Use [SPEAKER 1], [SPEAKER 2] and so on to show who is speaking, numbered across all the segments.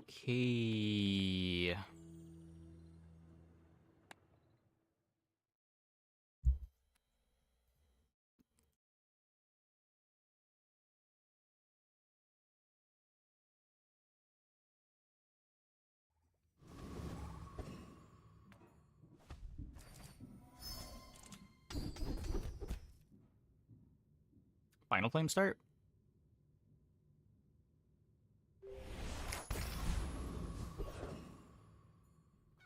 [SPEAKER 1] Okay. Final flame start.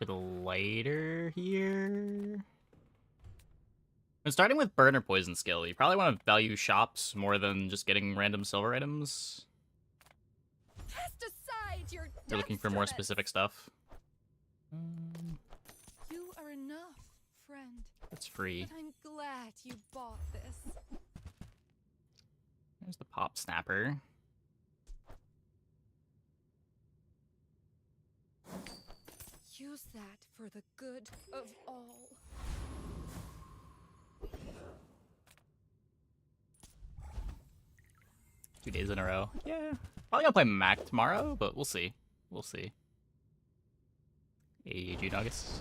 [SPEAKER 1] Bit lighter here. When starting with burn or poison skill, you probably want to value shops more than just getting random silver items.
[SPEAKER 2] Cast aside your
[SPEAKER 1] You're looking for more specific stuff.
[SPEAKER 2] You are enough, friend.
[SPEAKER 1] That's free.
[SPEAKER 2] But I'm glad you bought this.
[SPEAKER 1] There's the pop snapper.
[SPEAKER 2] Use that for the good of all.
[SPEAKER 1] 2 days in a row. Yeah. Probably gonna play Mac tomorrow, but we'll see. We'll see. Hey, June August.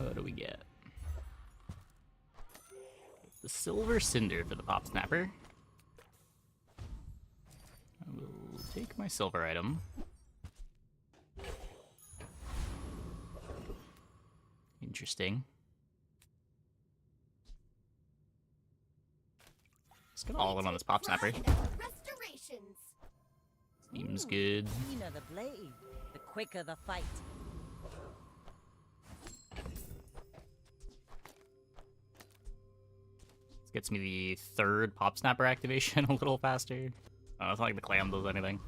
[SPEAKER 1] What do we get? The Silver Cinder for the Pop Snapper. I will take my silver item. Interesting. Let's get all in on this Pop Snapper. Seems good.
[SPEAKER 3] The cleaner the blade, the quicker the fight.
[SPEAKER 1] This gets me the 3rd Pop Snapper activation a little faster. Oh, it's not like the clam does anything.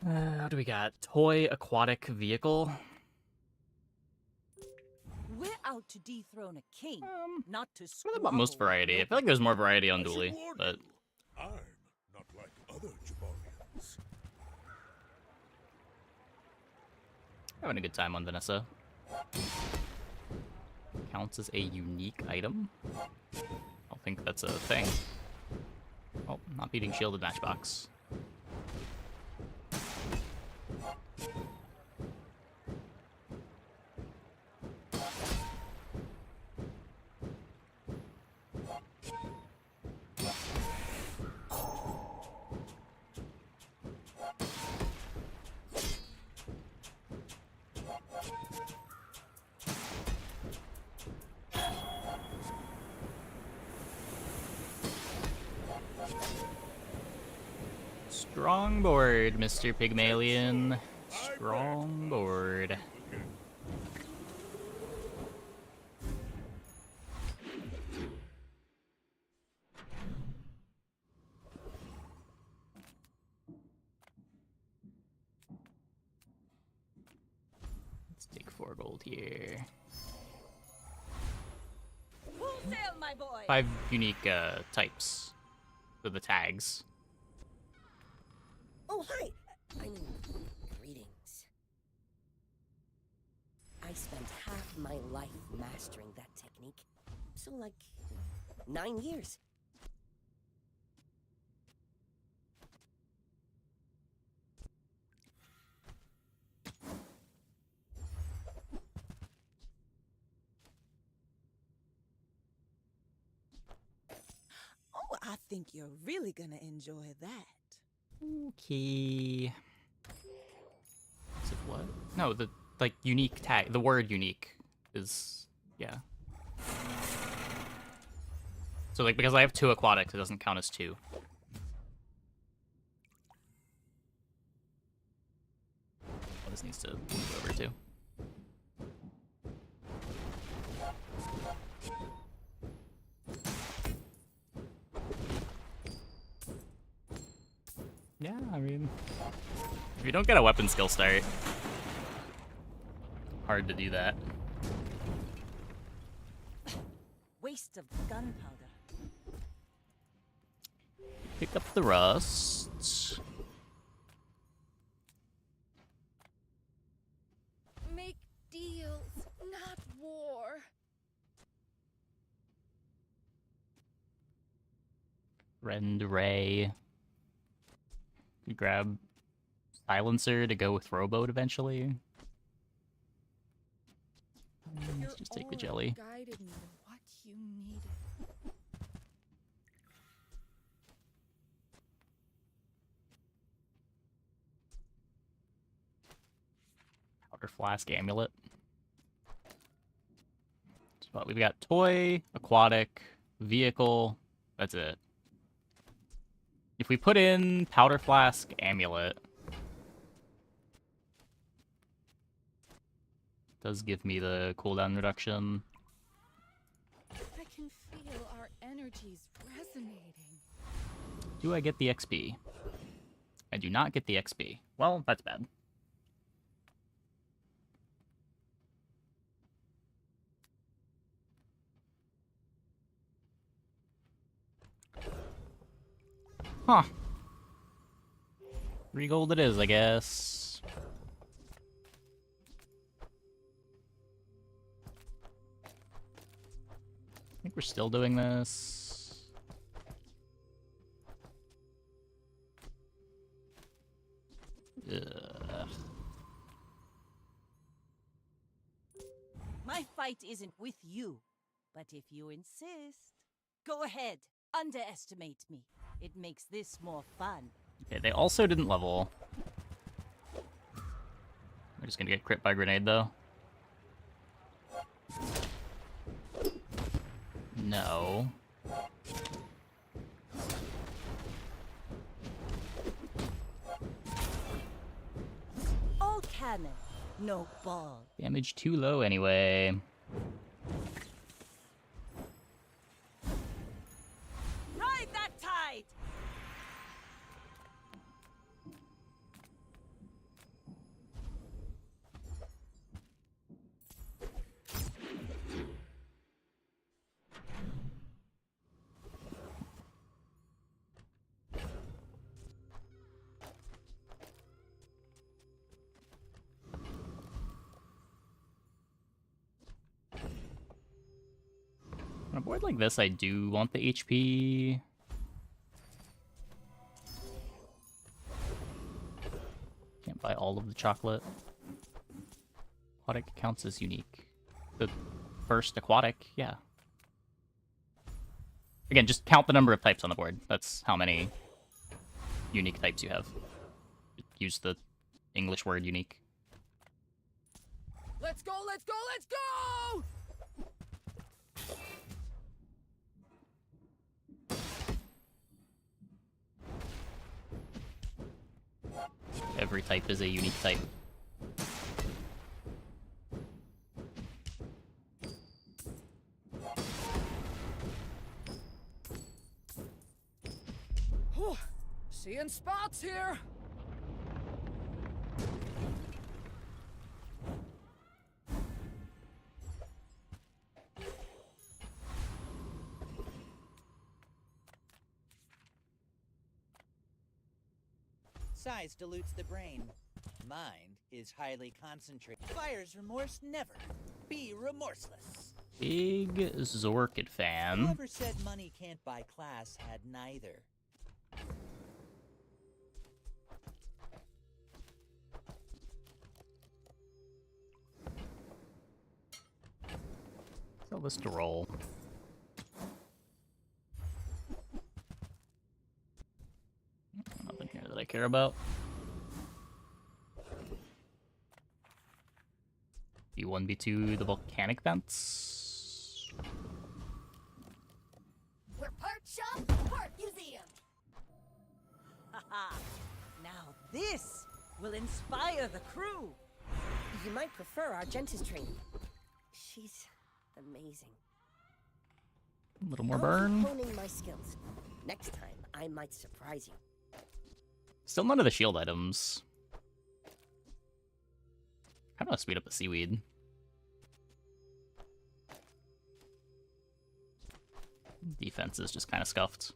[SPEAKER 1] What do we got? Toy Aquatic Vehicle.
[SPEAKER 3] We're out to dethrone a king, not to
[SPEAKER 1] What about most variety? I feel like there's more variety on Dually, but
[SPEAKER 4] I'm not like other Jabarians.
[SPEAKER 1] having a good time on Vanessa. Counts as a unique item. I don't think that's a thing. Oh, not beating shielded matchbox. Strong board, Mr. Pygmalion. Strong board. Let's take 4 gold here.
[SPEAKER 3] Full sail, my boy.
[SPEAKER 1] 5 unique types for the tags.
[SPEAKER 5] Oh, hi! I mean, greetings. I spent half my life mastering that technique. So, like, 9 years.
[SPEAKER 3] Oh, I think you're really gonna enjoy that.
[SPEAKER 1] Okay. Is it what? No, the like unique tag. The word unique is yeah. So like because I have 2 aquatics, it doesn't count as 2. Well, this needs to move over too. Yeah, I mean, if you don't get a weapon skill start, hard to do that.
[SPEAKER 3] Waste of gunpowder.
[SPEAKER 1] Pick up the rust. Rend Ray. You grab Silencer to go with Rowboat eventually. Let's just take the jelly.
[SPEAKER 2] Guided me to what you needed.
[SPEAKER 1] Powder Flask Amulet. But we've got Toy, Aquatic, Vehicle. That's it. If we put in Powder Flask Amulet, does give me the cooldown reduction.
[SPEAKER 2] I can feel our energies resonating.
[SPEAKER 1] Do I get the XP? I do not get the XP. Well, that's bad. Huh. 3 gold it is, I guess. I think we're still doing this. Ugh.
[SPEAKER 3] My fight isn't with you, but if you insist, go ahead. Underestimate me. It makes this more fun.
[SPEAKER 1] Okay, they also didn't level. We're just gonna get crit by grenade, though. No.
[SPEAKER 3] All cannon, no ball.
[SPEAKER 1] Damage too low anyway.
[SPEAKER 3] Ride that tide!
[SPEAKER 1] On a board like this, I do want the HP. Can't buy all of the chocolate. Aquatic counts as unique. The first aquatic, yeah. Again, just count the number of types on the board. That's how many unique types you have. Use the English word unique.
[SPEAKER 2] Let's go, let's go, let's go!
[SPEAKER 1] Every type is a unique type.
[SPEAKER 2] Whew. Seeing spots here.
[SPEAKER 6] Size dilutes the brain. Mind is highly concentrated. Fire's remorse never. Be remorseless.
[SPEAKER 1] Big Zorkid fan.
[SPEAKER 6] Whoever said money can't buy class had neither.
[SPEAKER 1] Tell this to roll. Nothing here that I care about. B1, B2, the volcanic vents.
[SPEAKER 5] We're part shop, part museum.
[SPEAKER 3] Haha! Now this will inspire the crew.
[SPEAKER 5] You might prefer Argenta's training. She's amazing.
[SPEAKER 1] A little more
[SPEAKER 5] I'll
[SPEAKER 1] burn.
[SPEAKER 5] keep honing my skills. Next time, I might surprise you.
[SPEAKER 1] Still none of the shield items. How do I speed up the seaweed? Defense is just kind of scuffed.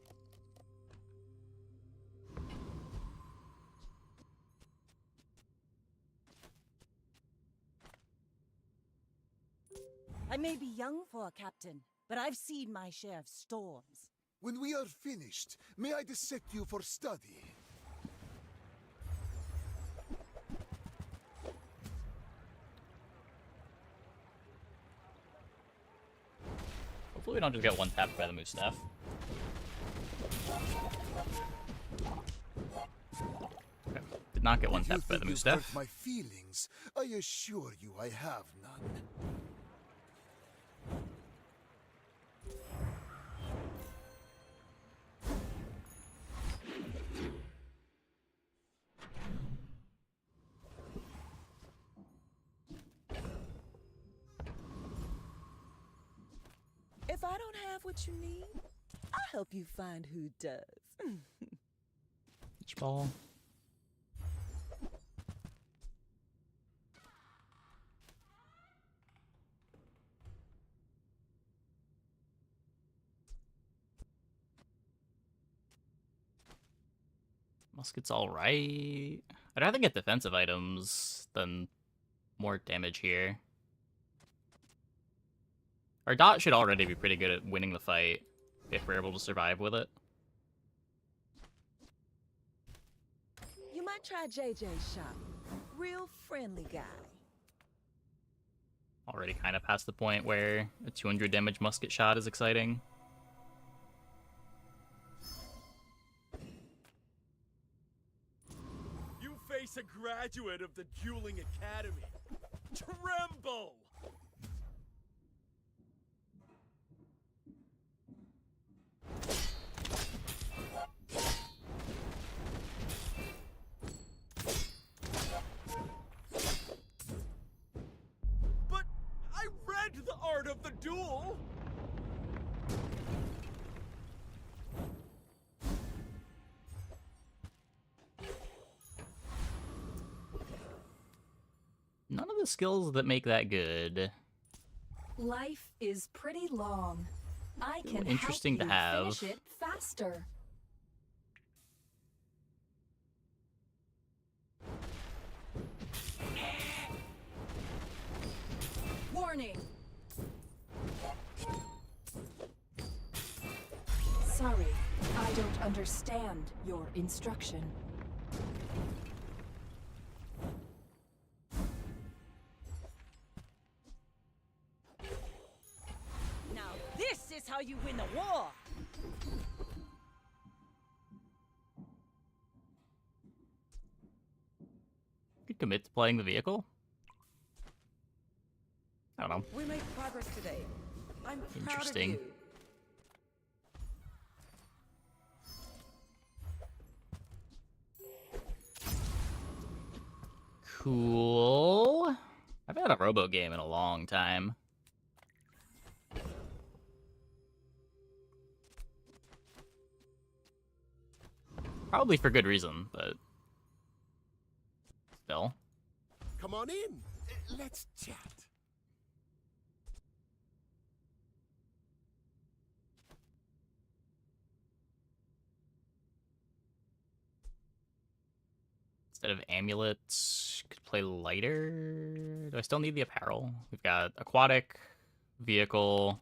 [SPEAKER 3] I may be young for a captain, but I've seen my share of storms.
[SPEAKER 4] When we are finished, may I dissect you for study?
[SPEAKER 1] Hopefully we don't just get one tapped by the moose staff. Okay. Did not get one
[SPEAKER 4] If you
[SPEAKER 1] tapped by the
[SPEAKER 4] think
[SPEAKER 1] moose
[SPEAKER 4] you've hurt
[SPEAKER 1] staff.
[SPEAKER 4] my feelings, I assure you I have none.
[SPEAKER 7] If I don't have what you need, I'll help you find who does.
[SPEAKER 1] Beach ball. Musket's alright. I'd rather get defensive items than more damage here. Our dot should already be pretty good at winning the fight if we're able to survive with it.
[SPEAKER 7] You might try JJ's shop. Real friendly guy.
[SPEAKER 1] Already kind of past the point where a 200 damage musket shot is exciting.
[SPEAKER 8] You face a graduate of the Dueling Academy. Tremble! But I read the art of the duel!
[SPEAKER 1] None of the skills that make that good.
[SPEAKER 2] Life is pretty long. I
[SPEAKER 1] Ooh,
[SPEAKER 2] can
[SPEAKER 1] interesting
[SPEAKER 2] help
[SPEAKER 1] to
[SPEAKER 2] you
[SPEAKER 1] have.
[SPEAKER 2] finish it faster. Warning. Sorry, I don't understand your instruction.
[SPEAKER 3] Now this is how you win a war!
[SPEAKER 1] Could commit to playing the vehicle? I don't know.
[SPEAKER 7] We made progress today. I'm proud of
[SPEAKER 1] Interesting.
[SPEAKER 7] you.
[SPEAKER 1] Cool. I haven't had a robo game in a long time. Probably for good reason, but still.
[SPEAKER 4] Come on in. Let's chat.
[SPEAKER 1] Instead of amulets, could play lighter. Do I still need the apparel? We've got aquatic, vehicle,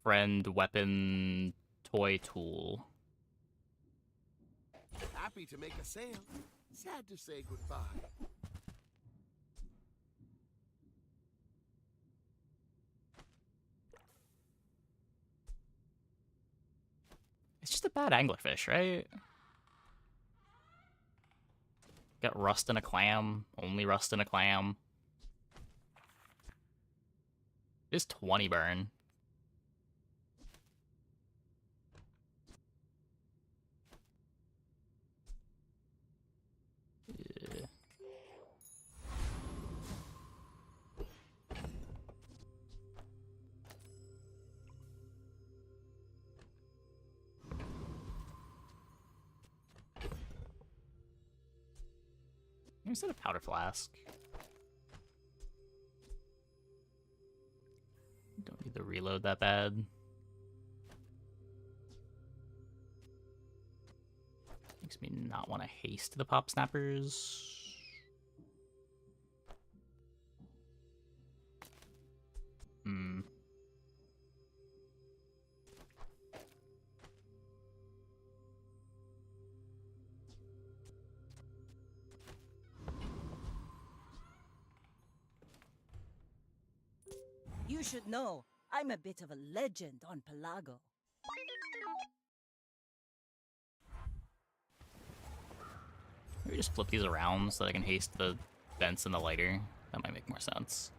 [SPEAKER 1] friend, weapon, toy, tool.
[SPEAKER 4] Happy to make a sale. Sad to say goodbye.
[SPEAKER 1] It's just a bad anglerfish, right? Got rust in a clam. Only rust in a clam. It's 20 burn. Yeah. Instead of powder flask. Don't need to reload that bad. Makes me not want to haste the pop snappers.
[SPEAKER 3] You should know, I'm a bit of a legend on Pelago.
[SPEAKER 1] Maybe just flip these around so that I can haste the vents and the lighter. That might make more sense.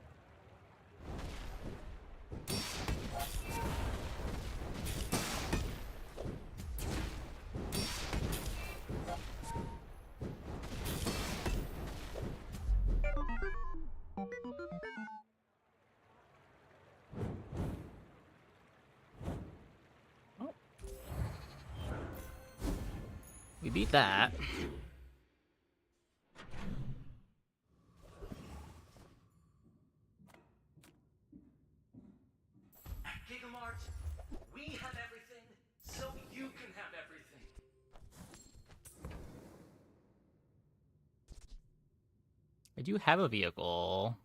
[SPEAKER 1] Oh. We beat that.
[SPEAKER 9] We have everything, so you can have everything.
[SPEAKER 1] I do have a vehicle.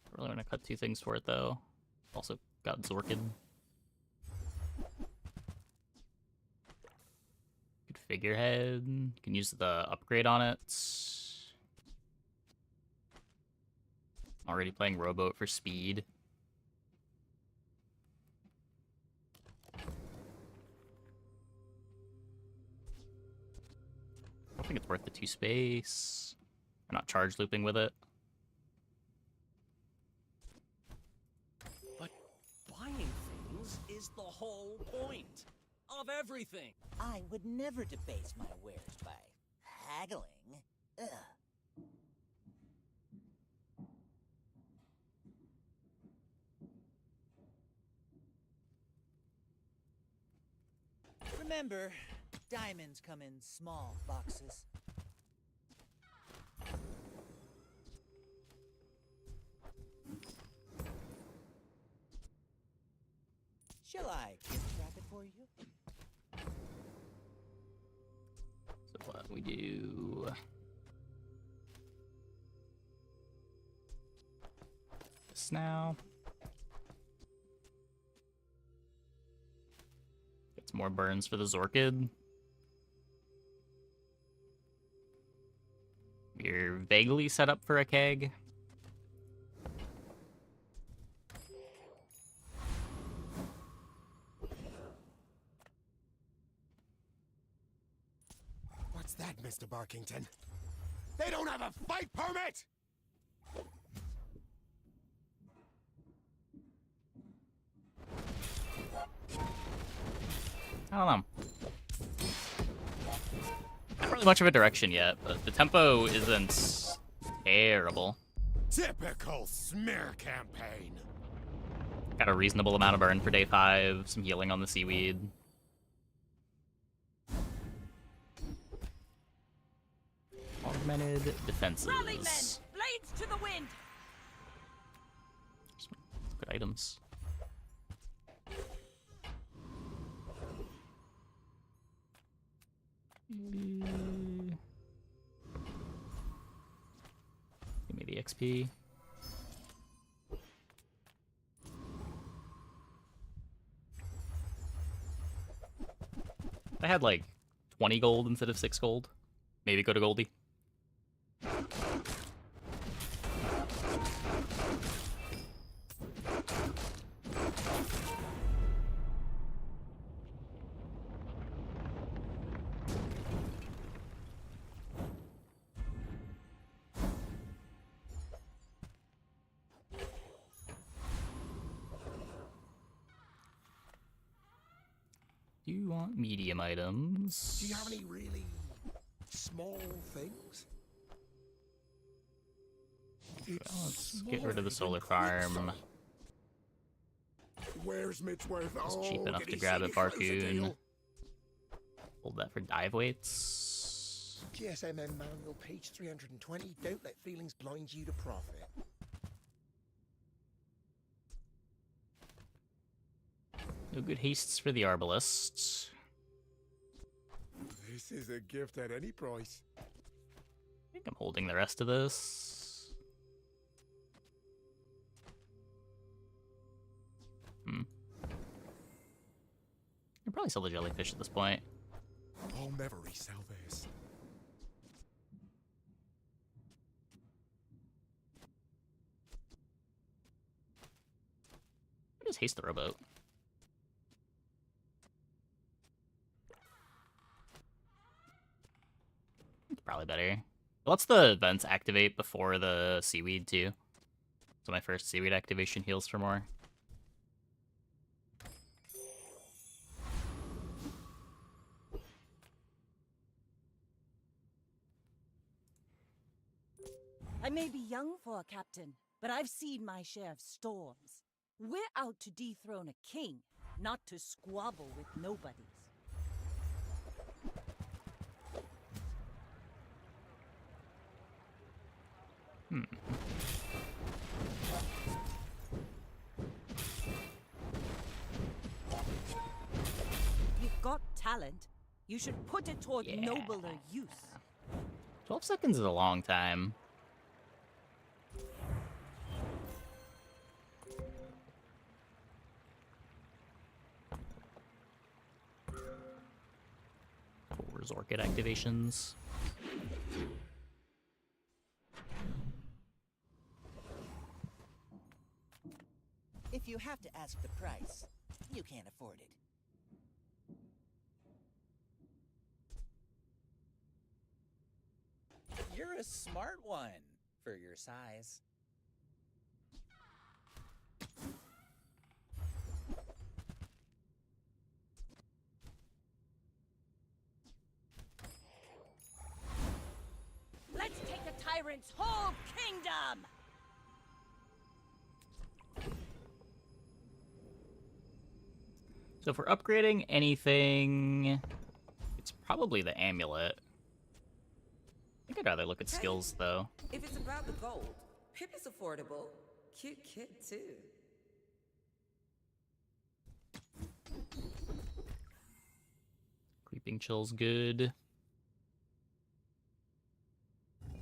[SPEAKER 1] I really want to cut 2 things for it, though. Also got Zorkid. Good figurehead. Can use the upgrade on it. Already playing Rowboat for speed. I don't think it's worth the 2 space. I'm not charge looping with it.
[SPEAKER 9] But buying things is the whole point of everything.
[SPEAKER 6] I would never debase my wares by haggling. Ugh. Remember, diamonds come in small boxes. Shall I gift wrap it for you?
[SPEAKER 1] So what we do... this now. Get some more burns for the Zorkid. You're vaguely set up for a keg.
[SPEAKER 4] What's that, Mr. Barkington? They don't have a fight permit!
[SPEAKER 1] I don't know. Not really much of a direction yet, but the tempo isn't terrible.
[SPEAKER 4] Typical smear campaign.
[SPEAKER 1] Got a reasonable amount of burn for day 5, some healing on the seaweed. Augmented defenses.
[SPEAKER 3] Rally men! Blades to the wind!
[SPEAKER 1] Some good items. Give me the XP. I had like 20 gold instead of 6 gold. Maybe go to Goldie. Do you want medium items?
[SPEAKER 4] Do you have any really small things?
[SPEAKER 1] Let's get rid of the solar farm.
[SPEAKER 4] Where's Mitchworth?
[SPEAKER 1] It's cheap enough to grab at Barcoon. Hold that for dive weights.
[SPEAKER 4] GSMM manual, page 320. Don't let feelings blind you to profit.
[SPEAKER 1] No good hastes for the Arbalist.
[SPEAKER 4] This is a gift at any price.
[SPEAKER 1] I think I'm holding the rest of this. I'd probably sell the jellyfish at this point.
[SPEAKER 4] I'll never resell this.
[SPEAKER 1] Just haste the rowboat. It's probably better. Let's the vents activate before the seaweed too. So my first seaweed activation heals for more.
[SPEAKER 3] I may be young for a captain, but I've seen my share of storms. We're out to dethrone a king, not to squabble with nobodies. You've got talent. You should put it toward
[SPEAKER 1] Yeah.
[SPEAKER 3] nobler use.
[SPEAKER 1] 12 seconds is a long time. Resort kit activations.
[SPEAKER 6] If you have to ask the price, you can't afford it. You're a smart one for your size.
[SPEAKER 3] Let's take the tyrant's whole kingdom!
[SPEAKER 1] So if we're upgrading anything, it's probably the amulet. I think I'd rather look at skills though.
[SPEAKER 7] If it's about the gold, Pip is affordable. Cute kid, too.
[SPEAKER 1] Creeping chill's good.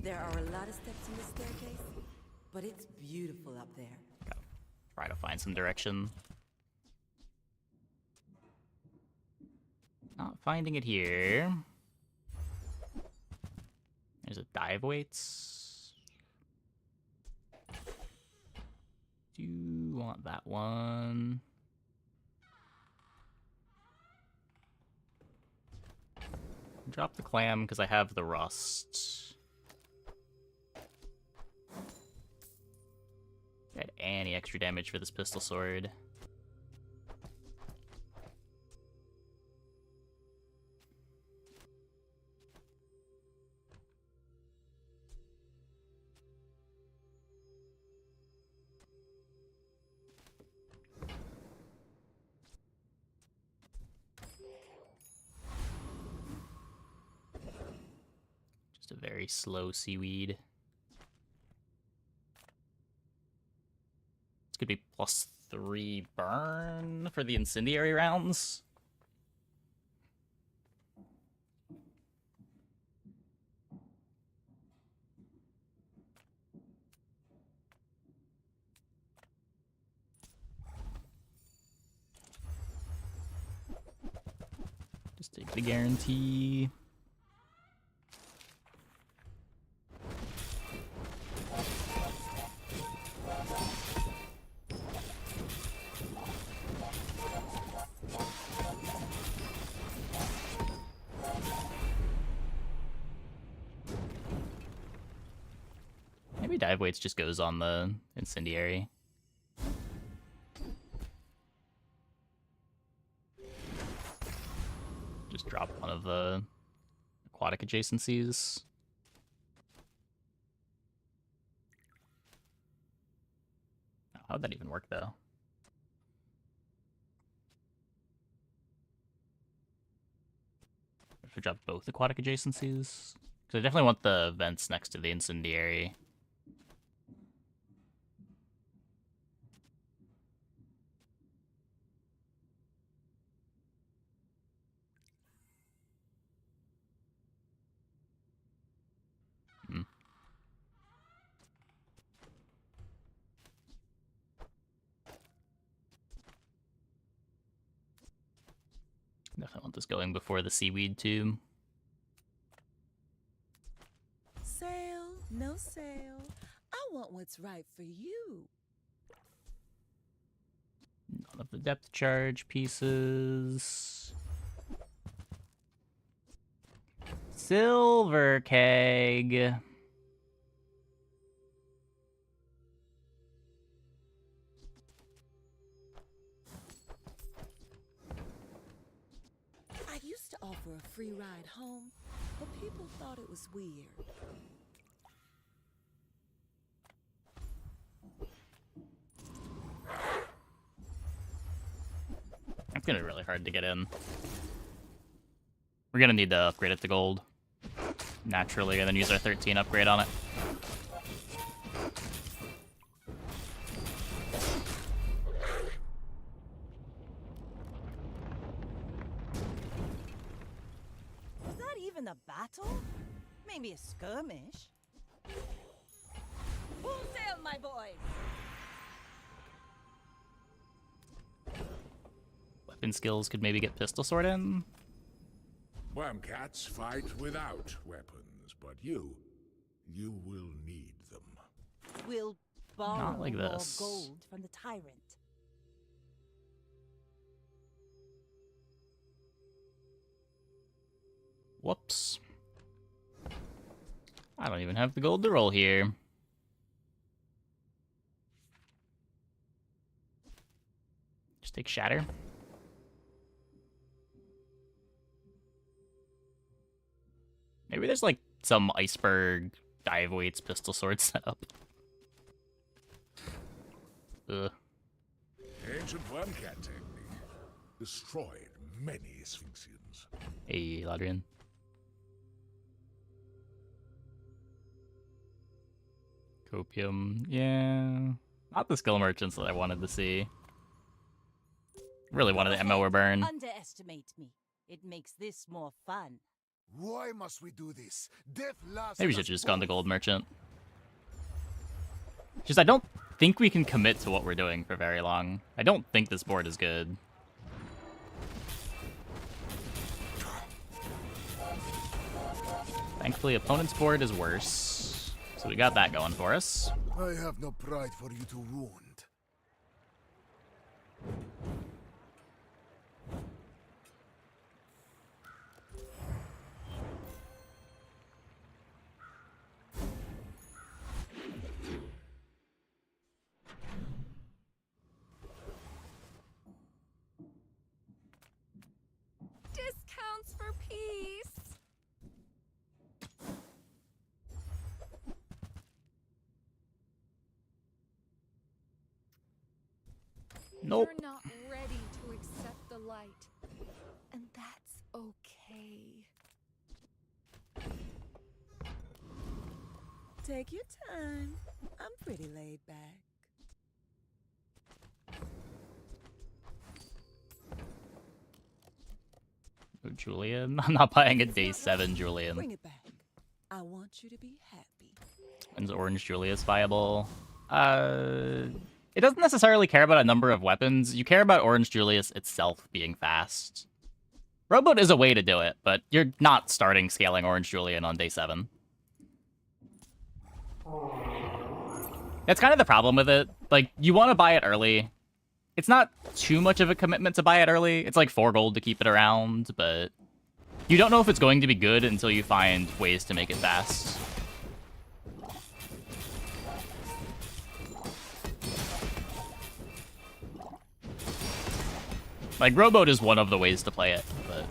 [SPEAKER 7] There are a lot of steps in the staircase, but it's beautiful up there.
[SPEAKER 1] Gotta try to find some direction. Not finding it here. There's a dive weights. Do want that one. Drop the clam because I have the rust. Get any extra damage for this pistol sword. Just a very slow seaweed. This could be +3 burn for the incendiary rounds. Just take the guarantee. Maybe dive weights just goes on the incendiary. Just drop one of the aquatic adjacencies. How'd that even work though? If we drop both aquatic adjacencies? Because I definitely want the vents next to the incendiary. Definitely want this going before the seaweed too.
[SPEAKER 7] Sale, no sale. I want what's right for you.
[SPEAKER 1] the depth charge pieces. Silver keg.
[SPEAKER 7] I used to offer a free ride home, but people thought it was weird.
[SPEAKER 1] It's gonna be really hard to get in. We're gonna need to upgrade it to gold. Naturally, and then use our 13 upgrade on it.
[SPEAKER 3] Was that even a battle? Maybe a skirmish. Full sail, my boys!
[SPEAKER 1] Weapon skills could maybe get pistol sword in.
[SPEAKER 10] Wormcats fight without weapons, but you will need them.
[SPEAKER 3] We'll borrow
[SPEAKER 1] Not like
[SPEAKER 3] more
[SPEAKER 1] this.
[SPEAKER 3] gold from the tyrant.
[SPEAKER 1] Whoops. I don't even have the gold to roll here. Just take shatter. Maybe there's like some iceberg dive weights pistol sword setup. Ugh.
[SPEAKER 10] Ancient wormcat technique destroyed many Sphinxians.
[SPEAKER 1] Hey, Ladrian. Copium, yeah. Not the skill merchants that I wanted to see. Really wanted the MO or burn.
[SPEAKER 3] Underestimate me. It makes this more fun.
[SPEAKER 4] Why must we do this? Death laughs
[SPEAKER 1] Maybe we
[SPEAKER 4] at
[SPEAKER 1] should
[SPEAKER 4] us
[SPEAKER 1] have just gone to
[SPEAKER 4] both.
[SPEAKER 1] gold merchant. Just I don't think we can commit to what we're doing for very long. I don't think this board is good. Thankfully, opponent's board is worse. So we got that going for us.
[SPEAKER 4] I have no pride for you to wound.
[SPEAKER 2] Discounts for peace.
[SPEAKER 1] Nope.
[SPEAKER 2] You're not ready to accept the light. And that's okay.
[SPEAKER 7] Take your time. I'm pretty laid back.
[SPEAKER 1] Oh, Julian. I'm not buying a day 7 Julian.
[SPEAKER 7] Bring it back. I want you to be happy.
[SPEAKER 1] When's Orange Julius viable? It doesn't necessarily care about a number of weapons. You care about Orange Julius itself being fast. Rowboat is a way to do it, but you're not starting scaling Orange Julian on day 7. That's kind of the problem with it. Like, you want to buy it early. It's not too much of a commitment to buy it early. It's like 4 gold to keep it around, but you don't know if it's going to be good until you find ways to make it fast. Like, Rowboat is one of the ways to play it, but...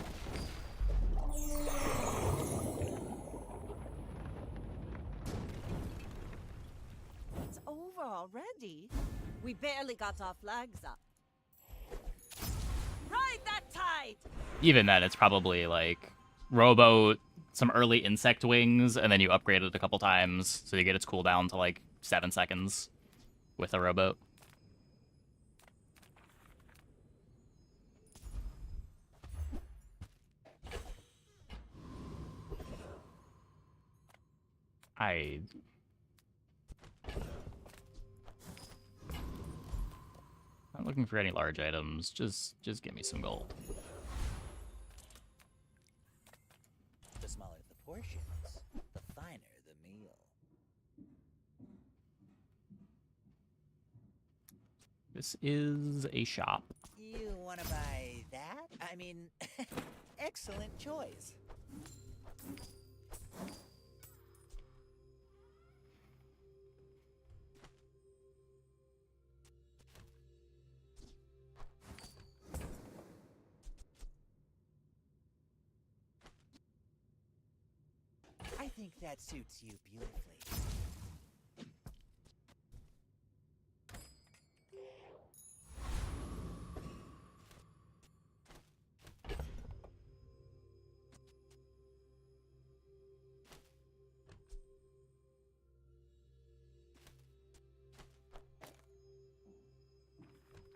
[SPEAKER 3] It's over already. We barely got our flags up. Ride that tide!
[SPEAKER 1] Even then, it's probably, like, Rowboat, some early insect wings, and then you upgrade it a couple times, so you get its cooldown to, like, 7 seconds with a Rowboat. I'm looking for any large items. Just give me some gold.
[SPEAKER 6] The smaller the portions, the finer the meal.
[SPEAKER 1] This is a shop.
[SPEAKER 6] want to buy that? I mean, excellent choice. I think that suits you beautifully.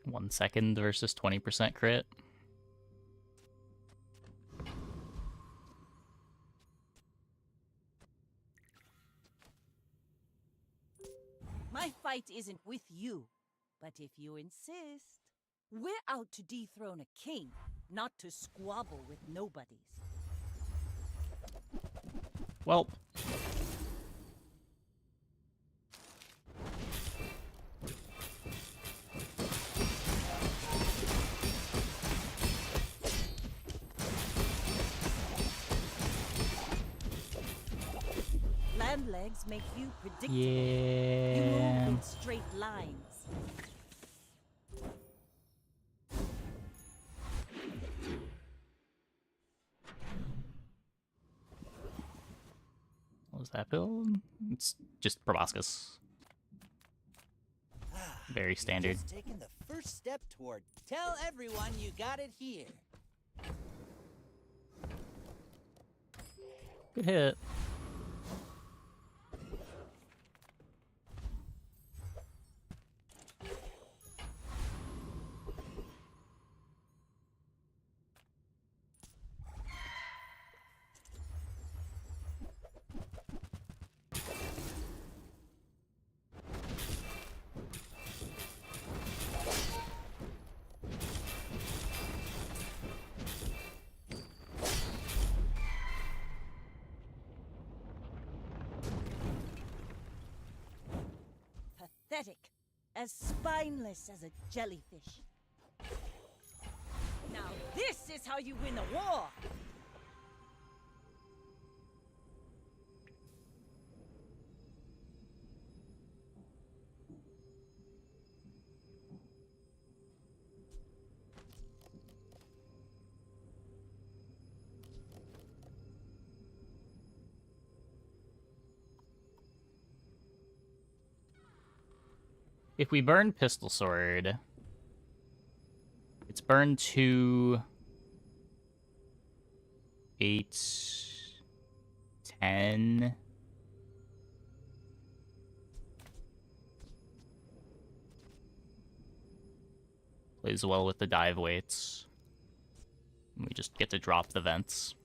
[SPEAKER 1] One second versus 20% crit.
[SPEAKER 3] My fight isn't with you, but if you insist, we're out to dethrone a king, not to squabble with nobodies.
[SPEAKER 1] Well,
[SPEAKER 3] Land legs make you predictable.
[SPEAKER 1] yeah.
[SPEAKER 3] You move in straight lines.
[SPEAKER 1] What was that build? It's just proboscis. Very standard.
[SPEAKER 6] Just taking the first step toward tell everyone you got it here.
[SPEAKER 1] Good hit.
[SPEAKER 3] Pathetic. As spineless as a jellyfish. Now this is how you win a war!
[SPEAKER 1] If we burn Pistol Sword, it's burned to 8, 10. Plays well with the dive weights. We just get to drop the vents.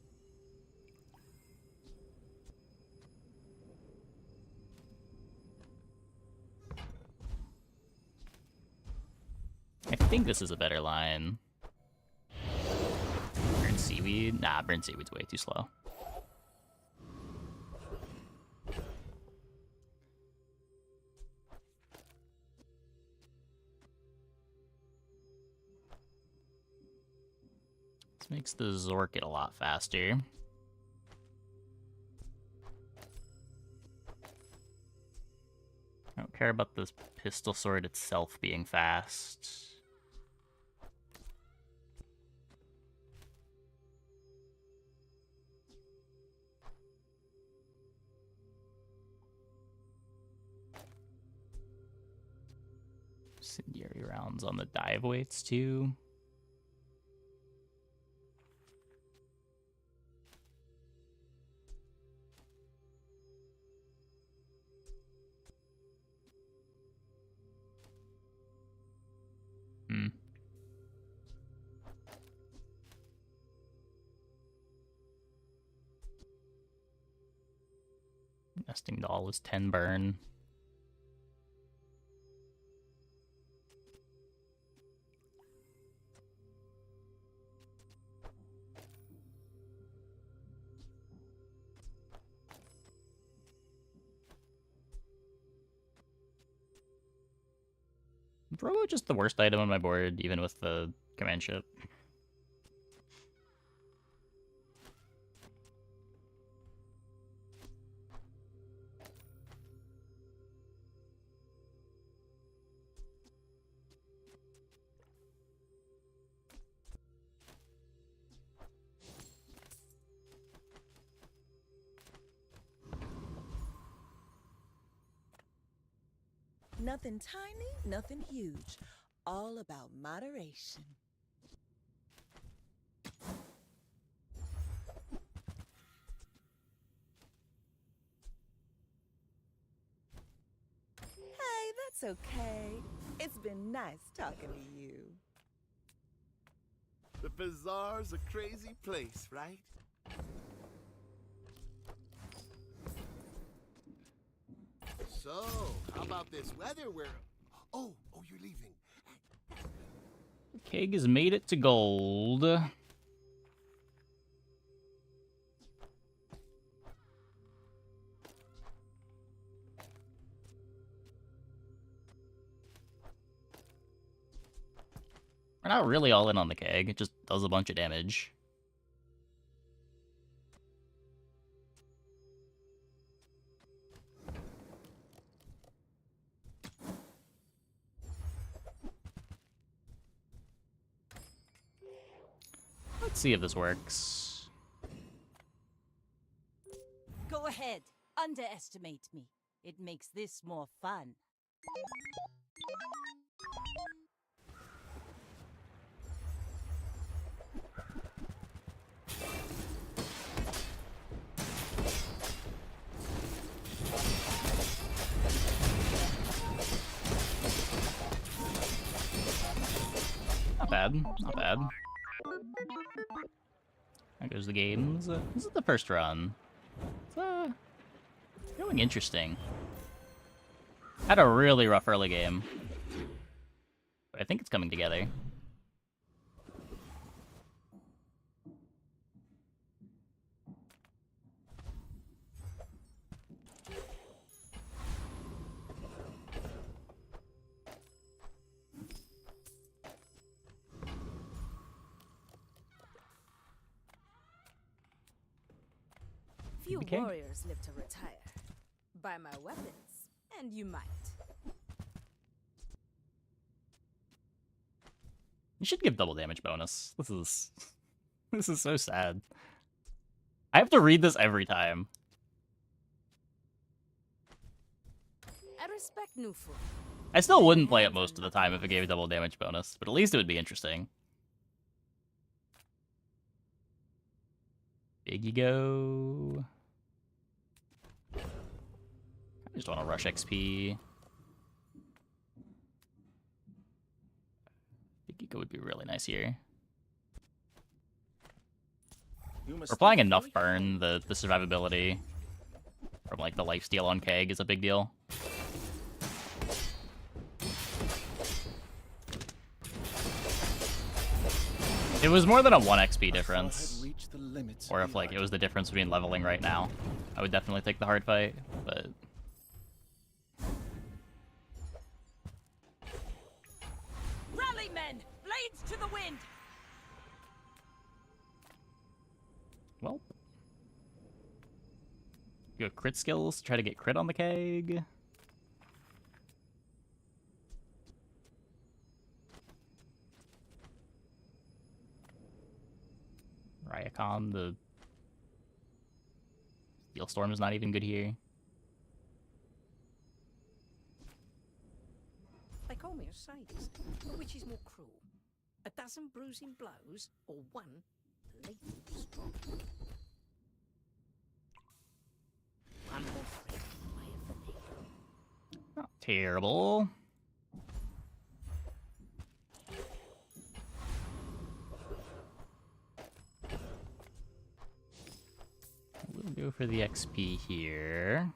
[SPEAKER 1] I think this is a better line. Burn Seaweed? Nah, Burn Seaweed's way too slow. This makes the Zork get a lot faster. I don't care about this Pistol Sword itself being fast. Incendiary rounds on the dive weights too. Nesting Doll is 10 burn. Robo just the worst item on my board, even with the Command ship.
[SPEAKER 7] Nothing tiny, nothing huge. All about moderation. Hey, that's okay. It's been nice talking to you.
[SPEAKER 8] The bazaar's a crazy place, right?
[SPEAKER 4] So, how about this weather where... Oh, you're leaving.
[SPEAKER 1] Keg has made it to gold. We're not really all in on the keg. It just does a bunch of damage. Let's see if this works.
[SPEAKER 3] Go ahead. Underestimate me. It makes this more fun.
[SPEAKER 1] Not bad. Not bad. There goes the games. This is the first run. It's going interesting. Had a really rough early game. But I think it's coming together.
[SPEAKER 2] Few
[SPEAKER 1] Okay.
[SPEAKER 2] warriors live to retire. Buy my weapons, and you might.
[SPEAKER 1] You should give double damage bonus. This is so sad. I have to read this every time.
[SPEAKER 2] I respect Nufu.
[SPEAKER 1] I still wouldn't play it most of the time if it gave a double damage bonus, but at least it would be interesting. Big you go. I just want to rush XP. Big Eco would be really nice here. We're applying enough burn, the survivability from like the lifesteal on Keg is a big deal. If it was more than a 1 XP difference, or if like it was the difference between leveling right now, I would definitely take the hard fight, but...
[SPEAKER 3] Rally, men! Blades to the wind!
[SPEAKER 1] Well... You have crit skills to try to get crit on the Keg. Ryakon, the Steel Storm is not even good here.
[SPEAKER 9] They call me a sadist, but which is more cruel? A dozen bruising blows, or one lethal strike? One more freak way of the knee.
[SPEAKER 1] Not terrible. We'll go for the XP here.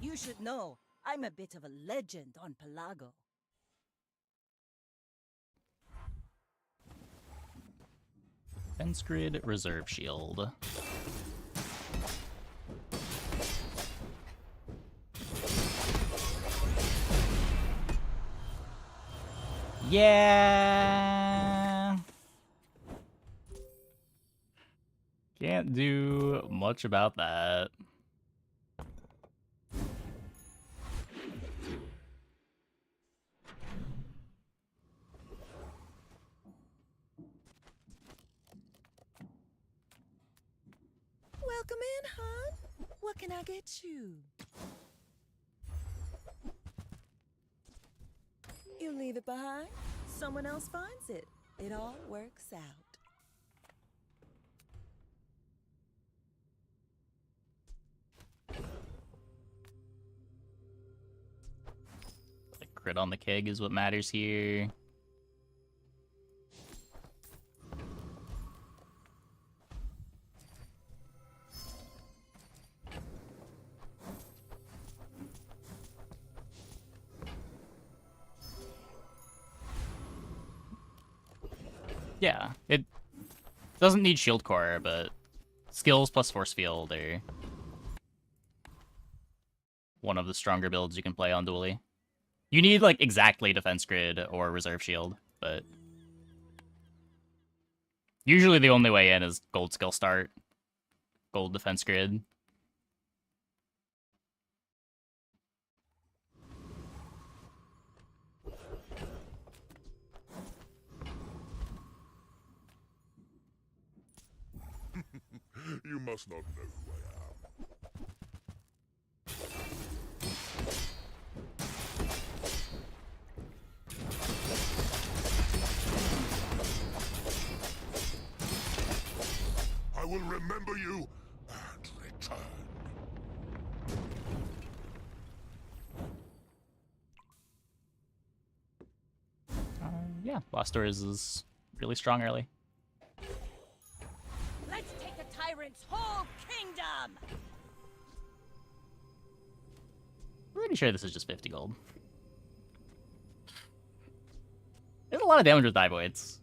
[SPEAKER 3] You should know, I'm a bit of a legend on Pelago.
[SPEAKER 1] Fence grid, reserve shield. Yeah. Can't do much about that.
[SPEAKER 3] Welcome in, hon. What can I get you? You leave it behind, someone else finds it. It all works out.
[SPEAKER 1] The crit on the keg is what matters here. Yeah, it doesn't need shield core, but skills plus force field are one of the stronger builds you can play on dually. You need like exactly defense grid or reserve shield, but usually the only way in is gold skill start, gold defense grid.
[SPEAKER 10] You must not know who I am. I will remember you and return.
[SPEAKER 1] Yeah, Lost Doors is really strong early.
[SPEAKER 3] Let's take the tyrant's whole kingdom!
[SPEAKER 1] Pretty sure this is just 50 gold. There's a lot of damage with die voids.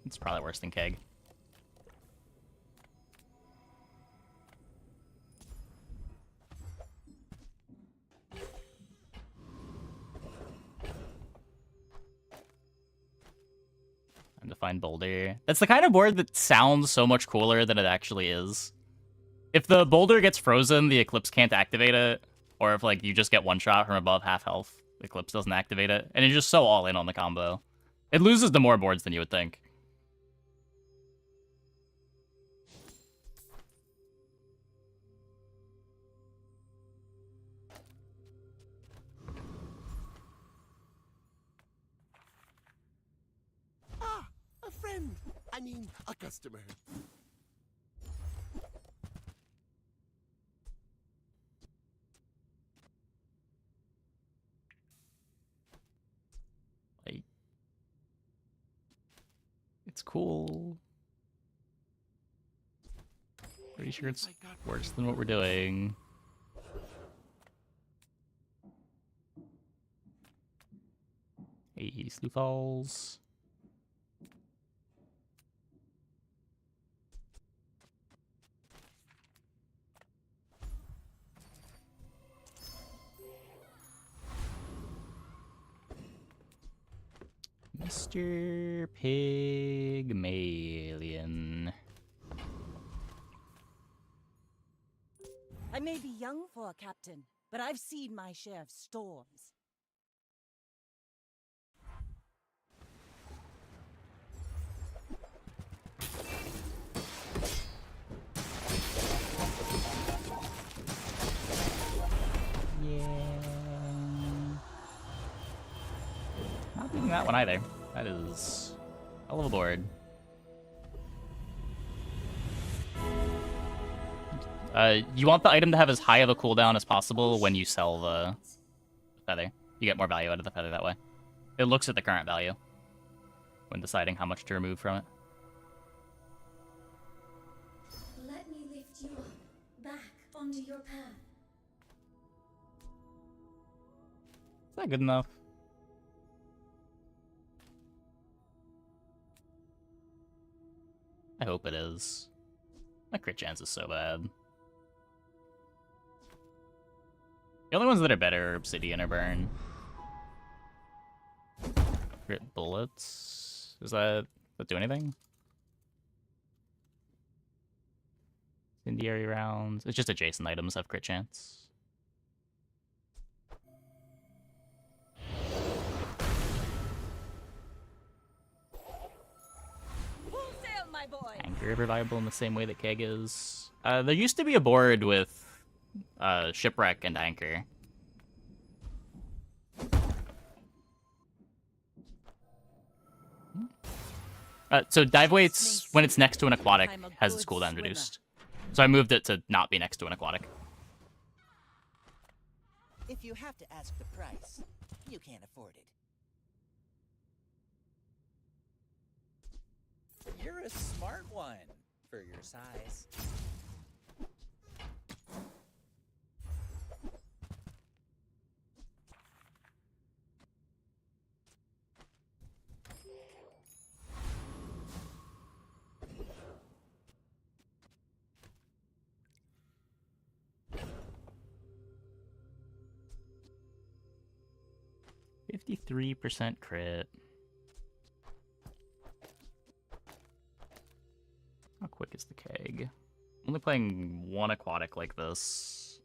[SPEAKER 1] It's probably worse than keg. And to find boulder. That's the kind of board that sounds so much cooler than it actually is. If the boulder gets frozen, the Eclipse can't activate it. Or if like you just get one shot from above half health, the Eclipse doesn't activate it. And you're just so all in on the combo. It loses to more boards than you would think.
[SPEAKER 4] Ah, a friend. I mean, a customer.
[SPEAKER 1] Like, it's cool. Pretty sure it's worse than what we're doing. Hey, Slew Falls. Mr. Pygmalion.
[SPEAKER 3] I may be young for a captain, but I've seen my share of storms.
[SPEAKER 1] Yeah. Not beating that one either. That is a little board. You want the item to have as high of a cooldown as possible when you sell the feather. You get more value out of the feather that way. It looks at the current value when deciding how much to remove from it.
[SPEAKER 11] Let me lift you up, back onto your path.
[SPEAKER 1] Is that good enough? I hope it is. My crit chance is so bad. The only ones that are better are Obsidian or Burn. Crit bullets. Does that do anything? Incendiary rounds. It's just adjacent items have crit chance.
[SPEAKER 3] Full sail, my boy.
[SPEAKER 1] Anchor revival in the same way that Keg is. There used to be a board with Shipwreck and Anchor. So dive weights, when it's next to an aquatic, has its cooldown reduced. So I moved it to not be next to an aquatic.
[SPEAKER 6] If you have to ask the price, you can't afford it. You're a smart one for your size.
[SPEAKER 1] %53 crit. How quick is the keg? I'm only playing one aquatic like this.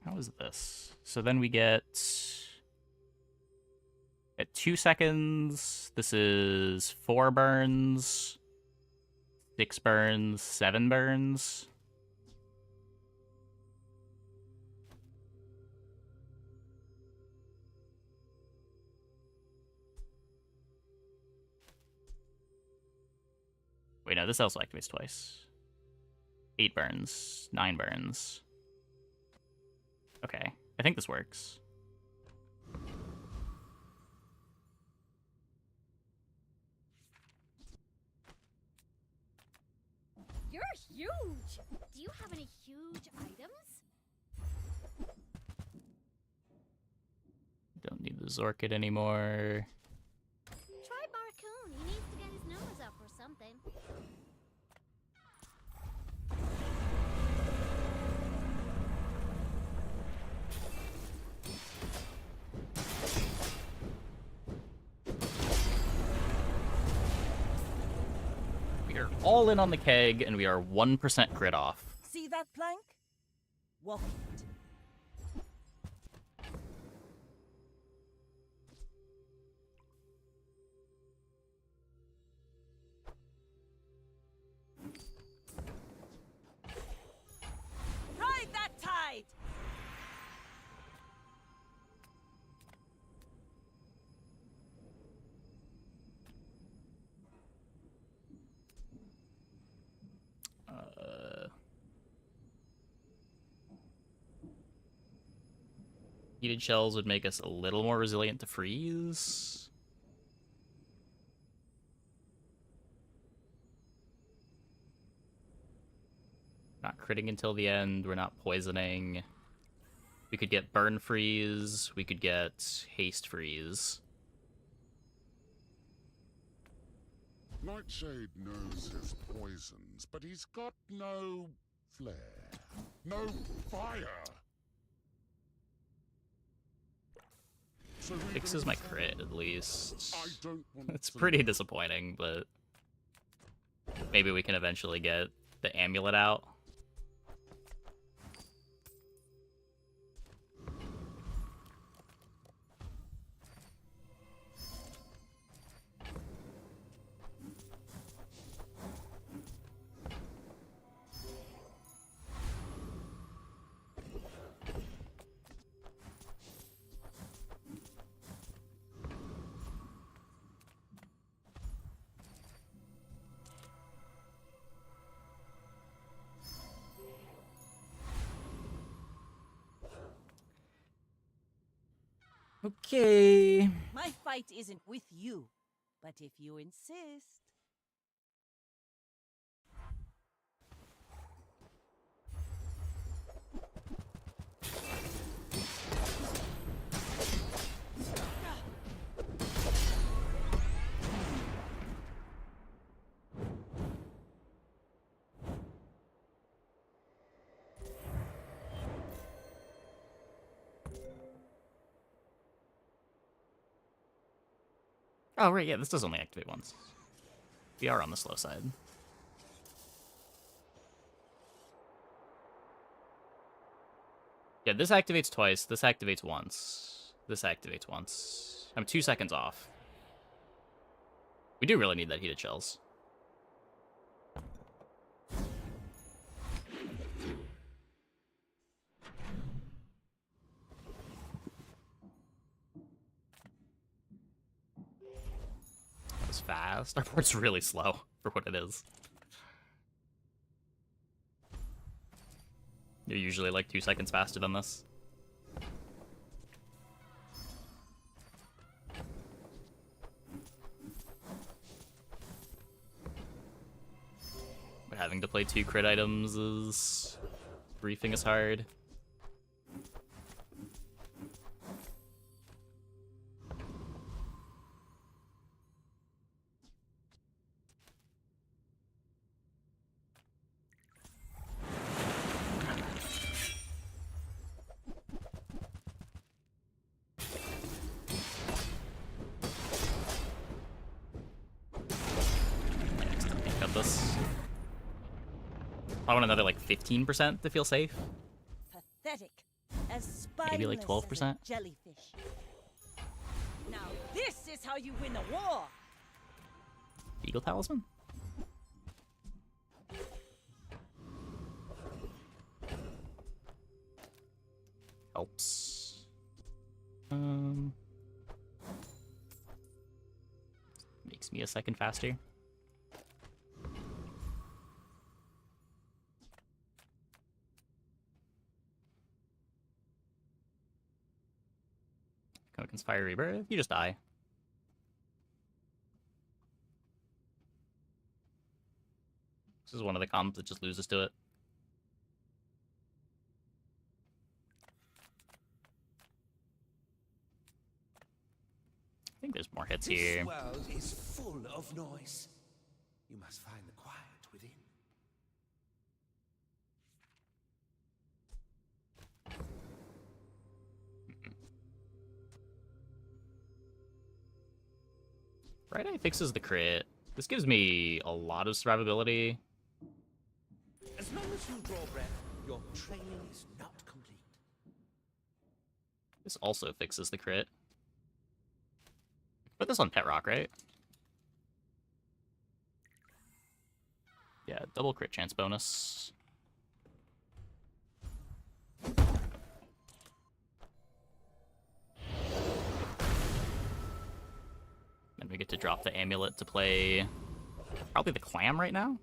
[SPEAKER 1] How is this? So then we get at 2 seconds. This is 4 burns, 6 burns, 7 burns. Wait, no, this also activates twice. 8 burns, 9 burns. Okay, I think this works.
[SPEAKER 11] You're huge! Do you have any huge items?
[SPEAKER 1] Don't need the Zorkit anymore.
[SPEAKER 11] Try Barcoon. He needs to get his numbers up or something.
[SPEAKER 1] We are all in on the keg, and we are 1% crit off.
[SPEAKER 3] See that plank? Walk it. Ride that tide!
[SPEAKER 1] Heated shells would make us a little more resilient to freeze. Not critting until the end, we're not poisoning. We could get burn freeze, we could get haste freeze.
[SPEAKER 10] Nightshade knows his poisons, but he's got no flair, no fire. So
[SPEAKER 1] Fixes my crit, at least.
[SPEAKER 10] I don't want
[SPEAKER 1] It's
[SPEAKER 10] to
[SPEAKER 1] pretty disappointing, but maybe we can eventually get the amulet out. Okay.
[SPEAKER 3] My fight isn't with you, but if you insist.
[SPEAKER 1] Oh, right, yeah, this does only activate once. We are on the slow side. Yeah, this activates twice, this activates once. This activates once. I'm 2 seconds off. We do really need that heated shells. That was fast. Our board's really slow for what it is. You're usually like 2 seconds faster than this. But having to play 2 crit items is... briefing is hard. Got this. I want another like 15% to feel safe.
[SPEAKER 3] Pathetic. As spineless
[SPEAKER 1] Maybe like
[SPEAKER 3] as a
[SPEAKER 1] 12%.
[SPEAKER 3] jellyfish. Now this is how you win a war.
[SPEAKER 1] Eagle Talisman? Helps. Makes me a second faster. Go against Fire Rebirth, you just die. This is one of the comps that just loses to it. I think there's more hits here.
[SPEAKER 12] This world is full of noise. You must find the quiet within.
[SPEAKER 1] Bright Eye fixes the crit. This gives me a lot of survivability.
[SPEAKER 12] As long as you draw breath, your training is not complete.
[SPEAKER 1] This also fixes the crit. Put this on Pet Rock, right? Yeah, double crit chance bonus. Then we get to drop the amulet to play probably the clam right now.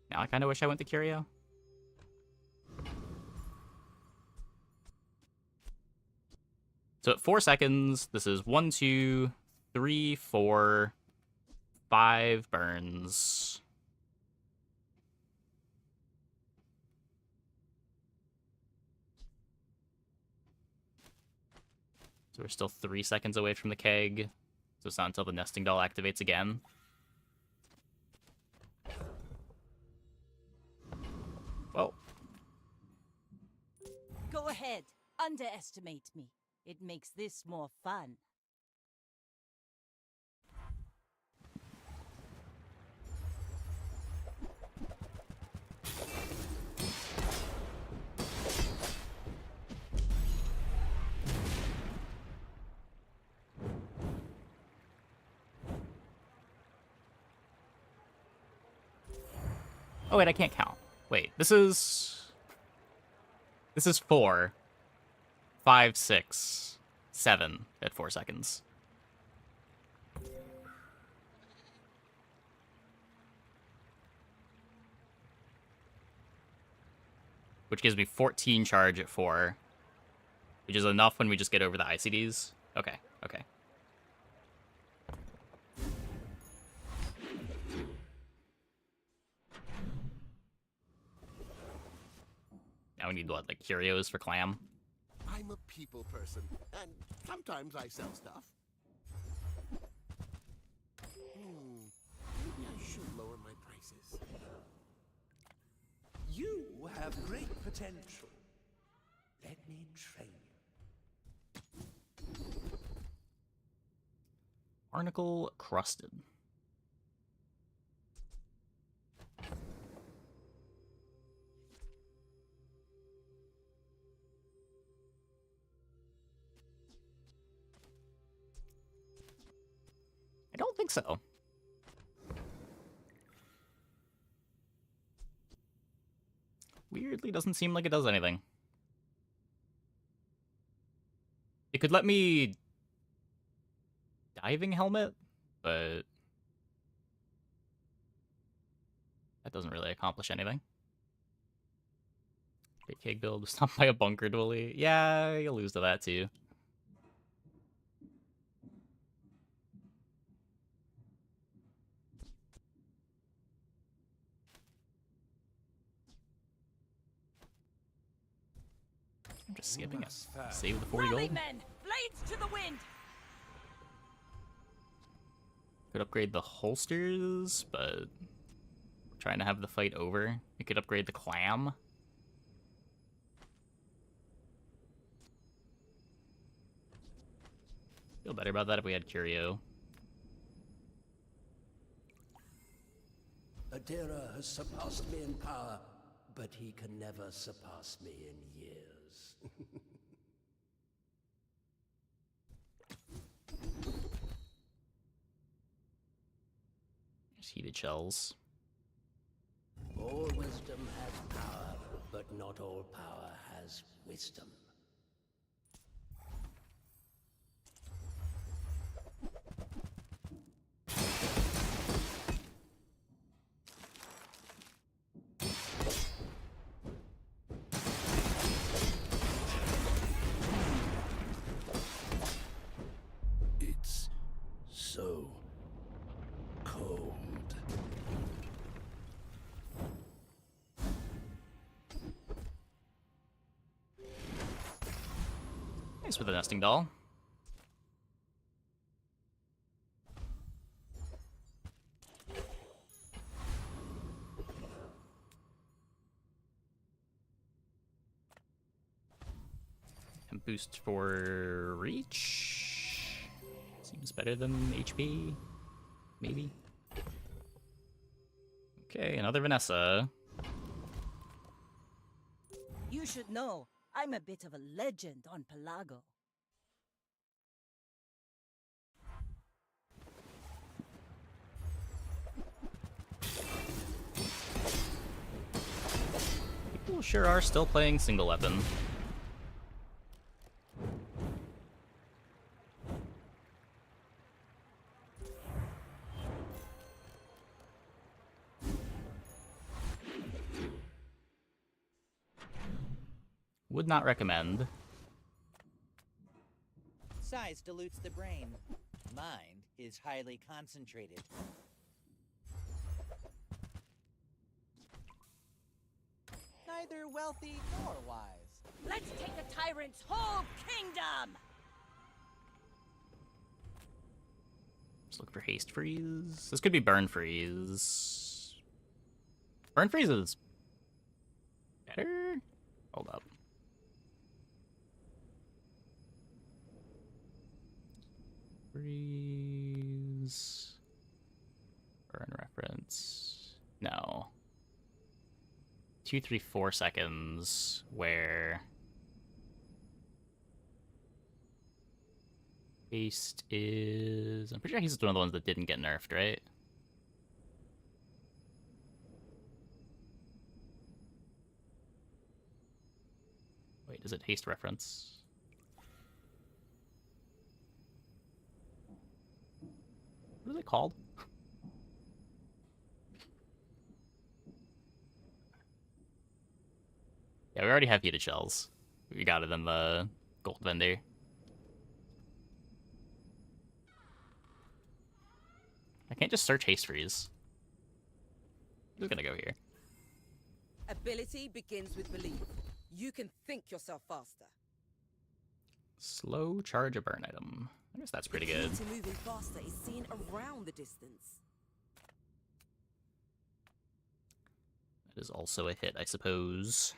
[SPEAKER 1] Now I kind of wish I went to Curio. So at 4 seconds, this is 1, 2, 3, 4, 5 burns. So we're still 3 seconds away from the keg. So it's not until the nesting doll activates again. Well.
[SPEAKER 3] Go ahead. Underestimate me. It makes this more fun.
[SPEAKER 1] Oh wait, I can't count. Wait, this is 4, 5, 6, 7 at 4 seconds. which gives me 14 charge at 4, which is enough when we just get over the ICDs. Okay, okay. Now we need, what, like curios for clam?
[SPEAKER 4] I'm a people person, and sometimes I sell stuff. Maybe I should lower my prices.
[SPEAKER 12] You have great potential. Let me train you.
[SPEAKER 1] Barnacle crusted. I don't think so. Weirdly doesn't seem like it does anything. It could let me diving helmet, but that doesn't really accomplish anything. Big cake build was stopped by a bunker dually. Yeah, you'll lose to that too. I'm just skipping it. Save the 40 gold.
[SPEAKER 3] Men, blades to the wind.
[SPEAKER 1] Could upgrade the holsters, but we're trying to have the fight over. We could upgrade the clam. Feel better about that if we had curio.
[SPEAKER 13] Adira has surpassed me in power, but he can never surpass me in years.
[SPEAKER 1] There's heated shells.
[SPEAKER 13] All wisdom has power, but not all power has wisdom. It's so cold.
[SPEAKER 1] Thanks for the nesting doll. And boost for reach. Seems better than HP. Maybe. Okay, another Vanessa.
[SPEAKER 3] You should know, I'm a bit of a legend on Pelago.
[SPEAKER 1] People sure are still playing single weapon. Would not recommend.
[SPEAKER 6] Size dilutes the brain. Mind is highly concentrated. Neither wealthy nor wise.
[SPEAKER 3] Let's take the tyrant's whole kingdom!
[SPEAKER 1] Just look for haste freeze. This could be burn freeze. Burn freeze is better? Hold up. Freeze. Burn reference. No. 2, 3, 4 seconds where haste is... I'm pretty sure haste is one of the ones that didn't get nerfed, right? Wait, is it haste reference? What is it called? Yeah, we already have heated shells. We got it in the gold vendor. I can't just search haste freeze. I'm just gonna go here.
[SPEAKER 7] Ability begins with belief. You can think yourself faster.
[SPEAKER 1] Slow charge a burn item. I guess that's pretty
[SPEAKER 7] The key
[SPEAKER 1] good.
[SPEAKER 7] to moving faster is seeing around the distance.
[SPEAKER 1] That is also a hit, I suppose.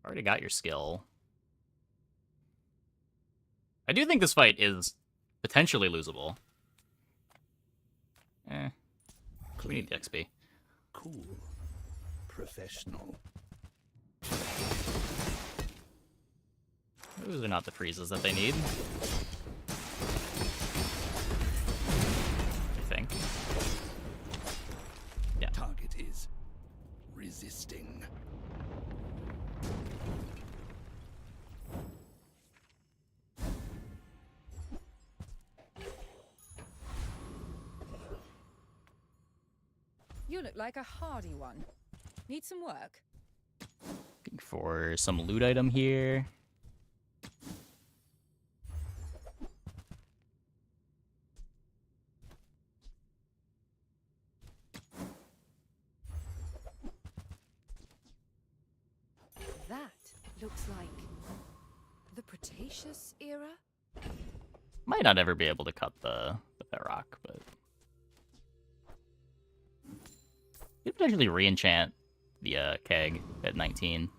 [SPEAKER 1] Already got your skill. I do think this fight is potentially losable. We need the XP.
[SPEAKER 12] Cool. Professional.
[SPEAKER 1] Those are not the freezes that they need. I think. Yeah.
[SPEAKER 12] Target is resisting.
[SPEAKER 2] You look like a hardy one. Need some work?
[SPEAKER 1] Looking for some loot item here.
[SPEAKER 2] That looks like the Cretaceous era?
[SPEAKER 1] Might not ever be able to cut the pet rock, but you could potentially re-enchant the keg at 19.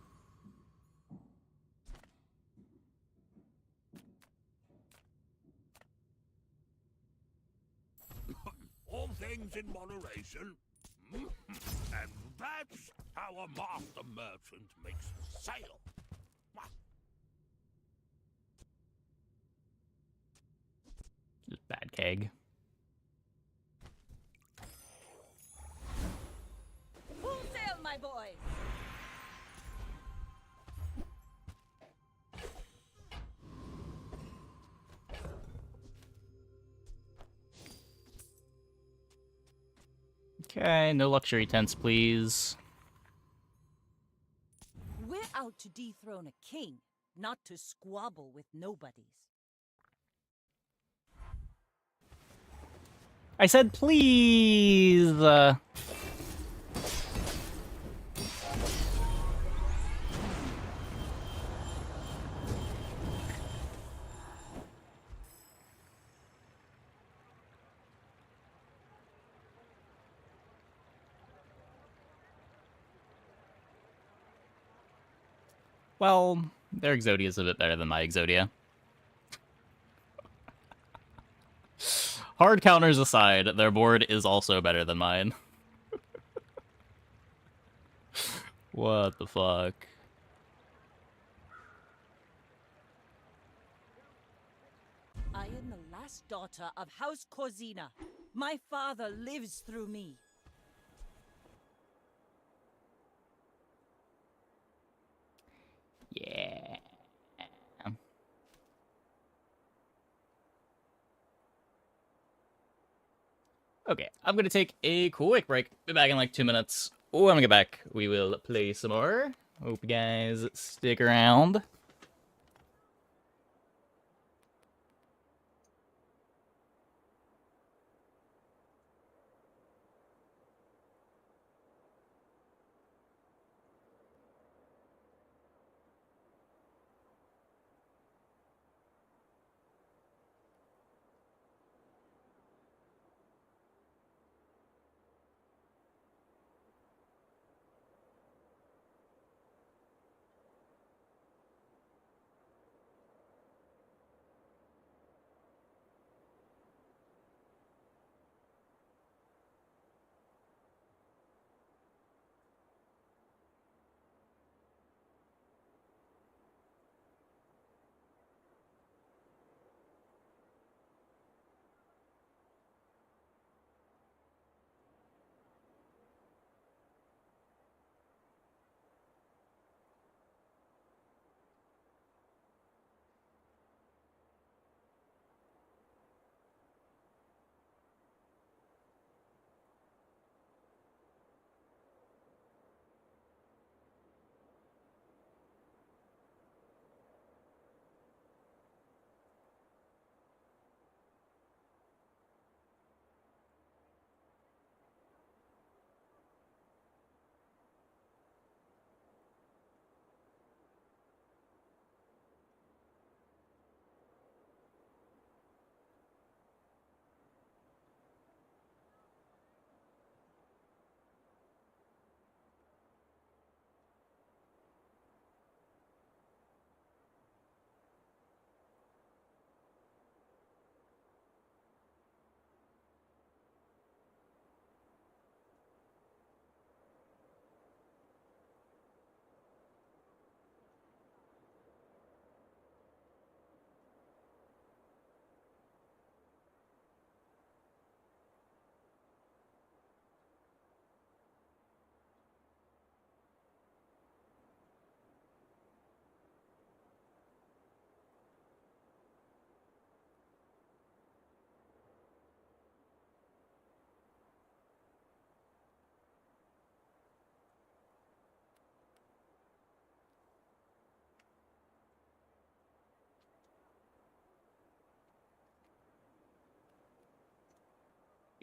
[SPEAKER 10] All things in moderation. And that's how a master merchant makes a sale.
[SPEAKER 1] Just bad keg.
[SPEAKER 3] Full sail, my boys!
[SPEAKER 1] Okay, no luxury tents, please.
[SPEAKER 3] We're out to dethrone a king, not to squabble with nobodies.
[SPEAKER 1] I said please! Well, their Exodia is a bit better than my Exodia. Hard counters aside, their board is also better than mine. What the fuck?
[SPEAKER 3] I am the last daughter of House Corzina. My father lives through me.
[SPEAKER 1] Yeah. Okay, I'm gonna take a quick break. Be back in like 2 minutes. When we get back, we will play some more. Hope you guys stick around.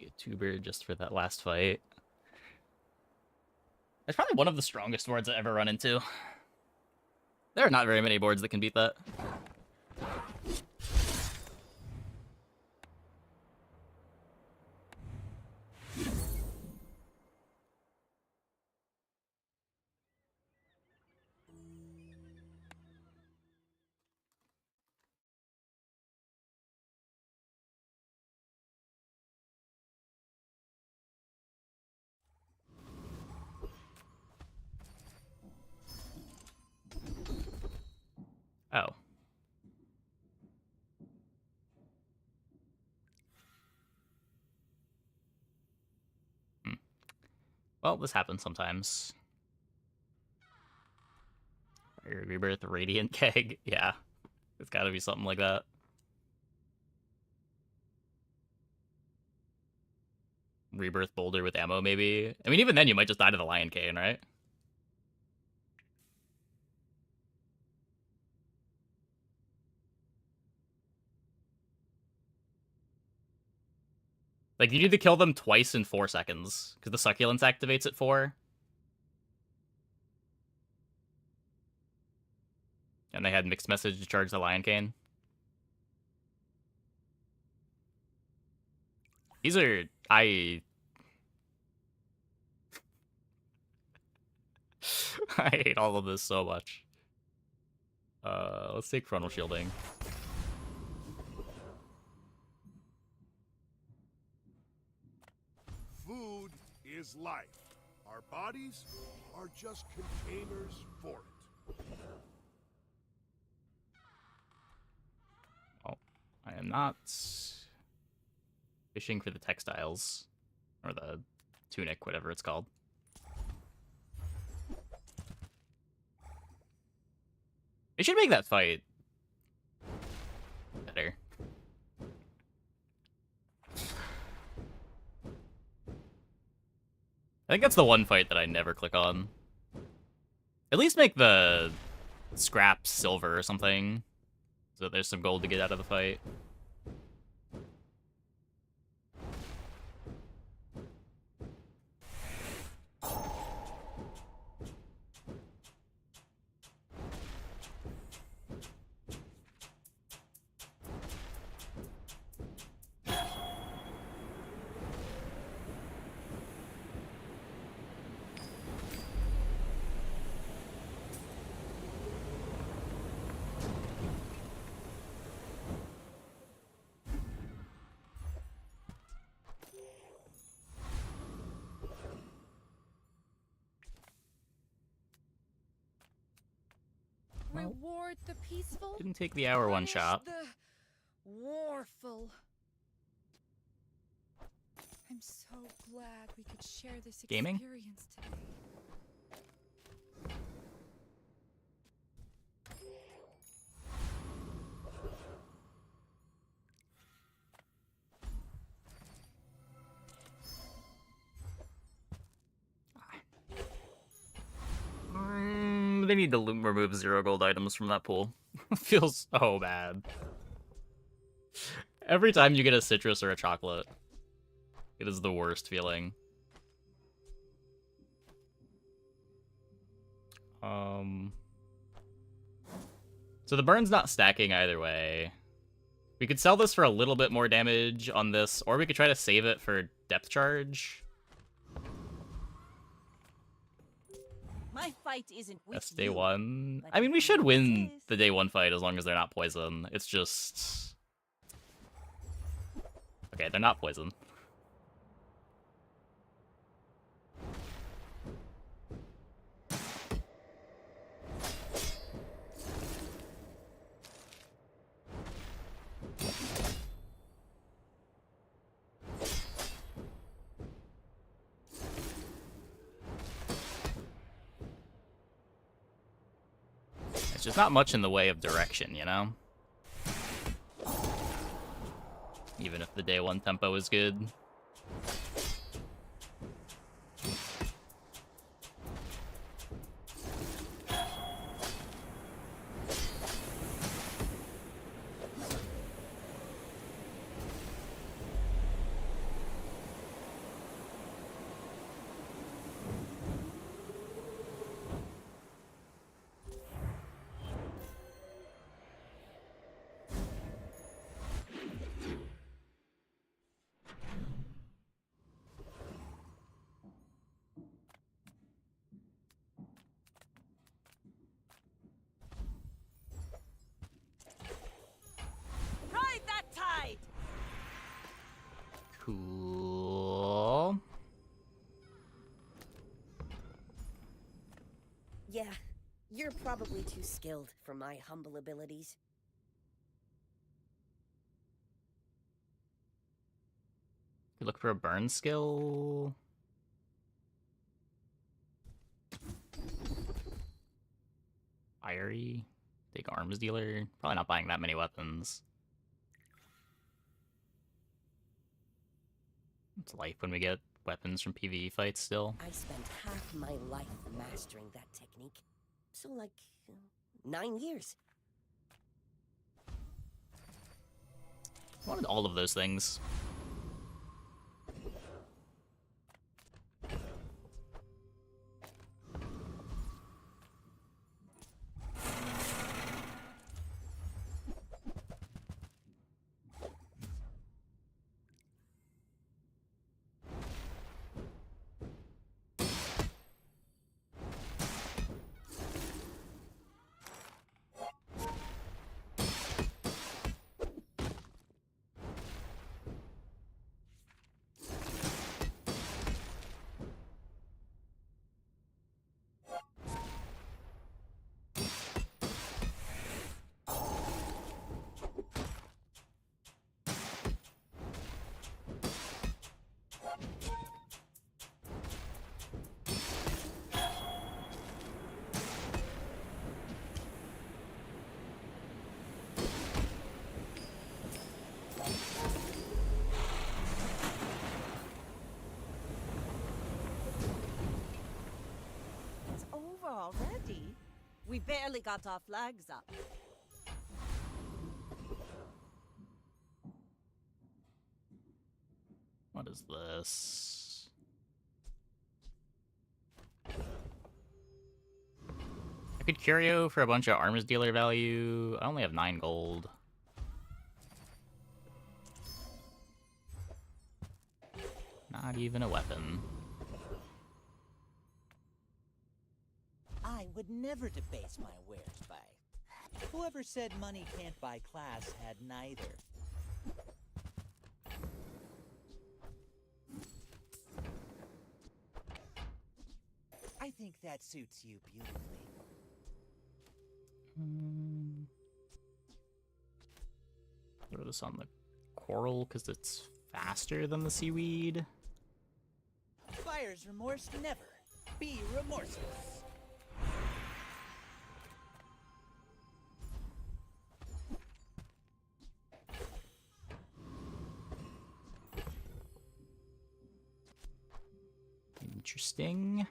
[SPEAKER 1] be a tuber just for that last fight. It's probably one of the strongest boards I ever run into. There are not very many boards that can beat that. Oh. Well, this happens sometimes. Fire Rebirth Radiant Keg? Yeah. It's gotta be something like that. Rebirth Boulder with ammo, maybe? I mean, even then, you might just die to the Lion Cane, right? Like, you need to kill them twice in 4 seconds, because the Succulence activates at 4. And they had mixed message to charge the Lion Cane. These are... I hate all of this so much. Let's take frontal shielding.
[SPEAKER 10] Food is life. Our bodies are just containers for it.
[SPEAKER 1] Oh, I am not fishing for the textiles. Or the tunic, whatever it's called. They should make that fight better. I think that's the one fight that I never click on. At least make the scrap silver or something, so that there's some gold to get out of the fight.
[SPEAKER 2] Reward the peaceful.
[SPEAKER 1] Didn't take the hour one shot.
[SPEAKER 2] The warful. I'm so glad we could share this
[SPEAKER 1] Gaming?
[SPEAKER 2] experience today.
[SPEAKER 1] They need to remove 0 gold items from that pool. Feels so bad. Every time you get a citrus or a chocolate, it is the worst feeling. So the burn's not stacking either way. We could sell this for a little bit more damage on this, or we could try to save it for depth charge.
[SPEAKER 3] My fight isn't with
[SPEAKER 1] That's day 1. I mean, we should win the day 1 fight as long as they're not poison. It's just... Okay, they're not poison. There's not much in the way of direction, you know? Even if the day 1 tempo is good. Cool.
[SPEAKER 5] Yeah, you're probably too skilled for my humble abilities.
[SPEAKER 1] Look for a burn skill. Fiery. Big arms dealer. Probably not buying that many weapons. It's life when we get weapons from PvE fights still.
[SPEAKER 5] I spent half my life mastering that technique. So, like, 9 years.
[SPEAKER 1] I wanted all of those things.
[SPEAKER 3] It's over already. We barely got our flags up.
[SPEAKER 1] What is this? I could curio for a bunch of arms dealer value. I only have 9 gold. Not even a weapon.
[SPEAKER 6] I would never debase my wares by. Whoever said money can't buy class had neither. I think that suits you beautifully.
[SPEAKER 1] Throw this on the coral because it's faster than the seaweed.
[SPEAKER 6] Buyer's remorse never. Be remorseless.
[SPEAKER 1] Interesting.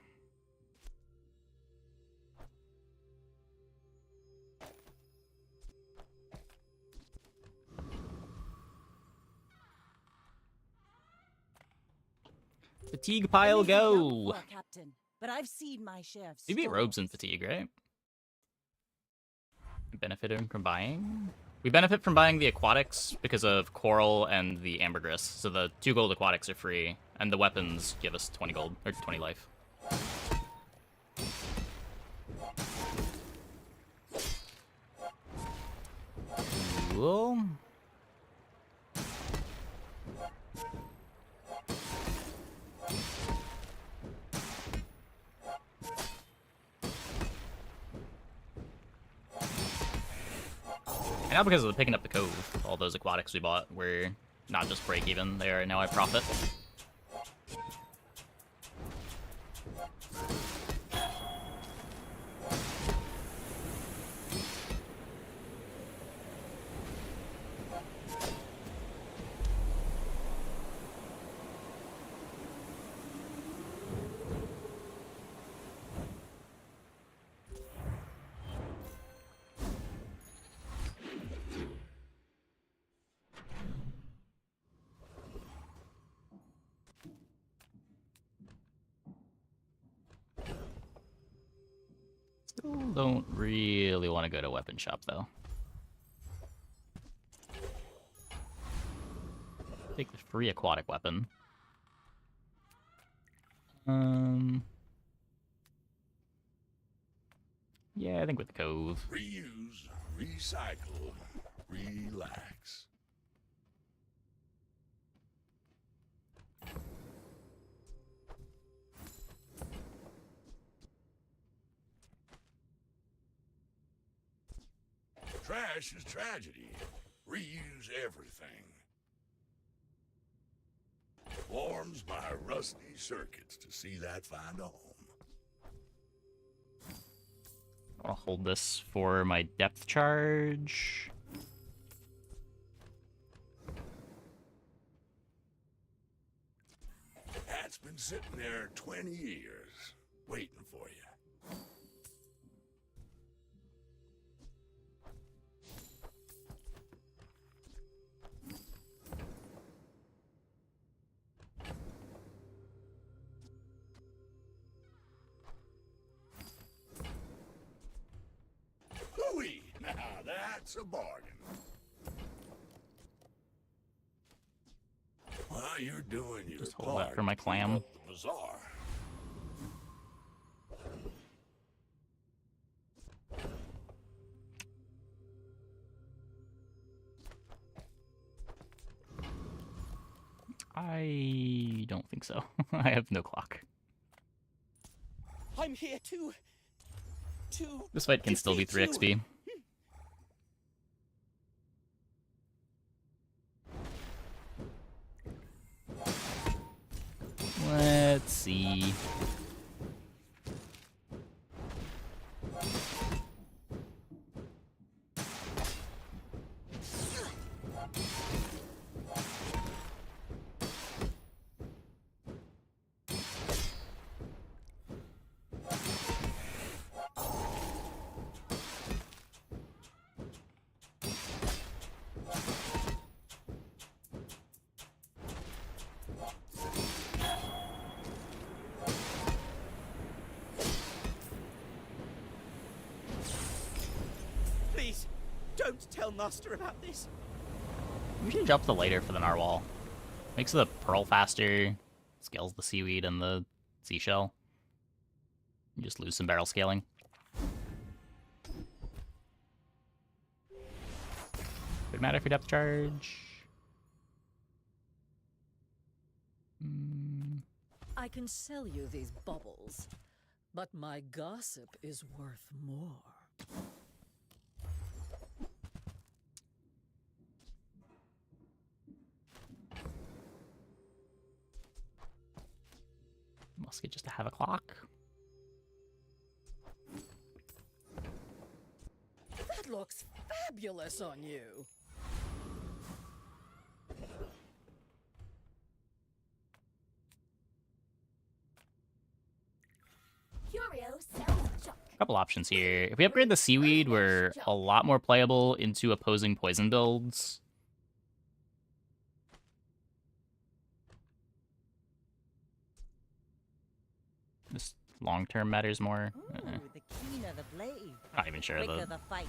[SPEAKER 1] Fatigue pile
[SPEAKER 3] I may be young
[SPEAKER 1] go.
[SPEAKER 3] for a captain, but I've seen my share of
[SPEAKER 1] We beat robes
[SPEAKER 3] storms.
[SPEAKER 1] and fatigue, right? Benefiting from buying? We benefit from buying the aquatics because of coral and the ambergris. So the 2 gold aquatics are free, and the weapons give us 20 gold, or 20 life. Cool. And now because of picking up the cove, all those aquatics we bought were not just break even, they are now at profit. Still don't really want to go to weapon shop though. Take the free aquatic weapon. Yeah, I think with Cove.
[SPEAKER 10] Reuse, recycle, relax. trash is tragedy. Reuse everything. Warms my rusty circuits to see that find a home.
[SPEAKER 1] I'll hold this for my depth charge.
[SPEAKER 10] That's been sitting there 20 years, waiting for you. Hooey! Now that's a bargain. Well, you're doing your
[SPEAKER 1] Just hold that
[SPEAKER 10] part
[SPEAKER 1] for my
[SPEAKER 10] to clean
[SPEAKER 1] clam.
[SPEAKER 10] up the bazaar.
[SPEAKER 1] I don't think so. I have no clock.
[SPEAKER 6] I'm here to
[SPEAKER 1] This fight can still be 3 XP. Let's see.
[SPEAKER 6] Please, don't tell Master about this.
[SPEAKER 1] We should drop the lighter for the narwhal. Makes the pearl faster, scales the seaweed and the seashell. You just lose some barrel scaling. Would matter for depth charge.
[SPEAKER 14] I can sell you these bubbles, but my gossip is worth more.
[SPEAKER 1] Musket just to have a clock.
[SPEAKER 14] That looks fabulous on you.
[SPEAKER 11] Curio sells junk.
[SPEAKER 1] Couple options here. If we upgrade the seaweed, we're a lot more playable into opposing poison builds. This long-term matters more.
[SPEAKER 3] Ooh, the keener the blade.
[SPEAKER 1] Not even sure
[SPEAKER 3] quicker
[SPEAKER 1] the
[SPEAKER 3] the fight.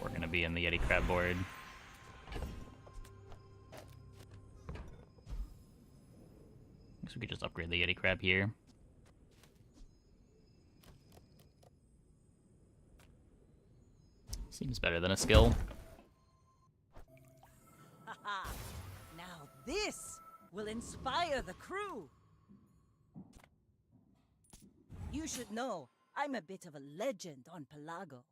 [SPEAKER 1] we're gonna be in the Yeti Crab board. Guess we could just upgrade the Yeti Crab here. Seems better than a skill.
[SPEAKER 3] Haha. Now this will inspire the crew. You should know, I'm a bit of a legend on Pelago.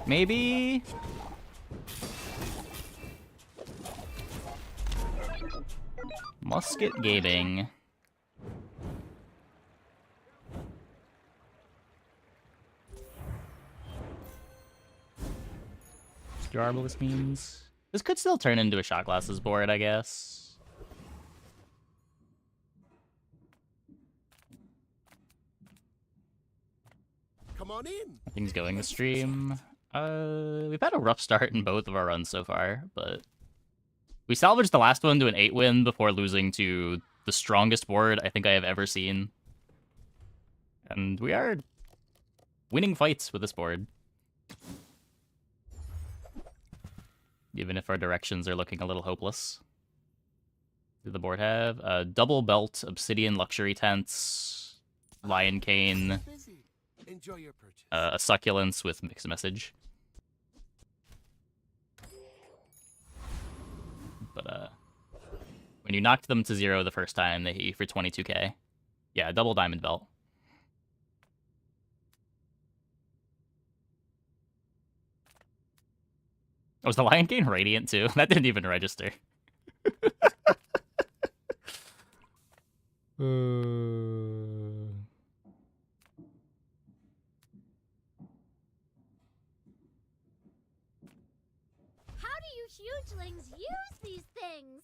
[SPEAKER 1] Maybe. Musket Gaming. Arbalist means this could still turn into a shot glasses board, I guess.
[SPEAKER 4] Come on in.
[SPEAKER 1] Nothing's going the stream. We've had a rough start in both of our runs so far, but we salvaged the last one to an 8-win before losing to the strongest board I think I have ever seen. And we are winning fights with this board. Even if our directions are looking a little hopeless. Did the board have a double belt, obsidian luxury tents, lion cane,
[SPEAKER 4] Enjoy your purchase.
[SPEAKER 1] a succulents with mixed message. But when you knocked them to 0 the first time, they hit you for 22k. Yeah, double diamond belt. Oh, was the lion cane radiant too? That didn't even register.
[SPEAKER 11] How do you hugelings use these things?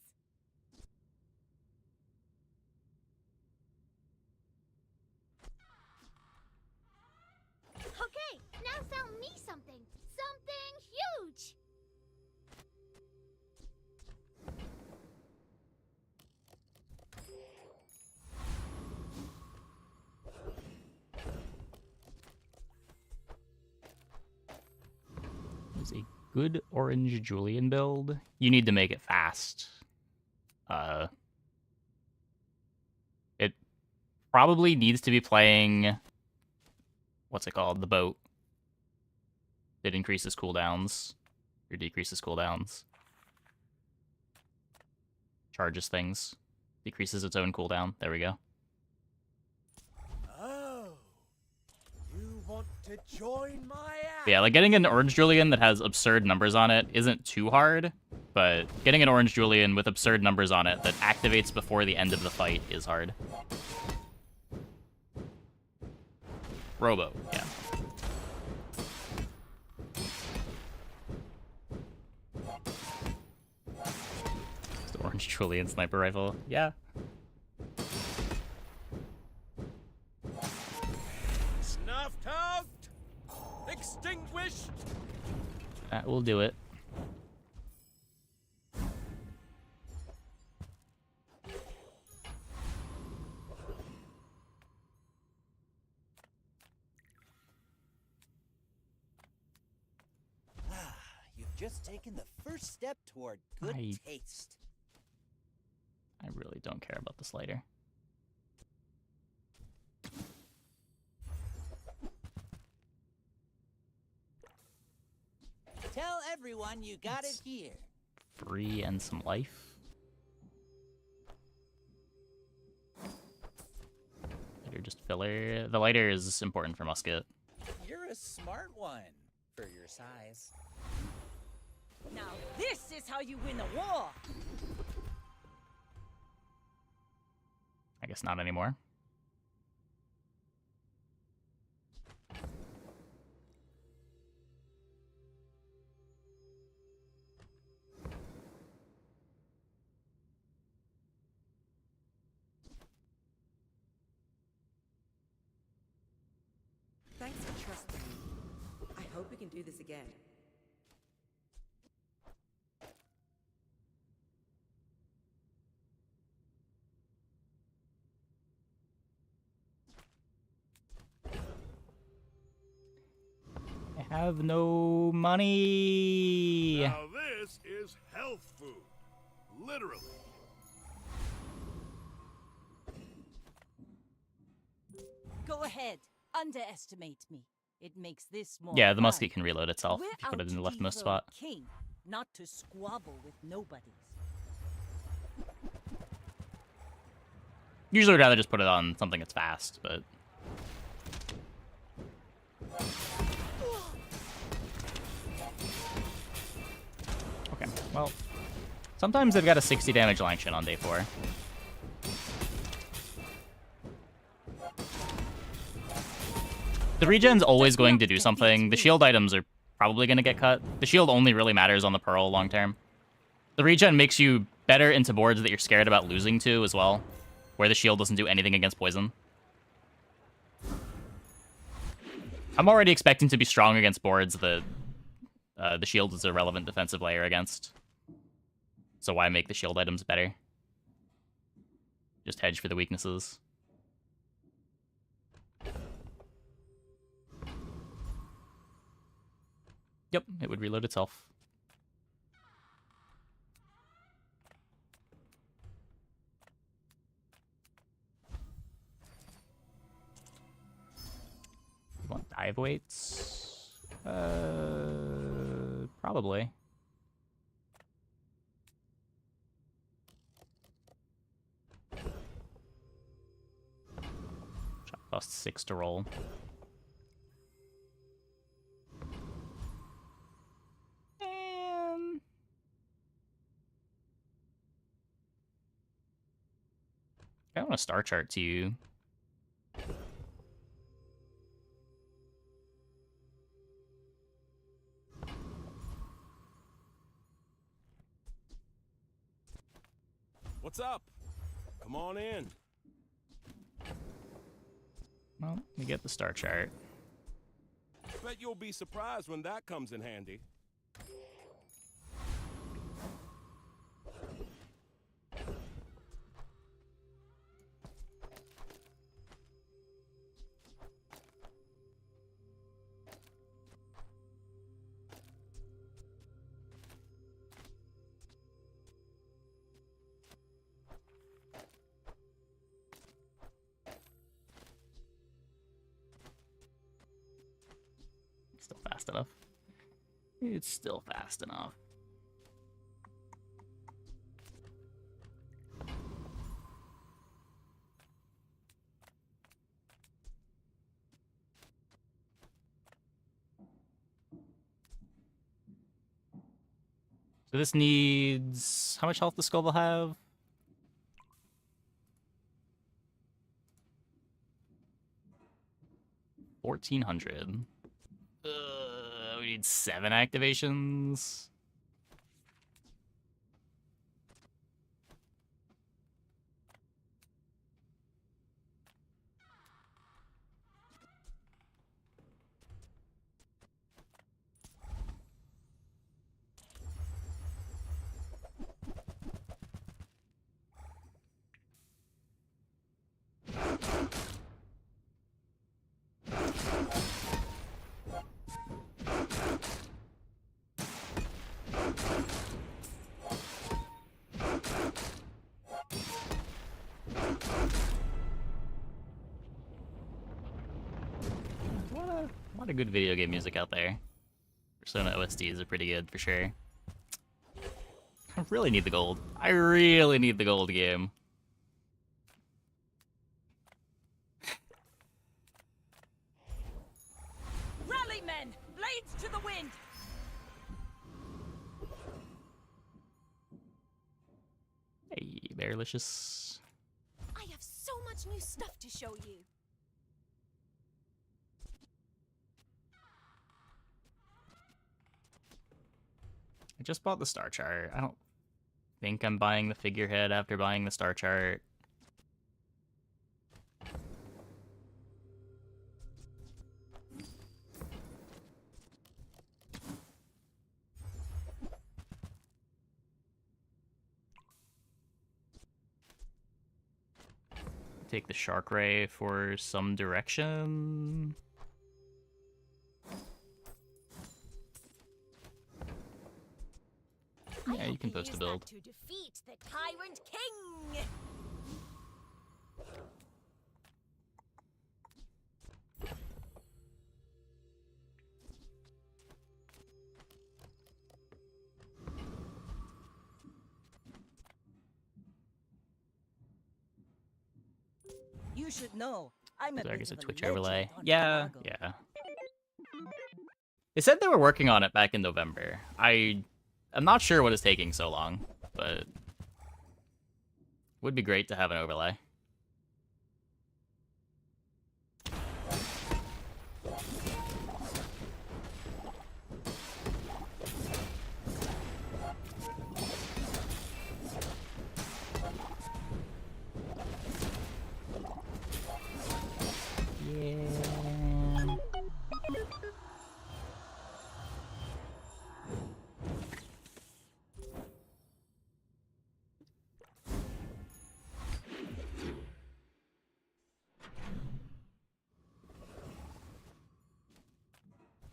[SPEAKER 11] Okay, now sell me something. Something huge.
[SPEAKER 1] Is a good orange Julian build. You need to make it fast. It probably needs to be playing, what's it called? The boat. It increases cooldowns or decreases cooldowns. Charges things. Decreases its own cooldown. There we go.
[SPEAKER 8] Oh, you want to join my act?
[SPEAKER 1] Yeah, like getting an orange Julian that has absurd numbers on it isn't too hard, but getting an orange Julian with absurd numbers on it that activates before the end of the fight is hard. Robo, yeah. It's the orange Julian sniper rifle, yeah.
[SPEAKER 8] Snuffed out! Extinguished!
[SPEAKER 1] That will do it.
[SPEAKER 6] You've just taken the first step toward good taste.
[SPEAKER 1] I really don't care about this lighter.
[SPEAKER 6] Tell everyone you got it here.
[SPEAKER 1] Free and some life. Lighter just filler. The lighter is important for musket.
[SPEAKER 6] You're a smart one for your size.
[SPEAKER 3] Now this is how you win a war!
[SPEAKER 1] I guess not anymore.
[SPEAKER 7] Thanks for trusting me. I hope we can do this again.
[SPEAKER 1] I have no money.
[SPEAKER 10] Now this is health food. Literally.
[SPEAKER 3] Go ahead, underestimate me. It makes this more
[SPEAKER 1] Yeah, the
[SPEAKER 3] fun.
[SPEAKER 1] musket can reload itself
[SPEAKER 3] We're
[SPEAKER 1] if you put
[SPEAKER 3] out
[SPEAKER 1] it in the
[SPEAKER 3] to
[SPEAKER 1] leftmost
[SPEAKER 3] dethrone
[SPEAKER 1] spot.
[SPEAKER 3] a king, not to squabble with nobodies.
[SPEAKER 1] Usually I'd rather just put it on something that's fast, but... Okay, well... Sometimes they've got a 60 damage Langshan on day 4. The regen's always going to do something. The shield items are probably going to get cut. The shield only really matters on the Pearl long term. The regen makes you better into boards that you're scared about losing to as well, where the shield doesn't do anything against poison. I'm already expecting to be strong against boards that the shield is a relevant defensive layer against. So why make the shield items better? Just hedge for the weaknesses. Yep, it would reload itself. You want dive weights? Probably. Cost 6 to roll. And I want a star chart too.
[SPEAKER 8] What's up? Come on in.
[SPEAKER 1] Well, we get the star chart.
[SPEAKER 8] Bet you'll be surprised when that comes in handy.
[SPEAKER 1] Still fast enough. It's still fast enough. So this needs... How much health does Skull have? $1,400. We need 7 activations. A lot of good video game music out there. Persona OSTs are pretty good for sure. I really need the gold. I really need the gold game.
[SPEAKER 3] Rally, men! Blades to the wind!
[SPEAKER 1] Hey, Bearlicious.
[SPEAKER 2] I have so much new stuff to show you.
[SPEAKER 1] I just bought the star chart. I don't think I'm buying the figurehead after buying the star chart. Take the shark ray for some direction. Yeah, you can post a build.
[SPEAKER 2] To defeat the Tyrant King.
[SPEAKER 3] You should know. I'm a
[SPEAKER 1] So I
[SPEAKER 3] bit
[SPEAKER 1] guess a
[SPEAKER 3] of
[SPEAKER 1] Twitch
[SPEAKER 3] legend
[SPEAKER 1] overlay.
[SPEAKER 3] on
[SPEAKER 1] Yeah,
[SPEAKER 3] Paragon.
[SPEAKER 1] yeah. They said they were working on it back in November. I'm not sure what is taking so long, but would be great to have an overlay. Yeah.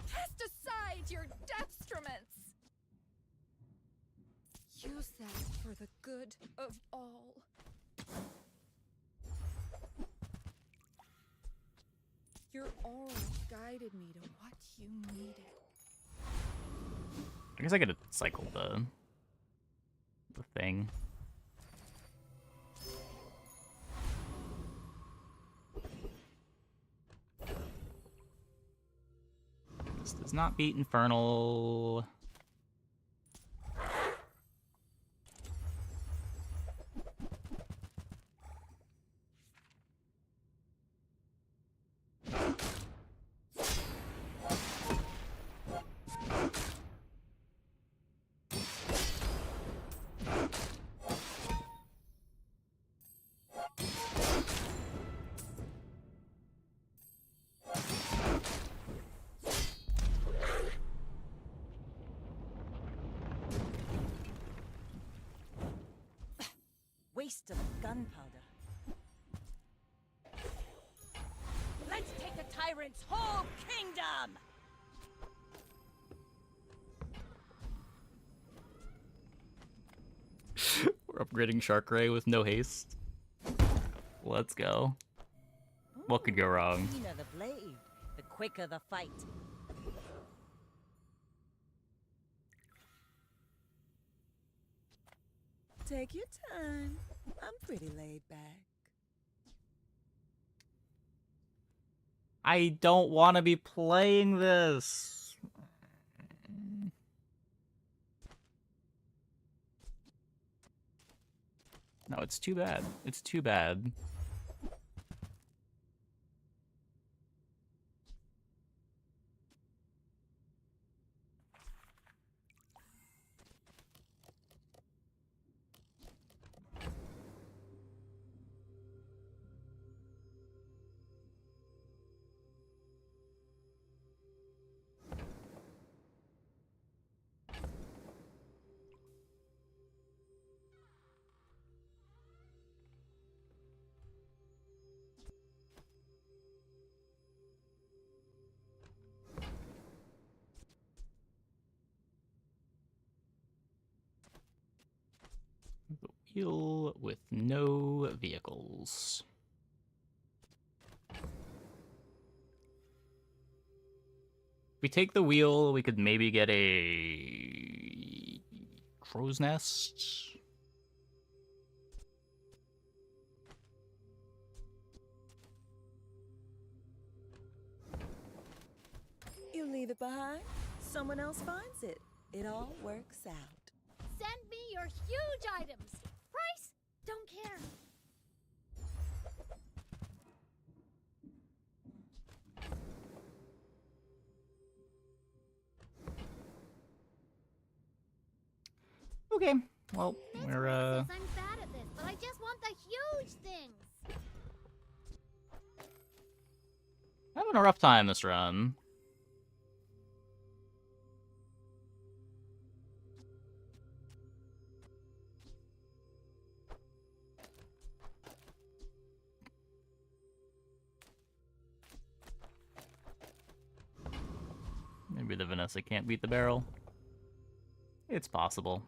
[SPEAKER 2] Cast aside your death Use that for the good of all. Your aura guided me to what you needed.
[SPEAKER 1] I guess I could cycle the thing. This does not beat Infernal.
[SPEAKER 3] Waste of gunpowder. Let's take the tyrant's whole kingdom!
[SPEAKER 1] We're upgrading Shark Ray with no haste. Let's go. What could go wrong?
[SPEAKER 3] The cleaner the blade, the quicker the fight.
[SPEAKER 7] Take your time. I'm pretty laid back.
[SPEAKER 1] I don't want to be playing this. No, it's too bad. It's too bad. The wheel with no vehicles. If we take the wheel, we could maybe get a crow's nest.
[SPEAKER 7] You leave it behind, someone else finds it. It all works out.
[SPEAKER 11] Send me your huge items. Price? Don't care.
[SPEAKER 1] Okay, well, we're
[SPEAKER 11] Says I'm bad at this, but I just want the huge things.
[SPEAKER 1] having a rough time this run. Maybe the Vanessa can't beat the barrel. It's possible.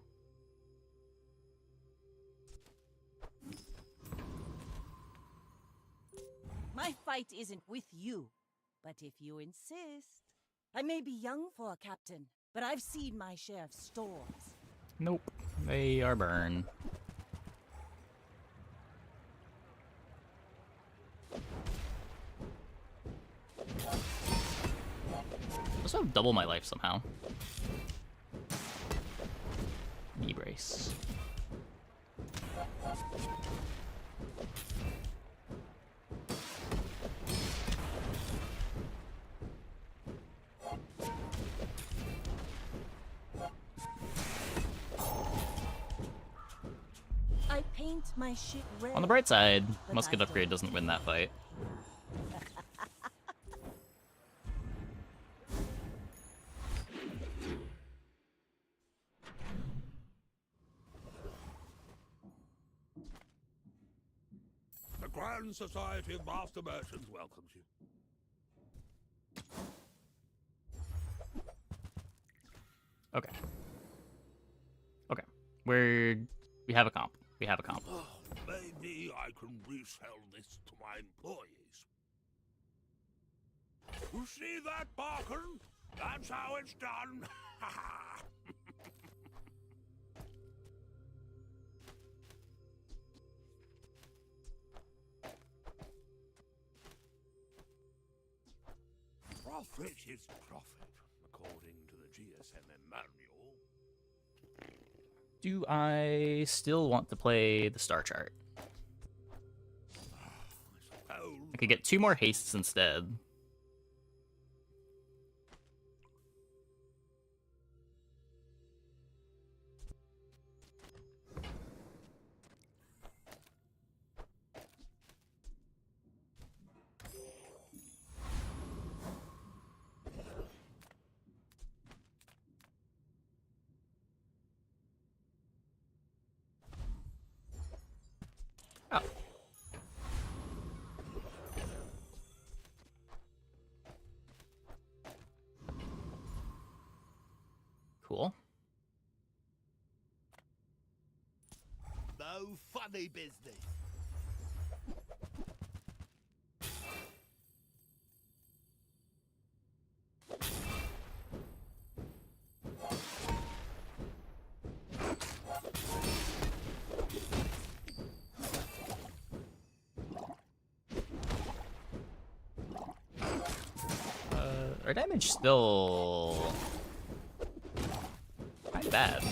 [SPEAKER 3] My fight isn't with you, but if you insist. I may be young for a captain, but I've seen my share of storms.
[SPEAKER 1] Nope, they are burned. I also have double my life somehow. Knee brace.
[SPEAKER 3] I paint my shit red.
[SPEAKER 1] On the bright side,
[SPEAKER 3] but
[SPEAKER 1] musket
[SPEAKER 3] I
[SPEAKER 1] upgrade
[SPEAKER 3] don't
[SPEAKER 1] doesn't win that fight.
[SPEAKER 10] The Grand Society of Master Merchants welcomes you.
[SPEAKER 1] Okay. Okay. We have a comp. We have a comp.
[SPEAKER 10] Oh, maybe I can resell this to my employees. You see that, Barker? That's how it's done. Profit is profit, according to the GSM manual.
[SPEAKER 1] Do I still want to play the star chart? I could get 2 more hastes instead. Oh. Cool.
[SPEAKER 4] No funny business.
[SPEAKER 1] Our damage still kind of bad.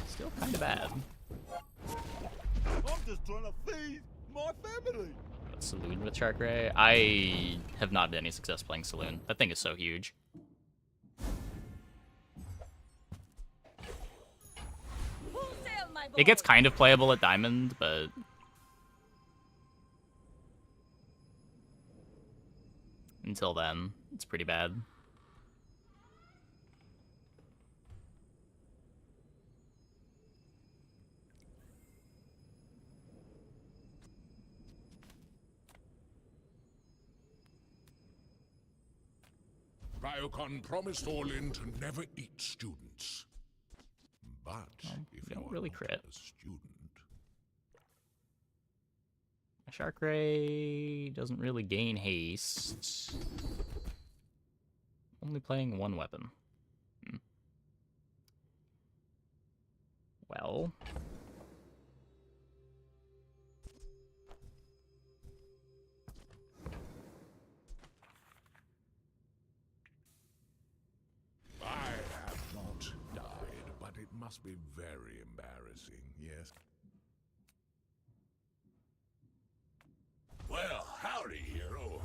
[SPEAKER 1] Still kind of bad.
[SPEAKER 8] I'm just trying to feed my family.
[SPEAKER 1] Saloon with Shark Ray. I have not had any success playing Saloon. That thing is so huge. It gets kind of playable at Diamond, but until then, it's pretty bad.
[SPEAKER 10] Ryokon promised Orlin to never eat students. But if you
[SPEAKER 1] don't really crit.
[SPEAKER 10] a student,
[SPEAKER 1] Shark Ray doesn't really gain haste. Only playing 1 weapon. Well.
[SPEAKER 10] I have not died, but it must be very embarrassing, yes? Well, howdy, hero.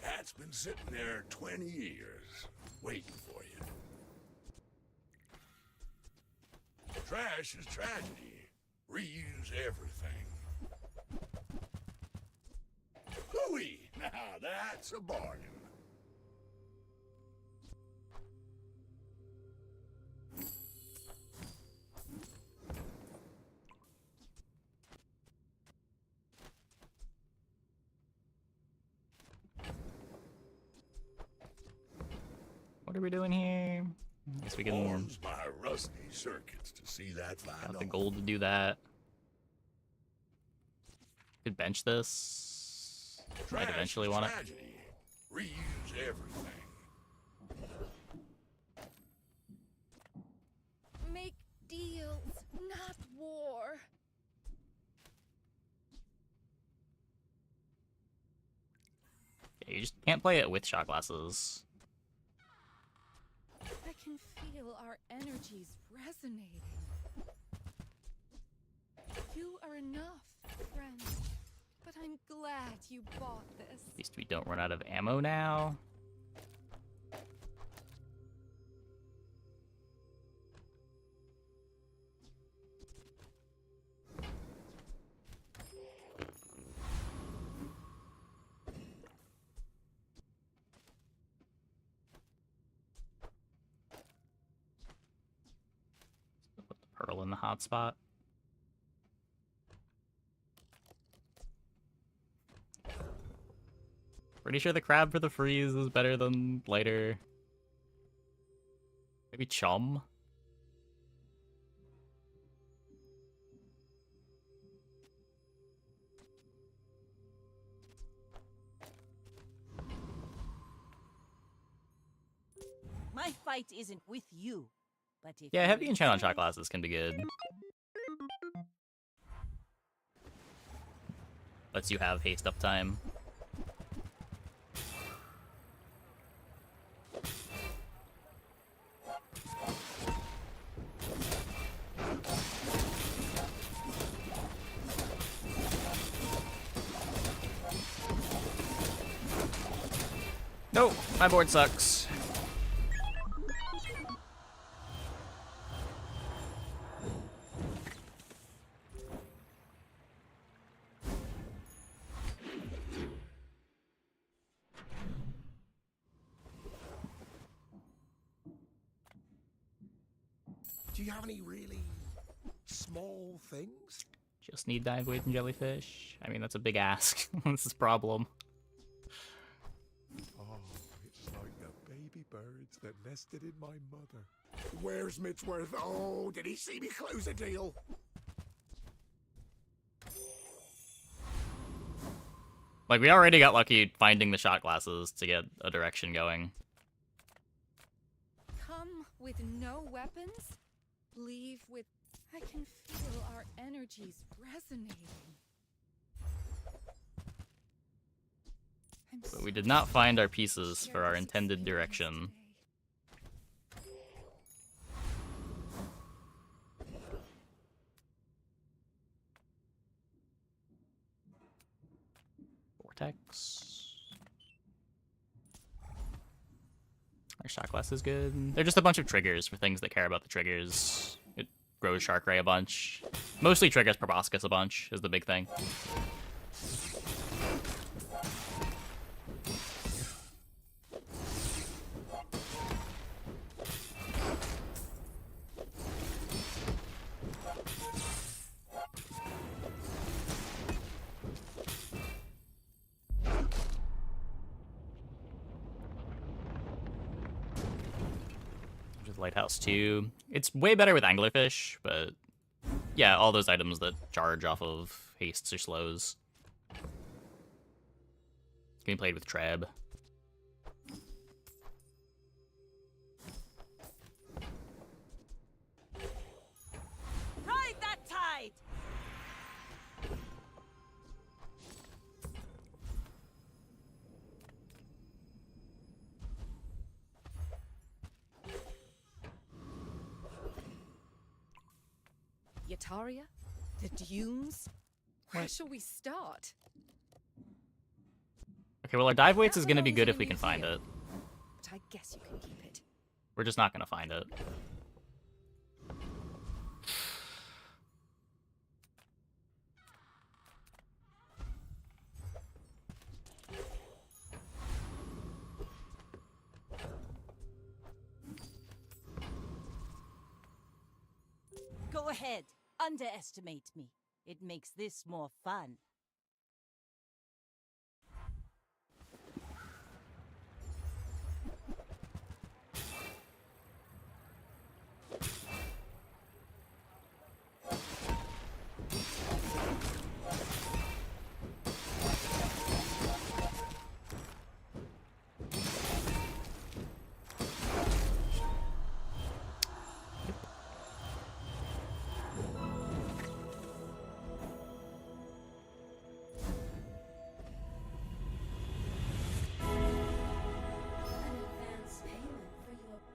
[SPEAKER 10] That's been sitting there 20 years, waiting for you. Trash is tragedy. Reuse everything. Hooey! Now that's a bargain.
[SPEAKER 1] What are we doing here? I guess we can
[SPEAKER 10] Owns my rusty circuits to see that fine
[SPEAKER 1] got the gold to do that. Could bench this. Might eventually want it.
[SPEAKER 10] Reuse everything.
[SPEAKER 2] Make deals, not war.
[SPEAKER 1] Yeah, you just can't play it with shot glasses.
[SPEAKER 2] I can feel our energies resonating. You are enough, friend. But I'm glad you bought this.
[SPEAKER 1] At least we don't run out of ammo now. Put the pearl in the hotspot. Pretty sure the crab for the freeze is better than lighter. Maybe chum?
[SPEAKER 3] My fight isn't with you, but if
[SPEAKER 1] Yeah,
[SPEAKER 3] you
[SPEAKER 1] heavy enchant on shot
[SPEAKER 3] insist-
[SPEAKER 1] glasses can be good. Lets you have haste up time. Nope, my board sucks.
[SPEAKER 15] Do you have any really small things?
[SPEAKER 1] Just need dive weight and jellyfish. I mean, that's a big ask. This is a problem.
[SPEAKER 15] Oh, it's like the baby birds that nested in my mother. Where's Mitchworth? Oh, did he see me close a deal?
[SPEAKER 1] Like, we already got lucky finding the shot glasses to get a direction going.
[SPEAKER 2] Come with no weapons? Leave with... I can feel our energies resonating.
[SPEAKER 1] But we did not find our pieces for our intended direction. Vortex. Our shot glass is good. They're just a bunch of triggers for things that care about the triggers. It grows Shark Ray a bunch. Mostly triggers Proboscis a bunch is the big thing. Lighthouse 2. It's way better with anglerfish, but yeah, all those items that charge off of hastes or slows. Can be played with Treb.
[SPEAKER 3] Ride that tide!
[SPEAKER 2] Yataria? The dunes? Where
[SPEAKER 1] What?
[SPEAKER 2] shall we start?
[SPEAKER 1] Okay, well, our dive weights
[SPEAKER 2] That
[SPEAKER 1] is going to be
[SPEAKER 2] belongs
[SPEAKER 1] good
[SPEAKER 2] in
[SPEAKER 1] if
[SPEAKER 2] a
[SPEAKER 1] we can find it.
[SPEAKER 2] museum, But I guess you can keep it.
[SPEAKER 1] We're just not going to find it.
[SPEAKER 3] Go ahead, underestimate me. It makes this more fun.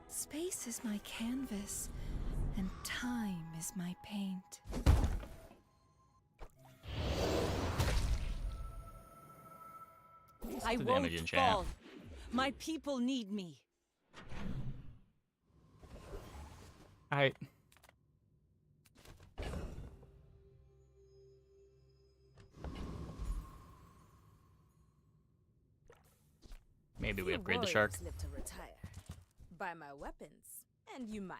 [SPEAKER 2] Space is my canvas, and time is my paint.
[SPEAKER 3] I
[SPEAKER 1] the
[SPEAKER 3] won't
[SPEAKER 1] damage enchant.
[SPEAKER 3] fall. My people need me.
[SPEAKER 1] Alright. Maybe we
[SPEAKER 16] Few
[SPEAKER 1] upgrade the
[SPEAKER 16] warriors
[SPEAKER 1] shark.
[SPEAKER 16] live to retire. Buy my weapons, and you might.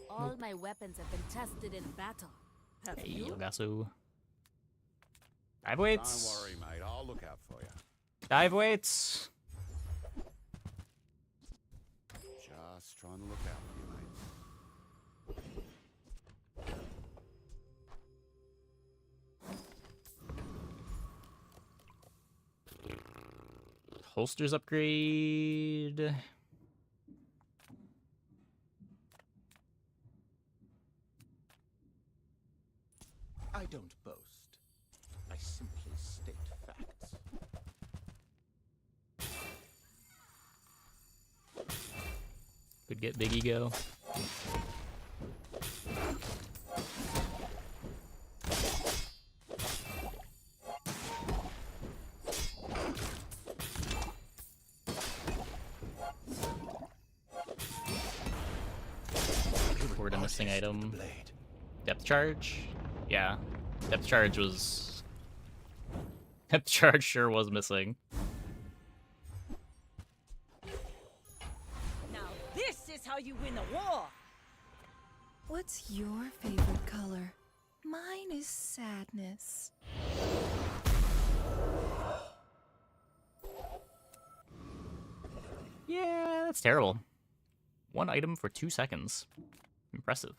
[SPEAKER 5] All my weapons have been tested in battle. Have
[SPEAKER 1] Hey,
[SPEAKER 5] you?
[SPEAKER 1] Elgaso. Dive weights.
[SPEAKER 15] Don't worry, mate. I'll look out for you.
[SPEAKER 1] Dive weights.
[SPEAKER 15] Just trying to look out for you, mate.
[SPEAKER 1] Holsters upgrade.
[SPEAKER 4] I don't boast. I simply state facts.
[SPEAKER 1] Could get big ego. Record a missing item. Depth charge? Yeah. Depth charge was... Depth charge sure was missing.
[SPEAKER 3] Now this is how you win a war!
[SPEAKER 2] What's your favorite color? Mine is sadness.
[SPEAKER 1] Yeah, that's terrible. One item for 2 seconds. Impressive.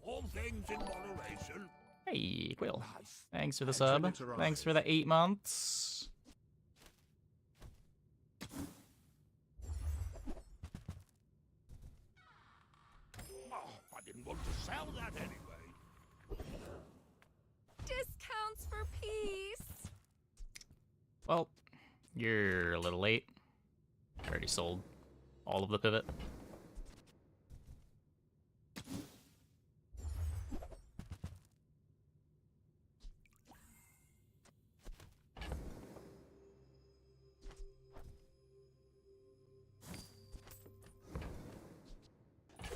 [SPEAKER 10] All things in moderation.
[SPEAKER 1] Hey, Quill. Thanks for the sub. Thanks for the 8 months.
[SPEAKER 10] Oh, I didn't want to sell that anyway.
[SPEAKER 2] Discounts for peace.
[SPEAKER 1] Well, you're a little late. I already sold all of the pivot.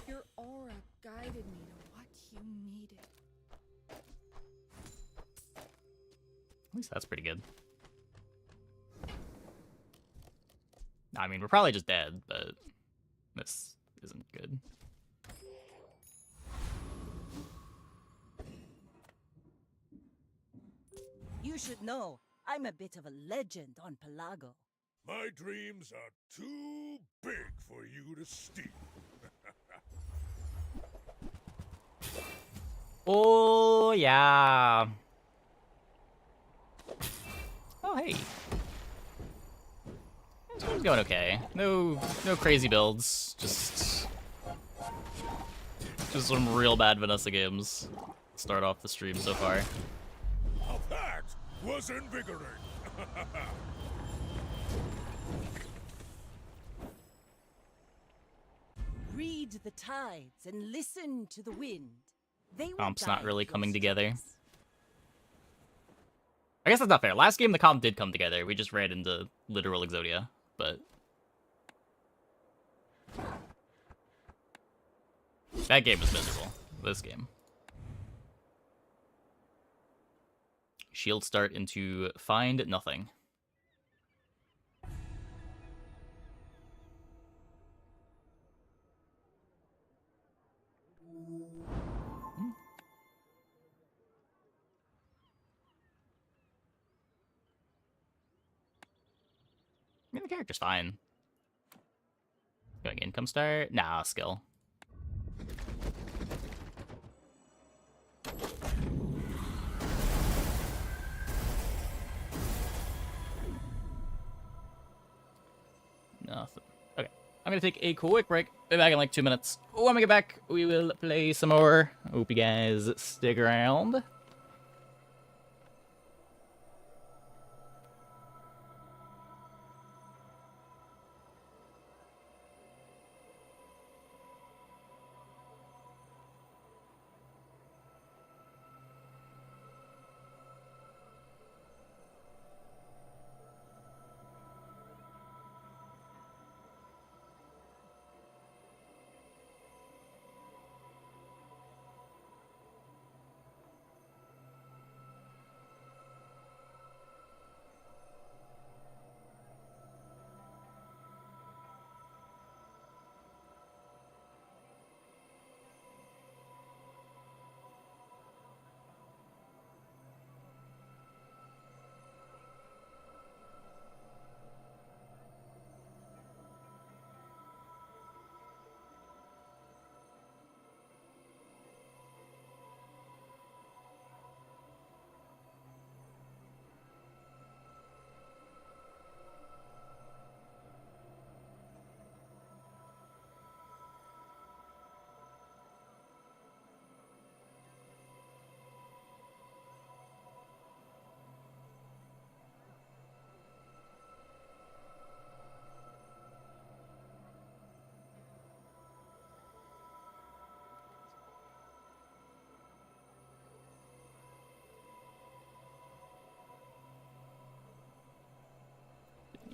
[SPEAKER 2] Your aura guided me to what you needed.
[SPEAKER 1] At least that's pretty good. I mean, we're probably just dead, but this isn't good.
[SPEAKER 3] You should know, I'm a bit of a legend on Pelago.
[SPEAKER 10] My dreams are too big for you to steal.
[SPEAKER 1] Oh, yeah. Oh, hey. This one's going okay. No crazy builds. Just some real bad Vanessa games. Start off the stream so far.
[SPEAKER 10] Now that was invigorating.
[SPEAKER 3] Read the tides and listen to the wind. They will
[SPEAKER 1] Comp's not
[SPEAKER 3] guide
[SPEAKER 1] really
[SPEAKER 3] your
[SPEAKER 1] coming together.
[SPEAKER 3] steps.
[SPEAKER 1] I guess that's not fair. Last game the comp did come together. We just ran into literal Exodia, but that game was miserable. This game. Shield start into find nothing. I mean, the character's fine. Going income start? Nah, skill. Nothing. Okay, I'm gonna take a quick break. Be back in like 2 minutes. When we get back, we will play some more. Hope you guys stick around.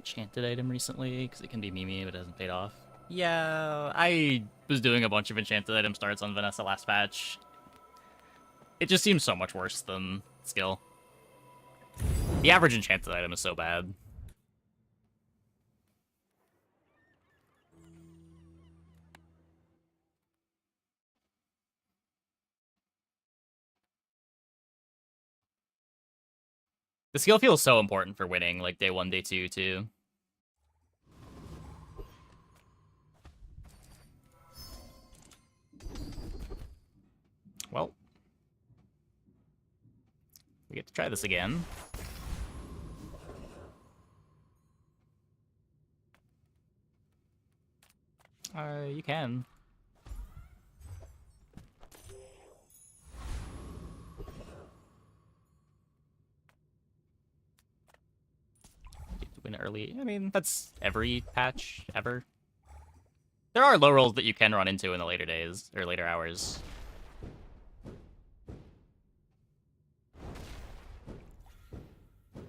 [SPEAKER 1] enchanted item recently, because it can be Mimi, but it hasn't paid off. Yeah, I was doing a bunch of enchanted item starts on Vanessa last patch. It just seems so much worse than skill. The average enchanted item is so bad. The skill feels so important for winning, like day 1, day 2, too. Well, we get to try this again. You can. You have to win early. I mean, that's every patch ever. There are low rolls that you can run into in the later days, or later hours.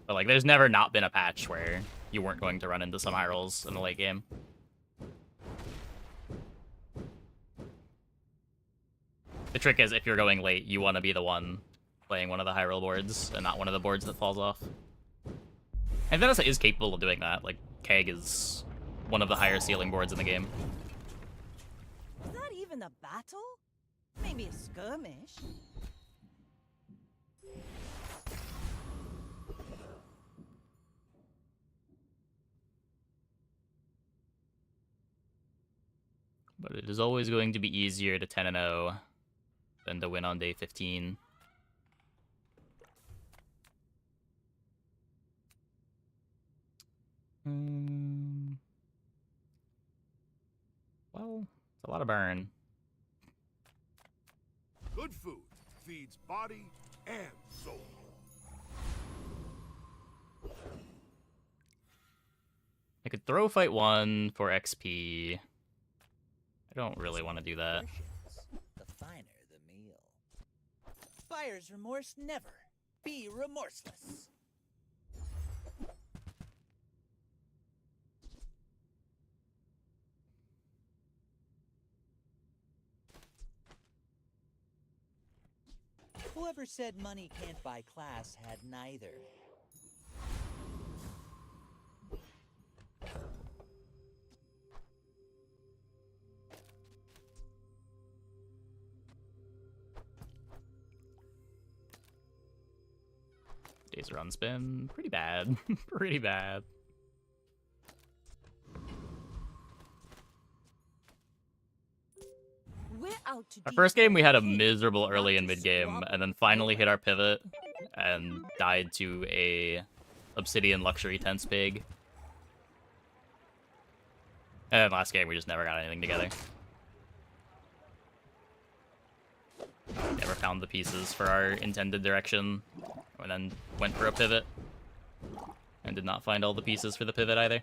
[SPEAKER 1] But, like, there's never not been a patch where you weren't going to run into some high rolls in the late game. The trick is, if you're going late, you want to be the one playing one of the high roll boards, and not one of the boards that falls off. And Vanessa is capable of doing that. Like, Keg is one of the higher ceiling boards in the game.
[SPEAKER 3] Is that even a battle? Maybe a skirmish.
[SPEAKER 1] But it is always going to be easier to 10-0 than to win on day 15. Well, it's a lot of burn.
[SPEAKER 15] Good food feeds body and soul.
[SPEAKER 1] I could throw fight 1 for XP. I don't really want to do that.
[SPEAKER 6] The finer the meal. Buyer's remorse never. Be remorseless. Whoever said money can't buy class had neither.
[SPEAKER 1] Days run's been pretty bad. Pretty bad. Our first game, we had a miserable early and mid game, and then finally hit our pivot, and died to a Obsidian Luxury Tense Pig. And then last game, we just never got anything together. Never found the pieces for our intended direction, and then went for a pivot, and did not find all the pieces for the pivot either.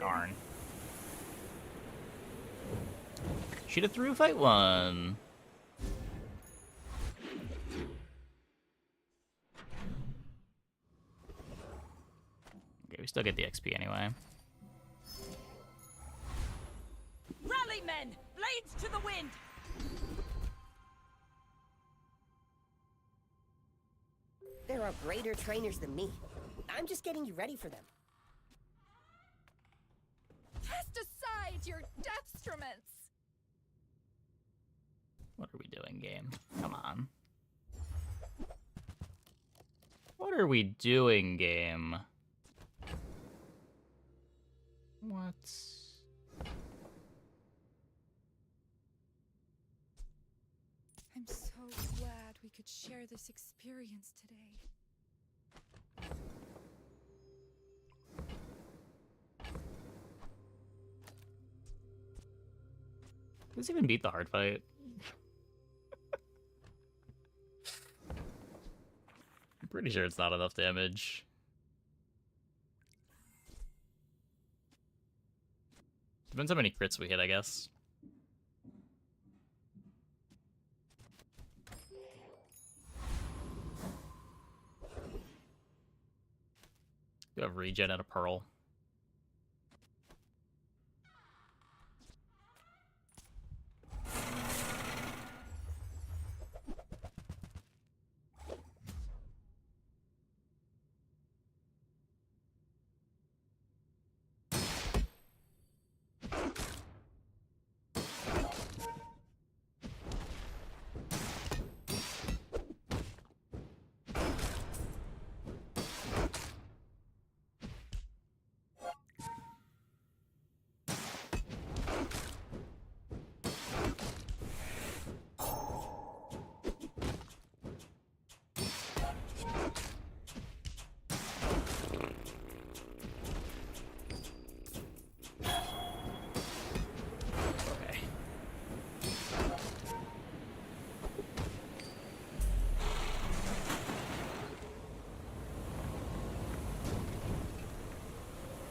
[SPEAKER 1] Darn. Should have threw fight 1. Okay, we still get the XP anyway.
[SPEAKER 3] Rally, men! Blades to the wind!
[SPEAKER 5] There are greater trainers than me. I'm just getting you ready for them.
[SPEAKER 2] Cast aside your deathstruments!
[SPEAKER 1] What are we doing, game? Come on. What are we doing, game? What?
[SPEAKER 2] I'm so glad we could share this experience today.
[SPEAKER 1] Does this even beat the hard fight? Pretty sure it's not enough damage. Depends how many crits we hit, I guess. You have regen and a pearl.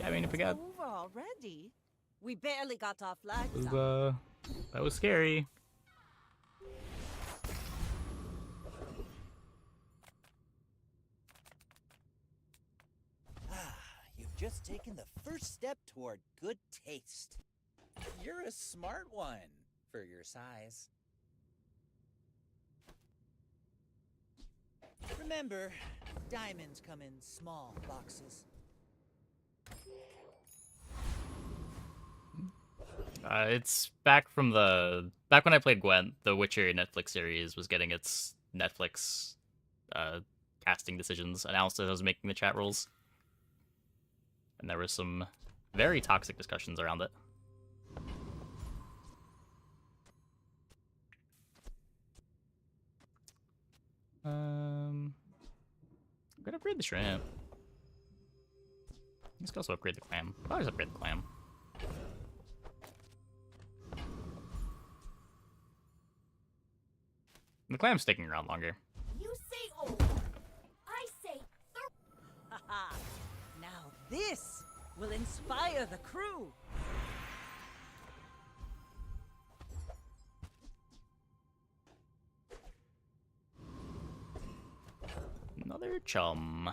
[SPEAKER 1] I mean, if we got...
[SPEAKER 3] Over already? We barely got our flags
[SPEAKER 1] Ooh, that was scary.
[SPEAKER 6] You've just taken the first step toward good taste. You're a smart one for your size. Remember, diamonds come in small boxes.
[SPEAKER 1] It's back from back when I played Gwent, the Witcher Netflix series was getting its Netflix casting decisions announced as I was making the chat rules. And there was some very toxic discussions around it. I'm gonna upgrade the shrimp. Let's also upgrade the clam. I'll always upgrade the clam. The clam's sticking around longer.
[SPEAKER 11] You say old. I say
[SPEAKER 3] Haha. Now this will inspire the crew.
[SPEAKER 1] Another chum.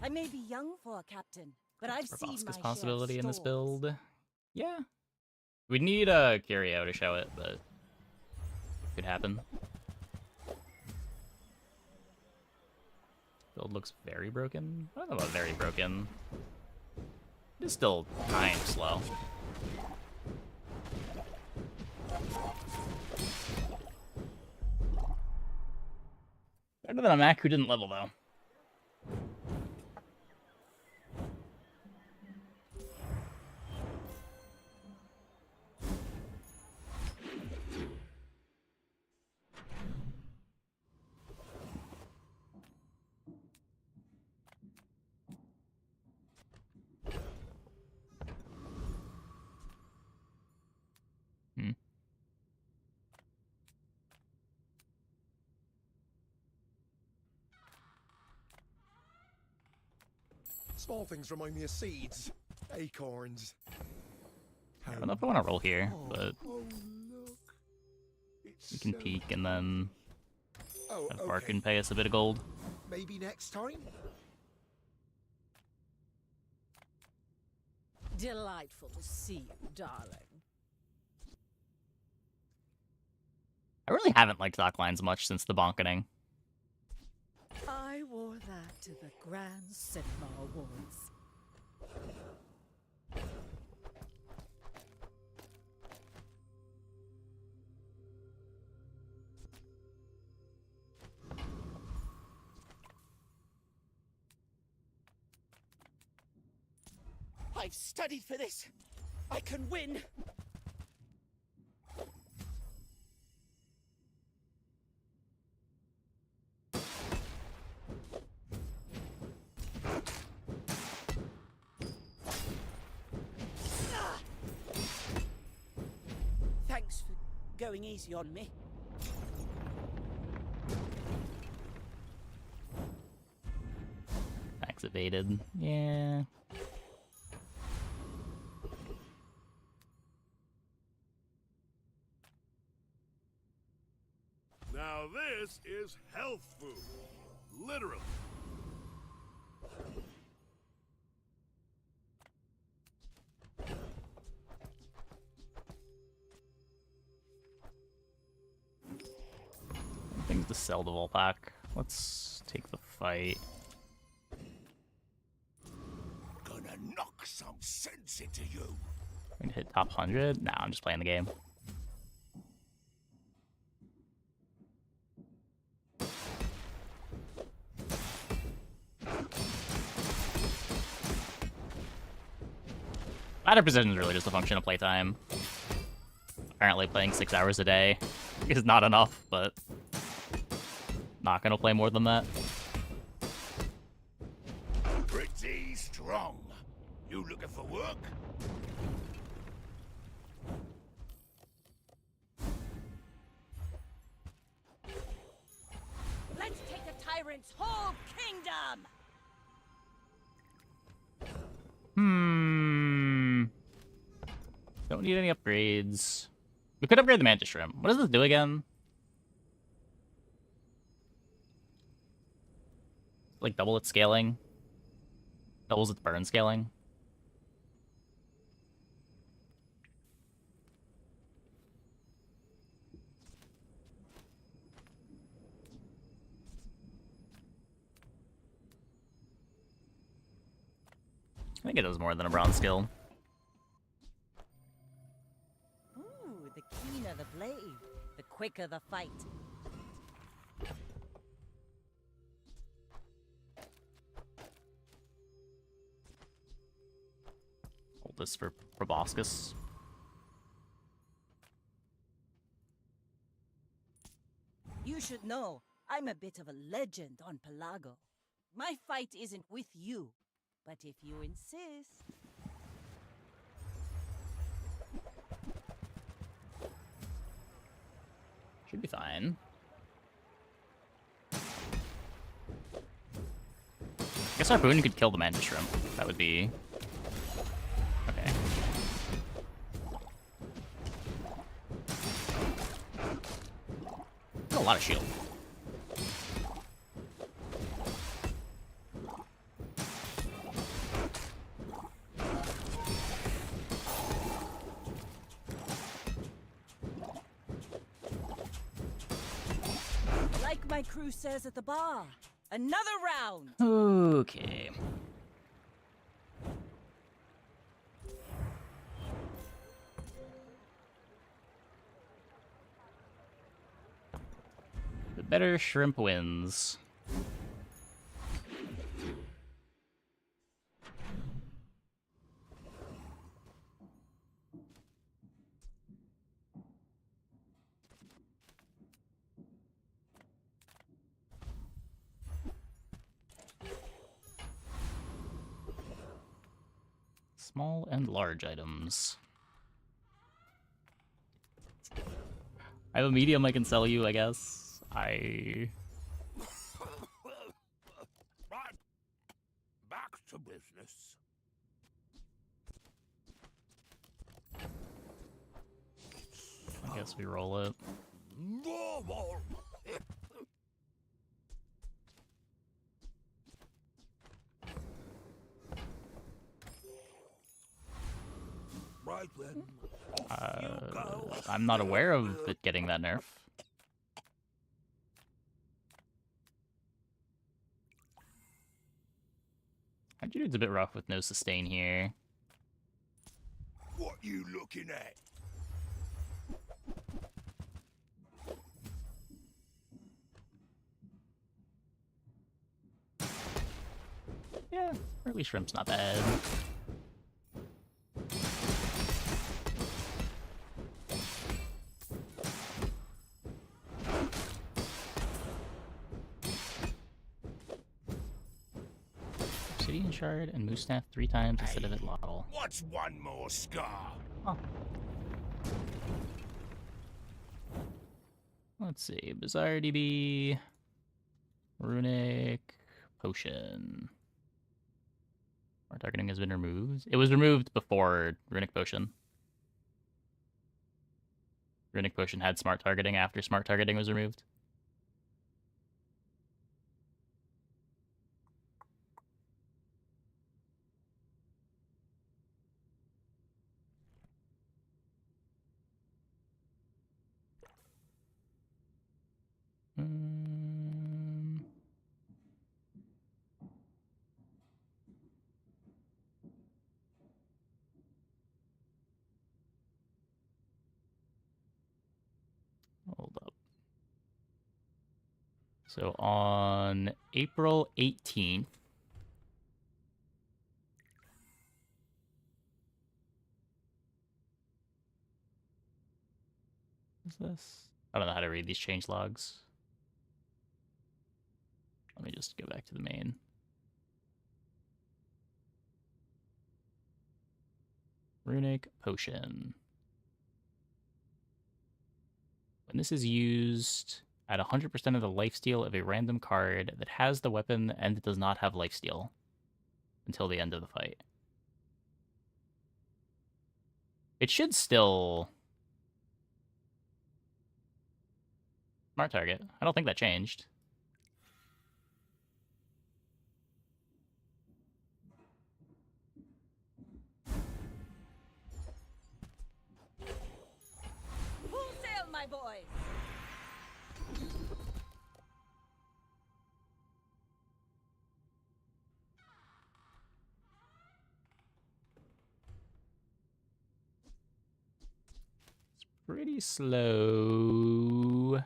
[SPEAKER 3] I may be young for a captain, but I've seen my
[SPEAKER 1] Proboscis
[SPEAKER 3] share
[SPEAKER 1] possibility
[SPEAKER 3] of
[SPEAKER 1] in this
[SPEAKER 3] storms.
[SPEAKER 1] build. Yeah. We'd need a Curio to show it, but could happen. Build looks very broken. I don't know about very broken. It's still kind of slow. Better than a Mac who didn't level though.
[SPEAKER 15] Small things remind me of seeds, acorns.
[SPEAKER 1] I don't know if I want to roll here, but
[SPEAKER 15] look.
[SPEAKER 1] we can peek and then
[SPEAKER 15] Oh,
[SPEAKER 1] have Barkin pay us a bit of gold.
[SPEAKER 15] Maybe next time?
[SPEAKER 14] Delightful to see you, darling.
[SPEAKER 1] I really haven't liked dock lines much since the bonkening.
[SPEAKER 14] I wore that to the Grand Cinema Awards.
[SPEAKER 6] I've studied for this. I can win.
[SPEAKER 9] going easy on me.
[SPEAKER 1] Max evaded. Yeah.
[SPEAKER 8] Now this is health food. Literally.
[SPEAKER 1] Things to sell the Volpack. Let's take the fight.
[SPEAKER 10] Gonna knock some sense into you.
[SPEAKER 1] I'm gonna hit top 100? Nah, I'm just playing the game. Ladder precision is really just a function of playtime. Apparently playing 6 hours a day is not enough, but not gonna play more than that.
[SPEAKER 10] Pretty strong. You looking for work?
[SPEAKER 3] Let's take the tyrant's whole kingdom!
[SPEAKER 1] Don't need any upgrades. We could upgrade the Mantis Shrimp. What does this do again? Like double its scaling? Doubles its burn scaling? I think it does more than a bronze skill.
[SPEAKER 3] Ooh, the keener the blade, the quicker the fight.
[SPEAKER 1] Hold this for proboscis.
[SPEAKER 3] You should know, I'm a bit of a legend on Pelago. My fight isn't with you, but if you insist...
[SPEAKER 1] Should be fine. I guess Harpoon could kill the Mantis Shrimp. That would be... okay. That's a lot of shield.
[SPEAKER 3] Like my crew says at the bar, another round!
[SPEAKER 1] Okay. The better shrimp wins. Small and large items. I have a medium I can sell you, I guess.
[SPEAKER 10] Right. Back to business.
[SPEAKER 1] I guess we roll it.
[SPEAKER 10] More. Right then.
[SPEAKER 1] I'm not aware of it getting that nerf. Dude's a bit rough with no sustain here.
[SPEAKER 10] What you looking at?
[SPEAKER 1] Yeah, early shrimp's not bad. Obsidian Shard and Moose Staff 3 times instead of Itlatl.
[SPEAKER 10] What's one more scar?
[SPEAKER 1] Oh. Let's see. Bizarre DB. Runic Potion. Smart targeting has been removed. It was removed before Runic Potion. Runic Potion had smart targeting after smart targeting was removed. Hold up. So on April 18th, is this? I don't know how to read these change logs. Let me just go back to the main. Runic Potion. When this is used at 100% of the lifesteal of a random card that has the weapon and does not have lifesteal until the end of the fight. It should still... Smart target. I don't think that changed.
[SPEAKER 3] Full sail, my boys!
[SPEAKER 1] Pretty slow.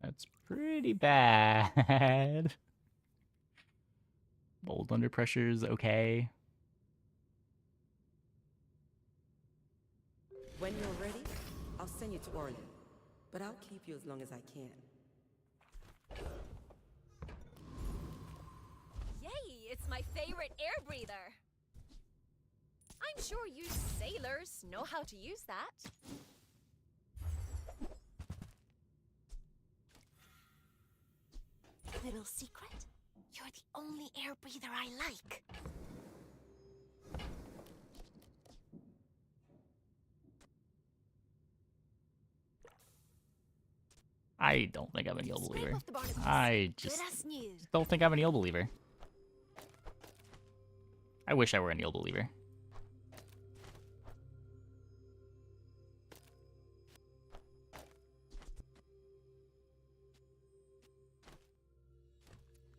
[SPEAKER 1] That's pretty bad. Bold under pressure is okay.
[SPEAKER 7] When you're ready, I'll send you to Orlin. But I'll keep you as long as I can.
[SPEAKER 17] Yay! It's my favorite air breather. I'm sure you sailors know how to use that. Little secret? You're the only air breather I like.
[SPEAKER 1] I don't think I'm an eel believer. I just don't think I'm an eel believer. I wish I were an eel believer.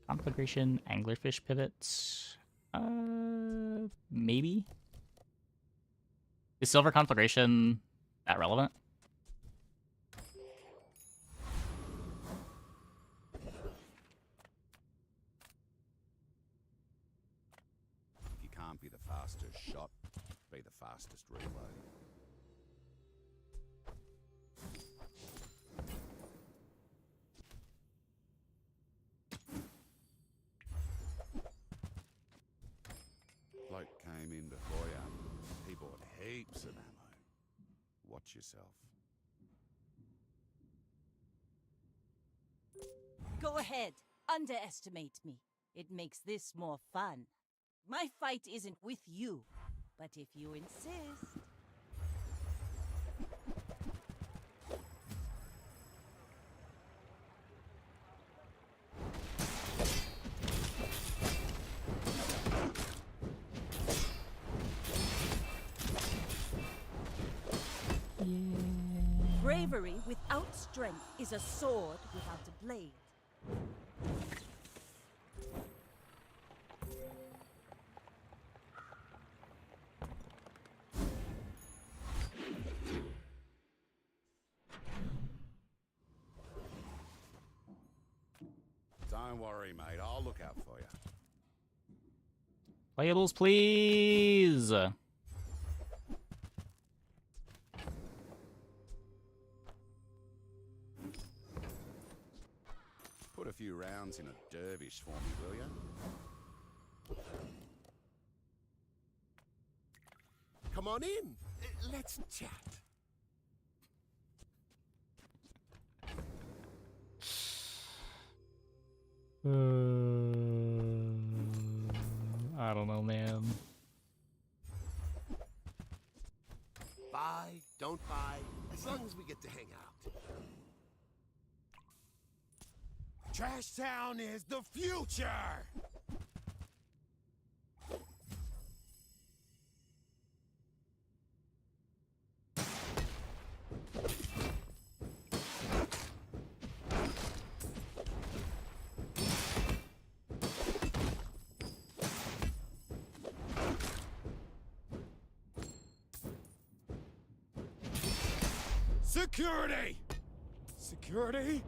[SPEAKER 1] Conflagration, anglerfish pivots. Maybe? Is silver conflagration that relevant?
[SPEAKER 18] If you can't be the fastest shot, be the fastest reload. Bloke came in before you. He bought heaps of ammo. Watch yourself.
[SPEAKER 3] Go ahead. Underestimate me. It makes this more fun. My fight isn't with you, but if you insist... Bravery without strength is a sword without a blade.
[SPEAKER 18] Don't worry, mate. I'll look out for you.
[SPEAKER 1] Playables, please!
[SPEAKER 18] Put a few rounds in a dervish for me, will you? Come
[SPEAKER 4] Come on in. Let's chat.
[SPEAKER 1] I don't know, man.
[SPEAKER 4] Buy, don't buy, as long as we get to hang out.
[SPEAKER 15] Trash Town is the future! Security! Security?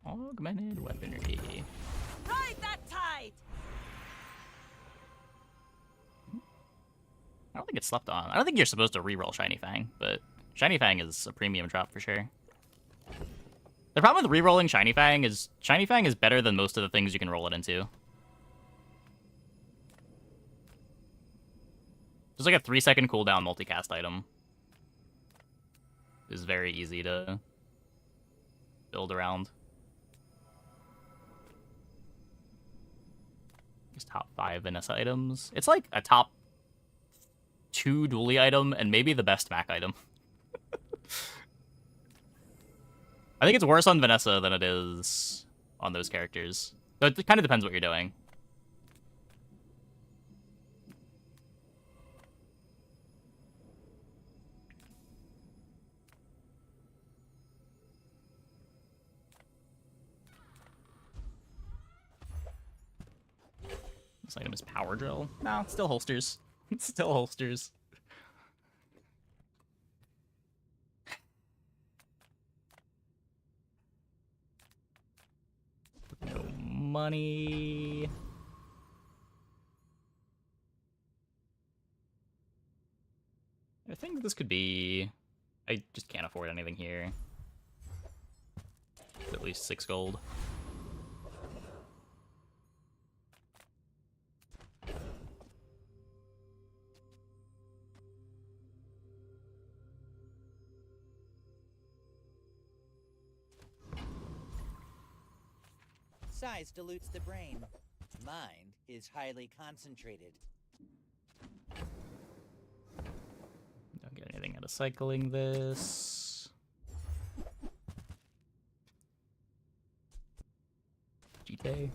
[SPEAKER 1] Augmented weaponry.
[SPEAKER 3] Ride that tide!
[SPEAKER 1] I don't think it's slept on. I don't think you're supposed to reroll Shiny Fang, but Shiny Fang is a premium drop for sure. The problem with rerolling Shiny Fang is better than most of the things you can roll it into. There's like a 3-second cooldown multicast item. It's very easy to build around. Just top 5 Vanessa items. It's like a top 2 dually item and maybe the best Mac item. I think it's worse on Vanessa than it is on those characters. So it kind of depends what you're doing. This item is power drill. No, it's still holsters. It's still holsters. No money. I think this could be... I just can't afford anything here. It's at least 6 gold.
[SPEAKER 6] Size dilutes the brain. Mind is highly concentrated.
[SPEAKER 1] Don't get anything out of cycling this. GK.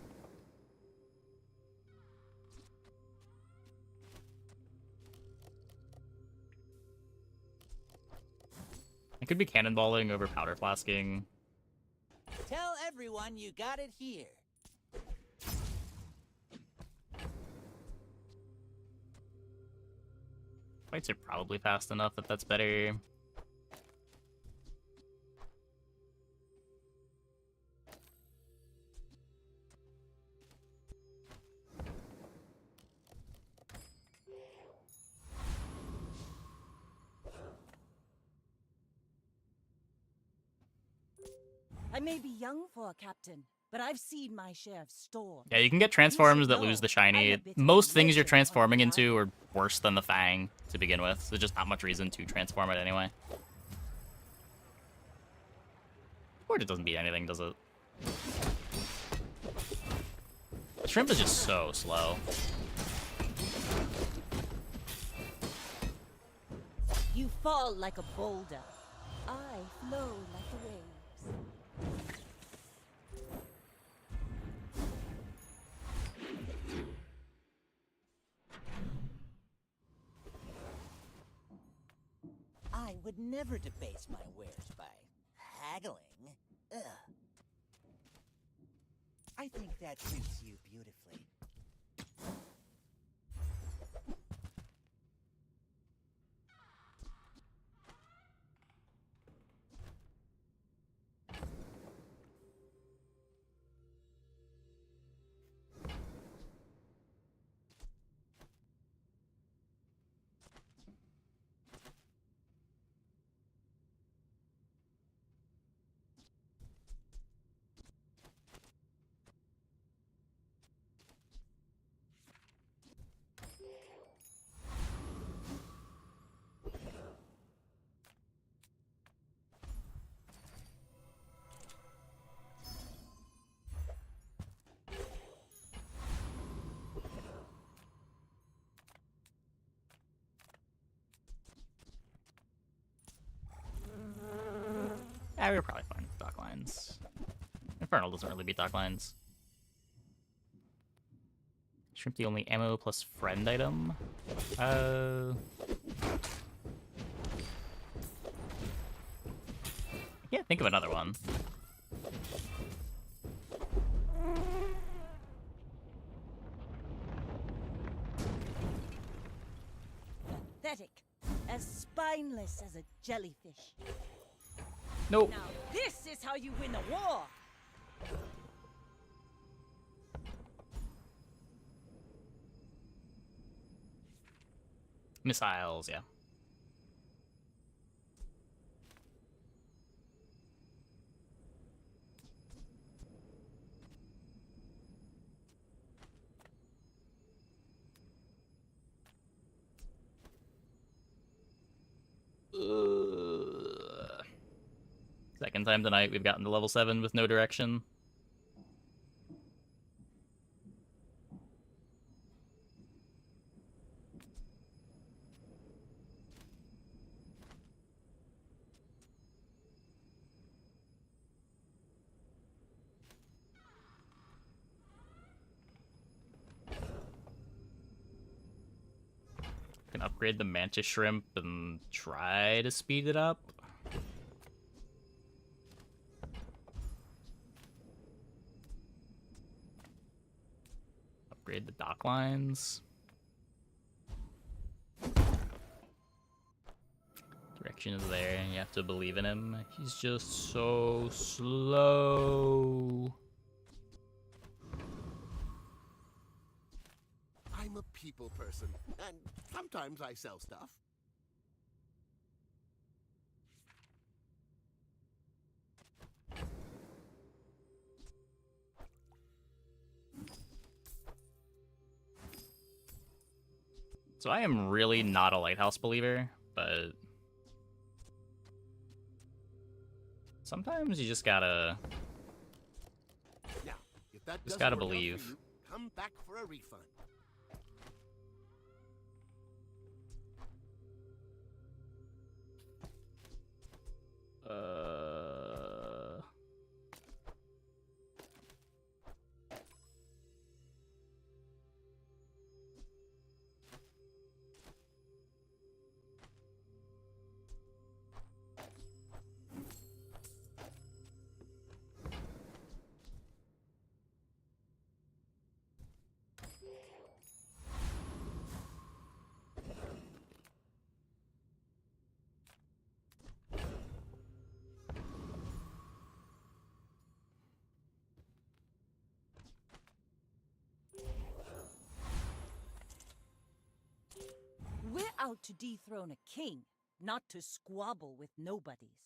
[SPEAKER 1] I could be cannonballing over powder flasking.
[SPEAKER 6] Tell everyone you got it here.
[SPEAKER 1] Fights are probably fast enough that that's better.
[SPEAKER 3] I may be young for a captain, but I've seen my share of storms.
[SPEAKER 1] Yeah, you can get transforms that lose the shiny. Most things you're transforming into are worse than the Fang to begin with. There's just not much reason to transform it anyway. Or it doesn't beat anything, does it? The shrimp is just so slow.
[SPEAKER 3] You fall like a boulder. I flow like the waves.
[SPEAKER 6] I would never debase my wares by haggling. Ugh. I think that suits you beautifully.
[SPEAKER 1] Yeah, we were probably fine with dock lines. Infernal doesn't really beat dock lines. Shrimp the only ammo plus friend item. I can't think of another one.
[SPEAKER 3] Pathetic. As spineless as a jellyfish.
[SPEAKER 1] Nope.
[SPEAKER 3] Now this is how you win a war!
[SPEAKER 1] Missiles, yeah. Second time tonight we've gotten to level 7 with no direction. Can upgrade the mantis shrimp and try to speed it up. Upgrade the dock lines. Direction is there, and you have to believe in him. He's just so slow.
[SPEAKER 4] I'm a people person, and sometimes I sell stuff.
[SPEAKER 1] So I am really not a lighthouse believer, but sometimes you just gotta
[SPEAKER 4] Now, if that
[SPEAKER 1] just
[SPEAKER 4] doesn't
[SPEAKER 1] gotta
[SPEAKER 4] work out for
[SPEAKER 1] believe.
[SPEAKER 4] you, come back for a refund.
[SPEAKER 3] We're out to dethrone a king, not to squabble with nobodies.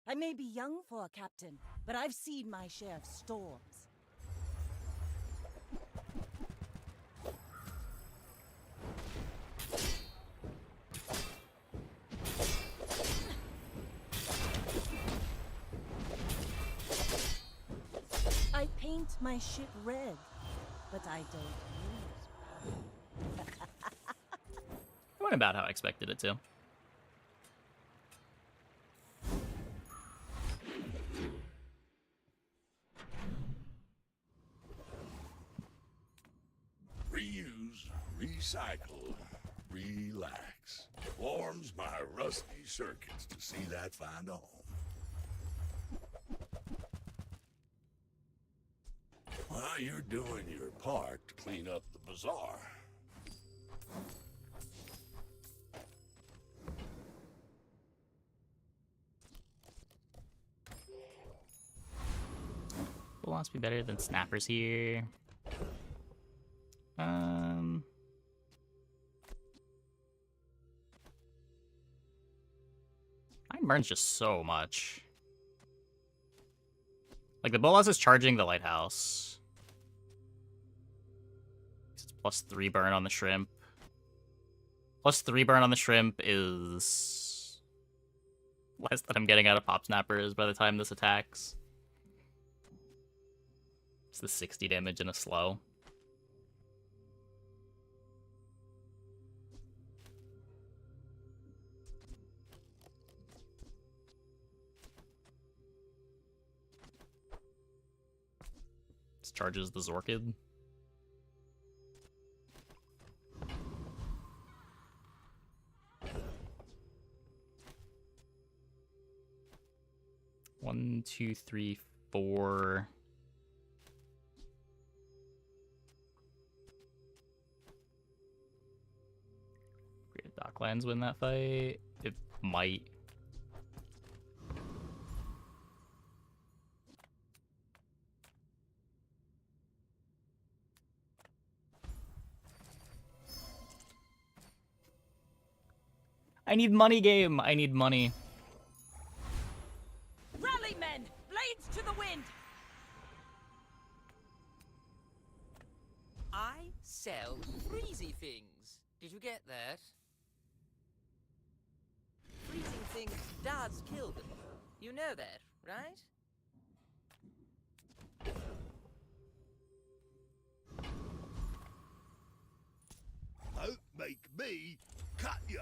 [SPEAKER 3] I may be young for a captain, but I've seen my share of storms. I paint my ship red, but I don't use.
[SPEAKER 1] It went about how I expected it to.
[SPEAKER 10] Reuse, recycle, relax. Warms my rusty circuits to see that find a home. While you're doing your part to clean up the bazaar,
[SPEAKER 1] Who wants to be better than snappers here? Mine burns just so much. Like, the bolas is charging the lighthouse. It's +3 burn on the shrimp. +3 burn on the shrimp is less than I'm getting out of pop snappers by the time this attacks. It's the 60 damage in a slow. charges the Zorkid. One, two, three, four. Great Docklands win that fight. It might. I need money, game. I need money.
[SPEAKER 3] Rally, men! Blades to the wind!
[SPEAKER 19] I sell freezy things. Did you get that? Freezing things does kill them. You know that, right?
[SPEAKER 10] Don't make me cut you.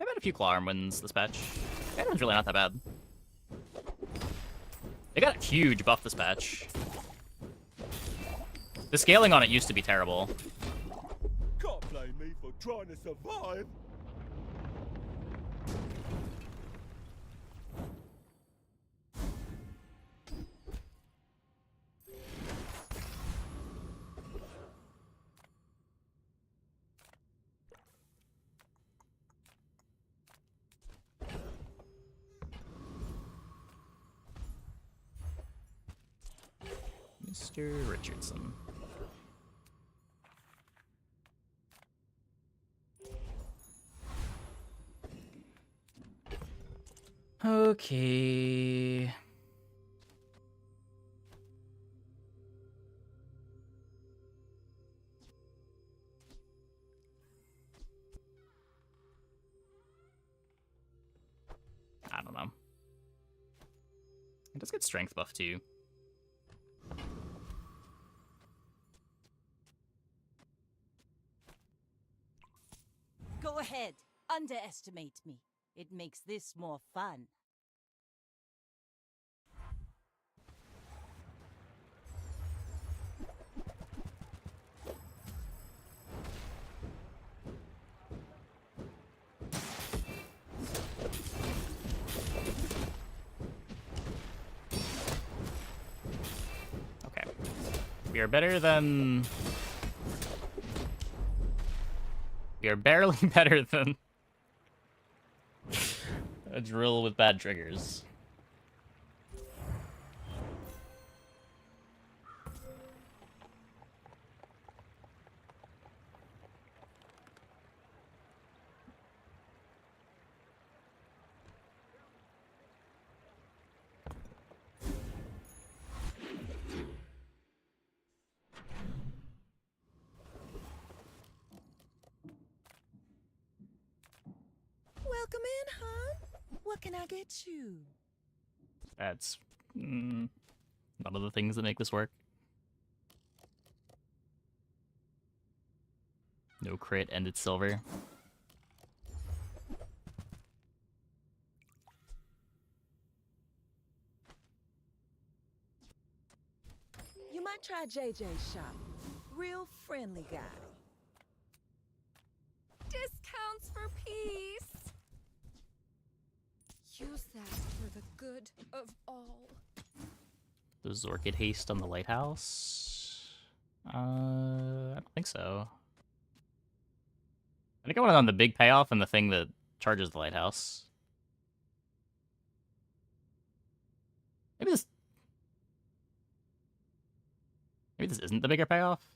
[SPEAKER 1] I've had a few claw arm wins this patch. That one's really not that bad. They got a huge buff this patch. The scaling on it used to be terrible.
[SPEAKER 8] Can't blame me for trying to survive.
[SPEAKER 1] Mr. Richardson. Okay. I don't know. It does get strength buff too.
[SPEAKER 3] Go ahead. Underestimate me. It makes this more fun.
[SPEAKER 1] Okay. We are better than... We are barely better than a drill with bad triggers.
[SPEAKER 3] Welcome in, hon. What can I get you?
[SPEAKER 1] That's none of the things that make this work. No crit, ended silver.
[SPEAKER 3] You might try JJ's shop. Real friendly guy.
[SPEAKER 2] Discounts for peace. Use that for the good of all.
[SPEAKER 1] The Zorkid haste on the lighthouse? I don't think so. I think I want it on the big payoff and the thing that charges the lighthouse. Maybe this isn't the bigger payoff?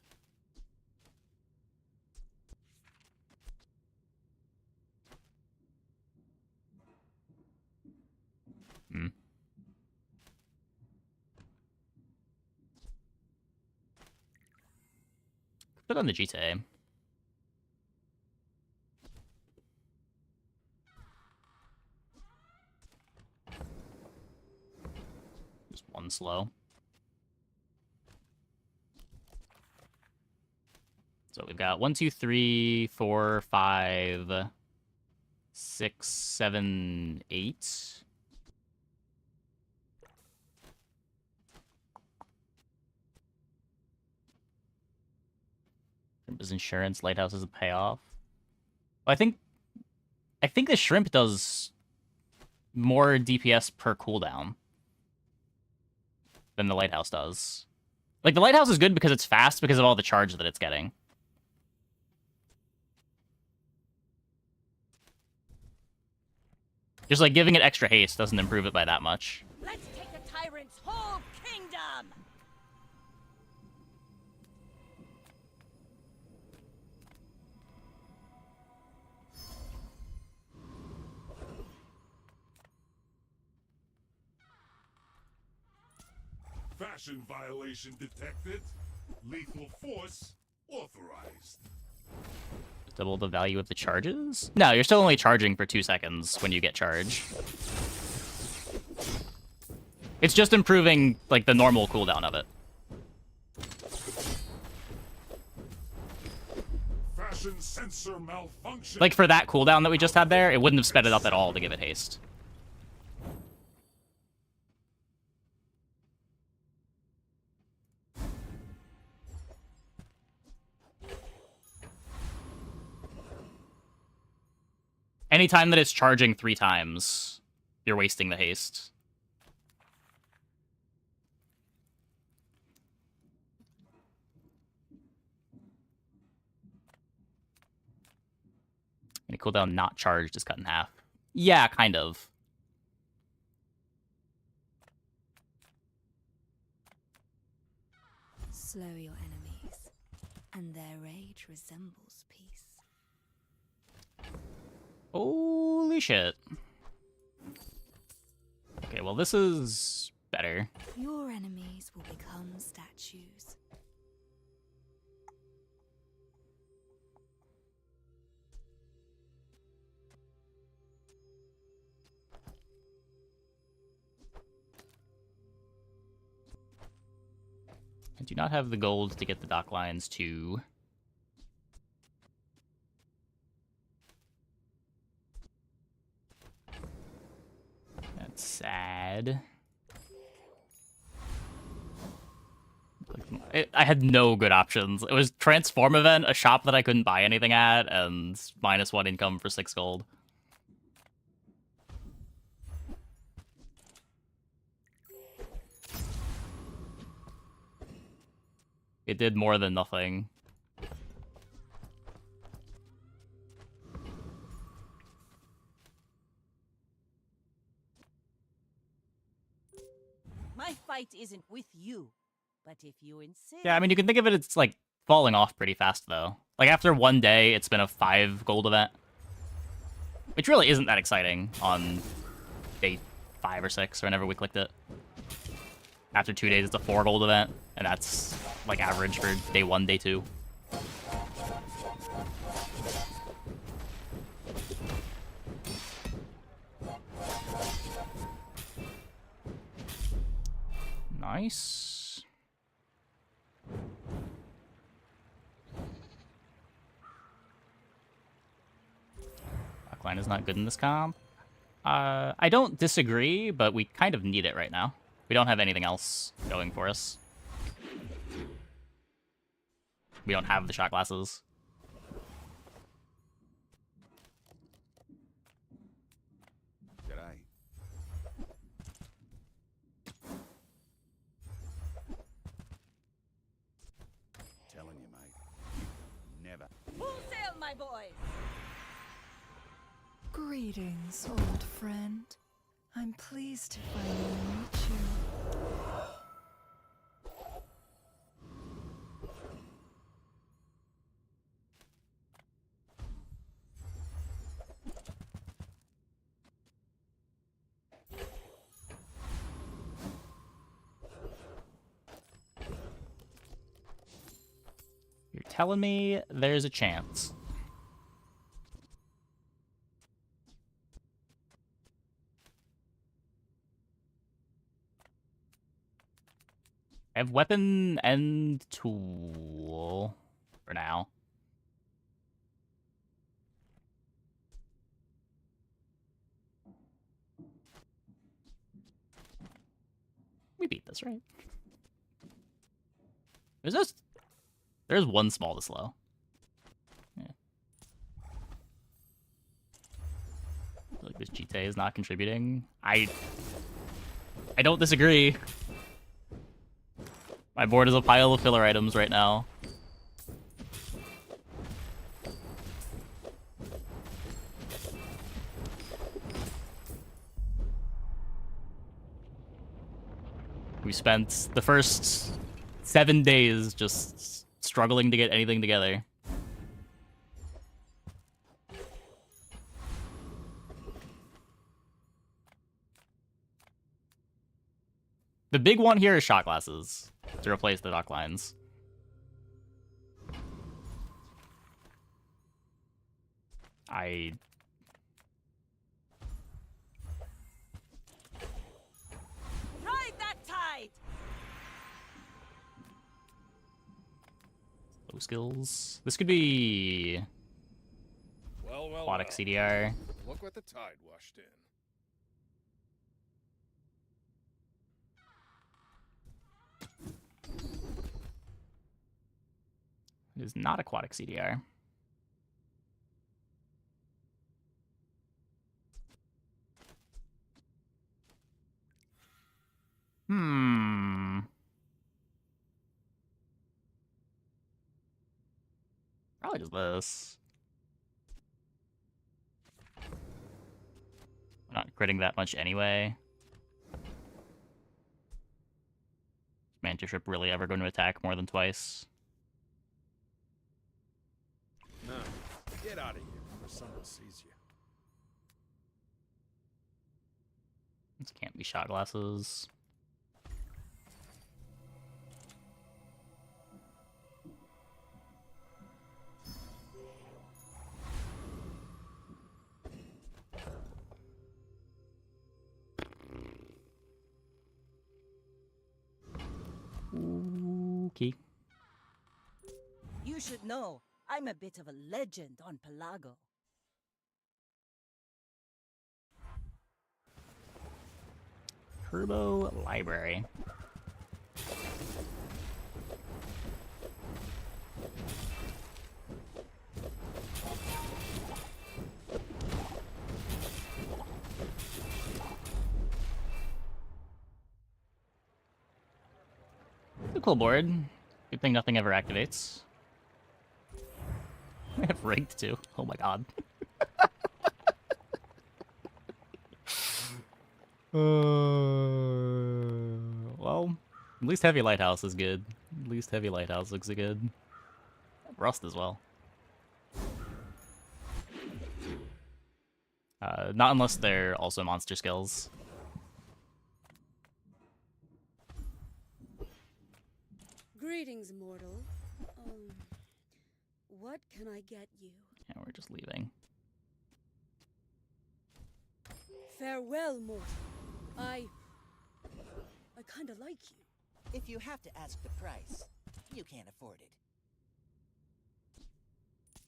[SPEAKER 1] Hmm. Put it on the GTA. Just one slow. So we've got 1, 2, 3, 4, 5, 6, 7, 8. Shrimp is insurance, lighthouse is a payoff. I think the shrimp does more DPS per cooldown than the lighthouse does. Like, the lighthouse is good because it's fast because of all the charge that it's getting. Just, like, giving it extra haste doesn't improve it by that much.
[SPEAKER 3] Let's take a tyrant's whole kingdom!
[SPEAKER 10] Fashion violation detected. Lethal force authorized.
[SPEAKER 1] Double the value of the charges? No, you're still only charging for 2 seconds when you get charge. It's just improving, like, the normal cooldown of it.
[SPEAKER 10] Fashion sensor malfunction.
[SPEAKER 1] Like, for that cooldown that we just had there, it wouldn't have sped it up at all to give it haste. Anytime that it's charging 3 times, you're wasting the haste. Any cooldown not charged is cut in half. Yeah, kind of.
[SPEAKER 20] Slow your enemies, and their rage resembles peace.
[SPEAKER 1] Holy shit. Okay, well, this is better.
[SPEAKER 20] Your enemies will become statues.
[SPEAKER 1] I do not have the gold to get the dock lines too. That's sad. I had no good options. It was Transform event, a shop that I couldn't buy anything at, and -1 income for 6 gold. It did more than nothing.
[SPEAKER 3] My fight isn't with you, but if you insist...
[SPEAKER 1] Yeah, I mean, you can think of it as, like, falling off pretty fast, though. Like, after 1 day, it's been a 5 gold event. Which really isn't that exciting on day 5 or 6, or whenever we clicked it. After 2 days, it's a 4 gold event, and that's, like, average for day 1, day 2. Nice. Backline is not good in this comp. I don't disagree, but we kind of need it right now. We don't have anything else going for us. We don't have the shot glasses.
[SPEAKER 18] G'day. Telling you, mate. Never.
[SPEAKER 3] Full sail, my boys!
[SPEAKER 2] Greetings, old friend. I'm pleased to finally meet you.
[SPEAKER 1] You're telling me there's a chance. I have weapon and tool for now. We beat this, right? There's one small to slow. Yeah. I feel like this Chite is not contributing. I don't disagree. My board is a pile of filler items right now. We spent the first 7 days just struggling to get anything together. The big one here is shot glasses to replace the dock lines. Ride
[SPEAKER 3] that tide.
[SPEAKER 1] Low skills. This could be aquatic CDR.
[SPEAKER 15] Look what the tide washed in.
[SPEAKER 1] It is not aquatic CDR. Probably just this. I'm not critting that much anyway. Is Mantis Ship really ever going to attack more than twice?
[SPEAKER 15] No, get out of here before someone sees you.
[SPEAKER 1] This can't be shot glasses. Okay.
[SPEAKER 3] You should know, I'm a bit of a legend on Pelago.
[SPEAKER 1] Turbo Library. It's a cool board. Good thing nothing ever activates. I have rigged too. Oh my god. Well, at least Heavy Lighthouse is good. At least Heavy Lighthouse looks good. Rust as well. Not unless they're also monster skills.
[SPEAKER 20] Greetings, mortal. What can I get you?
[SPEAKER 1] Yeah, we're just leaving.
[SPEAKER 20] Farewell, mortal. I kinda like you.
[SPEAKER 6] If you have to ask the price, you can't afford it.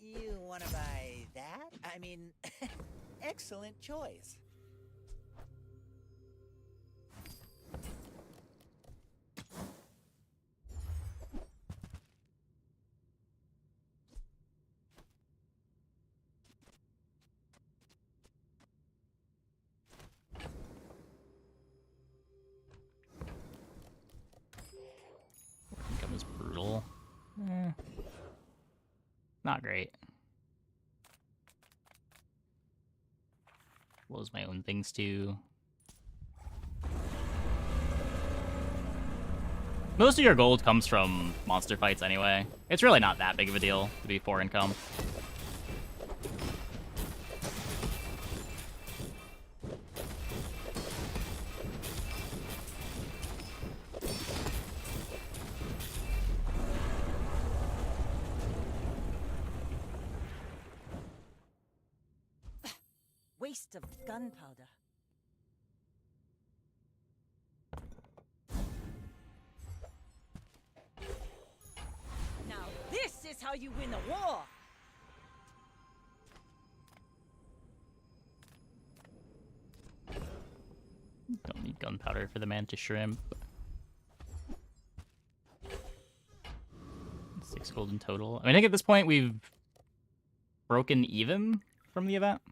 [SPEAKER 6] You wanna buy that? I mean, excellent choice.
[SPEAKER 1] Income is brutal. Not great. Blows my own things too. Most of your gold comes from monster fights anyway. It's really not that big of a deal to be 4 income.
[SPEAKER 3] Waste of gunpowder. Now this is how you win a war!
[SPEAKER 1] Don't need gunpowder for the mantis shrimp. 6 gold in total. I mean, I think at this point we've broken even from the event.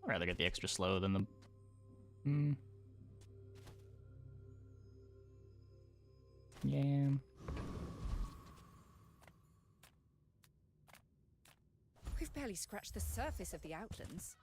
[SPEAKER 1] I'd rather get the extra slow than the... Yeah.
[SPEAKER 2] We've barely scratched the surface of the Outlands.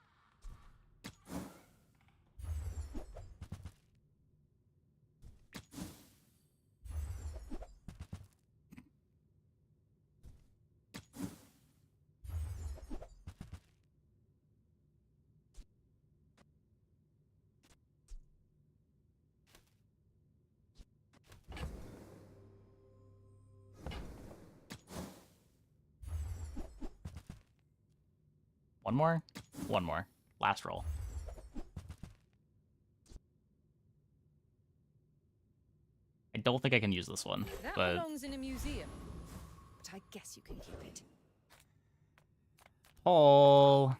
[SPEAKER 1] One more? One more. Last roll. I don't think I can use this one,
[SPEAKER 2] That
[SPEAKER 1] but...
[SPEAKER 2] belongs in a museum, but I guess you can keep it.
[SPEAKER 1] Oh.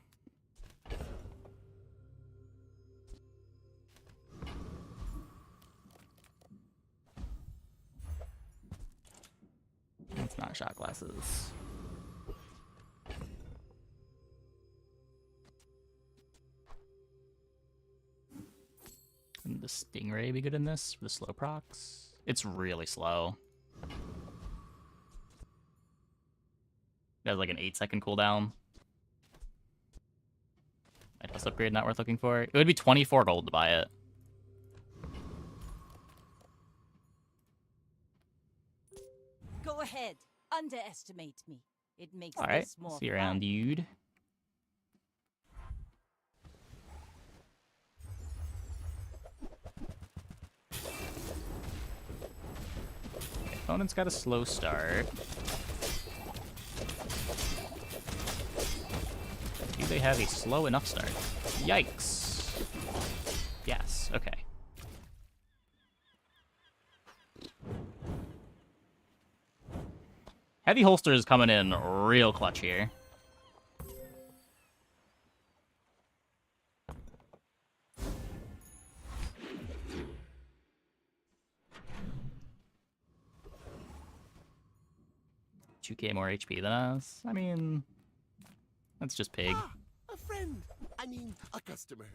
[SPEAKER 1] It's not shot glasses. Wouldn't the Stingray be good in this for the slow procs? It's really slow. It has like an 8-second cooldown. Lighthouse upgrade not worth looking for. It would be 24 gold to buy it.
[SPEAKER 3] Go ahead. Underestimate me. It makes
[SPEAKER 1] All right,
[SPEAKER 3] this more
[SPEAKER 1] see you around,
[SPEAKER 3] fun.
[SPEAKER 1] dude. Opponent's got a slow start. Do they have a slow enough start? Yikes. Yes, okay. Heavy holster is coming in real clutch here. $2K more HP than us. I mean, that's just pig.
[SPEAKER 4] Ah, a friend. I mean, a customer.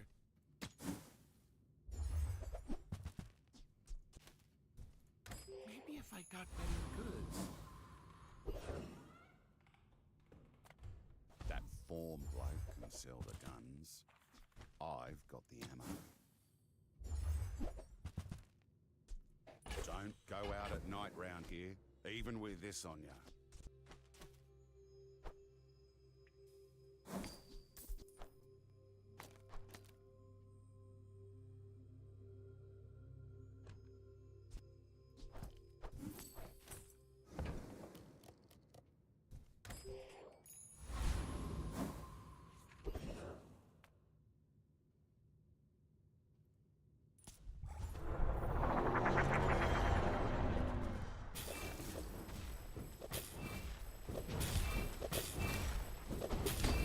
[SPEAKER 4] Maybe if I got better goods.
[SPEAKER 18] That form bloke can sell the guns. I've got the ammo. Don't go out at night round here, even with this on ya.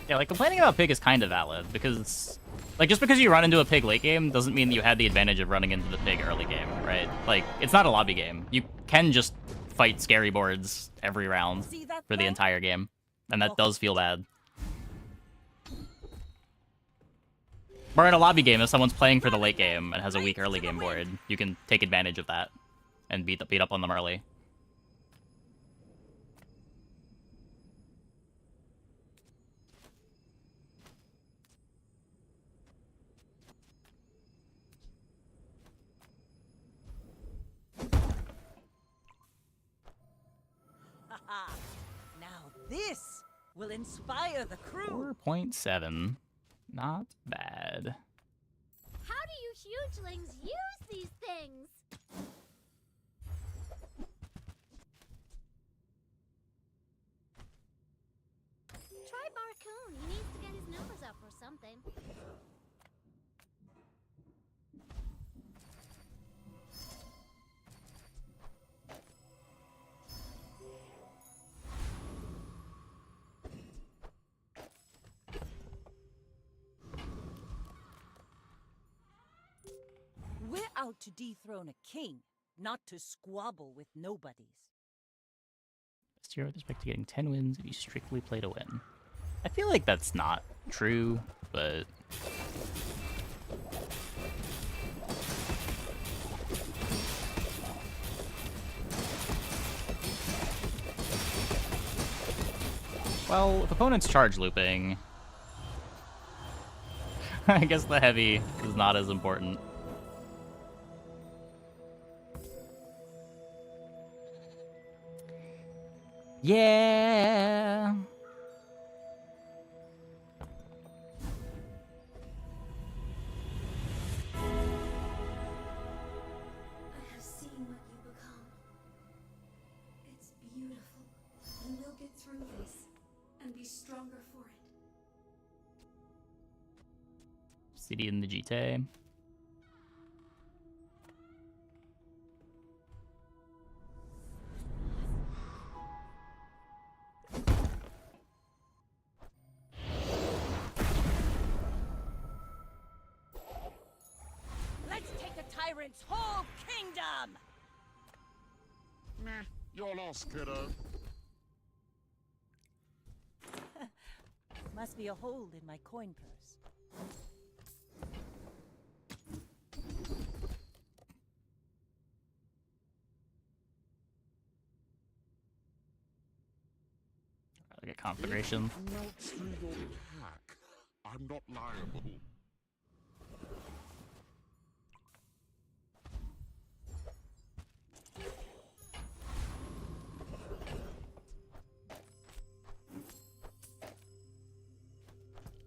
[SPEAKER 1] Yeah, like, complaining about pig is kind of valid, because, like, just because you run into a pig late game doesn't mean that you had the advantage of running into the pig early game, right? Like, it's not a lobby game. You can just fight scary boards every round for the entire game, and that does feel bad. Or in a lobby game, if someone's playing for the late game and has a weak early game board, you can take advantage of that and beat up on them early.
[SPEAKER 3] Now this will inspire the crew.
[SPEAKER 1] 4.7. Not bad.
[SPEAKER 11] How do you hugelings use these things? Try Barcoon. He needs to get his numbers up or something.
[SPEAKER 3] out to dethrone a king, not to squabble with nobodies.
[SPEAKER 1] Best hero with respect to getting 10 wins if you strictly play to win. I feel like that's not true, but... Well, if opponent's charge looping, I guess the heavy is not as important. Yeah.
[SPEAKER 11] I have seen what you become. It's beautiful. You will get through this and be stronger for it.
[SPEAKER 1] City in the GTA.
[SPEAKER 3] Let's take the tyrant's whole kingdom!
[SPEAKER 15] Meh, you're lost, kiddo.
[SPEAKER 3] Must be a hole in my coin purse.
[SPEAKER 1] Like a conflagration.
[SPEAKER 15] Not through your pack. I'm not liable.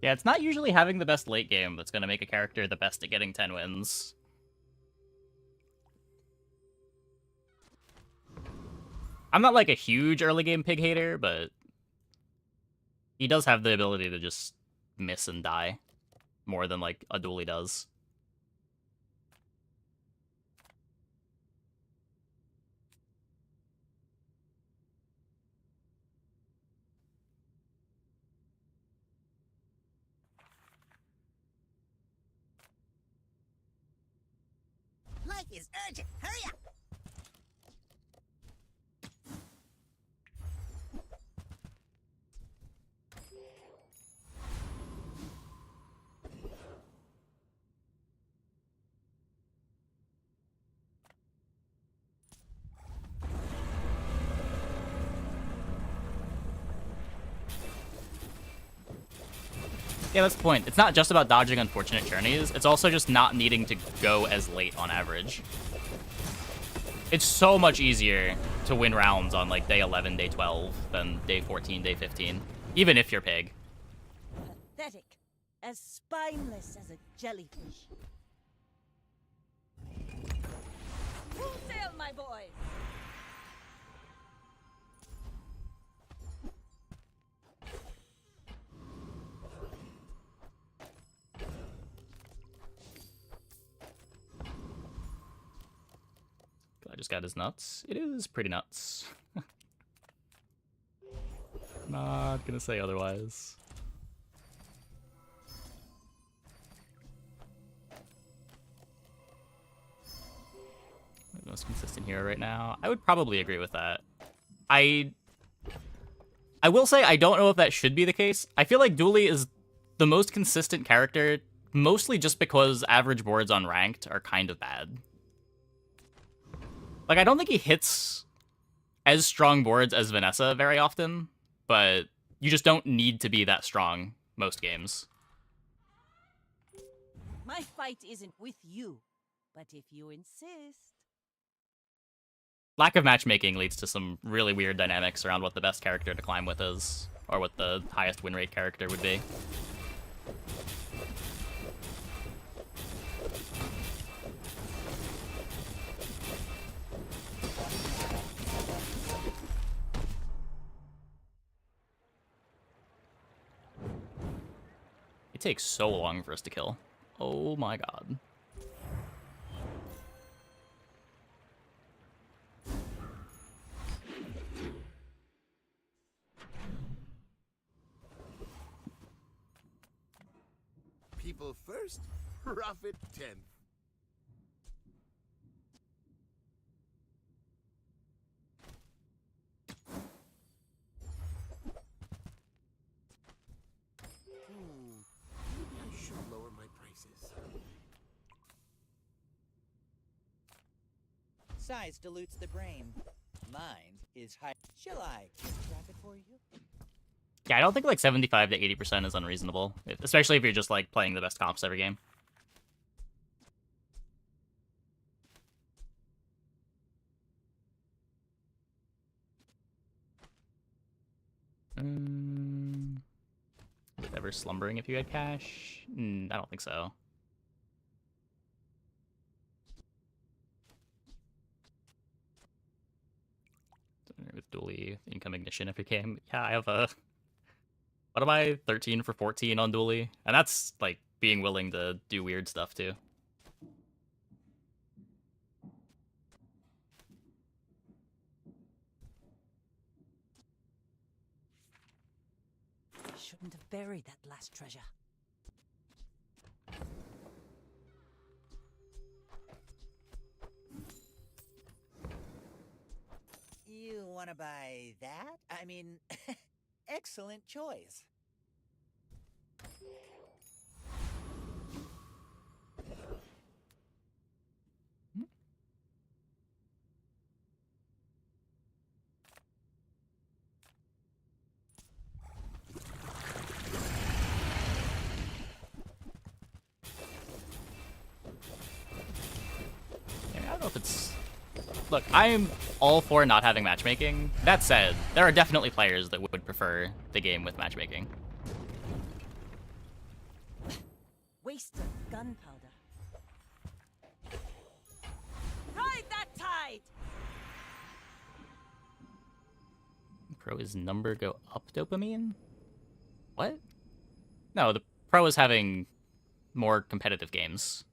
[SPEAKER 1] Yeah, it's not usually having the best late game that's going to make a character the best at getting 10 wins. I'm not like a huge early game pig hater, but he does have the ability to just miss and die more than like a dually does.
[SPEAKER 6] Life is urgent. Hurry up!
[SPEAKER 1] Yeah, that's the point. It's not just about dodging unfortunate journeys, it's also just not needing to go as late on average. It's so much easier to win rounds on like day 11, day 12 than day 14, day 15, even if you're pig.
[SPEAKER 3] Pathetic. As spineless as a jellyfish. Full sail, my boys!
[SPEAKER 1] I just got his nuts. It is pretty nuts. Not gonna say otherwise. The most consistent hero right now. I would probably agree with that. I will say I don't know if that should be the case. I feel like Dooley is the most consistent character, mostly just because average boards on ranked are kind of bad. Like, I don't think he hits as strong boards as Vanessa very often, but you just don't need to be that strong most games.
[SPEAKER 3] My fight isn't with you, but if you insist...
[SPEAKER 1] Lack of matchmaking leads to some really weird dynamics around what the best character to climb with is, or what the highest win rate character would be. It takes so long for us to kill. Oh my god.
[SPEAKER 4] People first, profit 10th.
[SPEAKER 6] Size dilutes the brain. Mind is high. Shall I keep track it for you?
[SPEAKER 1] Yeah, I don't think like 75 to 80% is unreasonable, especially if you're just like playing the best comps every game. Was it ever slumbering if you had cash? I don't think so. With dually, income ignition every game. Yeah, I have a... What am I? 13 for 14 on dually? And that's, like, being willing to do weird stuff, too.
[SPEAKER 3] I shouldn't have buried that last treasure.
[SPEAKER 6] You want to buy that? I mean, excellent choice.
[SPEAKER 1] I don't know if it's... Look, I'm all for not having matchmaking. That said, there are definitely players that would prefer the game with matchmaking.
[SPEAKER 3] Waste of gunpowder. Ride that tide!
[SPEAKER 1] Pro is number go up dopamine? What? No, the pro is having more competitive games.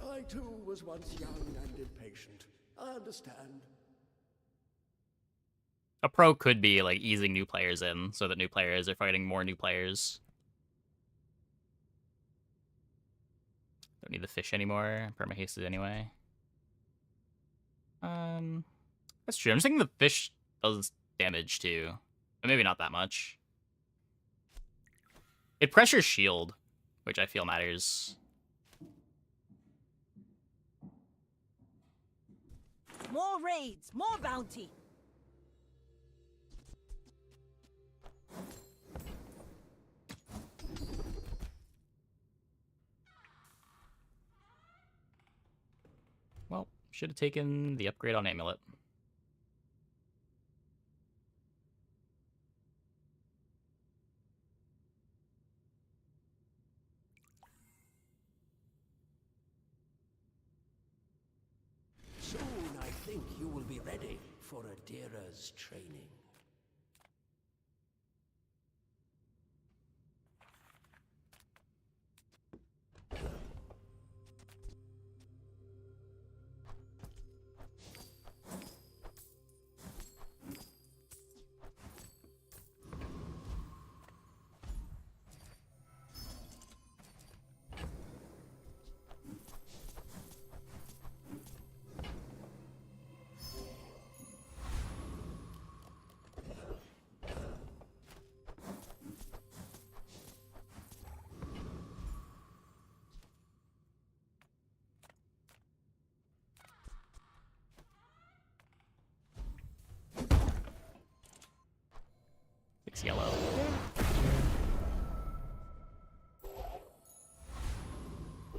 [SPEAKER 13] I too was once young and impatient. I understand.
[SPEAKER 1] A pro could be like easing new players in so that new players are fighting more new players. Don't need the fish anymore. Perma-hasted anyway. That's true. I'm just thinking the fish does damage too. But maybe not that much. It pressures shield, which I feel matters.
[SPEAKER 3] More raids, more bounty.
[SPEAKER 1] Well, should have taken the upgrade on Amulet.
[SPEAKER 13] Soon I think you will be ready for Adira's training.
[SPEAKER 1] It's yellow.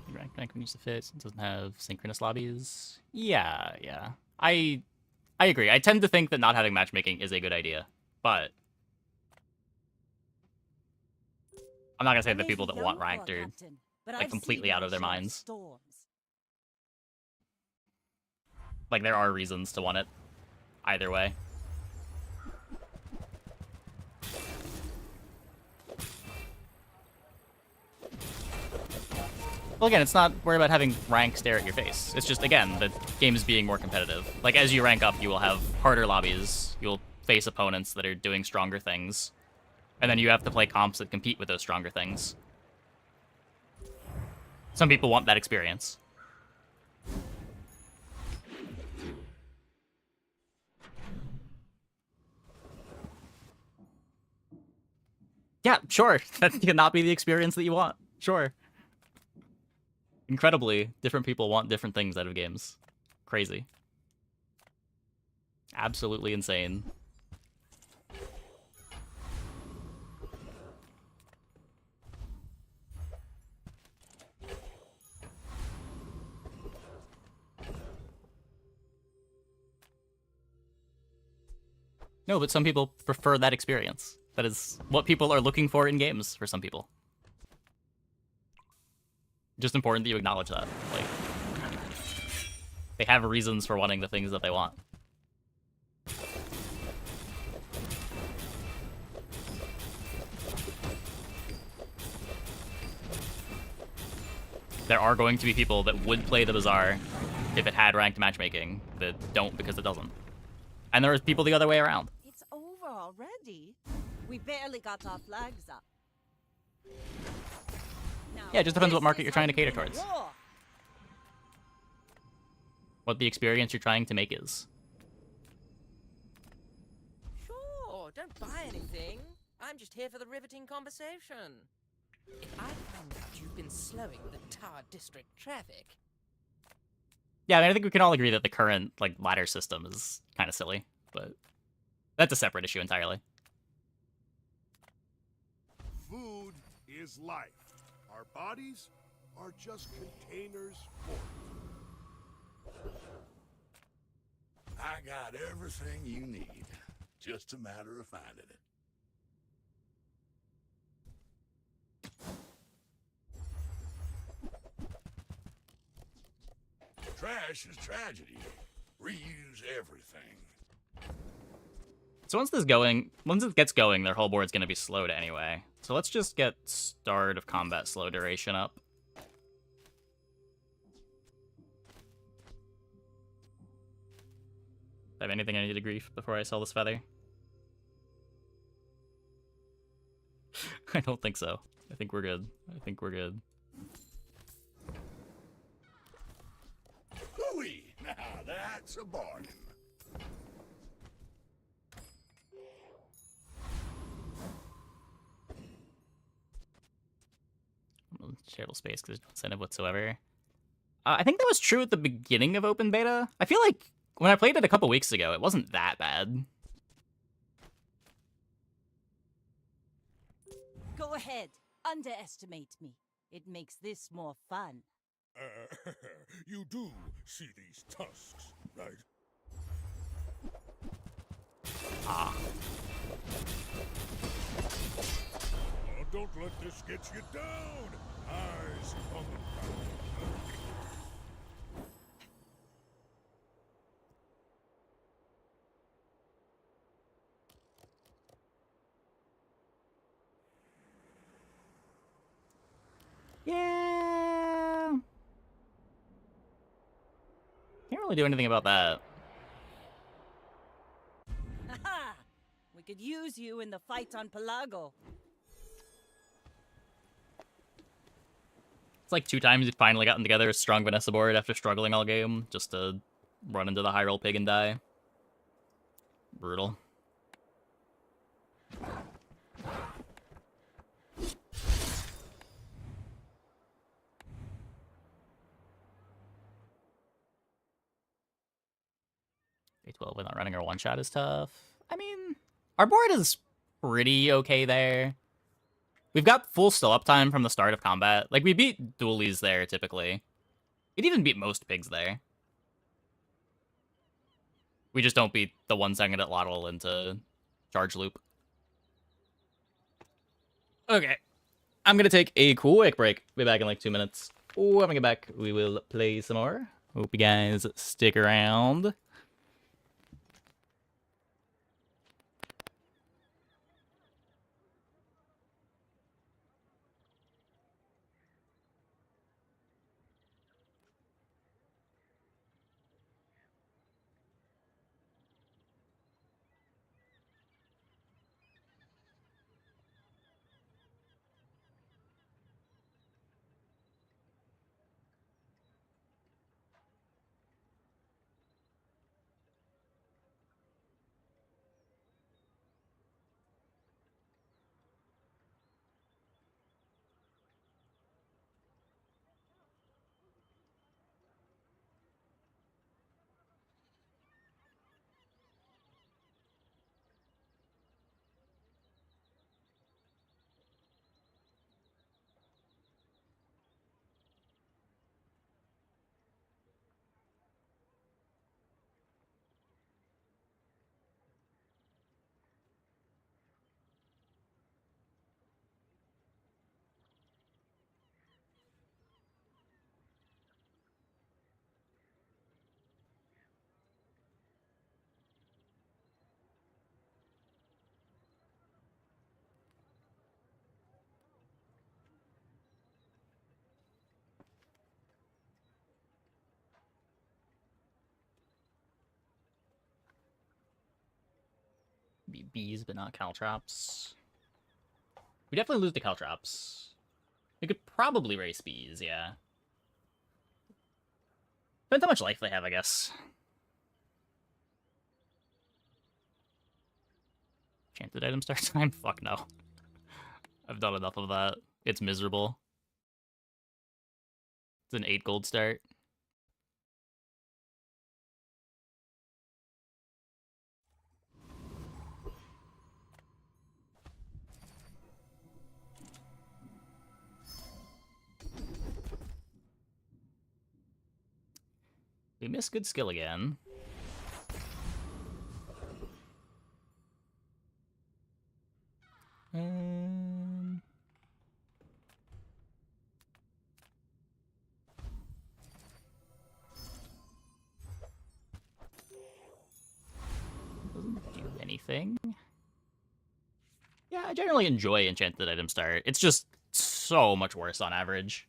[SPEAKER 1] Rank when used to fit. It doesn't have synchronous lobbies. Yeah. I agree. I tend to think that not having matchmaking is a good idea, but I'm not gonna say that people that want ranked are like completely out of their minds. Like there are reasons to want it either way. Well, again, it's not worry about having rank stare at your face. It's just, again, the game is being more competitive. Like, as you rank up, you will have harder lobbies. You'll face opponents that are doing stronger things. And then you have to play comps that compete with those stronger things. Some people want that experience. Yeah, sure. That cannot be the experience that you want. Sure. Incredibly, different people want different things out of games. Crazy. Absolutely insane. No, but some people prefer that experience. That is what people are looking for in games for some people. Just important that you acknowledge that. Like, they have reasons for wanting the things that they want. There are going to be people that would play the Bazaar if it had ranked matchmaking that don't because it doesn't. And there are people the other way around.
[SPEAKER 3] It's over already. We barely got our flags up. Now,
[SPEAKER 1] Yeah, it just depends what
[SPEAKER 3] this
[SPEAKER 1] market
[SPEAKER 3] is
[SPEAKER 1] you're
[SPEAKER 3] how
[SPEAKER 1] trying to
[SPEAKER 3] you
[SPEAKER 1] cater
[SPEAKER 3] win a
[SPEAKER 1] towards.
[SPEAKER 3] war.
[SPEAKER 1] What the experience you're trying to make is.
[SPEAKER 19] Sure, don't buy anything. I'm just here for the riveting conversation. If I find out you've been slowing the Tower District traffic...
[SPEAKER 1] Yeah, I mean, I think we can all agree that the current like ladder system is kind of silly, but that's a separate issue entirely.
[SPEAKER 15] Food is life. Our bodies are just containers for it.
[SPEAKER 10] I got everything you need. Just a matter of finding it. Trash is tragedy. Reuse everything.
[SPEAKER 1] So once it gets going, their whole board's gonna be slowed anyway. So let's just get start of combat slow duration up. Do I have anything I need to grief before I sell this feather? I don't think so. I think we're good. I think we're good.
[SPEAKER 10] Hooey! Now that's a bargain.
[SPEAKER 1] Shareable space because there's no incentive whatsoever. I think that was true at the beginning of open beta. I feel like when I played it a couple weeks ago, it wasn't that bad.
[SPEAKER 3] Go ahead. Underestimate me. It makes this more fun.
[SPEAKER 15] You do see these tusks, right?
[SPEAKER 1] Ah.
[SPEAKER 15] Oh, don't let this get you down. Eyes on the prize.
[SPEAKER 1] Yeah. Can't really do anything about that.
[SPEAKER 3] Haha! We could use you in the fight on Pelago.
[SPEAKER 1] It's like 2 times we've finally gotten together a strong Vanessa board after struggling all game, just to run into the high roll pig and die. Brutal. A12 without running our one-shot is tough. I mean, our board is pretty okay there. We've got full still uptime from the start of combat. Like, we beat dualies there, typically. We'd even beat most pigs there. We just don't beat the 1 second at Lottle into charge loop. Okay. I'm gonna take a quick break. Be back in like 2 minutes. When we get back, we will play some more. Hope you guys stick around. Bees, but not caltrops. We definitely lose the caltrops. We could probably race bees, yeah. Depends how much life they have, I guess. Enchanted item start time? Fuck no. I've done enough of that. It's miserable. It's an 8 gold start. We miss good skill again. Doesn't do anything. Yeah, I generally enjoy Enchanted Item Start. It's just so much worse on average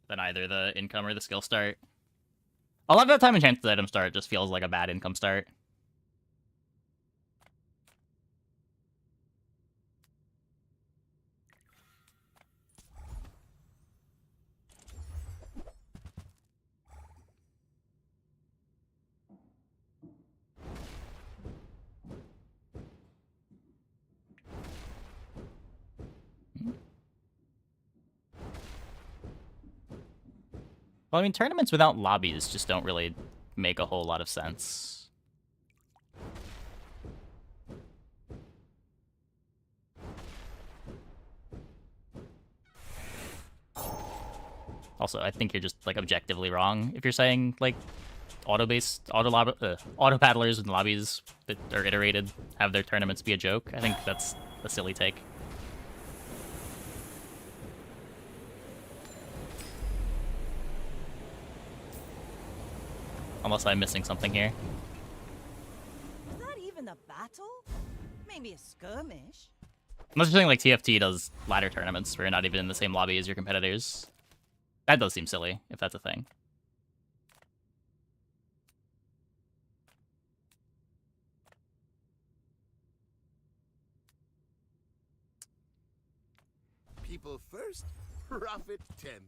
[SPEAKER 1] than either the income or the skill start. A lot of the time Enchanted Item Start just feels like a bad income start. Well, I mean, tournaments without lobbies just don't really make a whole lot of sense. Also, I think you're just, like, objectively wrong if you're saying, like, auto paddlers and lobbies that are iterated have their tournaments be a joke. I think that's a silly take. Unless I'm missing something here.
[SPEAKER 3] Is that even a battle? Maybe a skirmish.
[SPEAKER 1] Unless you're saying like TFT does ladder tournaments where you're not even in the same lobby as your competitors. That does seem silly, if that's a thing.
[SPEAKER 4] People first, profit 10th.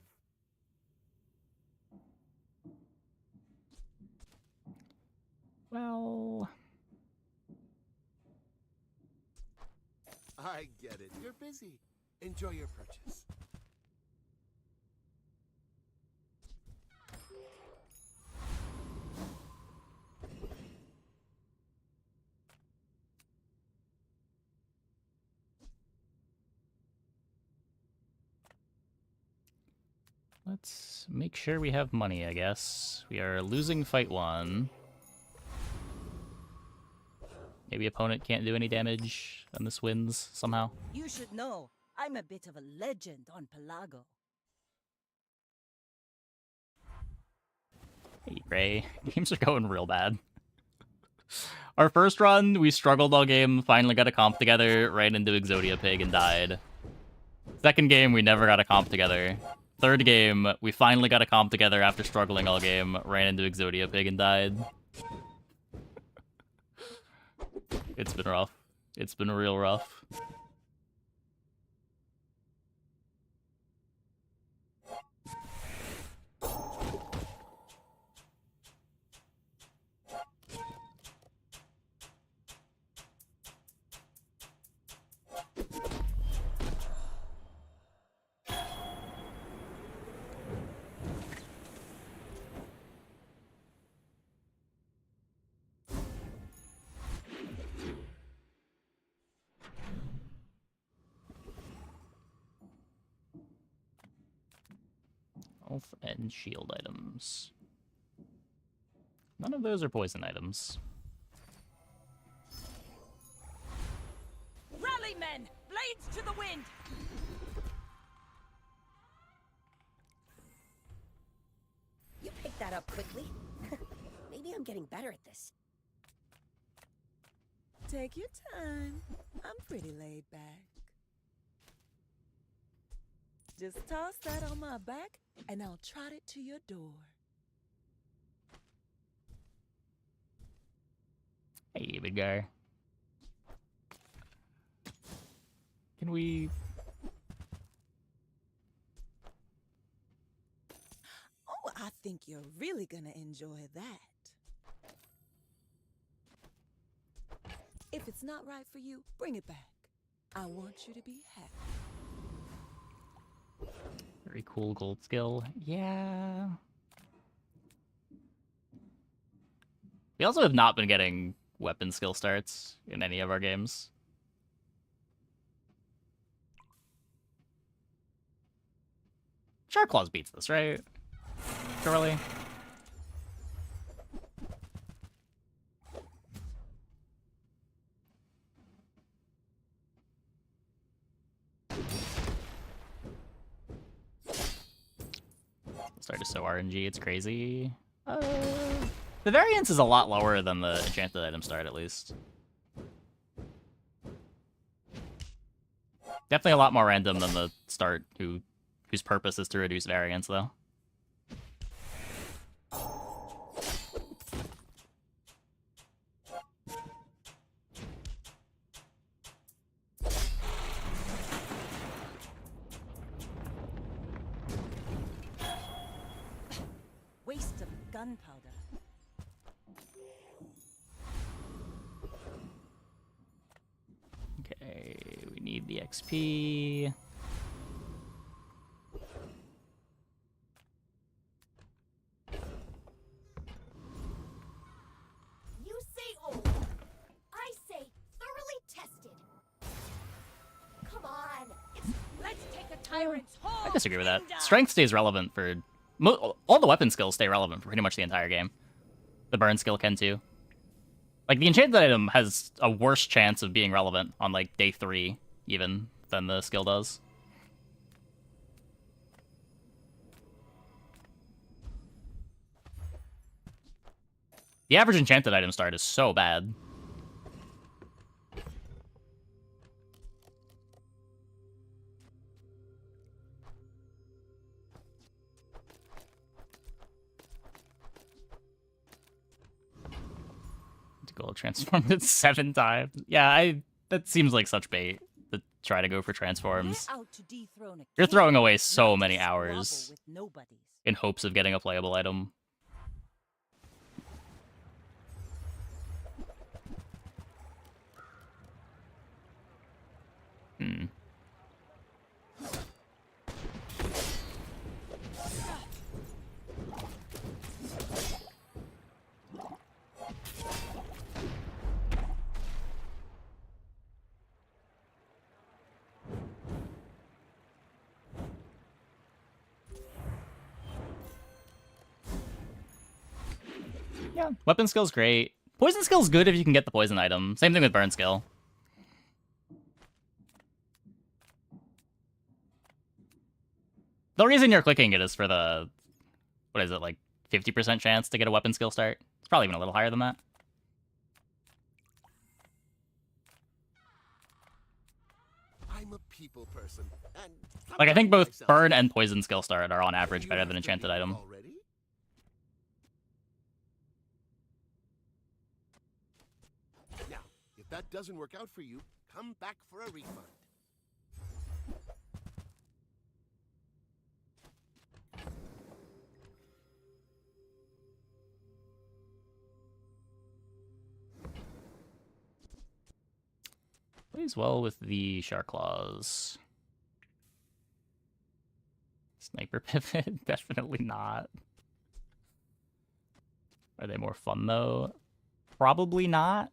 [SPEAKER 1] Well...
[SPEAKER 4] I get it. You're busy. Enjoy your purchase.
[SPEAKER 1] Let's make sure we have money, I guess. We are losing fight 1. Maybe opponent can't do any damage, and this wins somehow.
[SPEAKER 3] You should know, I'm a bit of a legend on Pelago.
[SPEAKER 1] Hey, Gray. Games are going real bad. Our first run, we struggled all game, finally got a comp together, ran into Exodia Pig and died. Second game, we never got a comp together. Third game, we finally got a comp together after struggling all game, ran into Exodia Pig and died. It's been rough. It's been real rough. Health and shield items. None of those are poison items.
[SPEAKER 3] Rally, men! Blades to the wind!
[SPEAKER 5] You picked that up quickly. Maybe I'm getting better at this.
[SPEAKER 7] Take your time. I'm pretty laid back. Just toss that on my back, and I'll trot it to your door.
[SPEAKER 1] Hey, big guy. Can we...
[SPEAKER 3] Oh, I think you're really gonna enjoy that. If it's not right for you, bring it back. I want you to be happy.
[SPEAKER 1] Very cool gold skill. Yeah. We also have not been getting weapon skill starts in any of our games. Shark Claws beats this, right? Surely. Start is so RNG, it's crazy. The variance is a lot lower than the enchanted item start, at least. Definitely a lot more random than the start, whose purpose is to reduce variance, though.
[SPEAKER 3] Waste of gunpowder.
[SPEAKER 1] Okay, we need the XP.
[SPEAKER 17] You say old. I say thoroughly tested. Come on.
[SPEAKER 3] Let's take a tyrant's
[SPEAKER 1] I disagree with that. Strength stays relevant for... all the weapon skills stay relevant for pretty much the entire game. The burn skill can too. Like, the enchanted item has a worse chance of being relevant on, like, day 3, even, than the skill does. The average enchanted item start is so bad. Gold transformed it 7 times. Yeah, that seems like such bait to try to go for transforms. You're throwing away so many hours in hopes of getting a playable item. Yeah, weapon skill's great. Poison skill's good if you can get the poison item. Same thing with burn skill. The reason you're clicking it is for the... what is it, like 50% chance to get a weapon skill start? It's probably even a little higher than that.
[SPEAKER 4] I'm a people person, and
[SPEAKER 1] Like, I think both burn and poison skill start are on average better than enchanted item.
[SPEAKER 4] already? Now, if that doesn't work out for you, come back for a refund.
[SPEAKER 1] Plays well with the Shark Claws. Sniper pivot? Definitely not. Are they more fun, though? Probably not.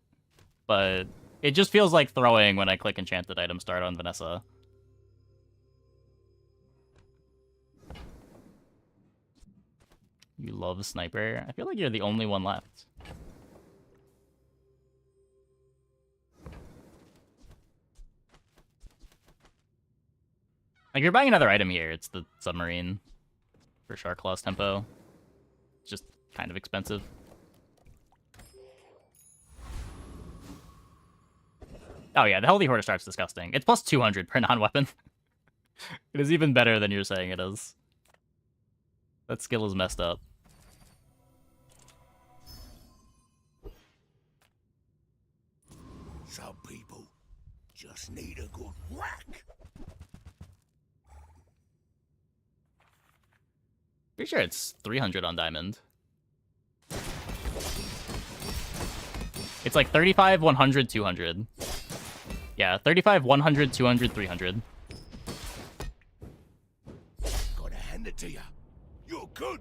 [SPEAKER 1] But it just feels like throwing when I click Enchanted Item Start on Vanessa. You love Sniper? I feel like you're the only one left. Like, if you're buying another item here, it's the submarine for Shark Claws tempo. It's just kind of expensive. Oh yeah, the Healthy Hoarder start's disgusting. It's plus 200 per non-weapon. It is even better than you're saying it is. That skill is messed up.
[SPEAKER 10] Some people Just need a good whack.
[SPEAKER 1] Pretty sure it's 300 on diamond. It's like 35, 100, 200. Yeah, 35, 100, 200, 300.
[SPEAKER 10] Gotta hand it to you. You're good.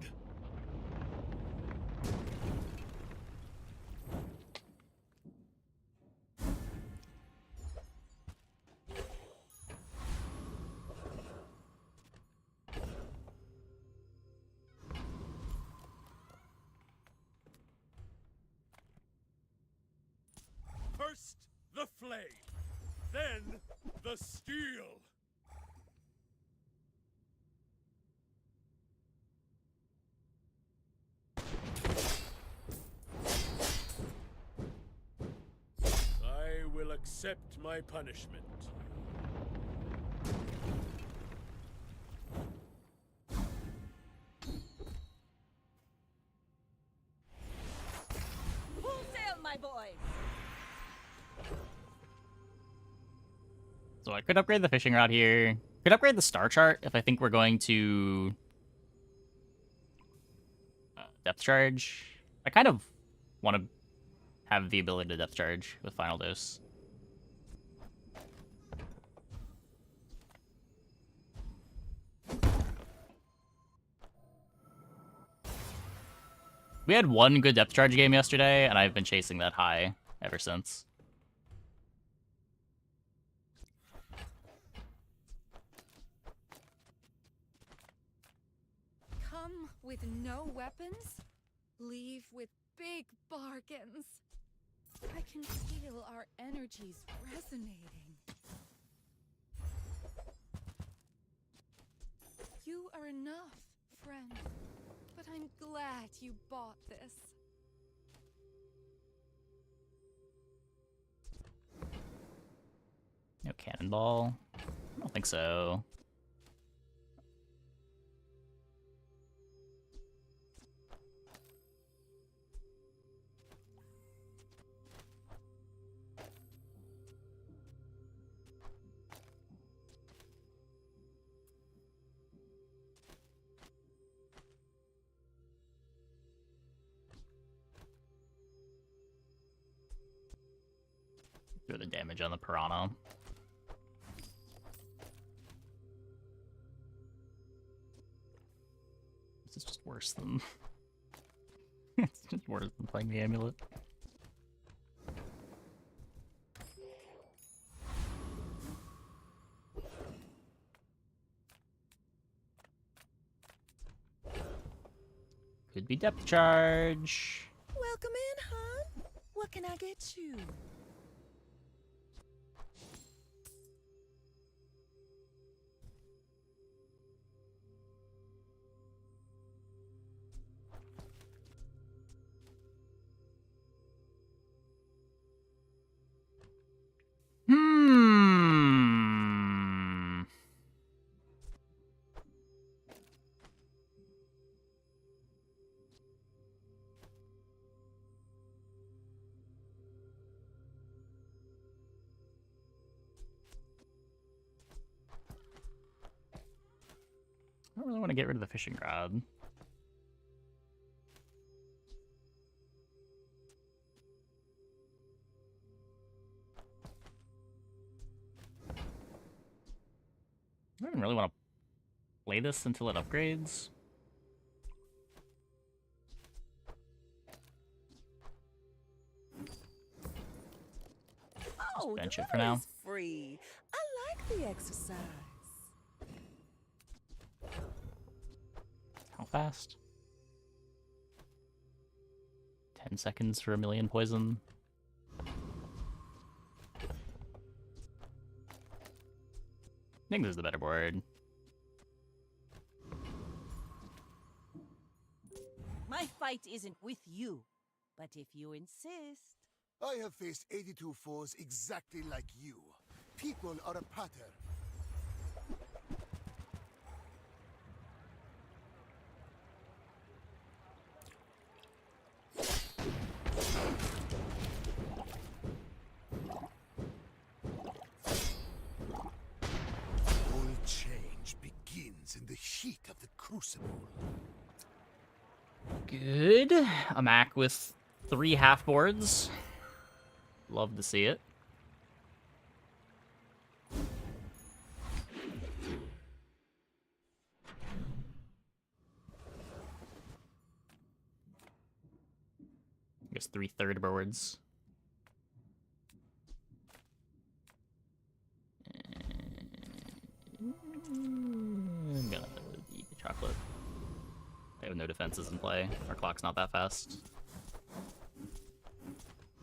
[SPEAKER 8] First, the flame. Then, the steel. I will accept my punishment.
[SPEAKER 3] Full sail, my boys!
[SPEAKER 1] So I could upgrade the fishing rod here. Could upgrade the star chart if I think we're going to depth charge. I kind of want to have the ability to depth charge with final dose. We had one good depth charge game yesterday, and I've been chasing that high ever since.
[SPEAKER 2] Come with no weapons, leave with big bargains. I can feel our energies resonating. You are enough, friend, but I'm glad you bought this.
[SPEAKER 1] No cannonball? I don't think so. Do the damage on the piranha. This is just worse than... it's just worse than playing the amulet. Could be depth charge.
[SPEAKER 3] Welcome in, hon. What can I get you?
[SPEAKER 1] Hmm. I don't really want to get rid of the fishing rod. I don't really want to play this until it upgrades.
[SPEAKER 3] Oh,
[SPEAKER 1] bench
[SPEAKER 3] the
[SPEAKER 1] it for now.
[SPEAKER 3] is free. I like the exercise.
[SPEAKER 1] How fast? 10 seconds for a million poison. I think this is the better board.
[SPEAKER 3] My fight isn't with you, but if you insist.
[SPEAKER 4] I have faced 82 foes exactly like you. People are a pattern.
[SPEAKER 1] Good. A Mac with 3 half boards. Love to see it. I guess 3 third boards. I'm gonna eat the chocolate. I have no defenses in play. Our clock's not that fast.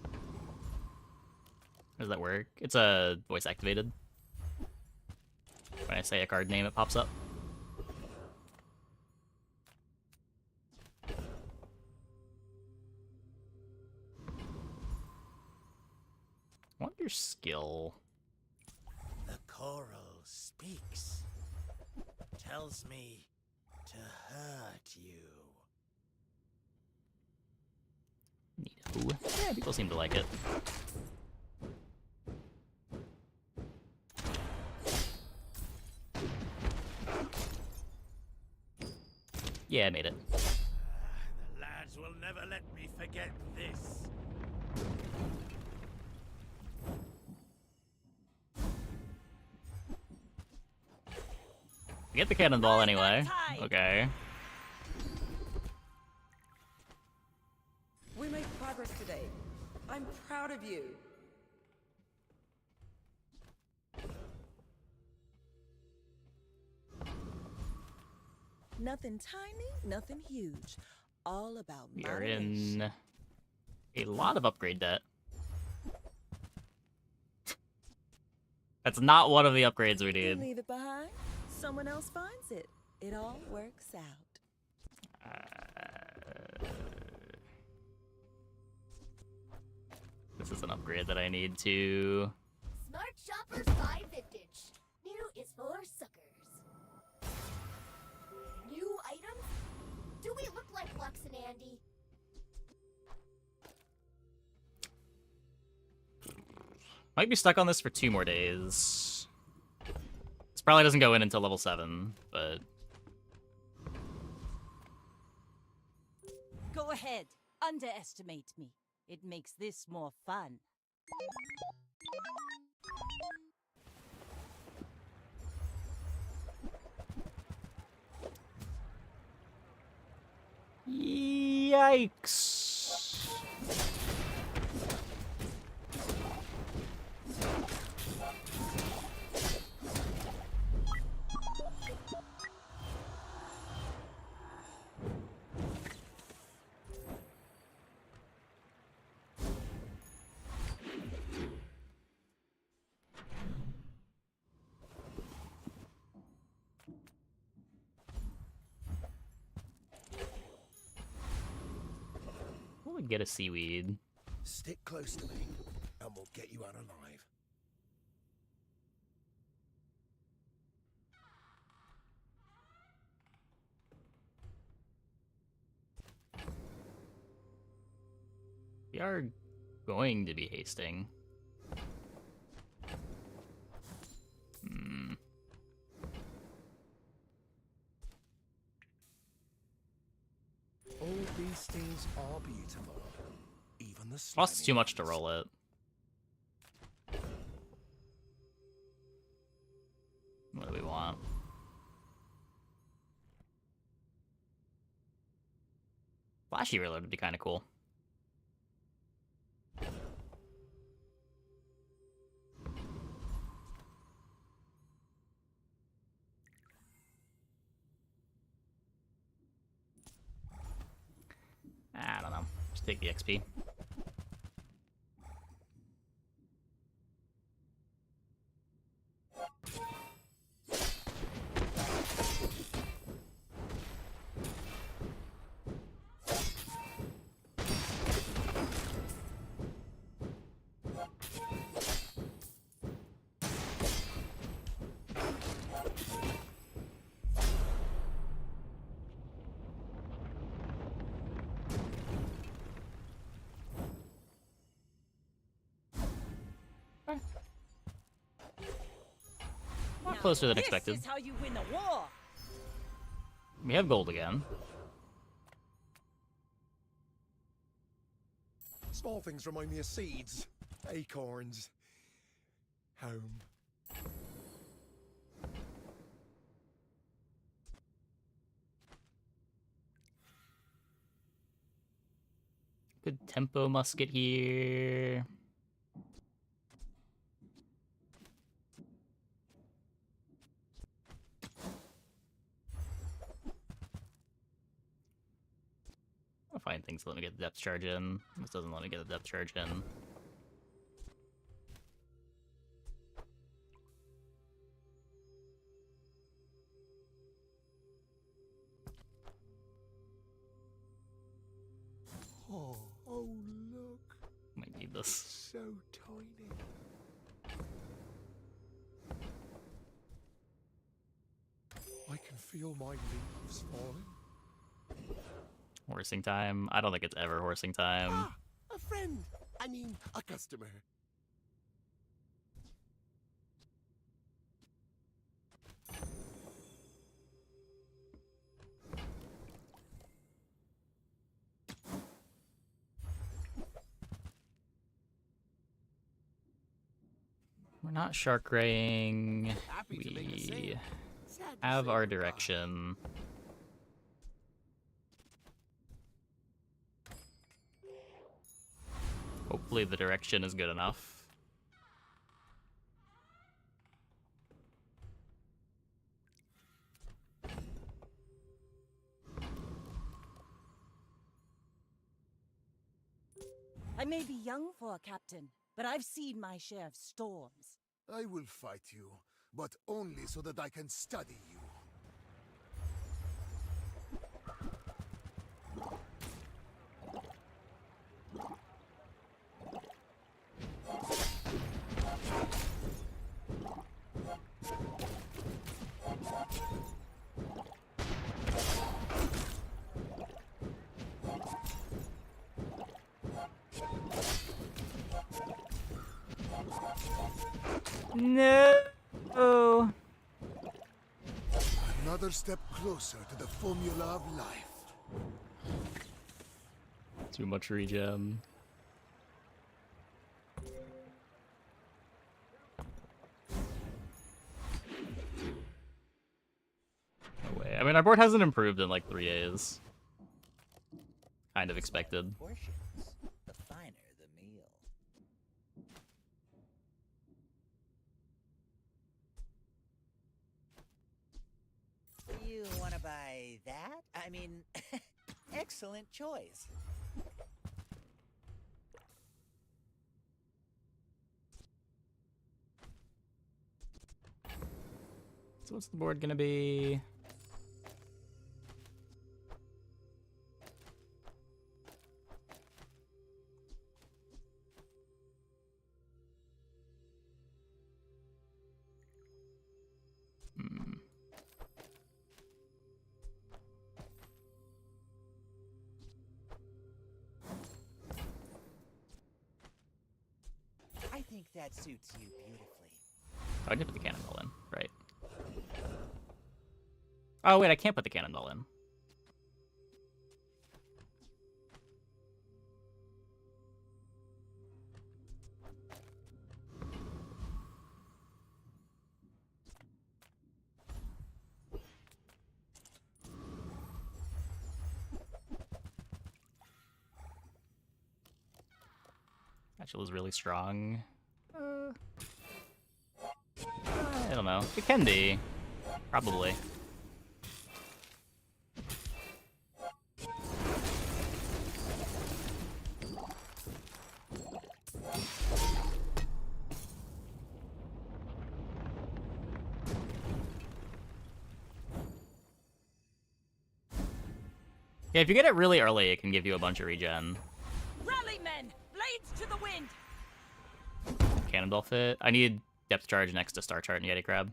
[SPEAKER 1] How does that work? It's a voice activated. When I say a card name, it pops up. What your skill?
[SPEAKER 6] The coral speaks. Tells me to hurt you.
[SPEAKER 1] Neato. Yeah, people seem to like it. Yeah, I made it.
[SPEAKER 6] The lads will never let me forget this.
[SPEAKER 1] Get the cannonball anyway. Okay.
[SPEAKER 7] We made progress today. I'm proud of you. Nothing tiny, nothing huge. All about
[SPEAKER 1] We are
[SPEAKER 7] moderation.
[SPEAKER 1] in a lot of upgrade debt. That's not one of the upgrades we
[SPEAKER 7] You
[SPEAKER 1] need.
[SPEAKER 7] leave it behind, someone else finds it. It all works out.
[SPEAKER 1] This is an upgrade that I need to...
[SPEAKER 17] Smart shoppers buy vintage. New is for suckers. New items? Do we look like Lux and Andy?
[SPEAKER 1] Might be stuck on this for 2 more days. This probably doesn't go in until level 7, but...
[SPEAKER 3] Go ahead. Underestimate me. It makes this more fun.
[SPEAKER 1] Yikes. We'll get a seaweed.
[SPEAKER 15] Stick close to me, and we'll get you out alive.
[SPEAKER 1] We are going to be hasting.
[SPEAKER 15] All these things are beautiful. Even the
[SPEAKER 1] Costs
[SPEAKER 15] slimy
[SPEAKER 1] too much to
[SPEAKER 15] ones.
[SPEAKER 1] roll it. What do we want? Flashy reload would be kind of cool. I don't know. Just take the XP. Not closer than expected.
[SPEAKER 3] This is how you win the war.
[SPEAKER 1] We have gold again.
[SPEAKER 15] Small things remind me of seeds, acorns, home.
[SPEAKER 1] Good tempo musket here. I'll find things to let me get the depth charge in. This doesn't let me get the depth charge in.
[SPEAKER 15] Oh, look.
[SPEAKER 1] Might need this.
[SPEAKER 15] So tiny. I can feel my leaves falling.
[SPEAKER 1] Horsing time? I don't think it's ever horsing time.
[SPEAKER 4] Ah, a friend. I mean, a customer.
[SPEAKER 1] We're not shark raying.
[SPEAKER 4] Happy to make the
[SPEAKER 1] We
[SPEAKER 4] same. Sad to
[SPEAKER 1] have
[SPEAKER 4] say
[SPEAKER 1] our
[SPEAKER 4] goodbye.
[SPEAKER 1] direction. Hopefully the direction is good enough.
[SPEAKER 3] I may be young for a captain, but I've seen my share of storms.
[SPEAKER 4] I will fight you, but only so that I can study you.
[SPEAKER 1] No.
[SPEAKER 4] Another step closer to the formula of life.
[SPEAKER 1] Too much regen. No way. I mean, our board hasn't improved in like 3 days. Kind of expected.
[SPEAKER 6] Portions, the finer the meal. You want to buy that? I mean, excellent choice.
[SPEAKER 1] So what's the board gonna be?
[SPEAKER 6] I think that suits you beautifully.
[SPEAKER 1] Oh, I did put the cannonball in, right? Oh wait, I can't put the cannonball in. Actually, is really strong. I don't know. It can be. Probably. Yeah, if you get it really early, it can give you a bunch of regen.
[SPEAKER 3] Rally, men! Blades to the wind!
[SPEAKER 1] Cannonball fit. I need depth charge next to Star Chart and Yeti Crab.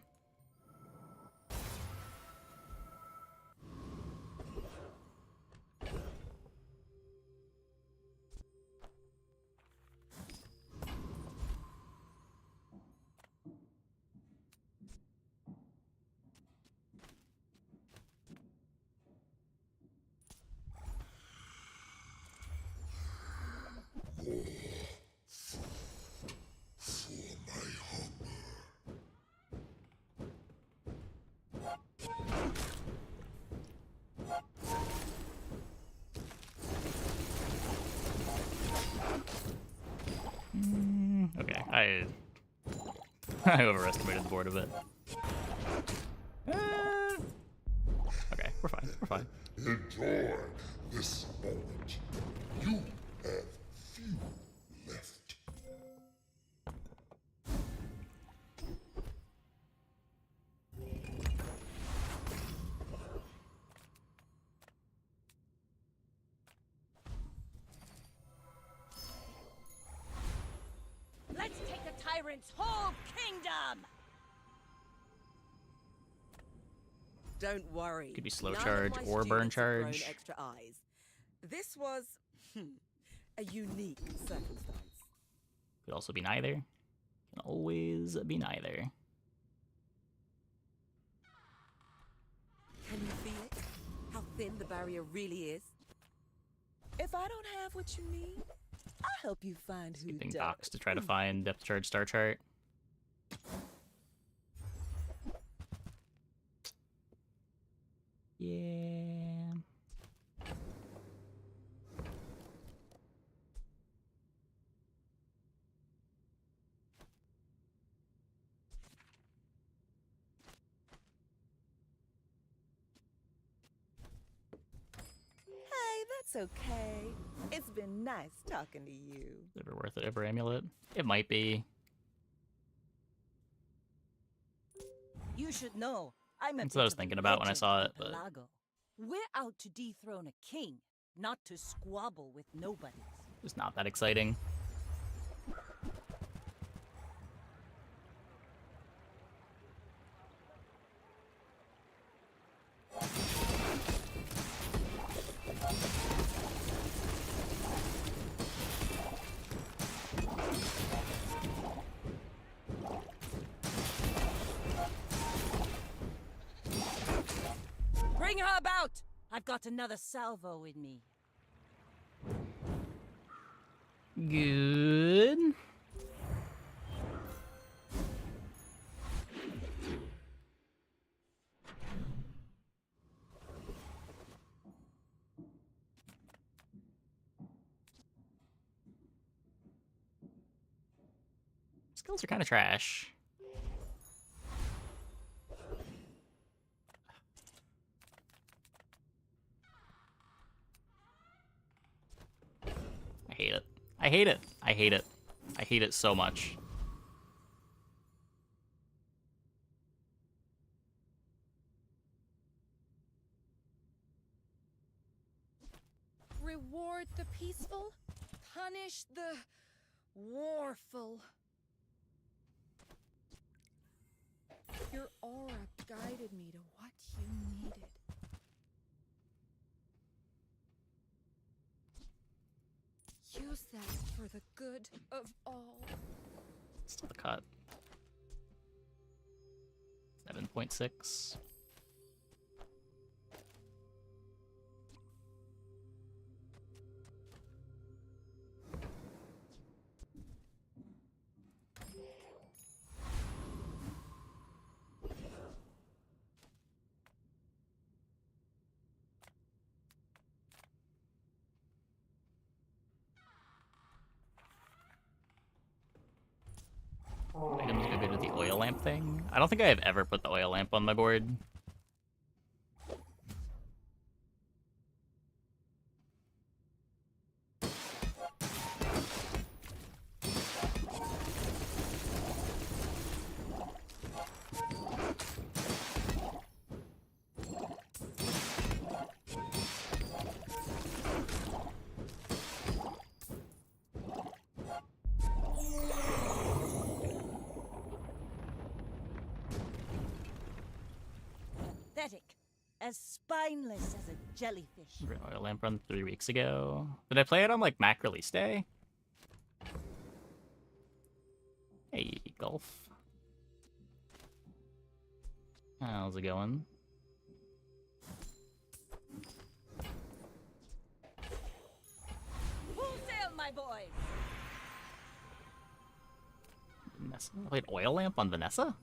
[SPEAKER 1] I overestimated the board a bit. Okay, we're fine. We're fine.
[SPEAKER 10] Enjoy this moment. You have few left.
[SPEAKER 3] Let's take the tyrant's whole kingdom!
[SPEAKER 7] Don't worry.
[SPEAKER 1] Could be slow
[SPEAKER 7] None of
[SPEAKER 1] charge
[SPEAKER 7] my
[SPEAKER 1] or burn
[SPEAKER 7] students have grown
[SPEAKER 1] charge.
[SPEAKER 7] extra eyes. This was a unique circumstance.
[SPEAKER 1] Could also be neither. Can always be neither.
[SPEAKER 7] Can you feel it? How thin the barrier really is? If I don't have what you need, I'll help you find who
[SPEAKER 1] Skipping
[SPEAKER 7] does.
[SPEAKER 1] box to try to find depth charge star chart. Yeah.
[SPEAKER 7] Hey, that's okay. It's been nice talking to you.
[SPEAKER 1] Is it ever worth it? Ever amulet? It might be.
[SPEAKER 3] You should know. I'm a
[SPEAKER 1] That's what I was
[SPEAKER 3] bit of a
[SPEAKER 1] thinking about when I
[SPEAKER 3] legend
[SPEAKER 1] saw
[SPEAKER 3] in
[SPEAKER 1] it, but
[SPEAKER 3] Pelago. We're out to dethrone a king, not to squabble with nobodies.
[SPEAKER 1] it's not that exciting.
[SPEAKER 3] Bring her about! I've got another salvo in me.
[SPEAKER 1] Good. Skills are kind of trash. I hate it. I hate it. I hate it. I hate it so much.
[SPEAKER 2] Reward the peaceful, punish the warful. Your aura guided me to what you needed. Use that for the good of all.
[SPEAKER 1] Still the cut. 7.6. Items go good with the oil lamp thing. I don't think I have ever put the oil lamp on my board.
[SPEAKER 3] Pathetic. As spineless as a jellyfish.
[SPEAKER 1] Oil lamp run 3 weeks ago. Did I play it on like Mac release day? Hey, golf. How's it going?
[SPEAKER 3] Full sail, my boys!
[SPEAKER 1] Vanessa? I played oil lamp on Vanessa?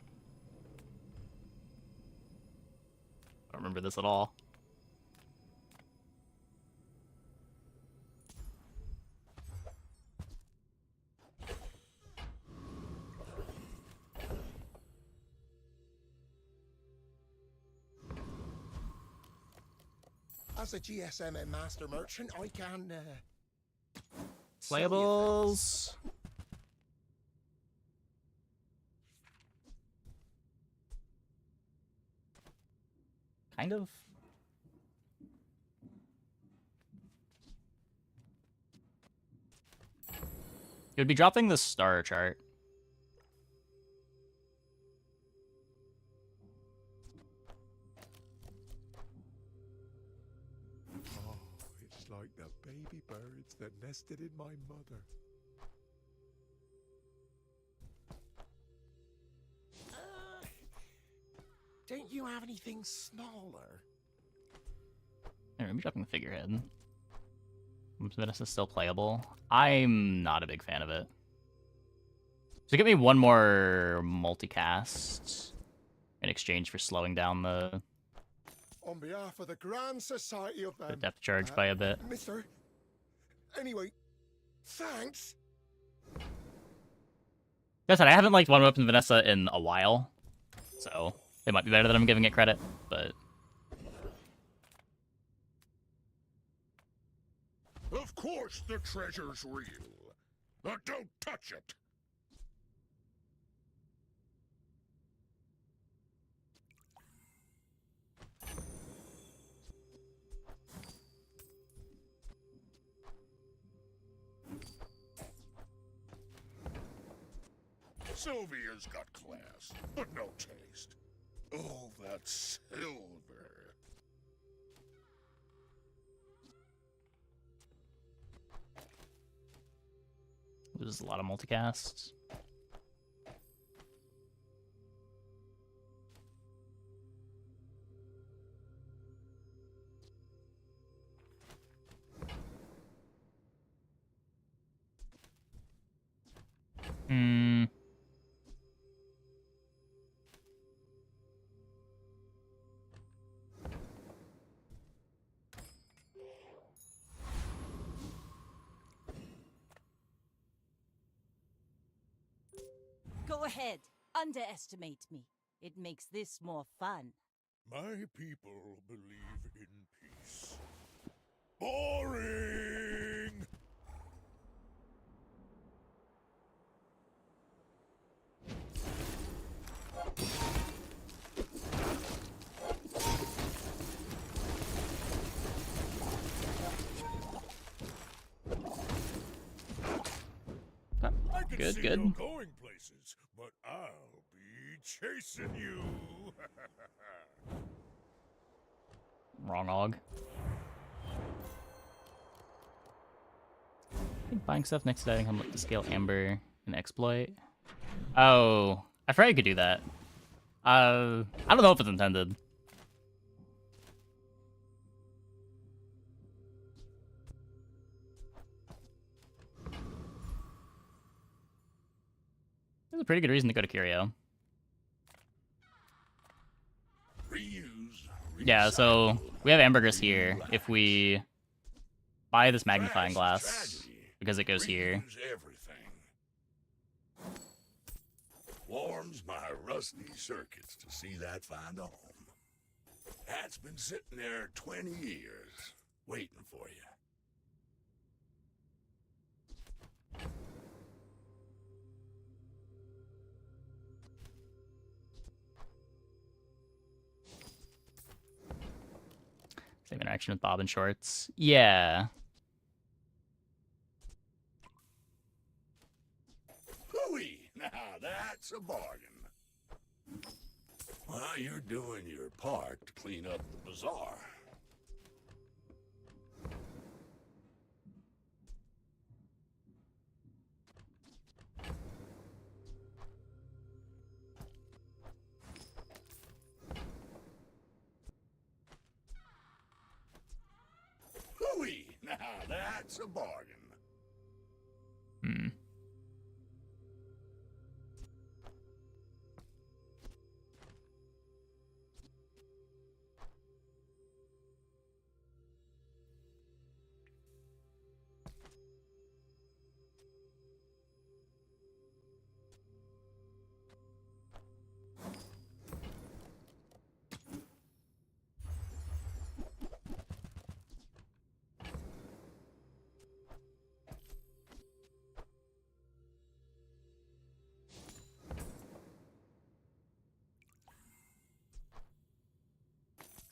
[SPEAKER 1] I don't remember this at all.
[SPEAKER 15] As a GSM and master merchant, I can
[SPEAKER 1] Playables. Kind of. It would be dropping the star chart.
[SPEAKER 15] Oh, it's like the baby birds that nested in my mother. Don't you have anything smaller?
[SPEAKER 1] Here, maybe dropping the figurehead. Vanessa still playable. I'm not a big fan of it. So give me one more multicast in exchange for slowing down the
[SPEAKER 15] On behalf of the Grand Society of them,
[SPEAKER 1] depth charge by a bit.
[SPEAKER 15] Mister. Anyway, thanks.
[SPEAKER 1] That's it. I haven't liked One Weapon Vanessa in a while, so it might be better that I'm giving it credit, but.
[SPEAKER 10] Of course the treasure's real. But don't touch it. Sylvia's got class, but no taste. Oh, that silver.
[SPEAKER 1] There's a lot of multicasts. Hmm.
[SPEAKER 3] Go ahead. Underestimate me. It makes this more fun.
[SPEAKER 10] My people believe in peace. Boring! I can
[SPEAKER 1] Good,
[SPEAKER 10] see
[SPEAKER 1] good.
[SPEAKER 10] you're going places, but I'll be chasing you.
[SPEAKER 1] Wrong og. I think buying stuff next to that income to scale Amber and exploit. Oh, I forgot you could do that. I don't know if it's intended. There's a pretty good reason to go to Curio. Yeah, so we have ambergris here. If we buy this magnifying glass, because it goes here.
[SPEAKER 10] Warms my rusty circuits to see that find a home. That's been sitting there 20 years, waiting for you.
[SPEAKER 1] Same interaction with Bob and Shorts. Yeah.
[SPEAKER 10] Hooey! Now that's a bargain. Well, you're doing your part to clean up the bazaar. Hooey! Now that's a bargain.
[SPEAKER 1] Hmm.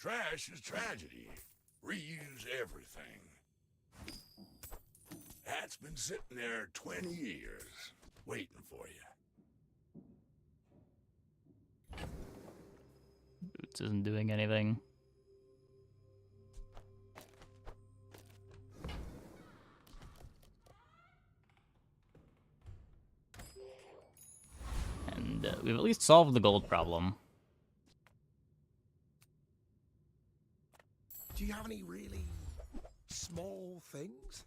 [SPEAKER 10] Trash is tragedy. Reuse everything. That's been sitting there 20 years, waiting for you.
[SPEAKER 1] Boots isn't doing anything. And we've at least solved the gold problem.
[SPEAKER 15] Do you have any really small things?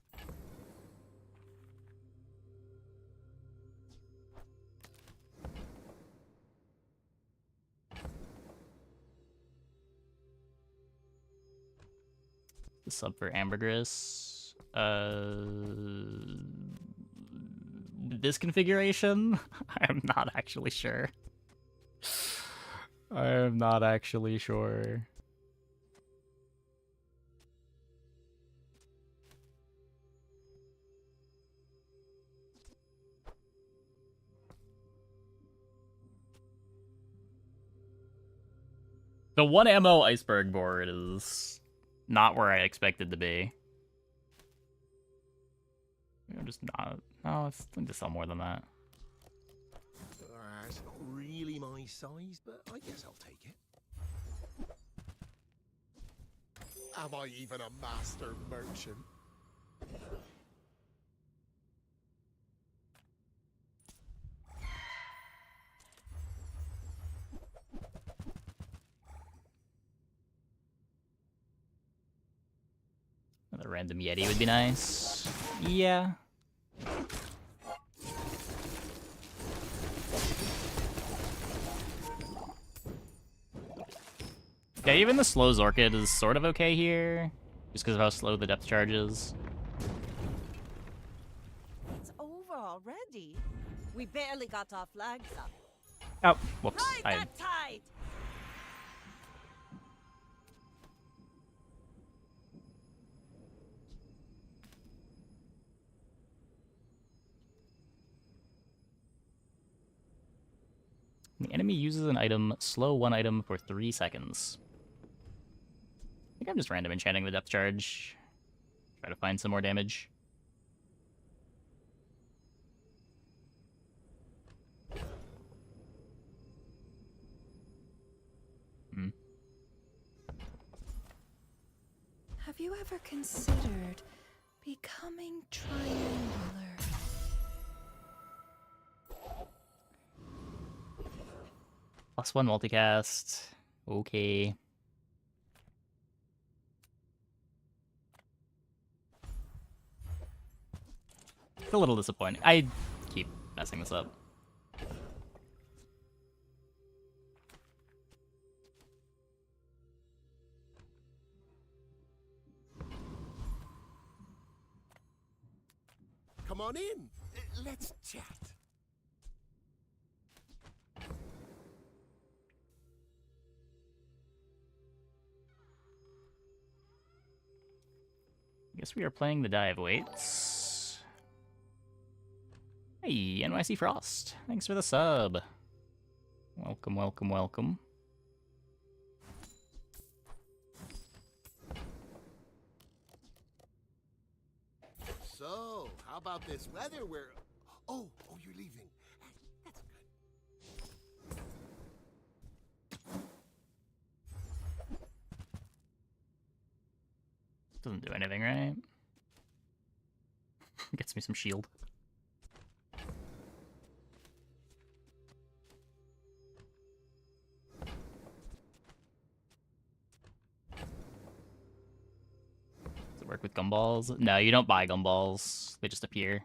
[SPEAKER 1] The sub for ambergris. This configuration? I'm not actually sure. I am not actually sure. The 1 ammo iceberg board is not where I expected to be. I'm just not. No, it's need to sell more than that.
[SPEAKER 15] It's not really my size, but I guess I'll take it. Am I even a master merchant?
[SPEAKER 1] Another random Yeti would be nice. Yeah. Yeah, even the slow Zorkid is sort of okay here, just because of how slow the depth charge is.
[SPEAKER 3] It's over already. We barely got our flags up.
[SPEAKER 1] Oh, whoops.
[SPEAKER 3] Ride that tide!
[SPEAKER 1] The enemy uses an item, slow one item for 3 seconds. I think I'm just random enchanting the depth charge. Try to find some more damage.
[SPEAKER 20] Have you ever considered becoming triangular?
[SPEAKER 1] +1 multicast. Okay. It's a little disappointing. I keep messing this up.
[SPEAKER 15] Come on in. Let's chat.
[SPEAKER 1] I guess we are playing the dive weights. Hey, NYC Frost. Thanks for the sub. Welcome, welcome, welcome.
[SPEAKER 4] So, how about this weather where... Oh, you're leaving. That's good.
[SPEAKER 1] Doesn't do anything, right? Gets me some shield. Does it work with gumballs? No, you don't buy gumballs. They just appear.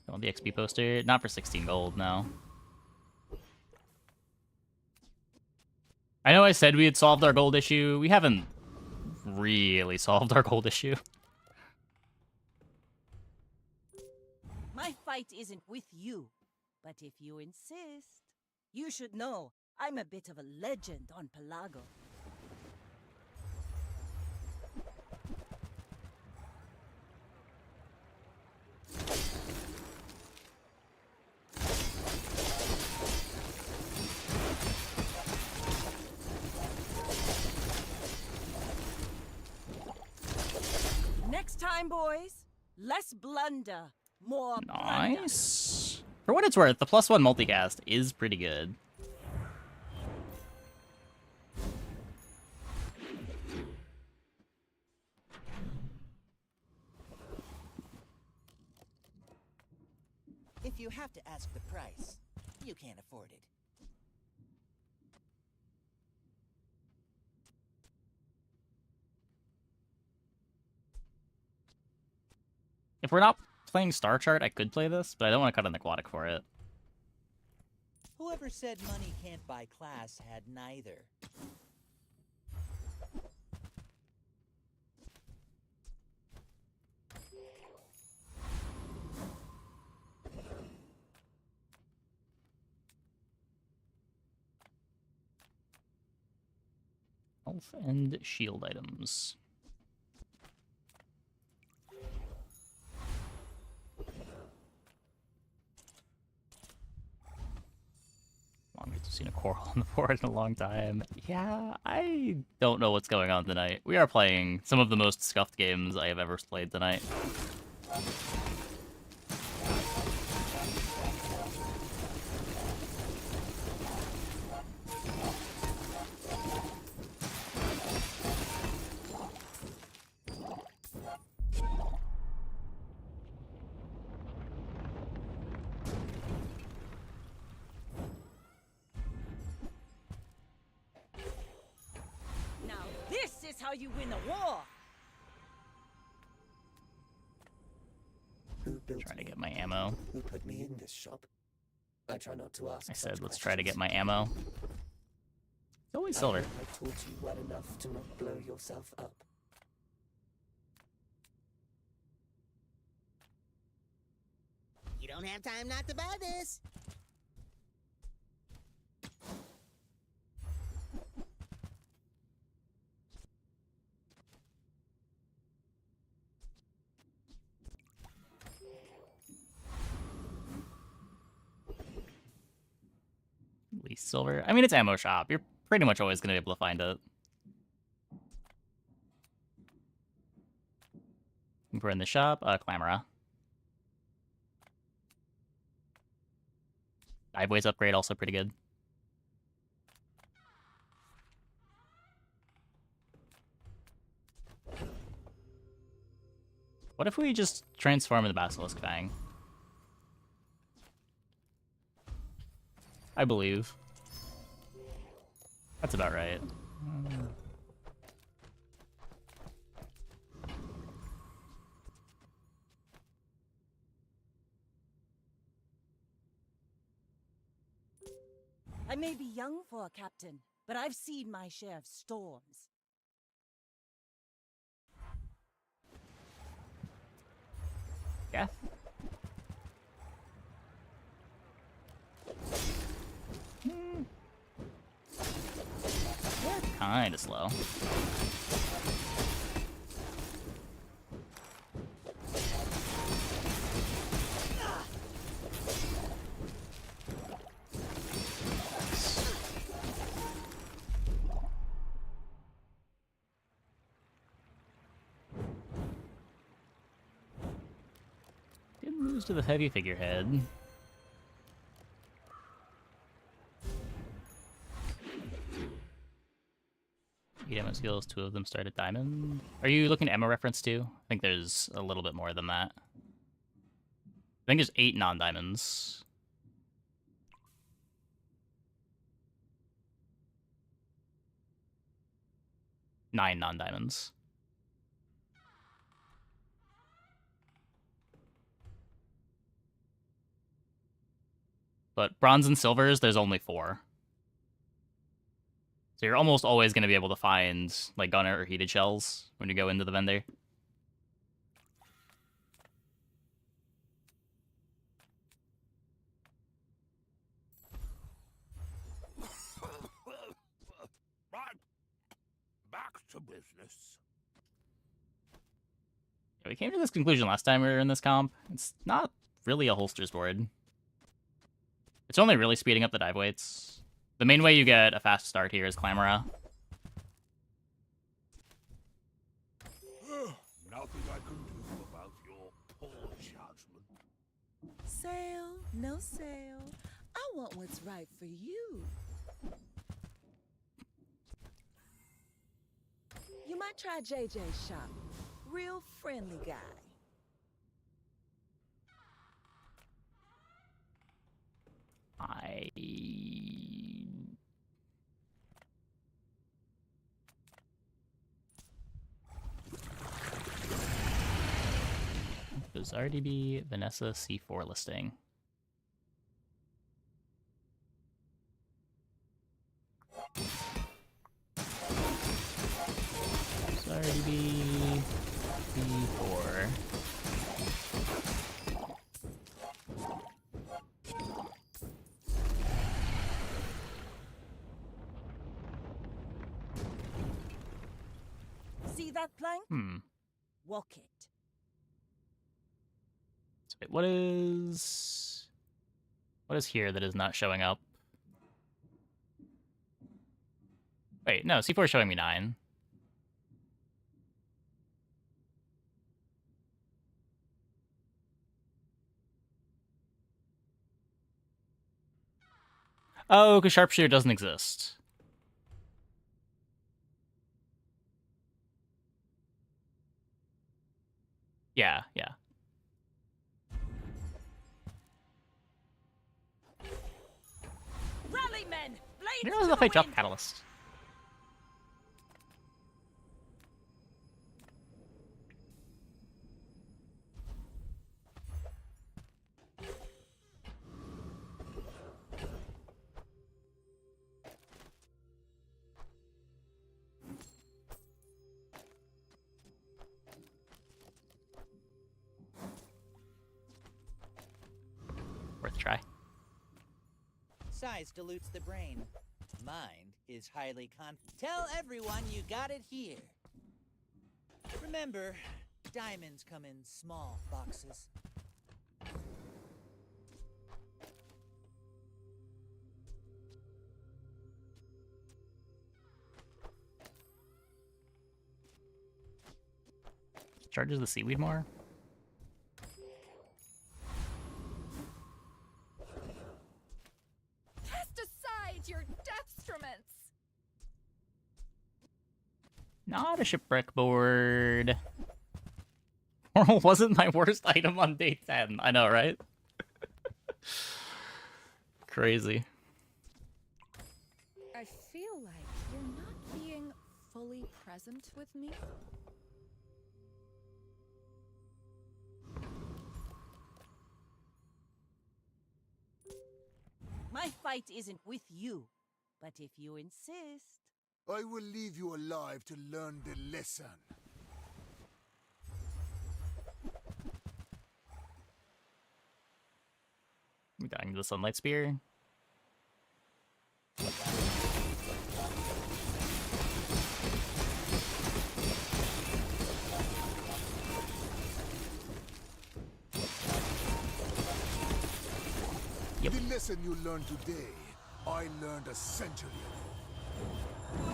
[SPEAKER 1] I want the XP poster. Not for 16 gold, no. I know I said we had solved our gold issue. We haven't really solved our gold issue.
[SPEAKER 3] My fight isn't with you, but if you insist, you should know I'm a bit of a legend on Pelago. time, boys. Less blunder, more plunder.
[SPEAKER 1] Nice. For what it's worth, the +1 multicast is pretty good.
[SPEAKER 6] If you have to ask the price, you can't afford it.
[SPEAKER 1] If we're not playing Star Chart, I could play this, but I don't want to cut an aquatic for it.
[SPEAKER 6] Whoever said money can't buy class had neither.
[SPEAKER 1] Health and shield items. Longest seen a coral on the board in a long time. Yeah, I don't know what's going on tonight. We are playing some of the most scuffed games I have ever played tonight.
[SPEAKER 3] Now this is how you win a war.
[SPEAKER 1] Trying to get my ammo.
[SPEAKER 13] Who put me in this shop? I try not to ask.
[SPEAKER 1] I said, let's try to get my ammo. It's always silver.
[SPEAKER 13] I taught you well enough to not blow yourself up.
[SPEAKER 21] You don't have time not to buy this.
[SPEAKER 1] At least silver. I mean, it's ammo shop. You're pretty much always going to be able to find it. We're in the shop. Clamora. Diveways upgrade, also pretty good. What if we just transform into Basilisk Fang? I believe. That's about right.
[SPEAKER 3] I may be young for a captain, but I've seen my share of storms.
[SPEAKER 1] Yeah. They're kind of slow. Did lose to the heavy figurehead. Ammo skills, 2 of them start at diamond. Are you looking at ammo reference too? I think there's a little bit more than that. I think there's 8 non-diamonds. Nine non-diamonds. But bronze and silvers, there's only 4. So you're almost always going to be able to find like gunner or heated shells when you go into the vendor.
[SPEAKER 10] Right. Back to business.
[SPEAKER 1] Yeah, we came to this conclusion last time we were in this comp. It's not really a holsters board. It's only really speeding up the dive weights. The main way you get a fast start here is Clamora.
[SPEAKER 10] Nothing I can do.
[SPEAKER 7] no sale. I want what's right for you. You might try JJ's shop. Real friendly guy.
[SPEAKER 1] Bizarre DB, Vanessa C4 listing. Bizarre DB C4.
[SPEAKER 7] See that plank? Walk it.
[SPEAKER 1] So wait, what is here that is not showing up? Wait, no, C4 is showing me 9. Oh, because sharpshooter doesn't exist. Yeah, yeah.
[SPEAKER 7] Rally men!
[SPEAKER 1] You know if I drop Catalyst. Worth a try.
[SPEAKER 6] Size dilutes the brain. Mind is highly Tell everyone you got it here. Remember, diamonds come in small boxes.
[SPEAKER 1] Charges the seaweed more?
[SPEAKER 2] Cast aside your destruments!
[SPEAKER 1] Not a shipwreck board. Oral wasn't my worst item on day 10. I know, right? Crazy.
[SPEAKER 2] I feel like you're not being fully present with me.
[SPEAKER 3] My fight isn't with you, but if you insist...
[SPEAKER 4] I will leave you alive to learn the lesson.
[SPEAKER 1] We dying to the sunlight spear. Yep.
[SPEAKER 4] The lesson you learned today, I learned a century ago.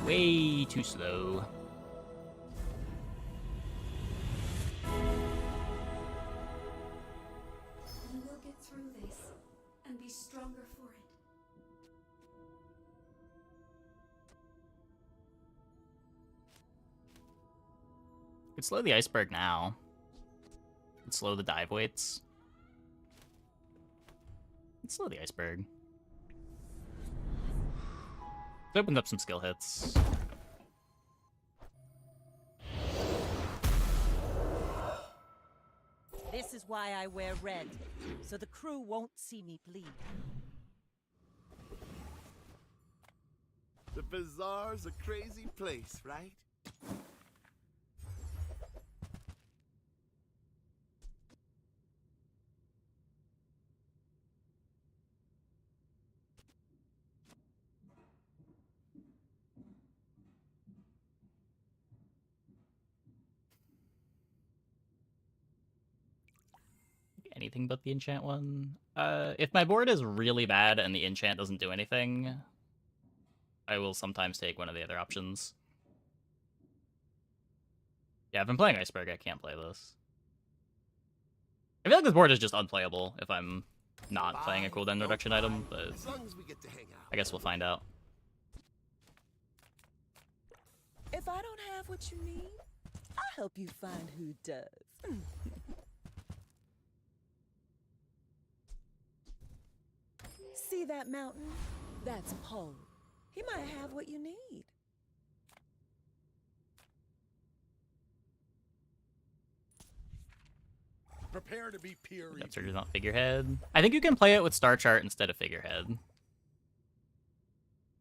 [SPEAKER 1] Way too slow.
[SPEAKER 11] You will get through this and be stronger for it.
[SPEAKER 1] Could slow the iceberg now. Could slow the dive weights. Could slow the iceberg. It opened up some skill hits.
[SPEAKER 3] This is why I wear red, so the crew won't see me bleed.
[SPEAKER 4] The bazaar's a crazy place, right?
[SPEAKER 1] Anything but the enchant one. If my board is really bad and the enchant doesn't do anything, I will sometimes take one of the other options. Yeah, if I'm playing Iceberg, I can't play this. I feel like this board is just unplayable if I'm not playing a cooldown reduction item, but
[SPEAKER 4] As long as we get to hang out.
[SPEAKER 1] I guess we'll find out.
[SPEAKER 7] If I don't have what you need, I'll help you find who does. See that mountain? That's Paul. He might have what you need.
[SPEAKER 15] Prepare to be peer
[SPEAKER 1] Depth Surge is not figurehead. I think you can play it with Star Chart instead of figurehead.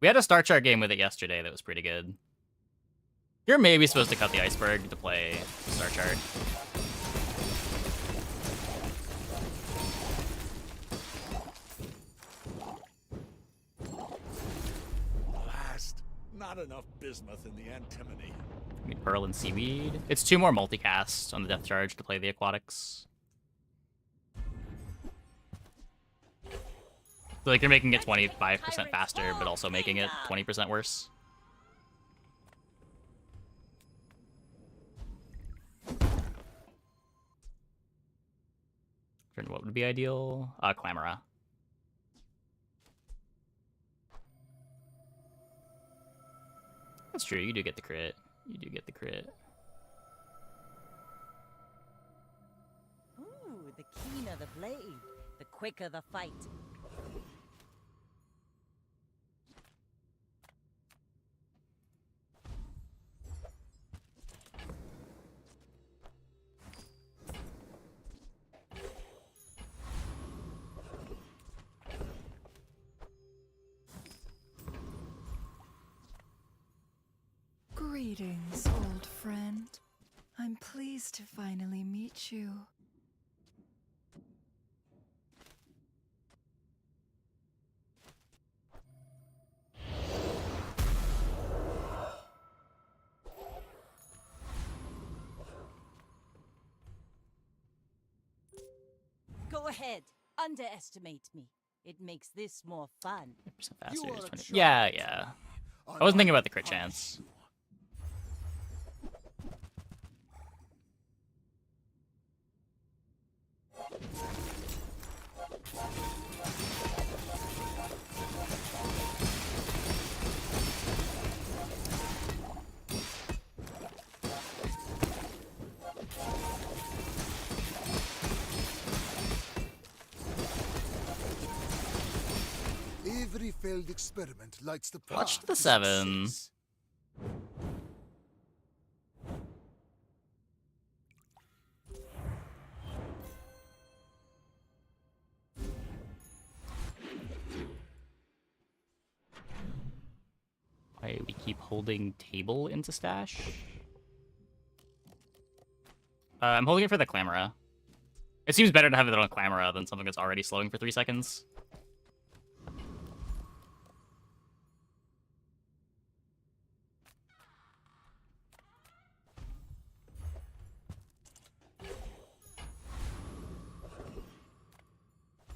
[SPEAKER 1] We had a Star Chart game with it yesterday that was pretty good. You're maybe supposed to cut the iceberg to play Star Chart.
[SPEAKER 10] Last, not enough bismuth in the antimony.
[SPEAKER 1] I need Pearl and Seaweed. It's 2 more multicast on the Depth Charge to play the aquatics. So like you're making it 25% faster, but also making it 20% worse. What would be ideal? Clamora. That's true, you do get the crit. You do get the crit.
[SPEAKER 3] Ooh, the keener the blade, the quicker the fight.
[SPEAKER 2] Greetings, old friend. I'm pleased to finally meet you.
[SPEAKER 3] Go ahead, underestimate me. It makes this more fun.
[SPEAKER 1] Faster is 20. Yeah, yeah. I was thinking about the crit chance.
[SPEAKER 4] Every failed experiment lights the path.
[SPEAKER 1] Watch the
[SPEAKER 4] to
[SPEAKER 1] 7.
[SPEAKER 4] success.
[SPEAKER 1] Why we keep holding table into stash? I'm holding it for the Clamora. It seems better to have it on Clamora than something that's already slowing for 3 seconds.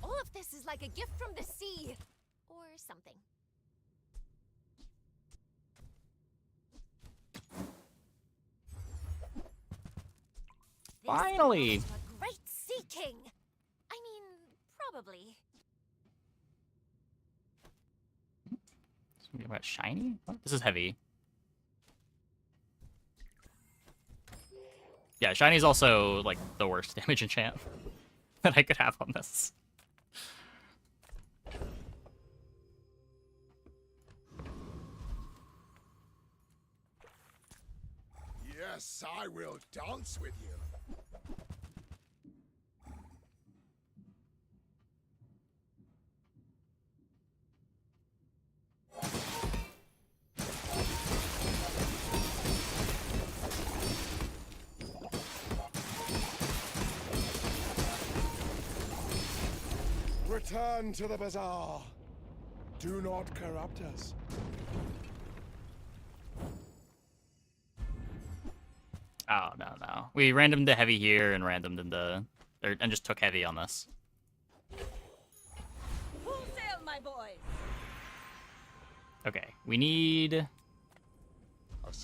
[SPEAKER 17] All of this is like a gift from the sea. Or something.
[SPEAKER 1] Finally!
[SPEAKER 17] This belongs to a great sea king. I mean, probably.
[SPEAKER 1] Something about shiny? Oh, this is heavy. Yeah, shiny is also like the worst damage enchant that I could have on this.
[SPEAKER 15] Yes, I will dance with you. Return to the bazaar. Do not corrupt us.
[SPEAKER 1] Oh, no. We randomed the heavy here and randomed into... and just took heavy on this.
[SPEAKER 3] Full sail, my boys.
[SPEAKER 1] Okay, we need...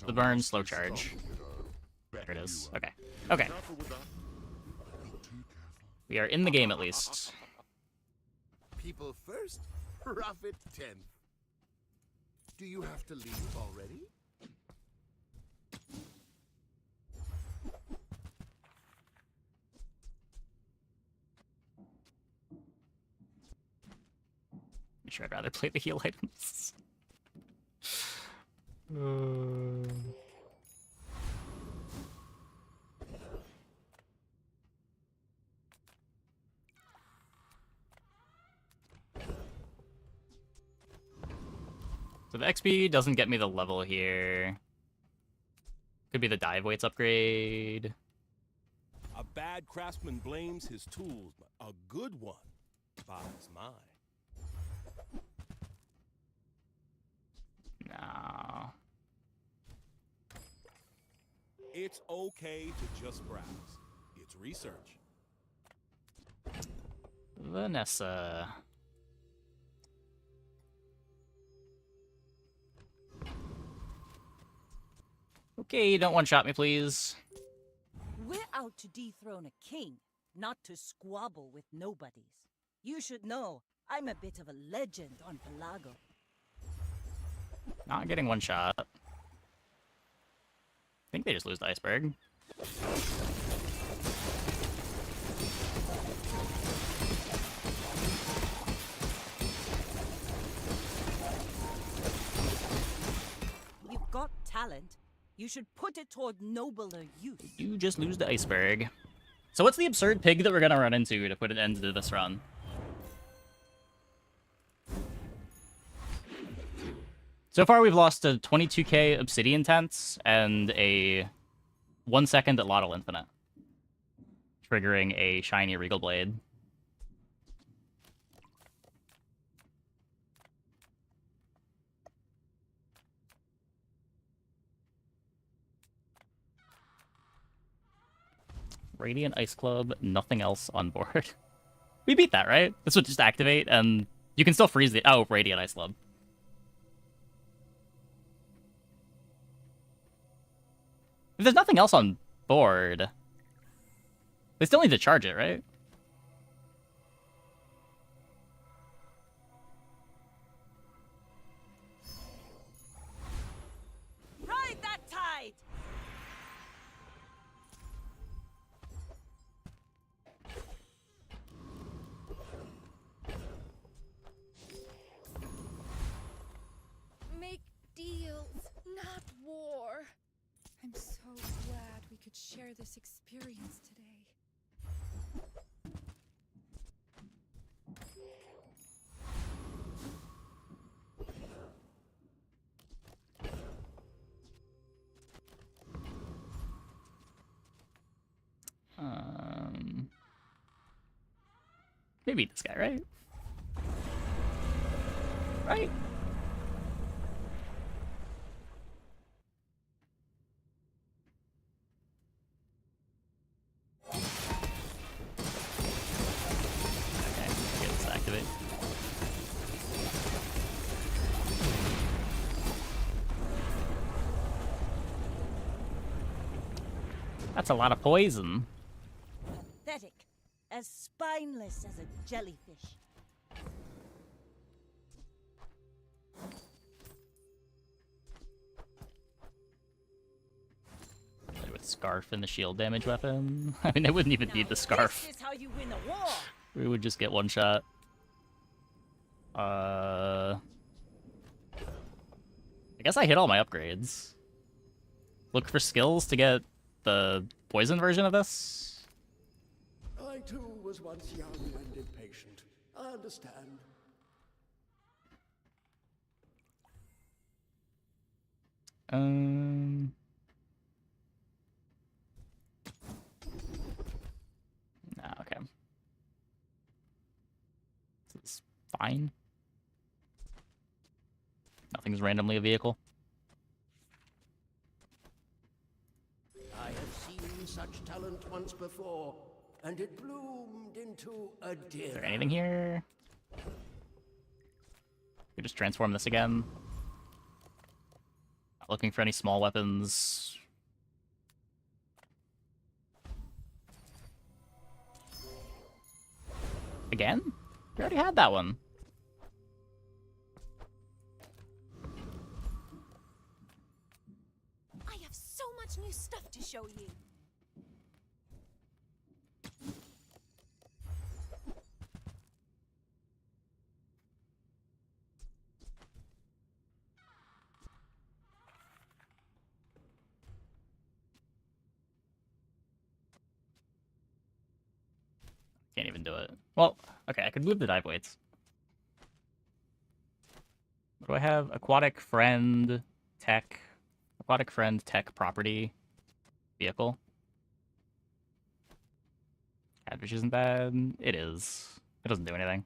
[SPEAKER 1] the burn, slow charge. There it is. Okay. Okay. We are in the game at least.
[SPEAKER 4] People first, profit 10th. Do you have to leave already?
[SPEAKER 1] I'm sure I'd rather play the heal items. So the XP doesn't get me the level here. Could be the dive weights upgrade.
[SPEAKER 8] A bad craftsman blames his tools. A good one buys mine.
[SPEAKER 1] No.
[SPEAKER 8] It's okay to just browse. It's research.
[SPEAKER 1] Vanessa. Okay, don't one-shot me, please.
[SPEAKER 3] We're out to dethrone a king, not to squabble with nobodies. You should know, I'm a bit of a legend on Pelago.
[SPEAKER 1] Not getting one shot. I think they just lose the iceberg.
[SPEAKER 3] You've got talent. You should put it toward nobler use.
[SPEAKER 1] You just lose the iceberg. So what's the absurd pig that we're gonna run into to put an end to this run? So far we've lost a 22k obsidian tents and a 1 second at Lotto Infinite, triggering a shiny Regal Blade. Radiant Ice Club, nothing else on board. We beat that, right? This would just activate, and you can still freeze the... Oh, Radiant Ice Club. If there's nothing else on board, they still need to charge it, right?
[SPEAKER 3] Ride that tide!
[SPEAKER 2] Make deals, not war. I'm so glad we could share this experience today.
[SPEAKER 1] Maybe this guy, right? Right? Okay, get this activate. That's a lot of poison.
[SPEAKER 3] Pathetic. As spineless as a jellyfish.
[SPEAKER 1] Play with Scarf and the shield damage weapon. I mean, they wouldn't even need the Scarf.
[SPEAKER 3] This is how you win a war.
[SPEAKER 1] We would just get one shot. I guess I hit all my upgrades. Look for skills to get the poison version of this.
[SPEAKER 13] I too was once young and impatient. I understand.
[SPEAKER 1] Okay. This is fine. Nothing's randomly a vehicle.
[SPEAKER 13] I have seen such talent once before, and it bloomed into a deer.
[SPEAKER 1] Is there anything here? We just transform this again. Not looking for any small weapons. Again? We already had that one.
[SPEAKER 17] I have so much new stuff to show you.
[SPEAKER 1] Can't even do it. Well, okay, I could move the dive weights. What do I have? Aquatic friend, tech. Aquatic friend, tech, property, vehicle. Cabbage isn't bad. It is. It doesn't do anything.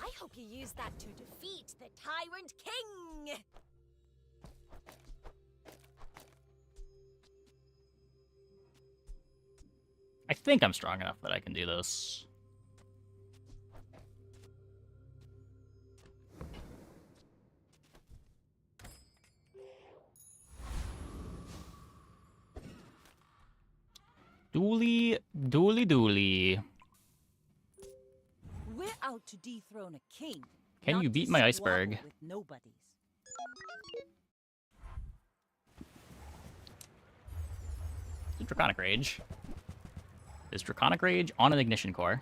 [SPEAKER 17] I hope you use that to defeat the Tyrant King!
[SPEAKER 1] I think I'm strong enough that I can do this. Dooley, dooley, dooley.
[SPEAKER 3] We're out to dethrone a king.
[SPEAKER 1] Can
[SPEAKER 3] not
[SPEAKER 1] you
[SPEAKER 3] to
[SPEAKER 1] beat my
[SPEAKER 3] squabble
[SPEAKER 1] iceberg?
[SPEAKER 3] With nobodies.
[SPEAKER 1] The Draconic Rage. Is Draconic Rage on an Ignition Core?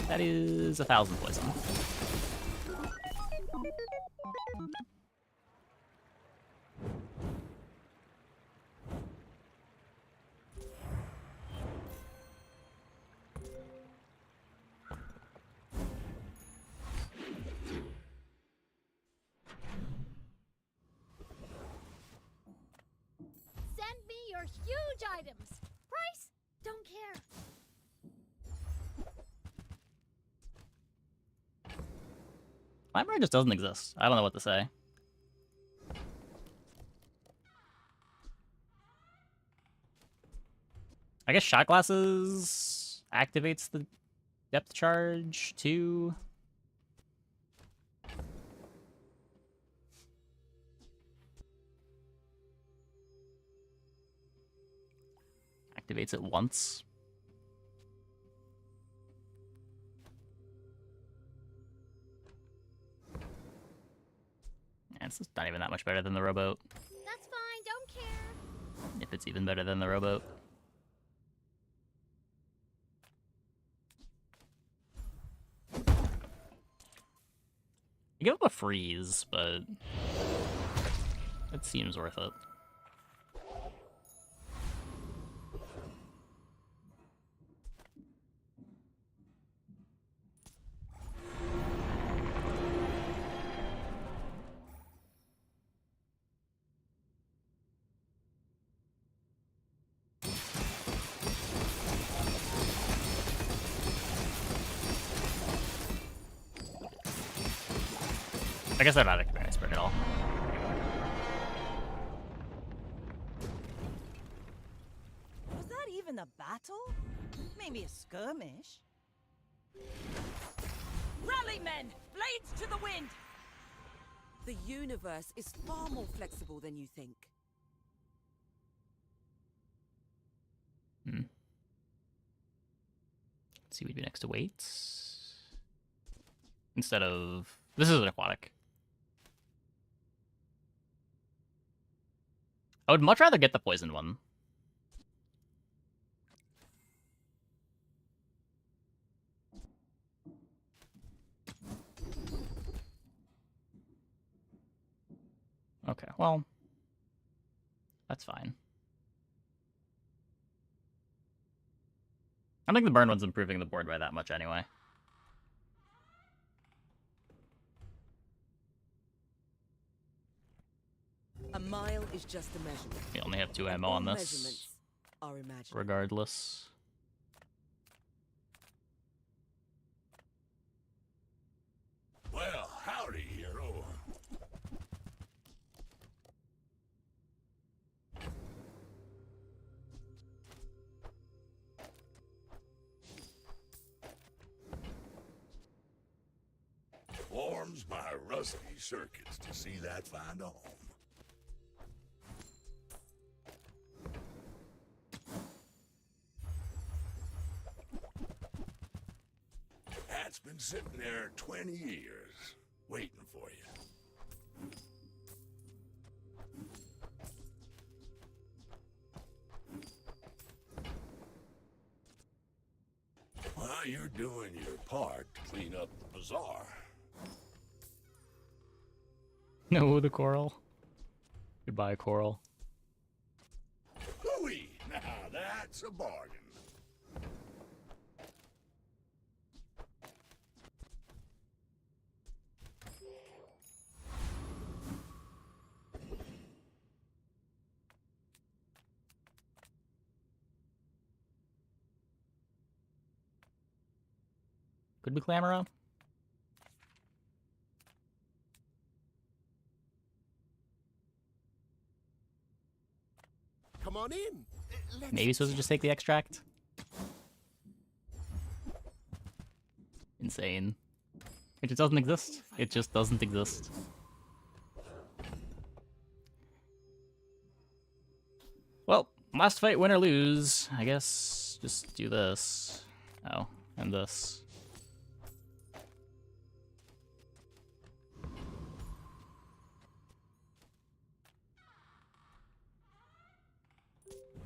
[SPEAKER 1] That is 1,000 poison.
[SPEAKER 17] Send me your huge items! Price? Don't care.
[SPEAKER 1] Library just doesn't exist. I don't know what to say. I guess shot glasses activates the depth charge too. Activates it once. And it's not even that much better than the rowboat.
[SPEAKER 17] That's fine, don't care.
[SPEAKER 1] If it's even better than the rowboat. You give up a freeze, but it seems worth it. I guess they're not experienced for it at all.
[SPEAKER 3] Was that even a battle? Maybe a skirmish.
[SPEAKER 7] Rally, men! Blades to the wind! The universe is far more flexible than you think.
[SPEAKER 1] Let's see what we do next to weights. Instead of... This is an aquatic. I would much rather get the poisoned one. Okay, well, that's fine. I don't think the burn one's improving the board by that much anyway.
[SPEAKER 7] A mile is just a measurement.
[SPEAKER 1] We only have 2 ammo
[SPEAKER 7] All
[SPEAKER 1] on this.
[SPEAKER 7] measurements are imaginary.
[SPEAKER 1] Regardless.
[SPEAKER 10] Well, howdy, hero. Warms my rusty circuits to see that find a home. That's been sitting there 20 years, waiting for you. Well, you're doing your part to clean up the bazaar.
[SPEAKER 1] No, the coral. Goodbye, coral.
[SPEAKER 10] Hooey! Now that's a bargain.
[SPEAKER 1] Could we clamor up?
[SPEAKER 15] Come on in.
[SPEAKER 1] Maybe supposed to just take the extract? Insane. It just doesn't exist. It just doesn't exist. Well, last fight, win or lose. I guess just do this. Oh, and this.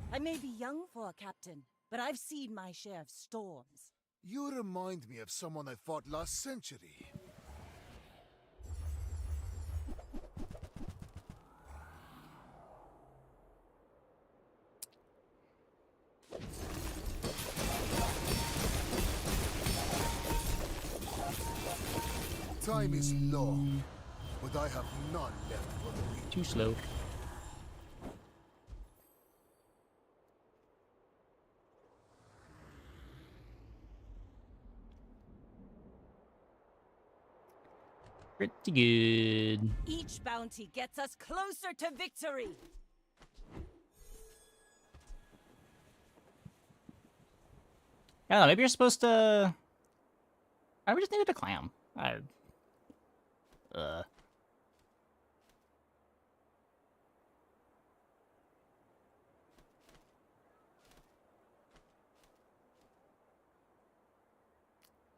[SPEAKER 3] I may be young for a captain, but I've seen my share of storms.
[SPEAKER 4] You remind me of someone I fought last century. Time is long, but I have none left for the weak.
[SPEAKER 1] Too slow. Pretty good.
[SPEAKER 3] Each bounty gets us closer to victory.
[SPEAKER 1] I don't know, maybe you're supposed to... we just needed a clam.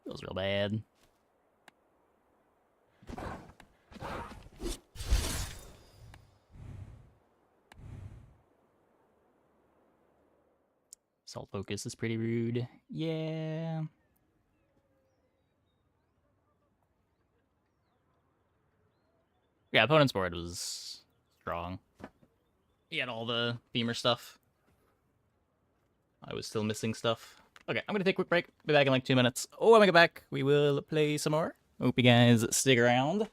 [SPEAKER 1] Feels real bad. Salt focus is pretty rude. Yeah. Yeah, opponent's board was strong. He had all the beamer stuff. I was still missing stuff. Okay, I'm gonna take a quick break. Be back in like 2 minutes. Oh, when I get back, we will play some more. Hope you guys stick around.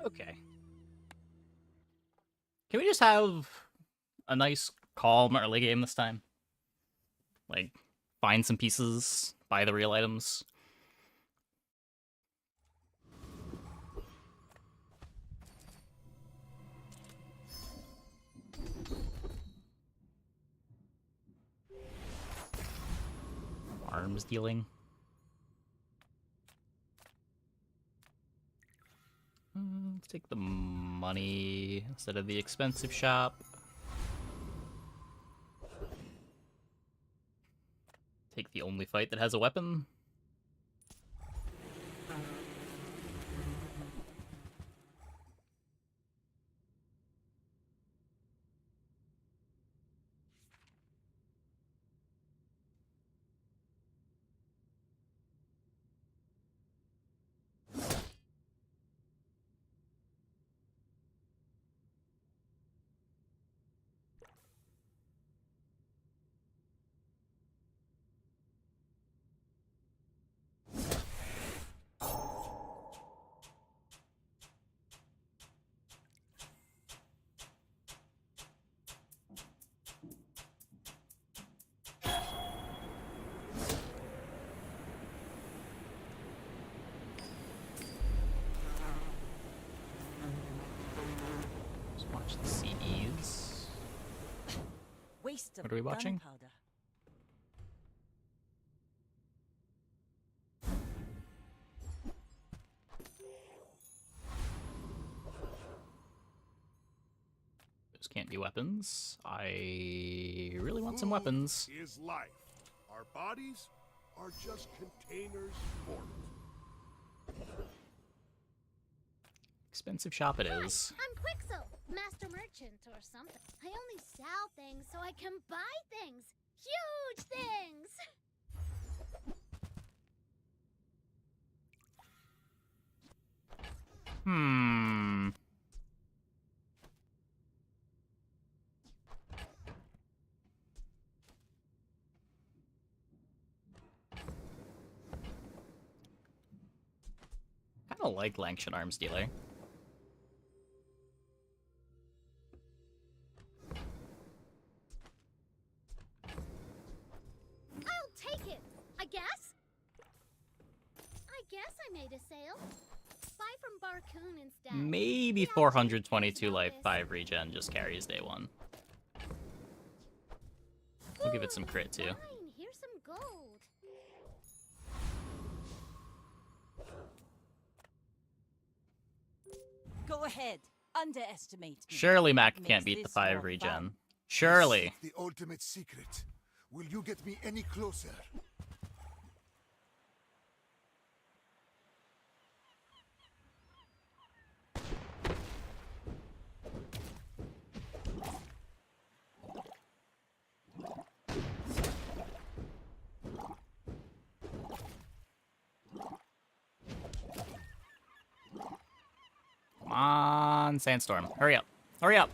[SPEAKER 1] Okay. Can we just have a nice, calm early game this time? Like, find some pieces, buy the real items. Arms dealing. Let's take the money instead of the expensive shop. Take the only fight that has a weapon. Watch the CDs.
[SPEAKER 3] Waste of
[SPEAKER 1] What are we watching?
[SPEAKER 3] gunpowder.
[SPEAKER 1] Those can't be weapons. I really want some weapons.
[SPEAKER 15] Food is life. Our bodies are just containers for it.
[SPEAKER 1] Expensive shop it is.
[SPEAKER 12] I'm Quixel, master merchant or something. I only sell things so I can buy things. Huge things!
[SPEAKER 1] Kinda like Langshan Arms Dealer.
[SPEAKER 12] I'll take it, I guess. I guess I made a sale. Buy from Barcoon instead.
[SPEAKER 1] Maybe 422 life, 5 regen just carries day 1. We'll give it some crit too.
[SPEAKER 12] Fine, here's some gold.
[SPEAKER 3] Go ahead. Underestimate me.
[SPEAKER 1] Surely Mac
[SPEAKER 3] Makes
[SPEAKER 1] can't beat the
[SPEAKER 3] this
[SPEAKER 1] 5
[SPEAKER 3] more
[SPEAKER 1] regen.
[SPEAKER 3] fun.
[SPEAKER 1] Surely.
[SPEAKER 4] The ultimate secret. Will you get me any closer?
[SPEAKER 1] Come on, Sandstorm. Hurry up. Hurry up.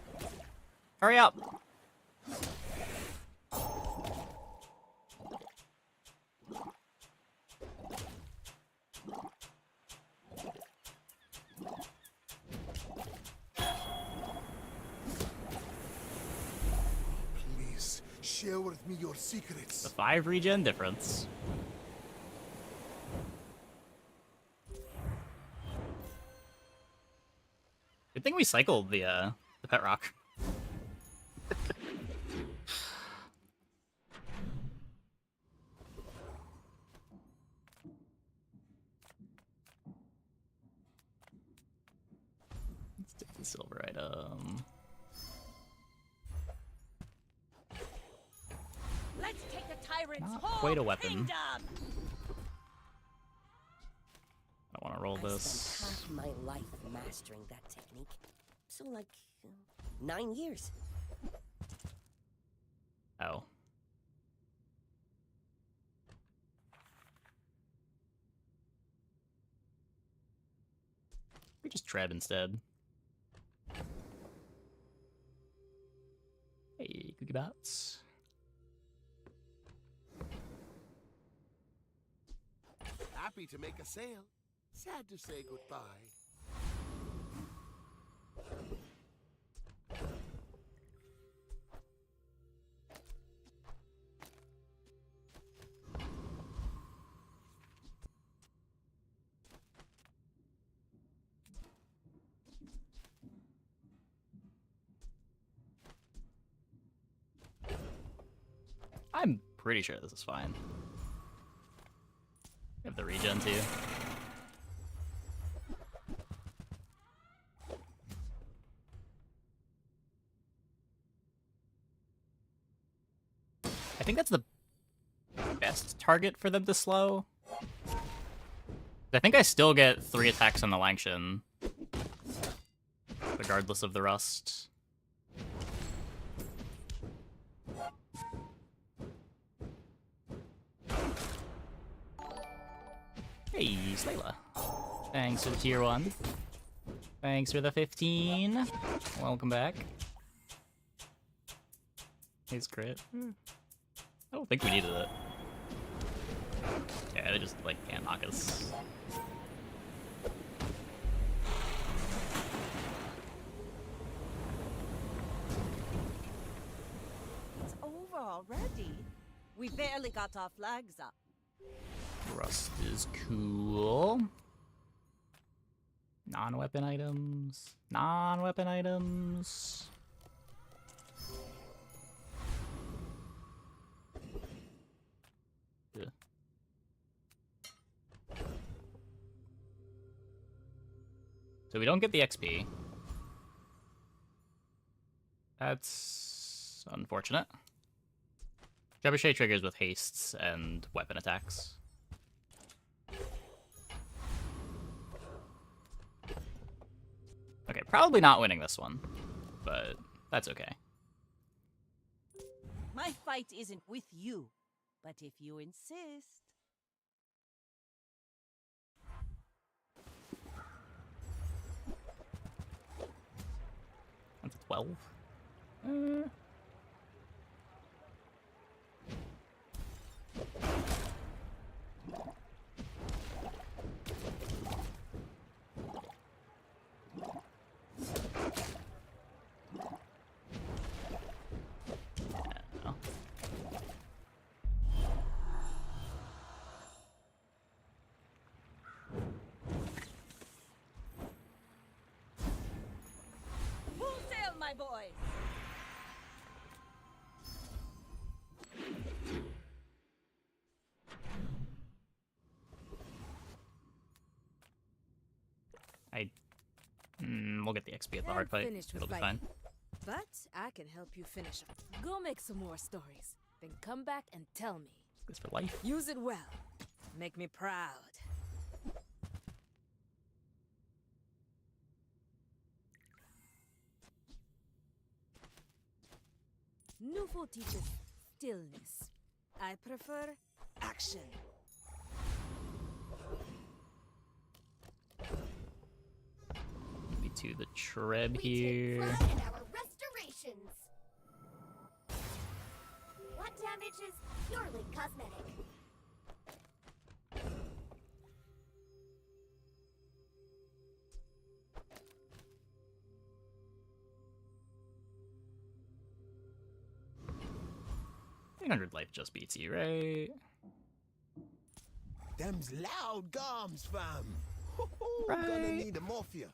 [SPEAKER 1] Hurry up.
[SPEAKER 4] Please, share with me your secrets.
[SPEAKER 1] The 5 regen difference. Good thing we cycled the pet rock. Let's take the silver item.
[SPEAKER 3] Let's take the tyrant's
[SPEAKER 1] Not
[SPEAKER 3] whole
[SPEAKER 1] quite a weapon.
[SPEAKER 3] kingdom.
[SPEAKER 1] I want to roll
[SPEAKER 5] I
[SPEAKER 1] this.
[SPEAKER 5] spent half my life mastering that technique. So, like, 9 years.
[SPEAKER 1] Oh. We just tread instead. Hey, cookie bots.
[SPEAKER 4] Happy to make a sale. Sad to say goodbye.
[SPEAKER 1] I'm pretty sure this is fine. We have the regen too. I think that's the best target for them to slow. I think I still get 3 attacks on the Langshan, regardless of the rust. Hey, Slayla. Thanks for the tier 1. Thanks for the 15. Welcome back. He's crit. I don't think we needed it. Yeah, they just, like, can't knock us.
[SPEAKER 3] It's over already. We barely got our flags up.
[SPEAKER 1] Rust is cool. Non-weapon items. Non-weapon items. Yeah. So we don't get the XP. That's unfortunate. Trebuchet triggers with hastes and weapon attacks. Okay, probably not winning this one, but that's okay.
[SPEAKER 3] My fight isn't with you, but if you insist.
[SPEAKER 1] That's a 12.
[SPEAKER 3] Full sail, my boys!
[SPEAKER 1] We'll get the XP at the hard fight. It'll be fine.
[SPEAKER 16] But I can help you finish up. Go make some more stories, then come back and tell me.
[SPEAKER 1] It's for life.
[SPEAKER 16] Use it well. Make me proud. Nufo teaches stillness. I prefer action.
[SPEAKER 1] Maybe to the Treb here.
[SPEAKER 12] Pride in our restorations. What damage is purely cosmetic?
[SPEAKER 1] $300 life just beats you, right?
[SPEAKER 15] Them's loud gums, fam.
[SPEAKER 1] Right.
[SPEAKER 15] Gonna need a morphia.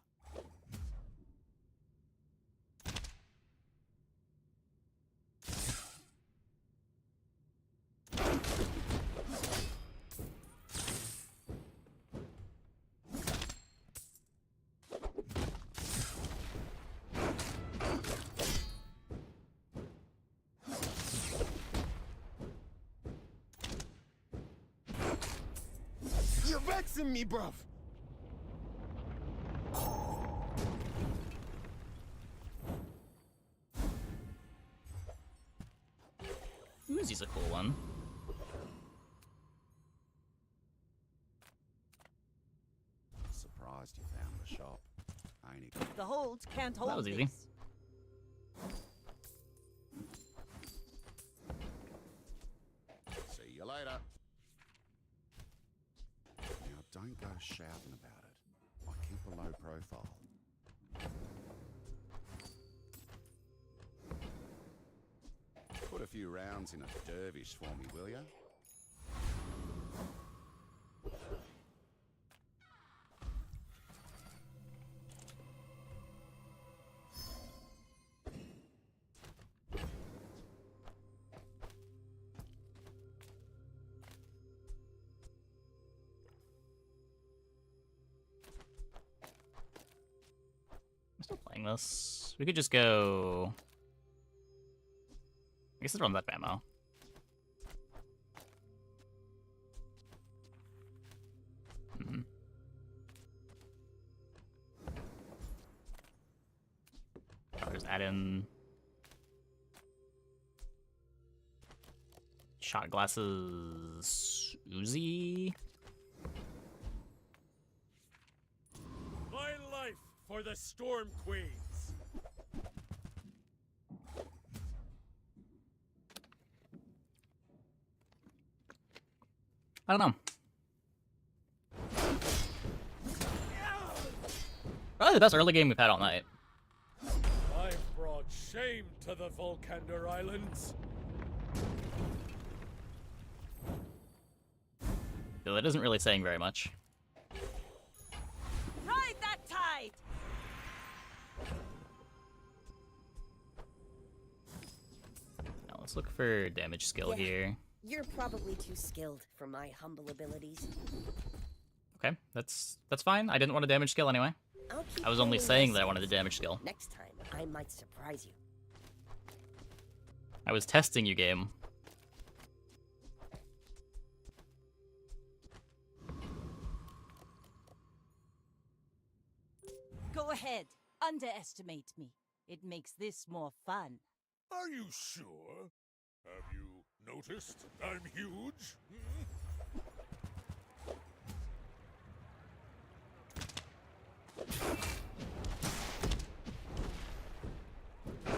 [SPEAKER 15] You're vexing me, bruv.
[SPEAKER 1] Uzi's a cool one.
[SPEAKER 18] Surprised you found the shop. Ain't it?
[SPEAKER 3] The holds can't hold
[SPEAKER 1] That was easy.
[SPEAKER 3] this.
[SPEAKER 18] See you later. Now, don't go shouting about it. I keep a low profile. Put a few rounds in a dervish for me, will ya?
[SPEAKER 1] doing this. We could just go... I guess it's run that ammo. I'll just add in... shot glasses... Uzi?
[SPEAKER 8] My life for the Storm Queens.
[SPEAKER 1] I don't know. Probably the best early game we've had all night.
[SPEAKER 8] I've brought shame to the Volcander Islands.
[SPEAKER 1] Though that isn't really saying very much.
[SPEAKER 3] Ride that tide!
[SPEAKER 1] Now let's look for damage skill here.
[SPEAKER 5] You're probably too skilled for my humble abilities.
[SPEAKER 1] Okay, that's fine. I didn't want a damage skill anyway. I was only saying that I wanted a damage skill.
[SPEAKER 5] Next time, I might surprise you.
[SPEAKER 1] I was testing you, game.
[SPEAKER 3] Go ahead. Underestimate me. It makes this more fun.
[SPEAKER 8] Are you sure? Have you noticed I'm huge?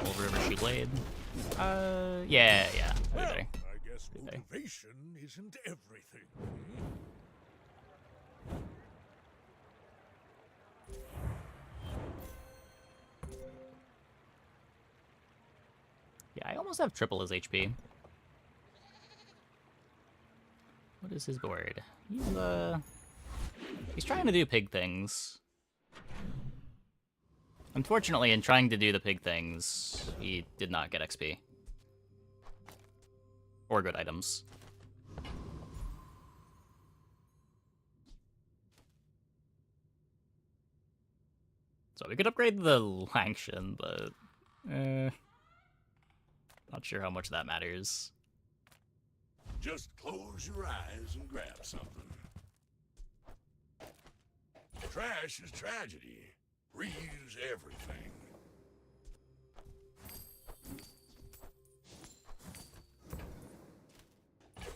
[SPEAKER 1] Old River Shoe Blade. Yeah.
[SPEAKER 8] Well,
[SPEAKER 1] Okay.
[SPEAKER 8] I guess motivation isn't everything.
[SPEAKER 1] Yeah, I almost have triple his HP. What is his board? He's trying to do pig things. Unfortunately, in trying to do the pig things, he did not get XP. Or good items. So we could upgrade the Langshan, but... not sure how much that matters.
[SPEAKER 10] Just close your eyes and grab something. Trash is tragedy. Reuse everything.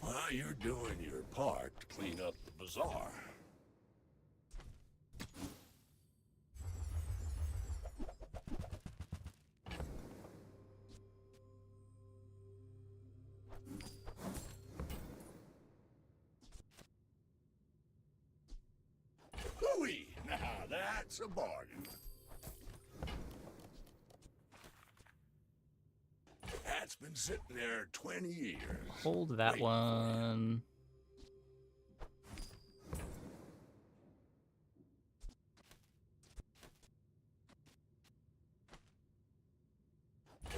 [SPEAKER 10] While you're doing your part to clean up the bazaar. Hooey! Now that's a bargain. That's been sitting there 20 years.
[SPEAKER 1] Hold that one.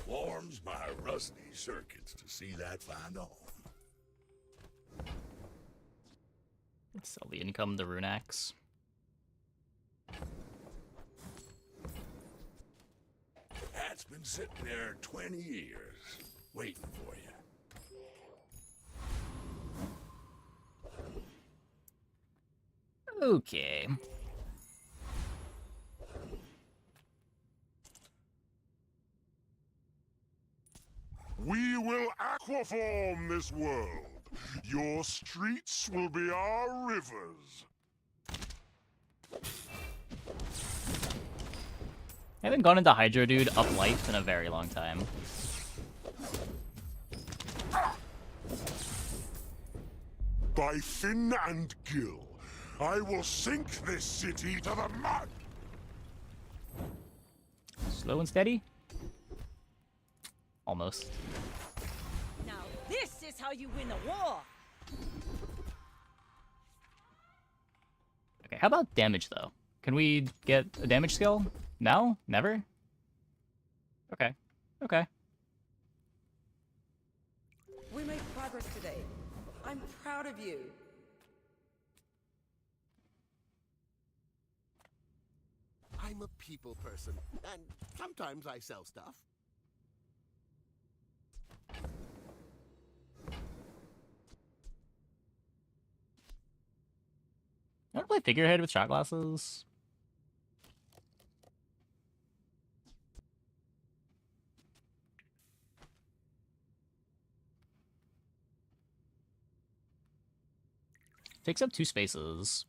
[SPEAKER 10] Warms my rusty circuits to see that find on.
[SPEAKER 1] Sell the income, the rune axe.
[SPEAKER 10] That's been sitting there 20 years, waiting for you.
[SPEAKER 1] Okay.
[SPEAKER 15] We will aquaform this world. Your streets will be our rivers.
[SPEAKER 1] I haven't gone into Hydro Dude up life in a very long time.
[SPEAKER 15] By fin and gill, I will sink this city to the mud.
[SPEAKER 1] Slow and steady? Almost.
[SPEAKER 3] Now this is how you win a war.
[SPEAKER 1] Okay, how about damage though? Can we get a damage skill? No? Never? Okay. Okay.
[SPEAKER 7] We made progress today. I'm proud of you.
[SPEAKER 15] I
[SPEAKER 4] I'm a people person, and sometimes I sell stuff.
[SPEAKER 1] I want to play figurehead with shot glasses. Takes up 2 spaces.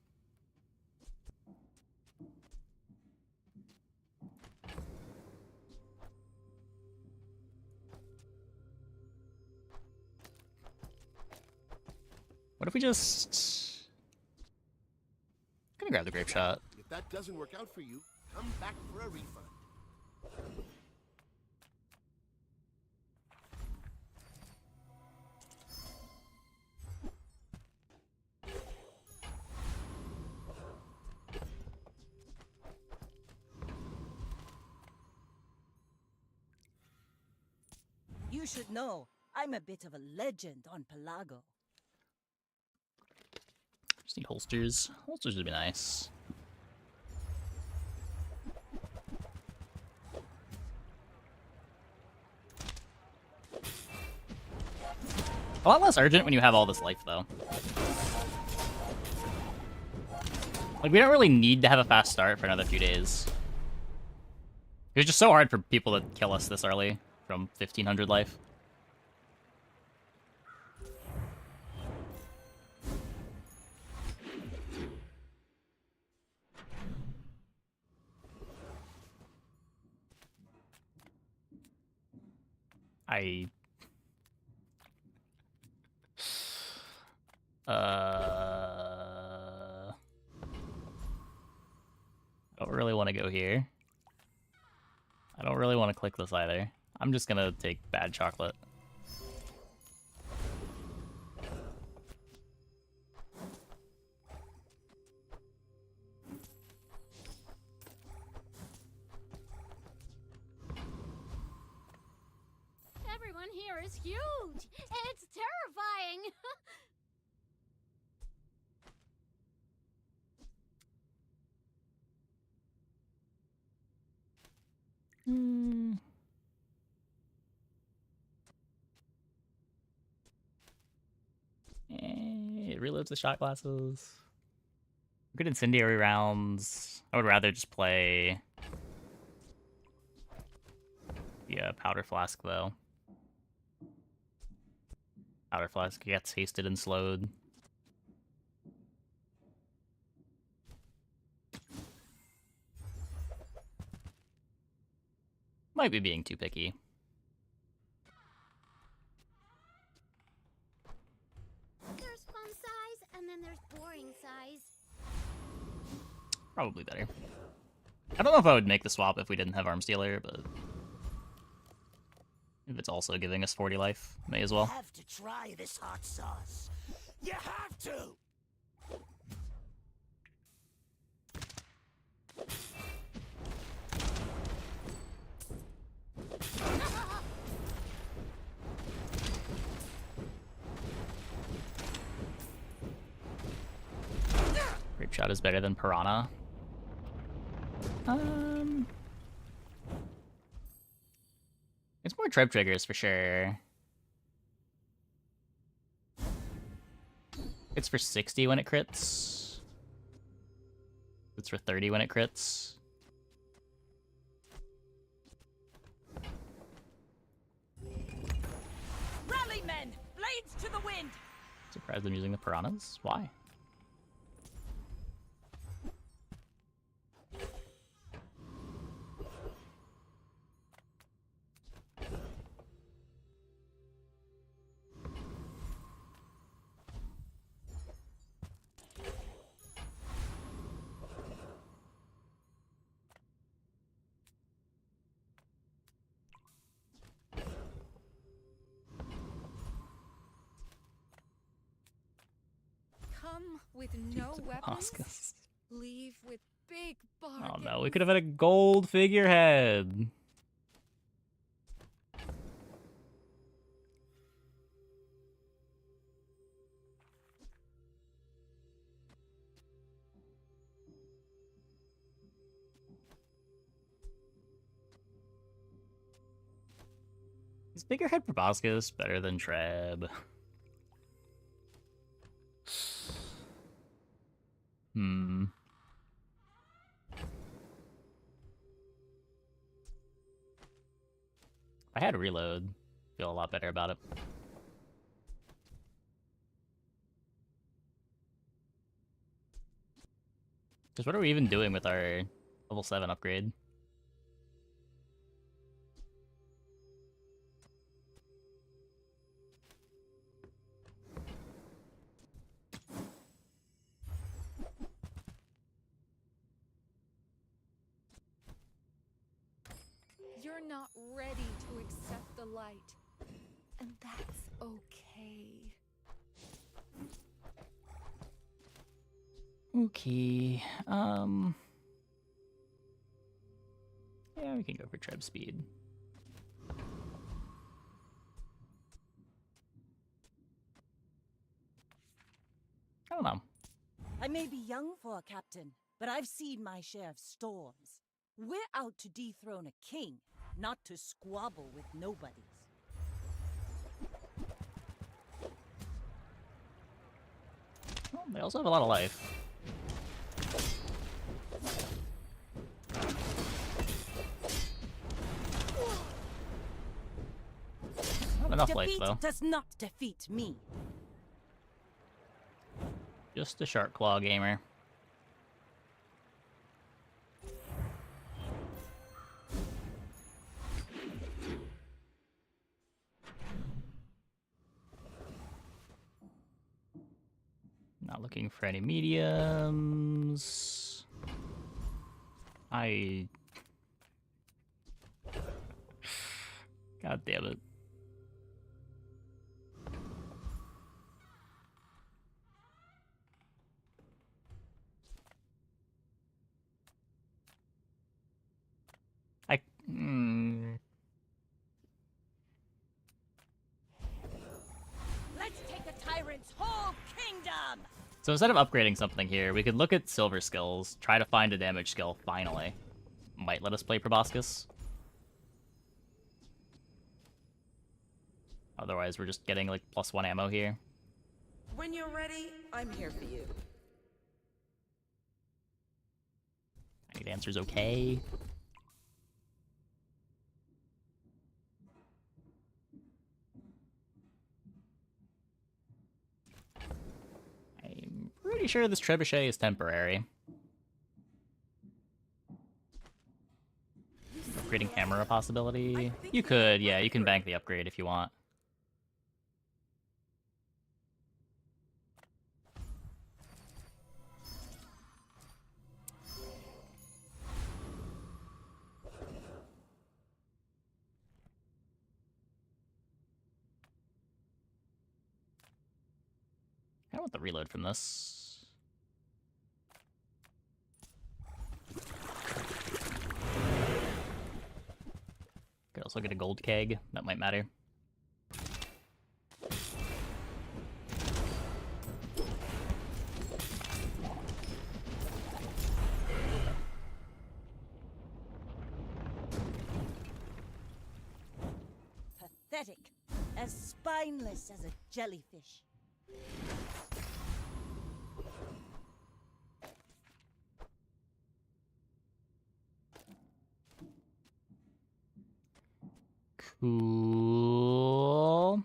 [SPEAKER 1] What if we just... I'm gonna grab the grape shot.
[SPEAKER 4] If that doesn't work out for you, come back for a refund.
[SPEAKER 3] You should know, I'm a bit of a legend on Pelago.
[SPEAKER 1] Just need holsters. Holsters would be nice. A lot less urgent when you have all this life, though. Like, we don't really need to have a fast start for another few days. It's just so hard for people to kill us this early from 1500 life. I don't really want to go here. I don't really want to click this either. I'm just gonna take bad chocolate.
[SPEAKER 12] Everyone here is huge. It's terrifying.
[SPEAKER 1] It reloads the shot glasses. Good incendiary rounds. I would rather just play the powder flask, though. Powder flask gets hasted and slowed. Might be being too picky.
[SPEAKER 12] There's fun size, and then there's boring size.
[SPEAKER 1] Probably better. I don't know if I would make the swap if we didn't have Arms Dealer, but if it's also giving us 40 life, may as well.
[SPEAKER 21] You have to try this hot sauce. You have to!
[SPEAKER 1] Grape shot is better than Piranha. It's more trip triggers for sure. It's for 60 when it crits. It's for 30 when it crits.
[SPEAKER 3] Rally, men! Blades to the wind!
[SPEAKER 1] Surprised I'm using the Piranhas. Why?
[SPEAKER 2] Come with no weapons. Leave with big bargains.
[SPEAKER 1] Oh no, we could have had a gold figurehead. Is Figurehead Proboscis better than Treb? Hmm. If I had reload, feel a lot better about it. Because what are we even doing with our level 7 upgrade?
[SPEAKER 2] You're not ready to accept the light, and that's okay.
[SPEAKER 1] Okay, yeah, we can go for Treb speed. I don't know.
[SPEAKER 3] I may be young for a captain, but I've seen my share of storms. We're out to dethrone a king, not to squabble with nobodies.
[SPEAKER 1] Well, they also have a lot of life. Not enough life, though.
[SPEAKER 3] Does not defeat me.
[SPEAKER 1] Just a Shark Claw gamer. Not looking for any mediums. God damn it.
[SPEAKER 3] Let's take a tyrant's whole kingdom!
[SPEAKER 1] So instead of upgrading something here, we could look at silver skills, try to find a damage skill, finally. Might let us play Proboscis. Otherwise, we're just getting, like, +1 ammo here.
[SPEAKER 7] When you're ready, I'm here for you.
[SPEAKER 1] I think the answer's okay. I'm pretty sure this trebuchet is temporary. Upgrading hammer a possibility? You could, yeah, you can bank the upgrade if you want. I want the reload from this. Could also get a gold keg. That might matter.
[SPEAKER 3] Pathetic. As spineless as a jellyfish.
[SPEAKER 1] Cool.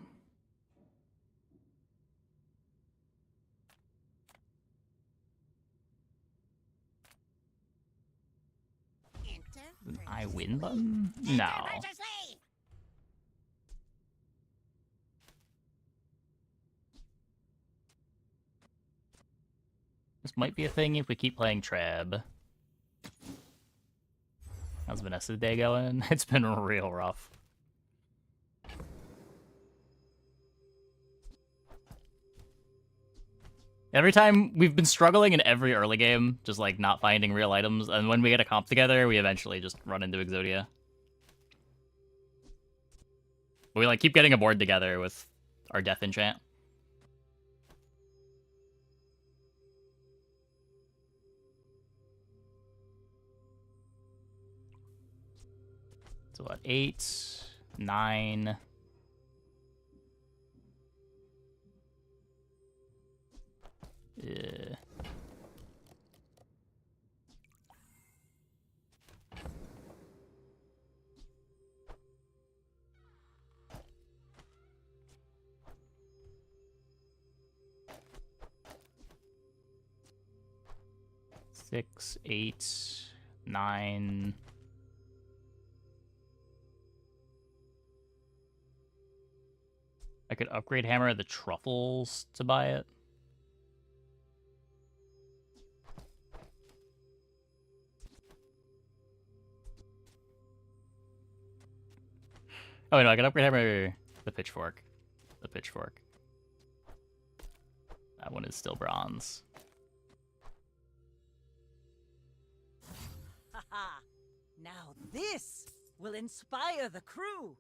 [SPEAKER 1] An I win button? No. This might be a thing if we keep playing Treb. How's Vanessa's day going? It's been real rough. Every time we've been struggling in every early game, just like not finding real items, and when we get a comp together, we eventually just run into Exodia. We like keep getting a board together with our death enchant. So what, 8, 9, Yeah. Six, 8, 9. I could upgrade Hammer of the Truffles to buy it. Oh, no, I can upgrade Hammer the Pitchfork. The Pitchfork. That one is still bronze.
[SPEAKER 3] Haha! Now this will inspire the crew.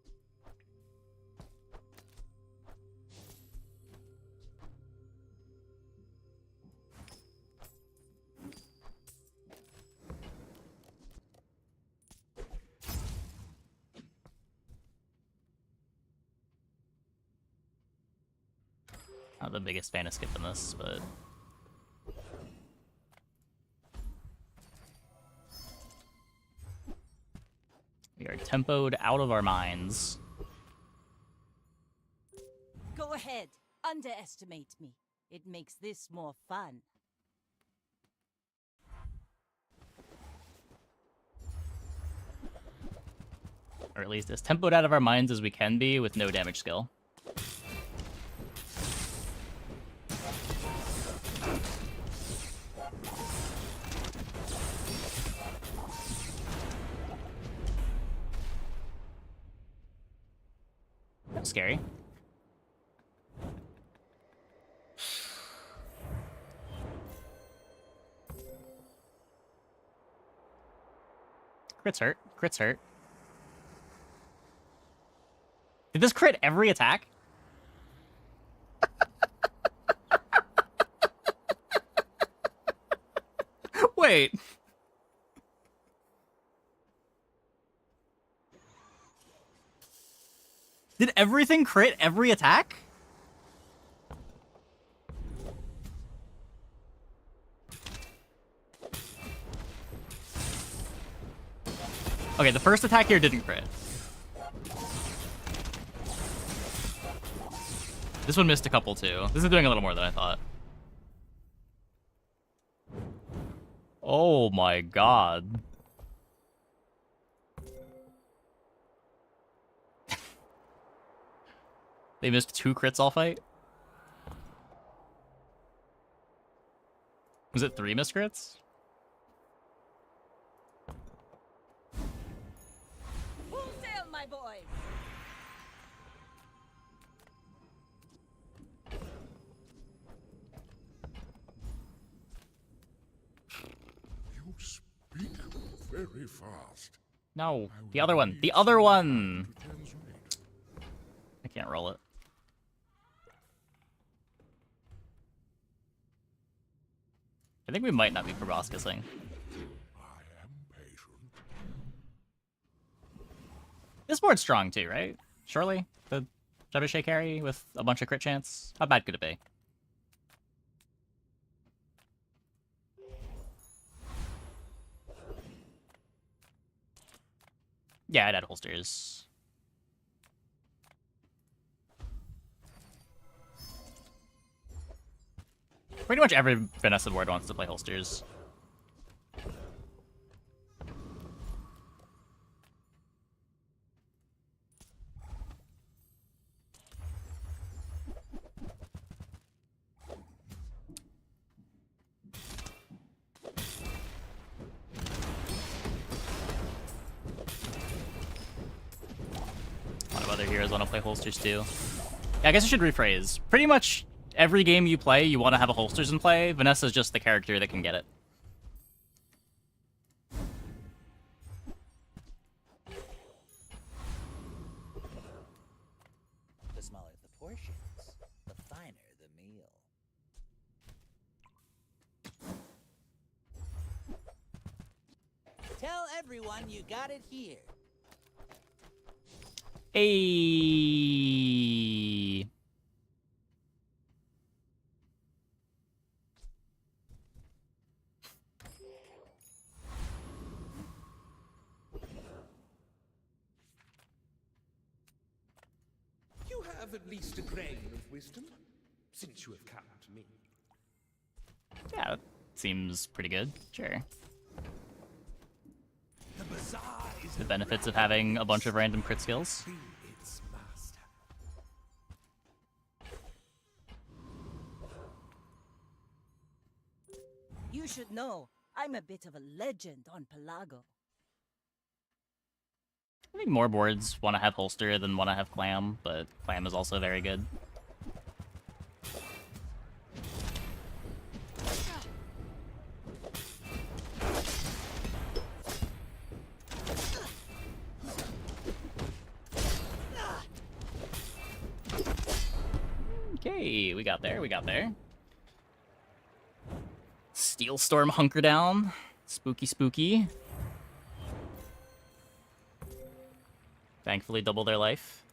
[SPEAKER 1] Not the biggest fan of skipping this, but we are tempoed out of our minds.
[SPEAKER 3] Go ahead, underestimate me. It makes this more fun.
[SPEAKER 1] Or at least as tempoed out of our minds as we can be with no damage skill. That's scary. Crits hurt. Crits hurt. Did this crit every attack? Wait. Did everything crit every attack? Okay, the first attack here didn't crit. This one missed a couple too. This is doing a little more than I thought. Oh my god. They missed 2 crits all fight? Was it 3 missed crits?
[SPEAKER 3] Full sail, my boys!
[SPEAKER 15] You speak very fast.
[SPEAKER 1] No, the other one. The other one! I can't roll it. I think we might not be proboscising. This board's strong too, right? Surely? The Trebuchet carry with a bunch of crit chance? How bad could it be? Yeah, I'd add holsters. Pretty much every Vanessa board wants to play holsters. A lot of other heroes want to play holsters too. Yeah, I guess I should rephrase. Pretty much every game you play, you want to have a holsters in play. Vanessa's just the character that can get it.
[SPEAKER 6] The smaller the portions, the finer the meal. Tell everyone you got it here.
[SPEAKER 1] Hey.
[SPEAKER 14] have at least a grain of wisdom, since you have come to me.
[SPEAKER 1] Yeah, that seems pretty good. Sure.
[SPEAKER 14] The bazaar is
[SPEAKER 1] The benefits of having a bunch of random crit skills.
[SPEAKER 14] be its master.
[SPEAKER 3] You should know, I'm a bit of a legend on Pelago.
[SPEAKER 1] I think more boards want to have holster than want to have clam, but clam is also very good. Okay, we got there, we got there. Steel Storm hunker down. Spooky, spooky. Thankfully double their life.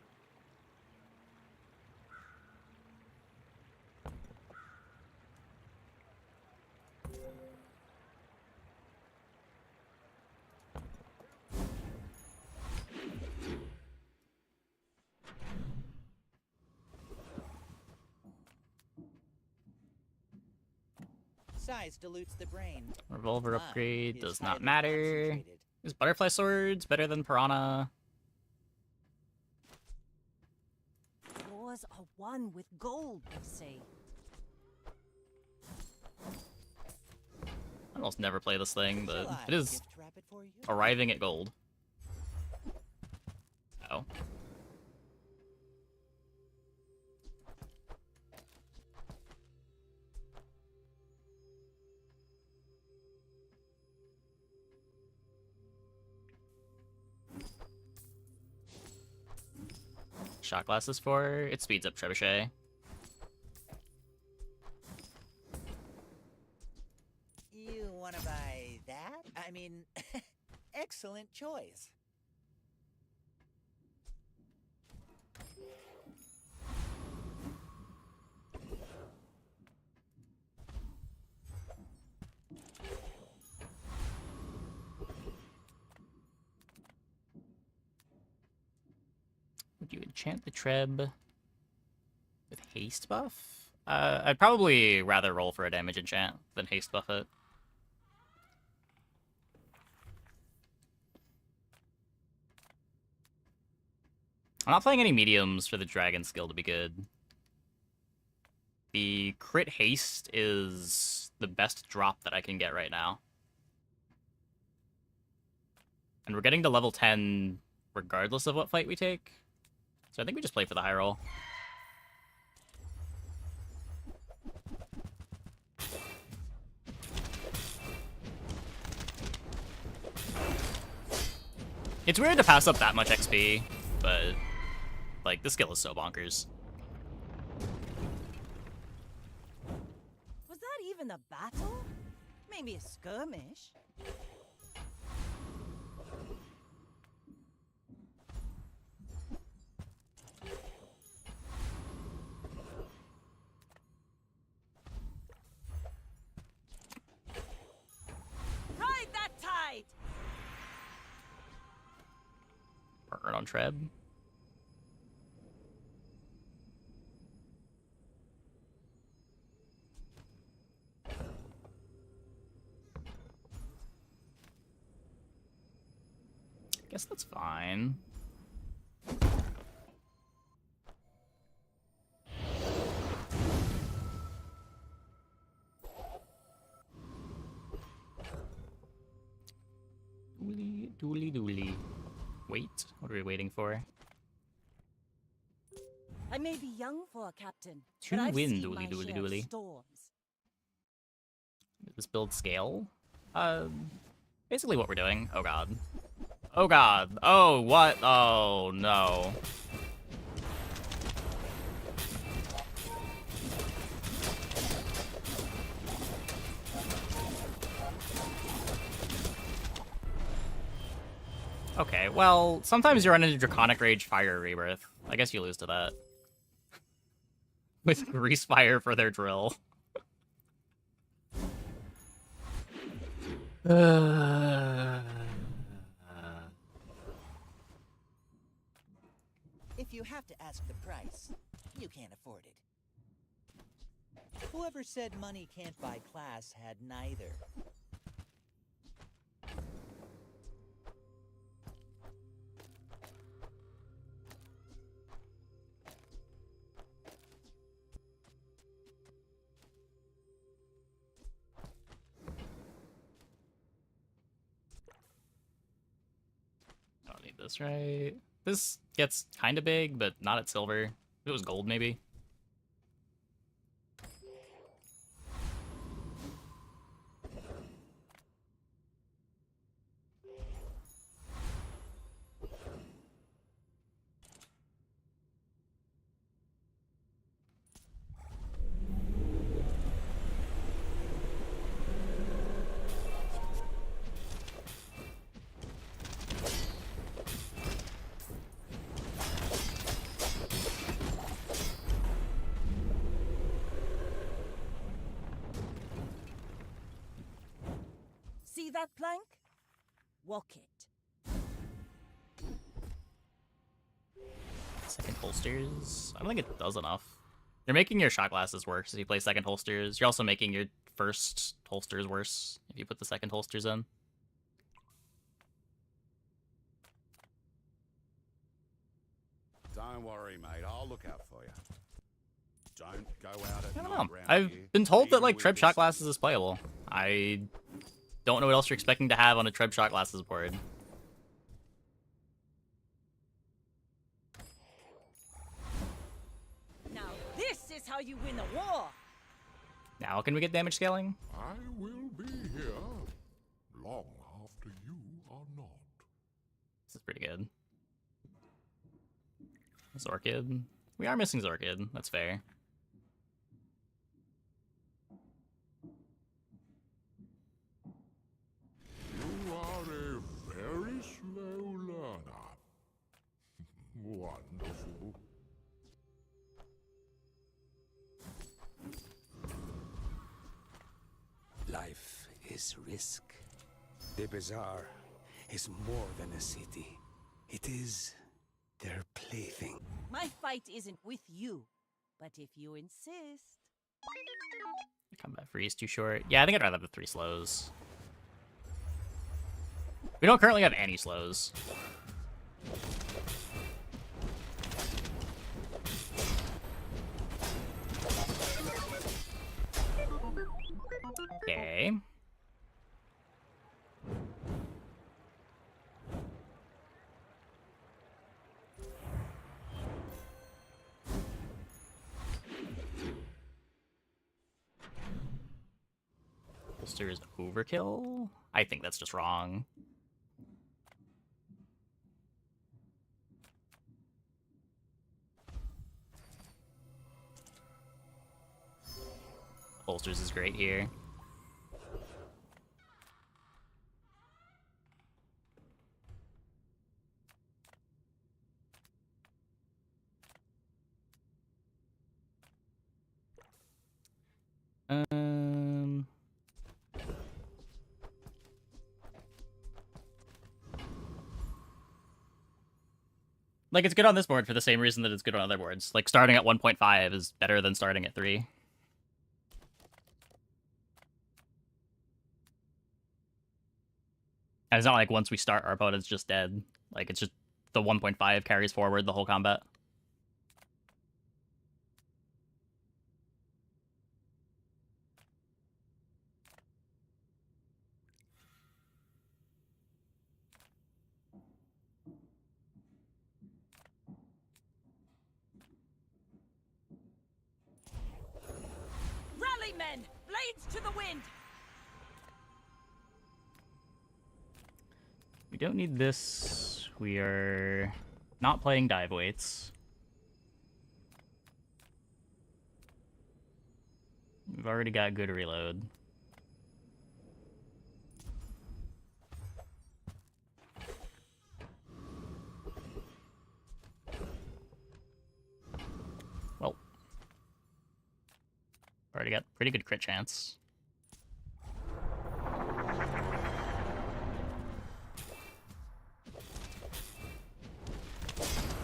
[SPEAKER 6] Size dilutes the brain.
[SPEAKER 1] Revolver
[SPEAKER 6] Mine
[SPEAKER 1] upgrade
[SPEAKER 6] is
[SPEAKER 1] does not
[SPEAKER 6] highly
[SPEAKER 1] matter.
[SPEAKER 6] concentrated.
[SPEAKER 1] Is Butterfly Swords better than Piranha?
[SPEAKER 3] Wars are won with gold, they say.
[SPEAKER 1] I almost never play this thing, but
[SPEAKER 6] Shall I
[SPEAKER 1] it is
[SPEAKER 6] gift wrap it for you?
[SPEAKER 1] arriving at gold. Oh. Shot glasses for it speeds up trebuchet.
[SPEAKER 6] You want to buy that? I mean, excellent choice.
[SPEAKER 1] Would you enchant the Treb with haste buff? I'd probably rather roll for a damage enchant than haste buff it. I'm not playing any mediums for the dragon skill to be good. The crit haste is the best drop that I can get right now. And we're getting to level 10 regardless of what fight we take. So I think we just play for the high roll. It's weird to pass up that much XP, but like this skill is so bonkers.
[SPEAKER 3] Was that even a battle? Maybe a skirmish? Ride that tide!
[SPEAKER 1] Burn on Treb. Guess that's fine. Dooley, dooley, dooley. Wait, what are we waiting for?
[SPEAKER 3] I may be young for a captain,
[SPEAKER 1] Two
[SPEAKER 3] but I've
[SPEAKER 1] win,
[SPEAKER 3] seen
[SPEAKER 1] dooley,
[SPEAKER 3] my
[SPEAKER 1] dooley,
[SPEAKER 3] share of
[SPEAKER 1] dooley.
[SPEAKER 3] storms.
[SPEAKER 1] Does this build scale? Basically what we're doing. Oh god. Oh god. Oh, what? Oh, no. Okay, well, sometimes you run into Draconic Rage, Fire, Rebirth. I guess you lose to that. With Grease Fire for their drill.
[SPEAKER 6] If If you have to ask the price, you can't afford it. Whoever said money can't buy class had neither.
[SPEAKER 1] Don't need this, right? This gets kind of big, but not at silver. If it was gold, maybe.
[SPEAKER 3] See that plank? Walk it.
[SPEAKER 1] Second holsters? I don't think it does enough. You're making your shot glasses worse if you play second holsters. You're also making your first holsters worse if you put the second holsters in.
[SPEAKER 18] Don't worry, mate. I'll look out for you. Don't go out at
[SPEAKER 1] I don't
[SPEAKER 18] night
[SPEAKER 1] know.
[SPEAKER 18] round
[SPEAKER 1] I've
[SPEAKER 18] here,
[SPEAKER 1] been told that
[SPEAKER 18] even
[SPEAKER 1] like
[SPEAKER 18] with
[SPEAKER 1] Treb
[SPEAKER 18] this
[SPEAKER 1] shot glasses is playable. I don't know what else you're expecting to have on a Treb shot glasses board.
[SPEAKER 3] Now this is how you win a war.
[SPEAKER 1] Now can we get damage scaling?
[SPEAKER 15] I will be here long after you are not.
[SPEAKER 1] This is pretty good. Zorkid. We are missing Zorkid. That's fair.
[SPEAKER 15] You are a very slow learner. Wonderful.
[SPEAKER 9] Life is risk. The bazaar is more than a city. It is their plaything.
[SPEAKER 3] My fight isn't with you, but if you insist.
[SPEAKER 1] Combat freeze too short. Yeah, I think I'd rather have the 3 slows. We don't currently have any slows. Okay. Holster is overkill? I think that's just wrong. Holsters is great here. Like, it's good on this board for the same reason that it's good on other boards. Like, starting at 1.5 is better than starting at 3. And it's not like once we start, our opponent's just dead. Like, it's just the 1.5 carries forward the whole combat.
[SPEAKER 3] Rally, men! Blades to the wind!
[SPEAKER 1] We don't need this. We are not playing dive weights. We've already got good reload. Well, already got pretty good crit chance.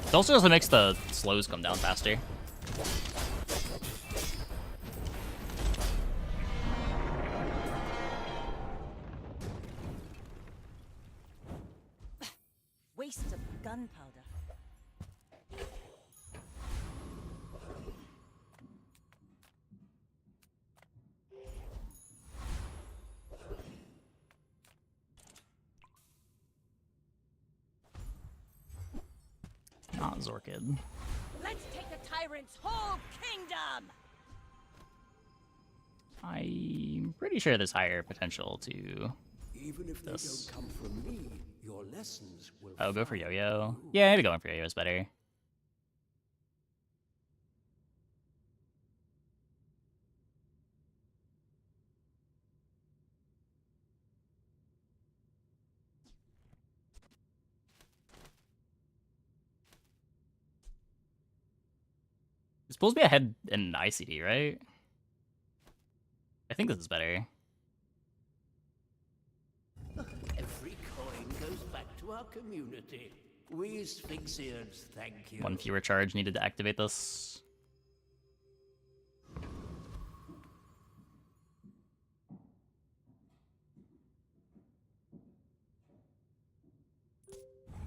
[SPEAKER 1] It also just makes the slows come down faster.
[SPEAKER 3] Waste of gunpowder.
[SPEAKER 1] Not Zorkid.
[SPEAKER 3] Let's take the tyrant's whole kingdom!
[SPEAKER 1] I'm pretty sure there's higher potential to
[SPEAKER 13] Even if
[SPEAKER 1] this.
[SPEAKER 13] they don't come from me, your lessons will.
[SPEAKER 1] Oh, go for Yo-Yo. Yeah, maybe going for Yo-Yo is better. It's supposed to be ahead in ICD, right? I think this is better.
[SPEAKER 13] Every coin goes back to our community. We Sphinxians thank you.
[SPEAKER 1] One fewer charge needed to activate this.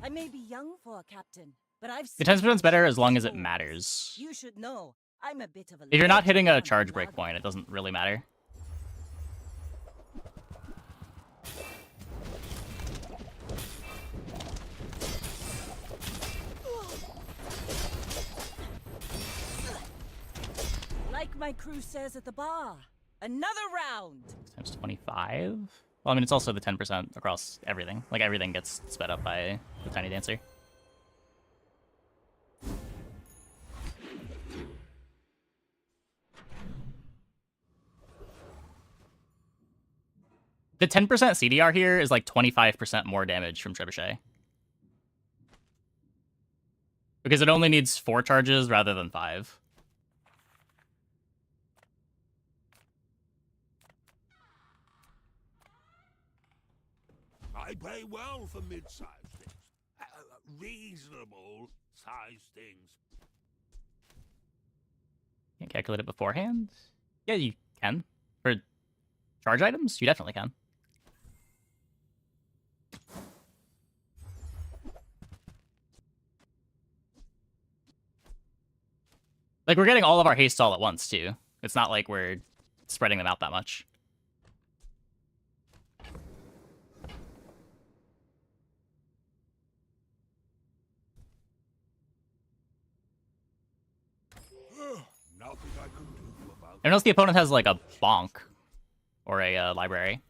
[SPEAKER 3] I may be young for a captain, but I've
[SPEAKER 1] The
[SPEAKER 3] seen
[SPEAKER 1] 10%'s better as long as it matters.
[SPEAKER 3] You should know. I'm a bit of a
[SPEAKER 1] If you're not hitting a
[SPEAKER 3] legend
[SPEAKER 1] charge
[SPEAKER 3] on
[SPEAKER 1] break
[SPEAKER 3] loadout.
[SPEAKER 1] point, it doesn't really matter.
[SPEAKER 3] Like my crew says at the bar, another round.
[SPEAKER 1] Times 25? Well, I mean, it's also the 10% across everything. Like, everything gets sped up by the Tiny Dancer. The 10% CDR here is like 25% more damage from Trebuchet. Because it only needs 4 charges rather than 5.
[SPEAKER 10] I pay well for mid-sized things. Reasonable-sized things.
[SPEAKER 1] Can't calculate it beforehand? Yeah, you can. For charge items, you definitely can. Like, we're getting all of our haste all at once, too. It's not like we're spreading them out that much.
[SPEAKER 10] Nothing I can do about
[SPEAKER 1] Unless the opponent has, like, a bonk or a library.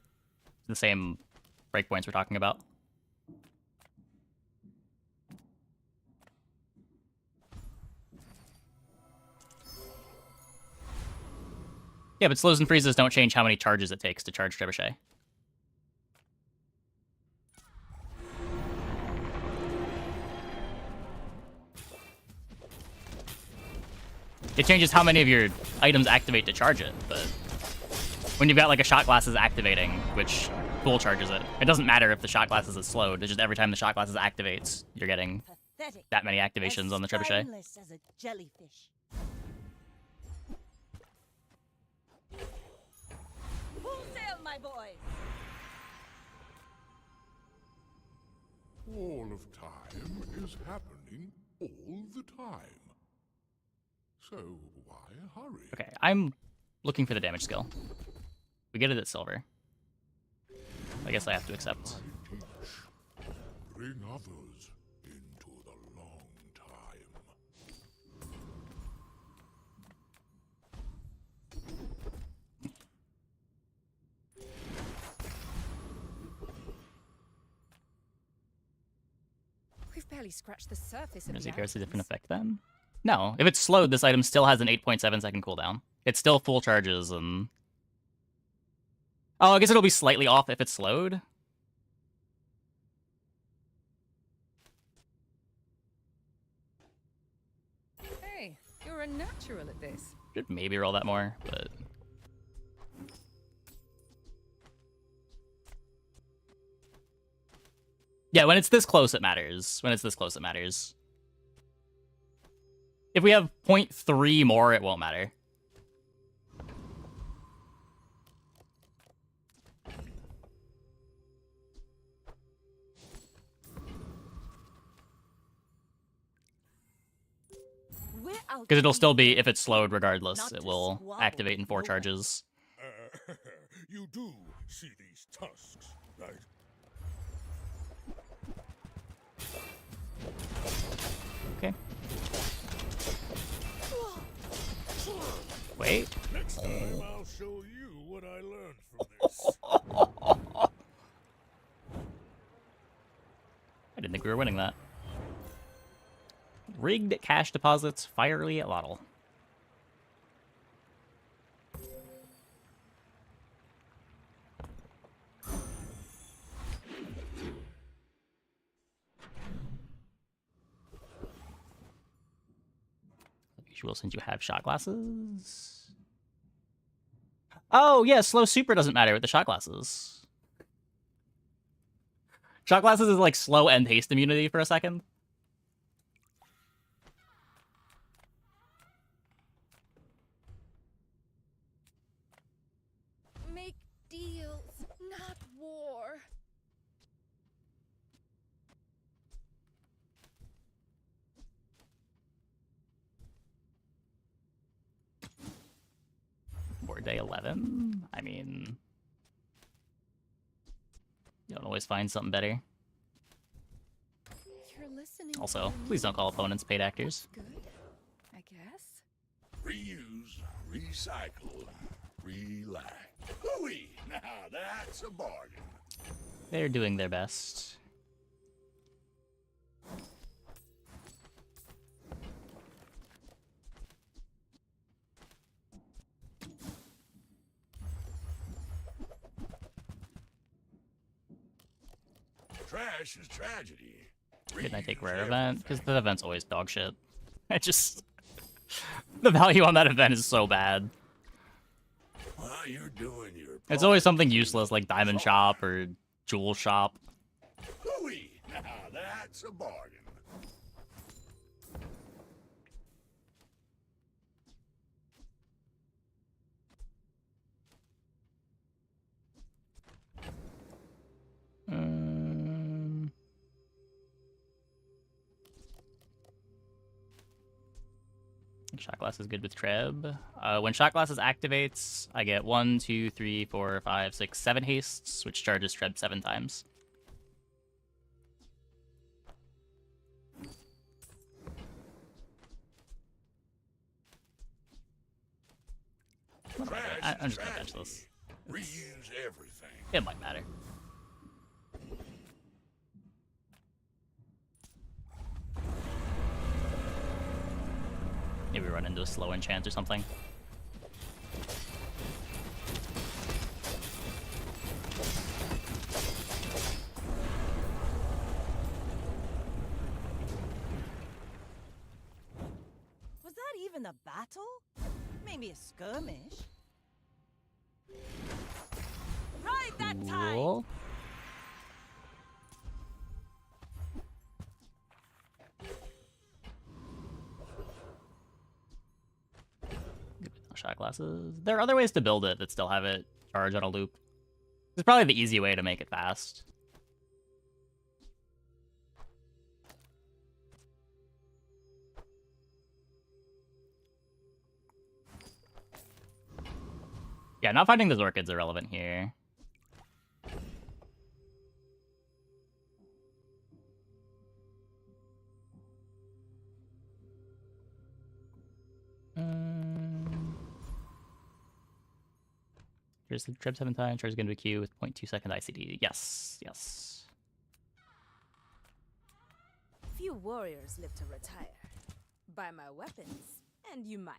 [SPEAKER 1] The same breakpoints we're talking about. Yeah, but slows and freezes don't change how many charges it takes to charge Trebuchet. It changes how many of your items activate to charge it, but when you've got like a shot glasses activating, which full charges it, it doesn't matter if the shot glasses is slowed. It's just every time the shot glasses activates, you're getting
[SPEAKER 3] Pathetic.
[SPEAKER 1] that many activations on the Trebuchet.
[SPEAKER 3] Spineless as a jellyfish. Full sail, my boys.
[SPEAKER 15] All of time is happening all the time. So why hurry?
[SPEAKER 1] Okay, I'm looking for the damage skill. We get it at silver. I guess I have to accept.
[SPEAKER 15] Bring others into the long time.
[SPEAKER 2] We've barely scratched the surface of
[SPEAKER 1] Does
[SPEAKER 2] the
[SPEAKER 1] it a different
[SPEAKER 2] items.
[SPEAKER 1] effect then? No. If it's slowed, this item still has an 8.7 second cooldown. It's still full charges and... Oh, I guess it'll be slightly off if it's slowed.
[SPEAKER 2] Hey, you're a natural at this.
[SPEAKER 1] Should maybe roll that more, but... Yeah, when it's this close, it matters. When it's this close, it matters. If we have 0.3 more, it won't matter. Because it'll still be, if it's slowed regardless, it will activate in 4 charges.
[SPEAKER 8] You do see these tusks, right?
[SPEAKER 1] Okay. Wait.
[SPEAKER 8] Next time I'll show you what I learned from this.
[SPEAKER 1] I didn't think we were winning that. Rigged cash deposits, fiery lottle. Usual, since you have shot glasses. Oh yeah, slow super doesn't matter with the shot glasses. Shot glasses is like slow and haste immunity for a second.
[SPEAKER 2] Make deals, not war.
[SPEAKER 1] Board day 11. I mean, you don't always find something better.
[SPEAKER 2] You're listening.
[SPEAKER 1] Also, please don't call opponents paid actors.
[SPEAKER 2] Good, I guess.
[SPEAKER 10] Reuse, recycle, relax. Hooey! Now that's a bargain.
[SPEAKER 1] They're doing their best.
[SPEAKER 10] Trash is tragedy.
[SPEAKER 1] Didn't I take rare event? Because the event's always dog shit. I just... the value on that event is so bad.
[SPEAKER 10] Well, you're doing your part.
[SPEAKER 1] It's always something useless like Diamond Shop or Jewel Shop.
[SPEAKER 10] Hooey! Now that's a bargain.
[SPEAKER 1] Shot glass is good with Treb. When shot glasses activates, I get 1, 2, 3, 4, 5, 6, 7 hastes, which charges Treb 7 times. I'm just gonna bench this.
[SPEAKER 10] Reuse everything.
[SPEAKER 1] It might matter. Maybe run into a slow enchant or something.
[SPEAKER 3] Was that even a battle? Maybe a skirmish. Right that time!
[SPEAKER 1] Cool. Shot glasses. There are other ways to build it that still have it charge on a loop. It's probably the easy way to make it fast. Yeah, not finding those orchids irrelevant here. Here's the Treb 7 times, charge is going to be Q with 0.2 second ICD. Yes, yes.
[SPEAKER 16] Few warriors live to retire. Buy my weapons, and you might.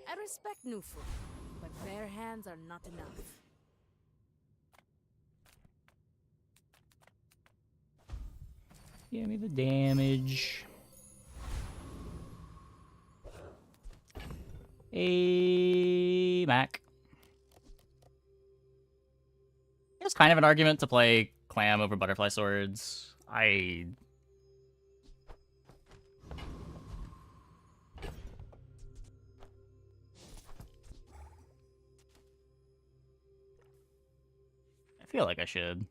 [SPEAKER 16] I respect Nufu, but bare hands are not enough.
[SPEAKER 1] Give me the damage. A Mac. There's kind of an argument to play Clam over Butterfly Swords. I feel like I should.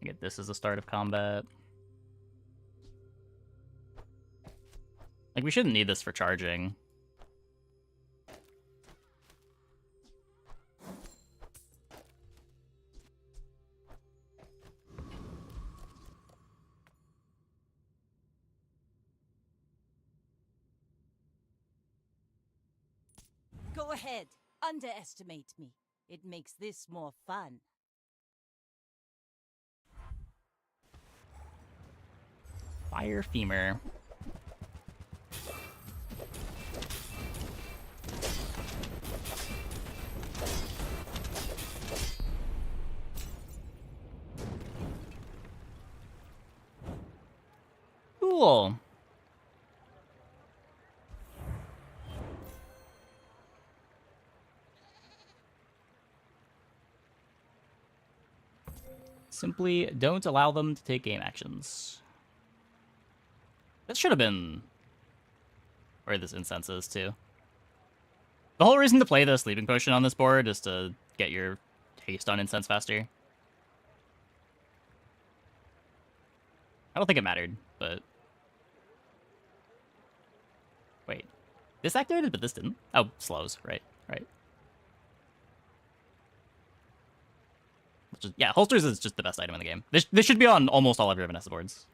[SPEAKER 1] I get this as the start of combat. Like, we shouldn't need this for charging.
[SPEAKER 3] Go ahead. Underestimate me. It makes this more fun.
[SPEAKER 1] Fire femur. Cool. Simply don't allow them to take game actions. This should have been where this incense is, too. The whole reason to play the sleeping potion on this board is to get your haste on incense faster. I don't think it mattered, but... Wait. This activated, but this didn't? Oh, slows. Right, right. Yeah, holsters is just the best item in the game. This should be on almost all of your Vanessa boards.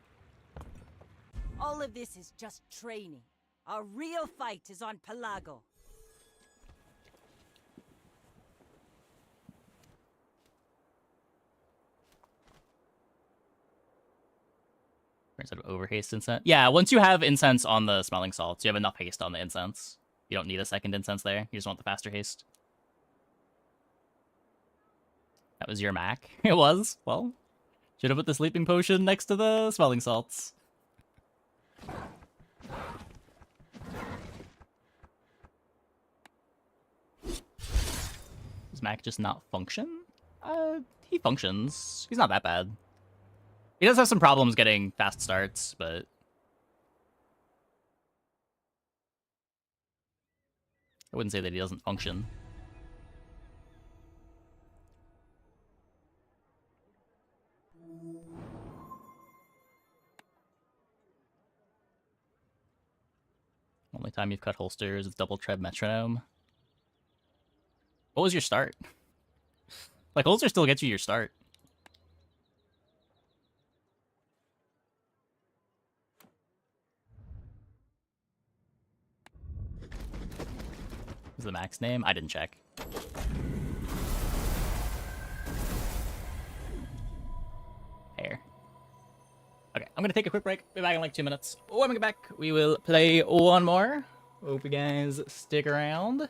[SPEAKER 3] All of this is just training. Our real fight is on Pelago.
[SPEAKER 1] Instead of over haste incense. Yeah, once you have incense on the smelling salts, you have enough haste on the incense. You don't need a second incense there. You just want the faster haste. That was your Mac. It was. Well, should have put the sleeping potion next to the smelling salts. Does Mac just not function? He functions. He's not that bad. He does have some problems getting fast starts, but... I wouldn't say that he doesn't function. Only time you've cut holsters is double tread metronome. What was your start? Like, holster still gets you your start. Is the max name? I didn't check. Hair. Okay, I'm gonna take a quick break. Be back in like 2 minutes. When we get back, we will play one more. Hope you guys stick around.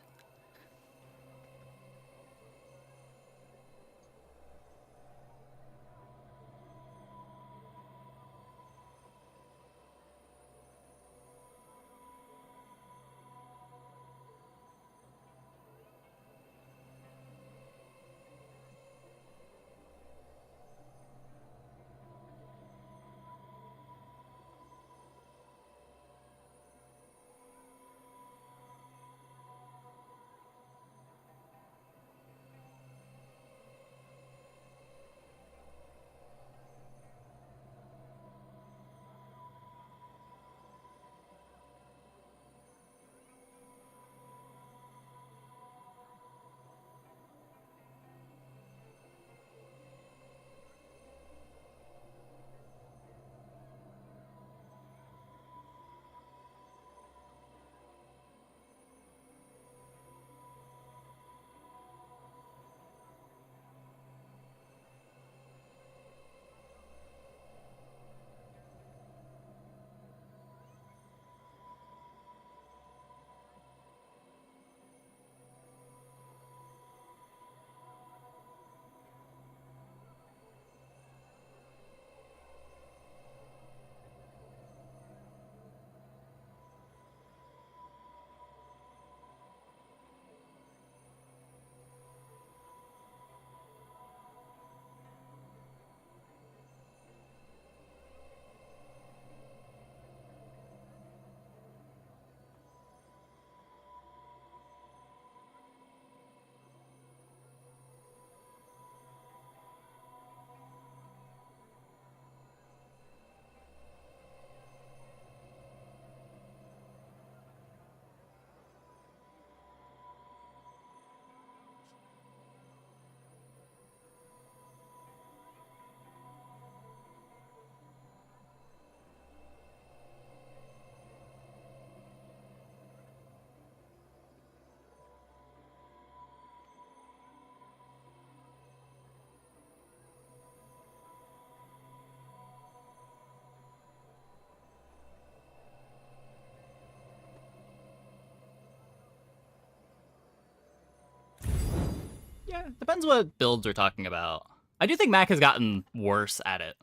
[SPEAKER 1] Yeah, depends what builds we're talking about. I do think Mac has gotten worse at it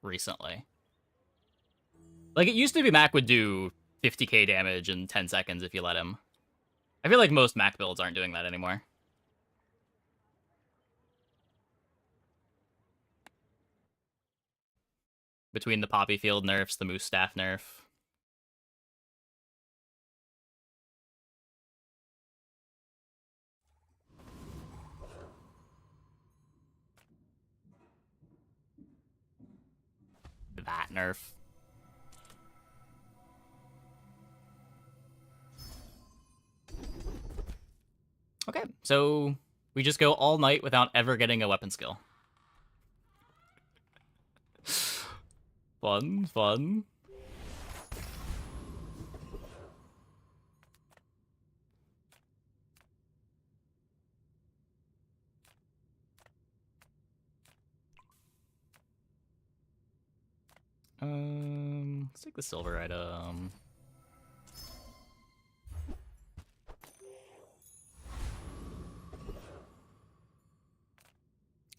[SPEAKER 1] recently. Like, it used to be Mac would do 50k damage in 10 seconds if you let him. I feel like most Mac builds aren't doing that anymore. Between the Poppy Field nerfs, the Moose Staff nerf. That nerf. Okay, so we just go all night without ever getting a weapon skill. Fun, fun. Let's take the silver item.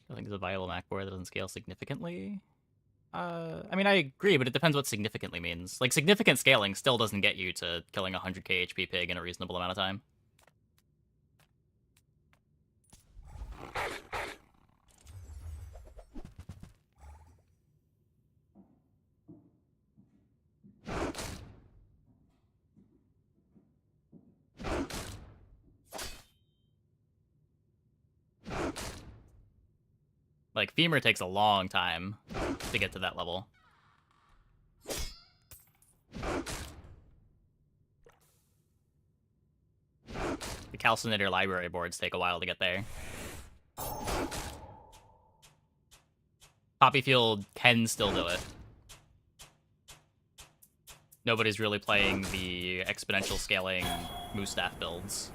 [SPEAKER 1] I think it's a viable Mac board that doesn't scale significantly. I mean, I agree, but it depends what significantly means. Like, significant scaling still doesn't get you to killing a 100k HP pig in a reasonable amount of time. Like, Femur takes a long time to get to that level. The Calcinator library boards take a while to get there. Poppyfield can still do it. Nobody's really playing the exponential scaling Moose Staff builds.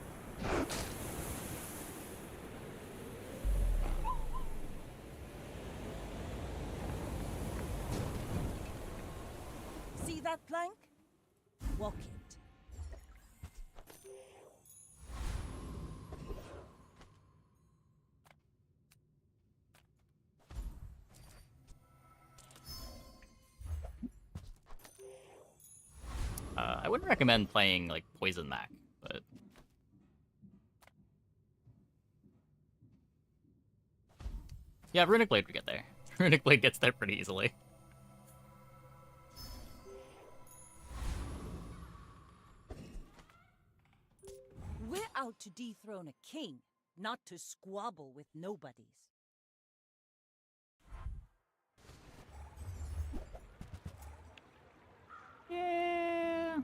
[SPEAKER 3] See that plank? Walk it.
[SPEAKER 1] I wouldn't recommend playing, like, Poison Mac, but... Yeah, Runic Blade would get there. Runic Blade gets there pretty easily.
[SPEAKER 3] We're out to dethrone a king, not to squabble with nobodies.
[SPEAKER 1] Yeah.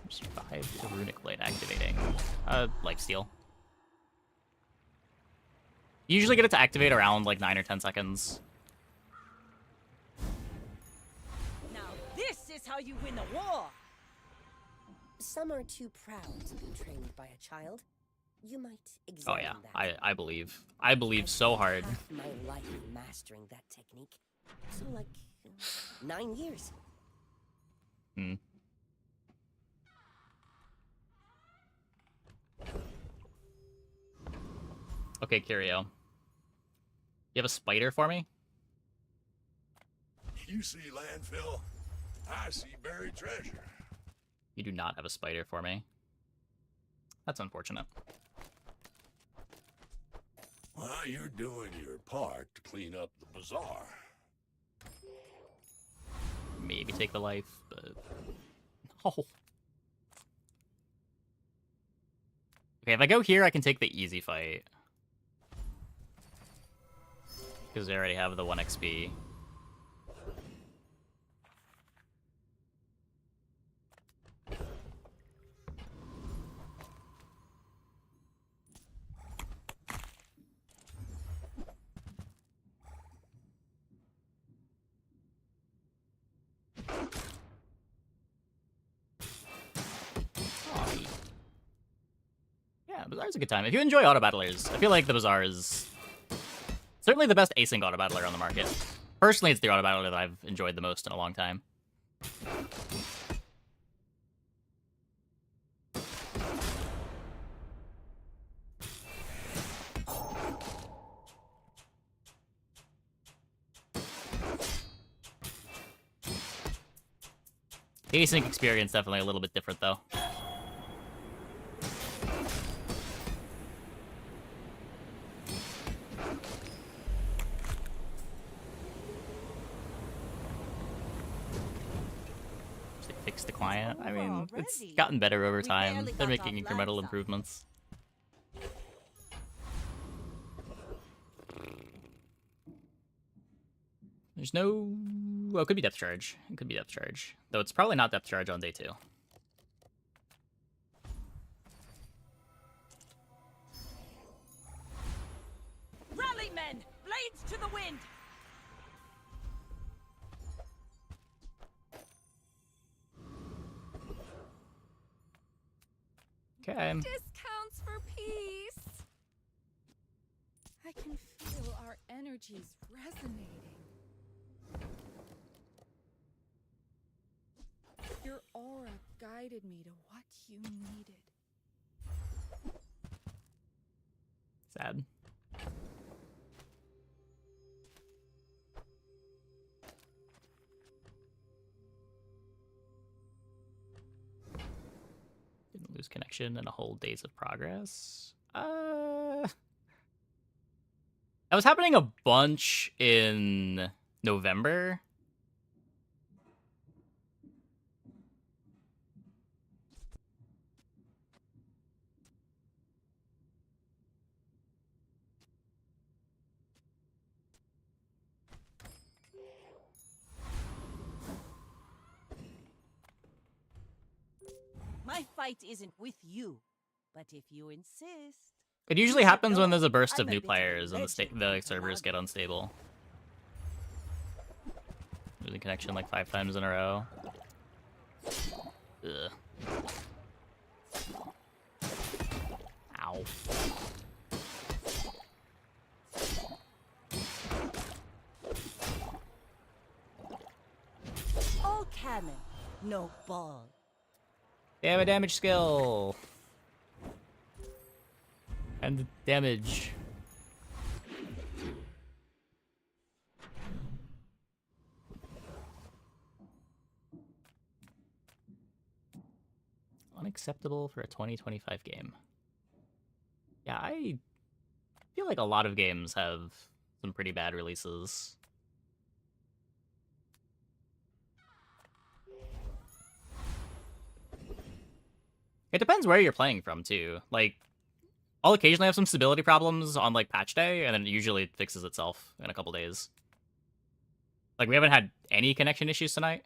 [SPEAKER 1] Survive to Runic Blade activating. Lifesteal. You usually get it to activate around like 9 or 10 seconds.
[SPEAKER 3] Now this is how you win a war!
[SPEAKER 5] Some are too proud to be trained by a child. You might examine
[SPEAKER 1] Oh yeah,
[SPEAKER 5] that.
[SPEAKER 1] I believe. I believe so hard.
[SPEAKER 5] Half my life mastering that technique. So like 9 years.
[SPEAKER 1] Hmm. Okay, Curio. You have a spider for me?
[SPEAKER 10] You see landfill, I see buried treasure.
[SPEAKER 1] You do not have a spider for me. That's unfortunate.
[SPEAKER 10] Well, you're doing your part to clean up the bazaar.
[SPEAKER 1] Maybe take the life, but... Oh. Okay, if I go here, I can take the easy fight. Because they already have the 1 XP. Oh. Yeah, Bazaar's a good time. If you enjoy auto battlers, I feel like the Bazaar is certainly the best async auto battler on the market. Personally, it's the auto battler that I've enjoyed the most in a long time. The async experience definitely a little bit different, though. They fixed the client. I mean, it's gotten better over time. They're making incremental improvements. There's no... Well, it could be depth charge. It could be depth charge. Though it's probably not depth charge on day 2.
[SPEAKER 3] Rally, men! Blades to the wind!
[SPEAKER 1] Okay.
[SPEAKER 2] Discounts for peace. I can feel our energies resonating. Your aura guided me to what you needed.
[SPEAKER 1] Sad. Didn't lose connection in a whole days of progress. That was happening a bunch in November.
[SPEAKER 3] My fight isn't with you, but if you insist...
[SPEAKER 1] It usually happens when there's a burst of new players and the servers get unstable. Losing connection like 5 times in a row. Ugh. Ow.
[SPEAKER 3] All cannon, no ball.
[SPEAKER 1] They have a damage skill. And damage. Unacceptable for a 2025 game. Yeah, I feel like a lot of games have some pretty bad releases. It depends where you're playing from, too. Like, I'll occasionally have some stability problems on, like, patch day, and then it usually fixes itself in a couple days. Like, we haven't had any connection issues tonight.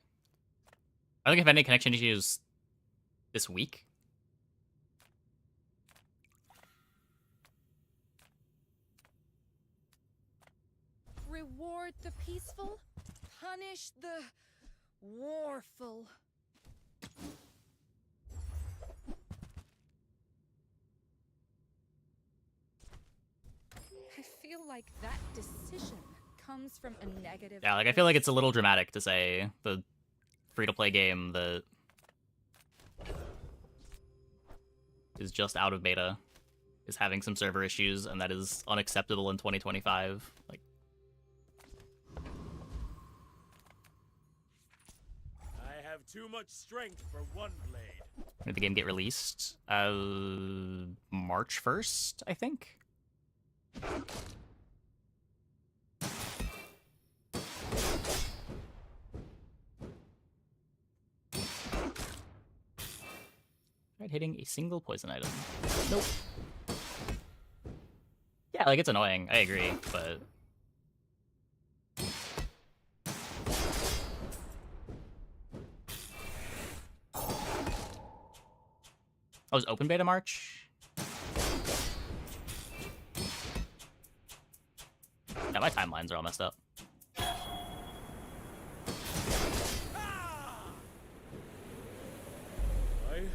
[SPEAKER 1] I think if any connection issues this week.
[SPEAKER 2] Reward the peaceful, punish the warful. I feel like that decision comes from a negative...
[SPEAKER 1] Yeah, like, I feel like it's a little dramatic to say the free-to-play game that is just out of beta is having some server issues, and that is unacceptable in 2025. Like,
[SPEAKER 8] I have too much strength for one blade.
[SPEAKER 1] when did the game get released? March 1st, I think? Tried hitting a single poison item. Nope. Yeah, like, it's annoying. I agree, but... Oh, it was open beta March? Yeah, my timelines are all messed up.
[SPEAKER 8] I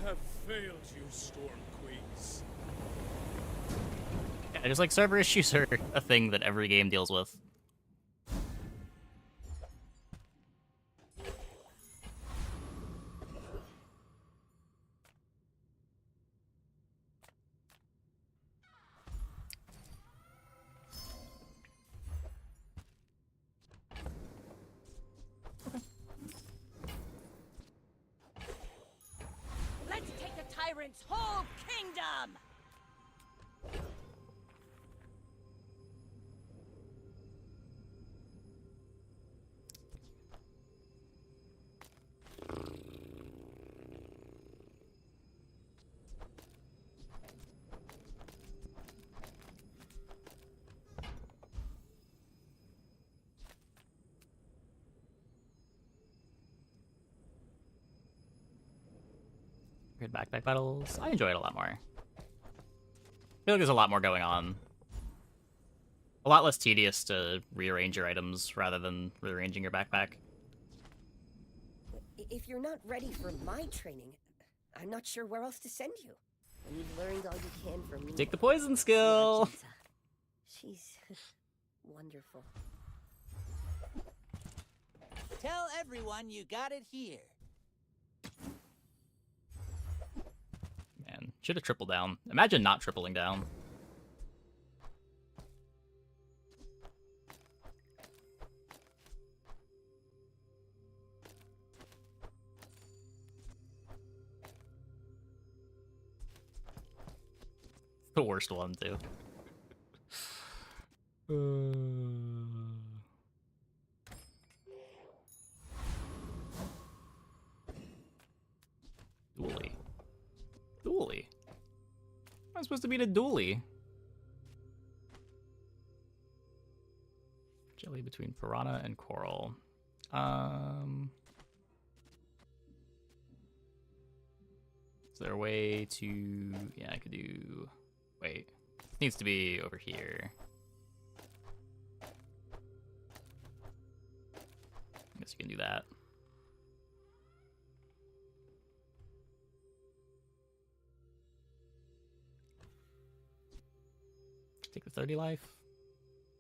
[SPEAKER 8] have failed you, Storm Queens.
[SPEAKER 1] Yeah, just like server issues are a thing that every game deals with.
[SPEAKER 3] Let's take the tyrant's whole kingdom!
[SPEAKER 1] Good backpack battles. I enjoy it a lot more. I feel like there's a lot more going on. A lot less tedious to rearrange your items rather than rearranging your backpack.
[SPEAKER 5] If you're not ready for my training, I'm not sure where else to send you. When you've learned all you can from me.
[SPEAKER 1] Take the poison skill!
[SPEAKER 5] She's wonderful.
[SPEAKER 6] Tell everyone you got it here.
[SPEAKER 1] Man, should have tripled down. Imagine not tripling down. The worst one, too. Dually. Dually? Am I supposed to beat a dually? Jelly between piranha and coral. Is there a way to... Yeah, I could do... Wait. It needs to be over here. I guess you can do that. Take the 30 life.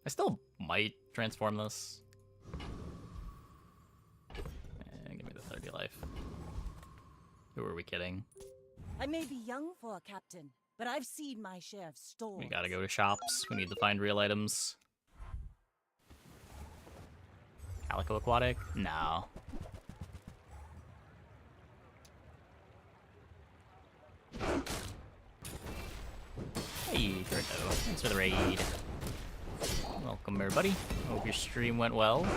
[SPEAKER 1] I still might transform this. And give me the 30 life. Who are we kidding?
[SPEAKER 3] I may be young for a captain, but I've seen my share of storms.
[SPEAKER 1] We gotta go to shops. We need to find real items. Calico Aquatic? No. Hey, Gerto. Thanks for the raid. Welcome, everybody. Hope your stream went well.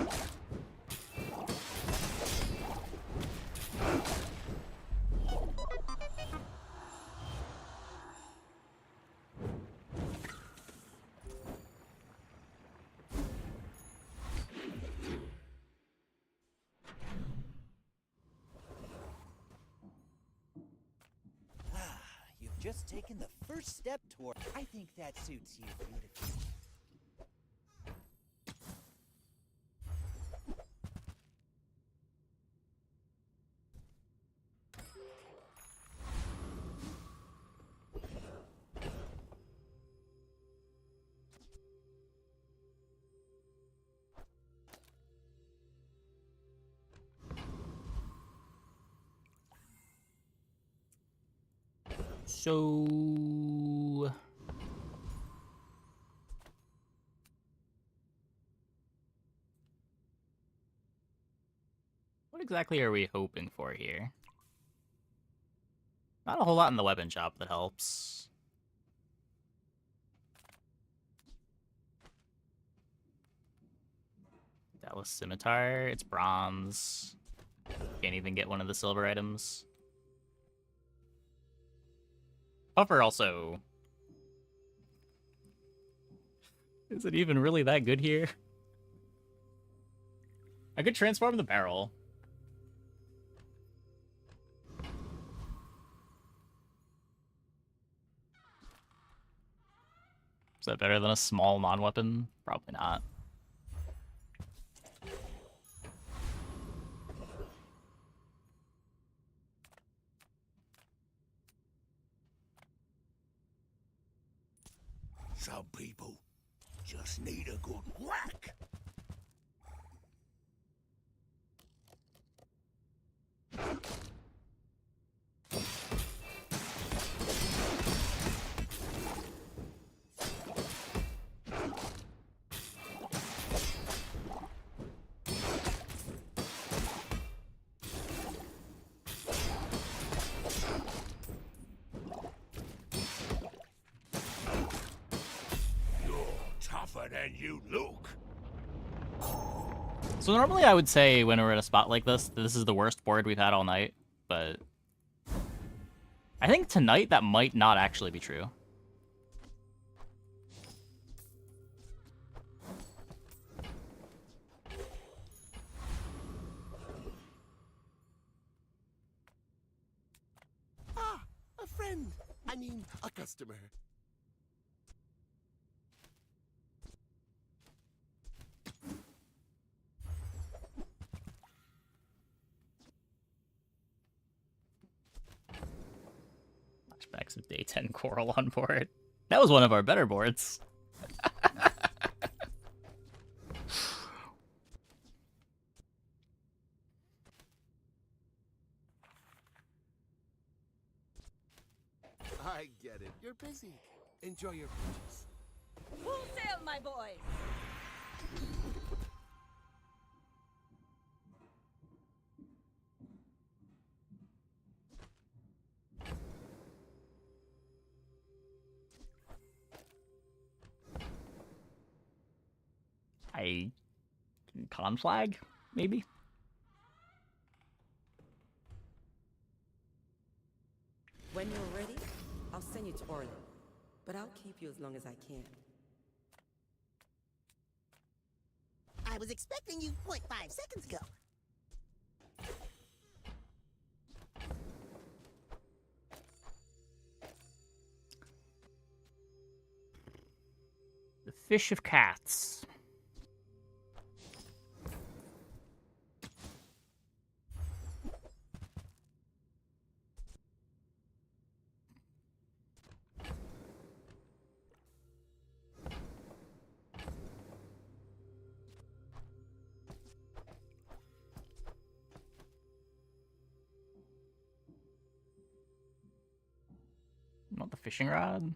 [SPEAKER 6] You've just taken the first step toward... I think that suits you beautifully.
[SPEAKER 1] So... what exactly are we hoping for here? Not a whole lot in the weapon shop that helps. Dallas Scimitar, it's bronze. Can't even get one of the silver items. Puffer also... is it even really that good here? I could transform the barrel. Is that better than a small non-weapon? Probably not.
[SPEAKER 10] Some people just need a good whack. Tougher than you look.
[SPEAKER 1] So normally I would say when we're at a spot like this is the worst board we've had all night, but I think tonight that might not actually be true.
[SPEAKER 4] Ah, a friend. I mean, a customer.
[SPEAKER 1] Flashbacks of day 10 Coral on board. That was one of our better boards.
[SPEAKER 4] I get it. You're busy. Enjoy your purchase.
[SPEAKER 3] Full sail, my boys!
[SPEAKER 1] Con flag, maybe?
[SPEAKER 7] When you're ready, I'll send you to Orlando. But I'll keep you as long as I can.
[SPEAKER 21] I was expecting you 0.5 seconds ago.
[SPEAKER 1] The Fish of Cats. Want the fishing rod?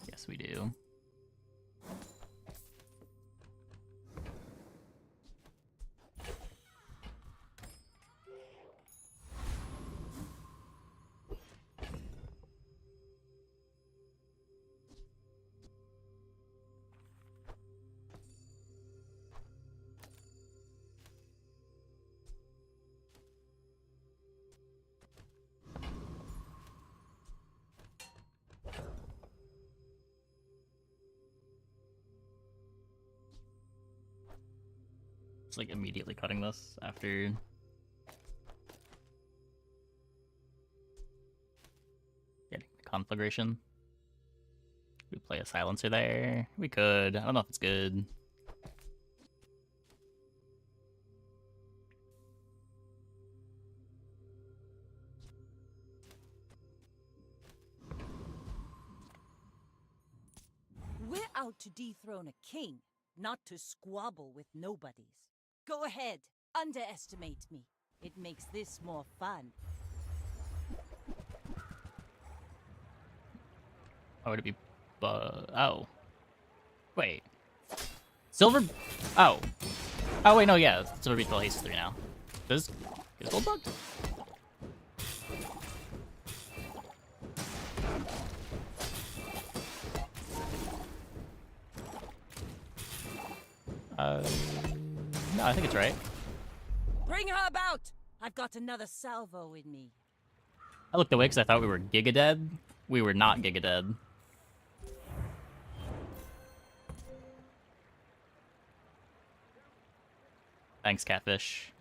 [SPEAKER 1] Yes, we do. It's like immediately cutting this after getting the conflagration. We play a silencer there. We could. I don't know if it's good.
[SPEAKER 3] We're out to dethrone a king, not to squabble with nobodies. Go ahead, underestimate me. It makes this more fun.
[SPEAKER 1] Oh, would it be... oh. Wait. Silver... Oh. Oh, wait, no, yeah. Silver Beat Bill Haste 3 now. Is gold bugged? No, I think it's right.
[SPEAKER 3] Bring her about! I've got another salvo in me.
[SPEAKER 1] I looked away because I thought we were Giga Dead. We were not Giga Dead. Thanks, Catfish.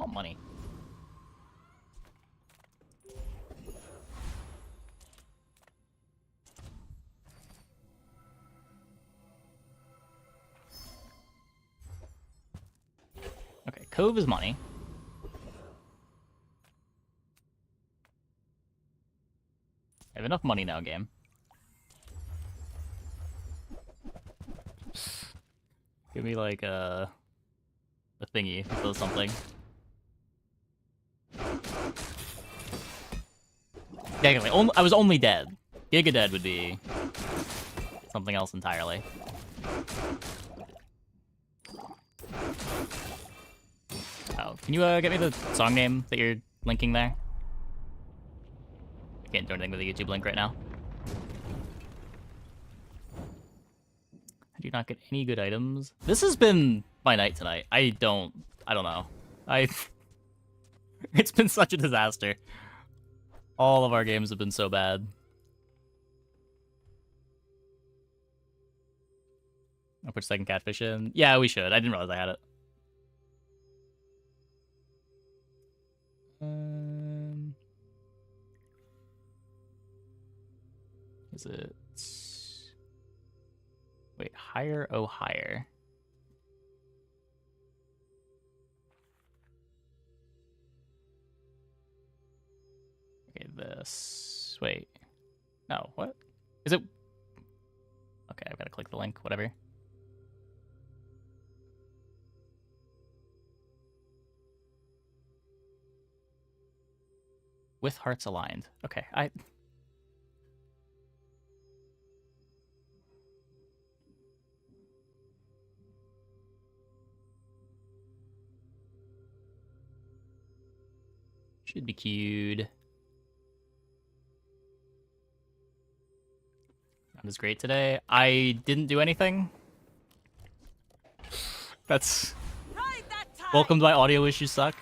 [SPEAKER 1] want money. Okay, Cove is money. I have enough money now, game. Give me like a thingy that does something. Yeah, I was only dead. Giga dead would be something else entirely. Oh, can you get me the song name that you're linking there? I can't do anything with the YouTube link right now. I do not get any good items. This has been my night tonight. I don't know. It's been such a disaster. All of our games have been so bad. I'll put second catfish in. Yeah, we should. I didn't realize I had it. Is it... Wait, higher? Oh, higher. Okay, this... Wait. No, what? Is it... Okay, I've got to click the link, whatever. With hearts aligned. Okay, should be queued. Not as great today. I didn't do anything. That's... Welcome to my audio issues suck.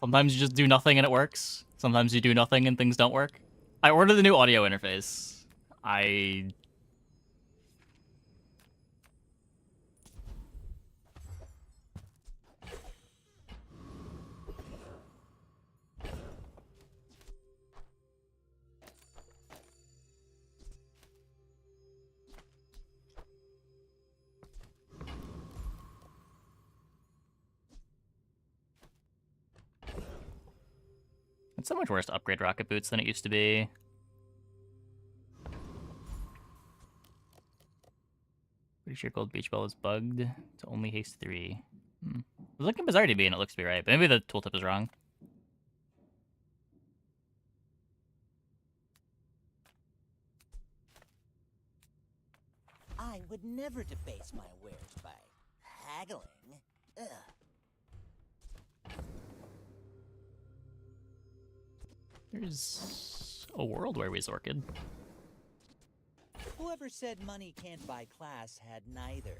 [SPEAKER 1] Sometimes you just do nothing and it works. Sometimes you do nothing and things don't work. I ordered the new audio interface. It's so much worse to upgrade rocket boots than it used to be. Pretty sure gold beach ball is bugged to only haste 3. I was looking at Bizarre DB and it looks to be right, but maybe the tooltip is wrong.
[SPEAKER 6] I would never debase my wares by haggling. Ugh.
[SPEAKER 1] There's a world where we Zorkid.
[SPEAKER 6] Whoever said money can't buy class had neither.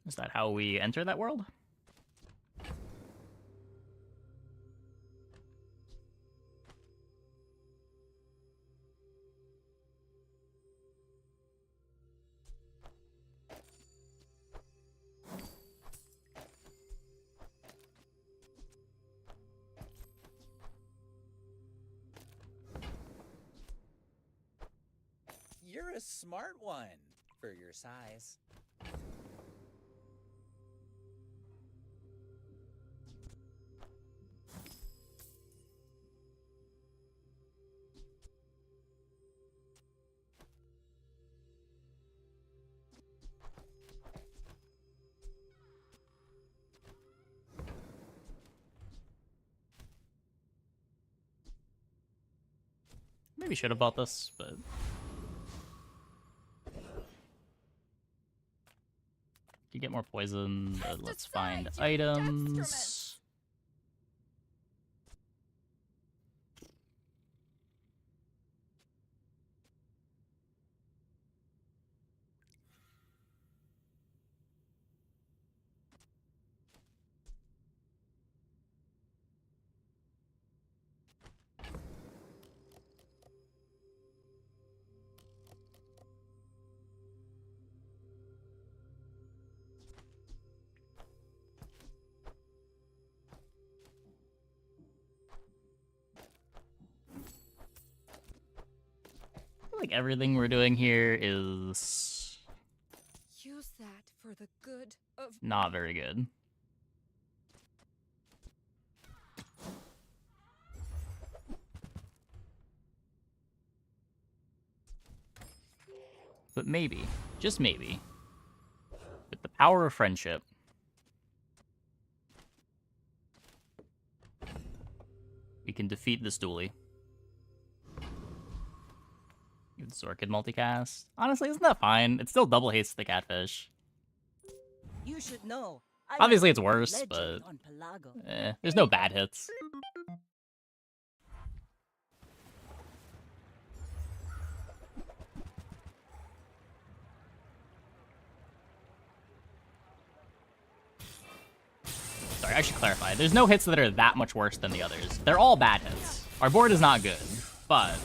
[SPEAKER 1] Is that how we enter that world?
[SPEAKER 6] You're a smart one for your size.
[SPEAKER 1] Maybe should have bought this, but... You get more poison, but let's find items. like everything we're doing here is
[SPEAKER 2] Use that for the good of
[SPEAKER 1] not very good. But maybe, just maybe, with the power of friendship, we can defeat this dually. Even Sorkid multicast. Honestly, isn't that fine? It still double hates the catfish.
[SPEAKER 3] You should know. I'm
[SPEAKER 1] Obviously,
[SPEAKER 3] a
[SPEAKER 1] it's worse,
[SPEAKER 3] legend
[SPEAKER 1] but
[SPEAKER 3] on Pelago.
[SPEAKER 1] there's no bad hits. Sorry, I should clarify. There's no hits that are that much worse than the others. They're all bad hits. Our board is not good, but...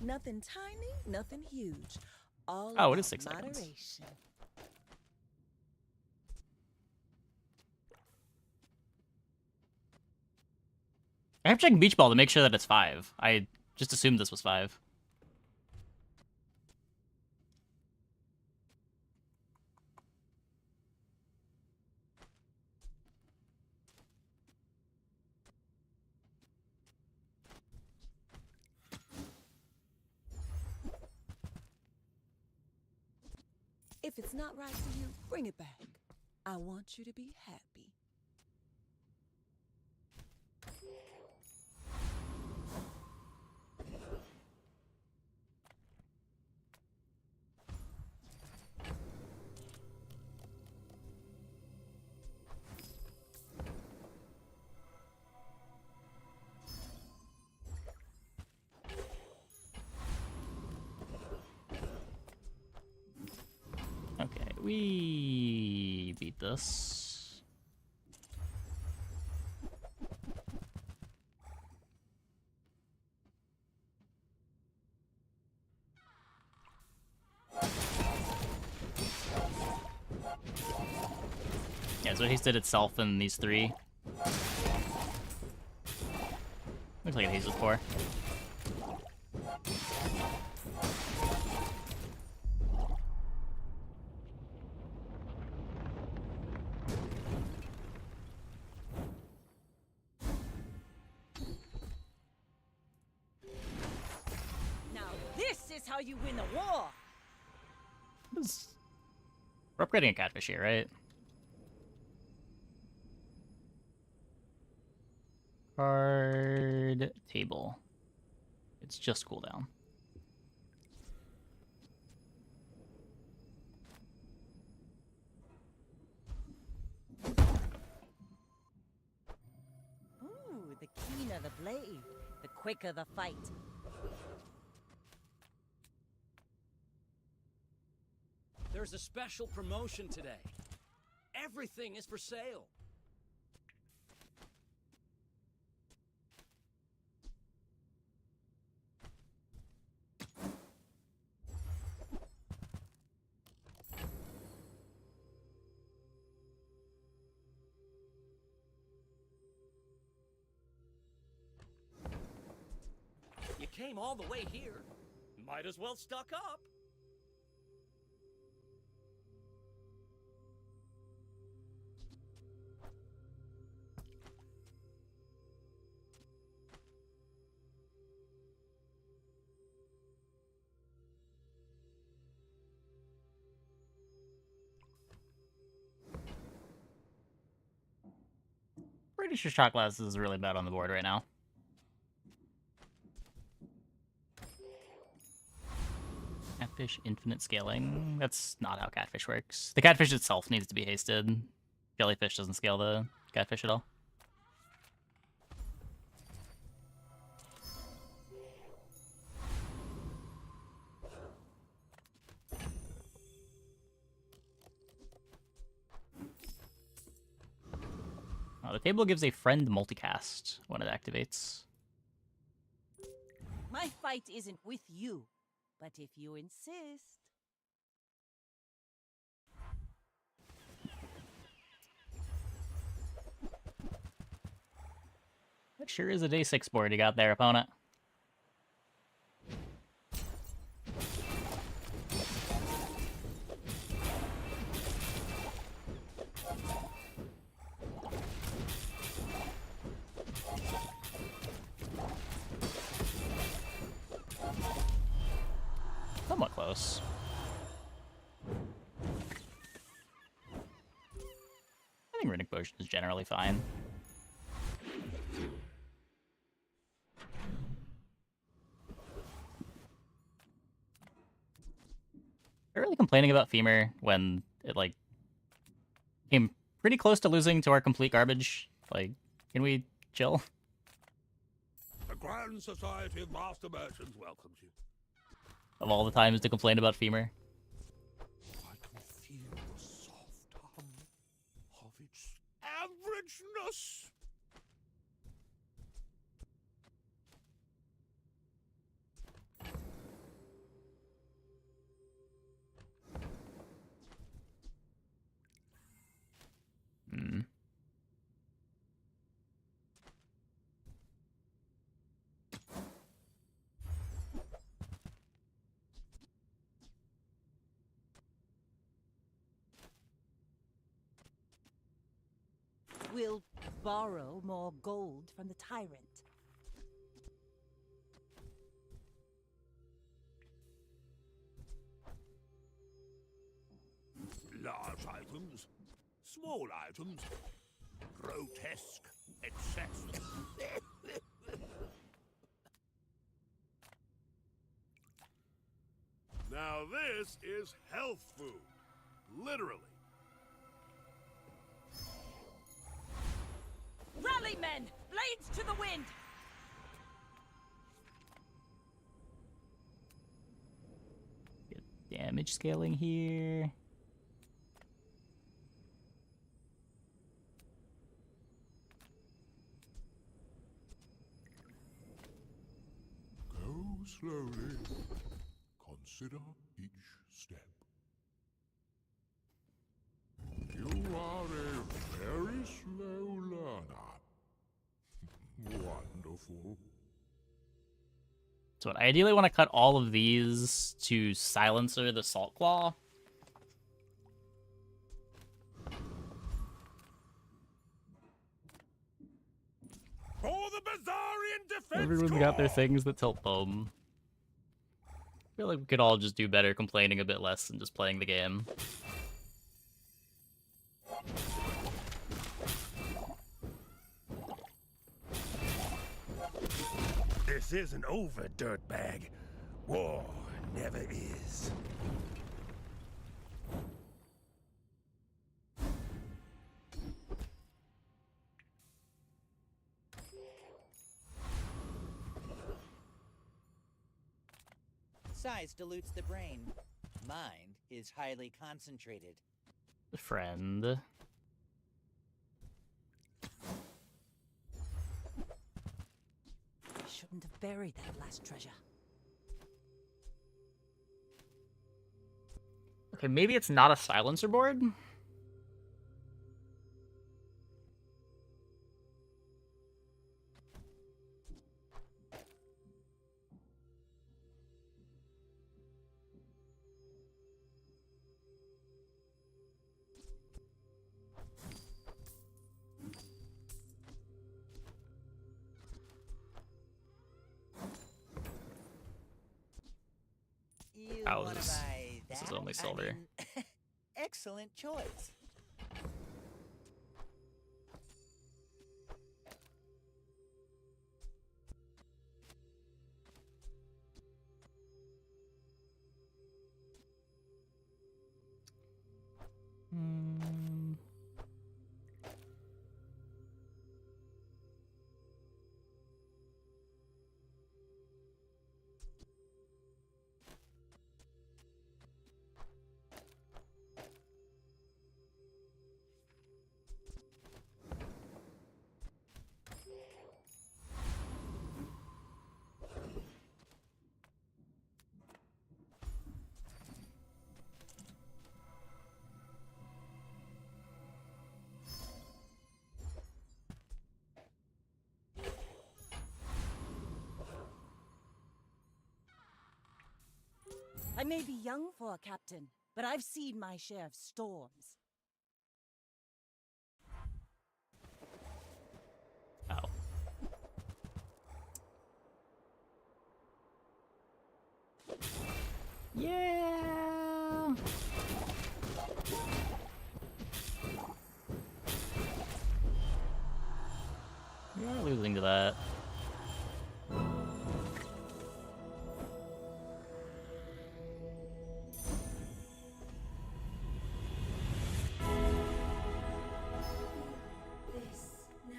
[SPEAKER 7] Nothing tiny, nothing huge. All
[SPEAKER 1] Oh, it is
[SPEAKER 7] about
[SPEAKER 1] 6 seconds.
[SPEAKER 7] moderation.
[SPEAKER 1] I have to check beach ball to make sure that it's 5. I just assumed this was 5.
[SPEAKER 7] If it's not right for you, bring it back. I want you to be happy.
[SPEAKER 1] Okay, we beat this. Yeah, so it hasted itself in these 3. Looks like it hasted 4.
[SPEAKER 3] Now this is how you win a war.
[SPEAKER 1] We're upgrading a catfish here, right? Card table. It's just cooldown.
[SPEAKER 3] Ooh, the keener the blade, the quicker the fight.
[SPEAKER 19] There's a special promotion today. Everything is for sale. You came all the way here. Might as well stock up.
[SPEAKER 1] Pretty sure shot glass is really bad on the board right now. Catfish infinite scaling. That's not how catfish works. The catfish itself needs to be hasted. Jellyfish doesn't scale the catfish at all. The table gives a friend multicast when it activates.
[SPEAKER 3] My fight isn't with you, but if you insist.
[SPEAKER 1] That sure is a day 6 board you got there, opponent. Somewhat close. I think Runic Potion is generally fine. They're really complaining about Femur when it, like, came pretty close to losing to our complete garbage. Like, can we chill?
[SPEAKER 8] The Grand Society of Master Merchants welcomes you.
[SPEAKER 1] Of all the times to complain about Femur.
[SPEAKER 8] I can feel the soft hum of its averageness.
[SPEAKER 1] Hmm.
[SPEAKER 3] We'll borrow more gold from the tyrant.
[SPEAKER 8] Large items, small items, grotesque excess. Now this is health food, literally.
[SPEAKER 3] Rally, men! Blades to the wind!
[SPEAKER 1] Get damage scaling here.
[SPEAKER 15] Go slowly. Consider each step. You are a very slow learner. Wonderful.
[SPEAKER 1] So I ideally want to cut all of these to Silencer the Salt Claw.
[SPEAKER 8] For the Bazarian Defense
[SPEAKER 1] Everyone's got their things that tilt them. I feel like we could all just do better complaining a bit less than just playing the game.
[SPEAKER 9] This isn't over, dirtbag. War never is.
[SPEAKER 6] Size dilutes the brain. Mind is highly concentrated.
[SPEAKER 1] Friend.
[SPEAKER 3] I shouldn't have buried that last treasure.
[SPEAKER 1] Okay, maybe it's not a Silencer board?
[SPEAKER 6] You
[SPEAKER 1] Oh,
[SPEAKER 6] wanna
[SPEAKER 1] this
[SPEAKER 6] buy
[SPEAKER 1] is
[SPEAKER 6] that?
[SPEAKER 1] only silver.
[SPEAKER 6] I mean, excellent choice.
[SPEAKER 1] Hmm.
[SPEAKER 3] I may be young for a captain, but I've seen my share of storms.
[SPEAKER 1] Oh. Yeah. We are losing to that.
[SPEAKER 11] This now.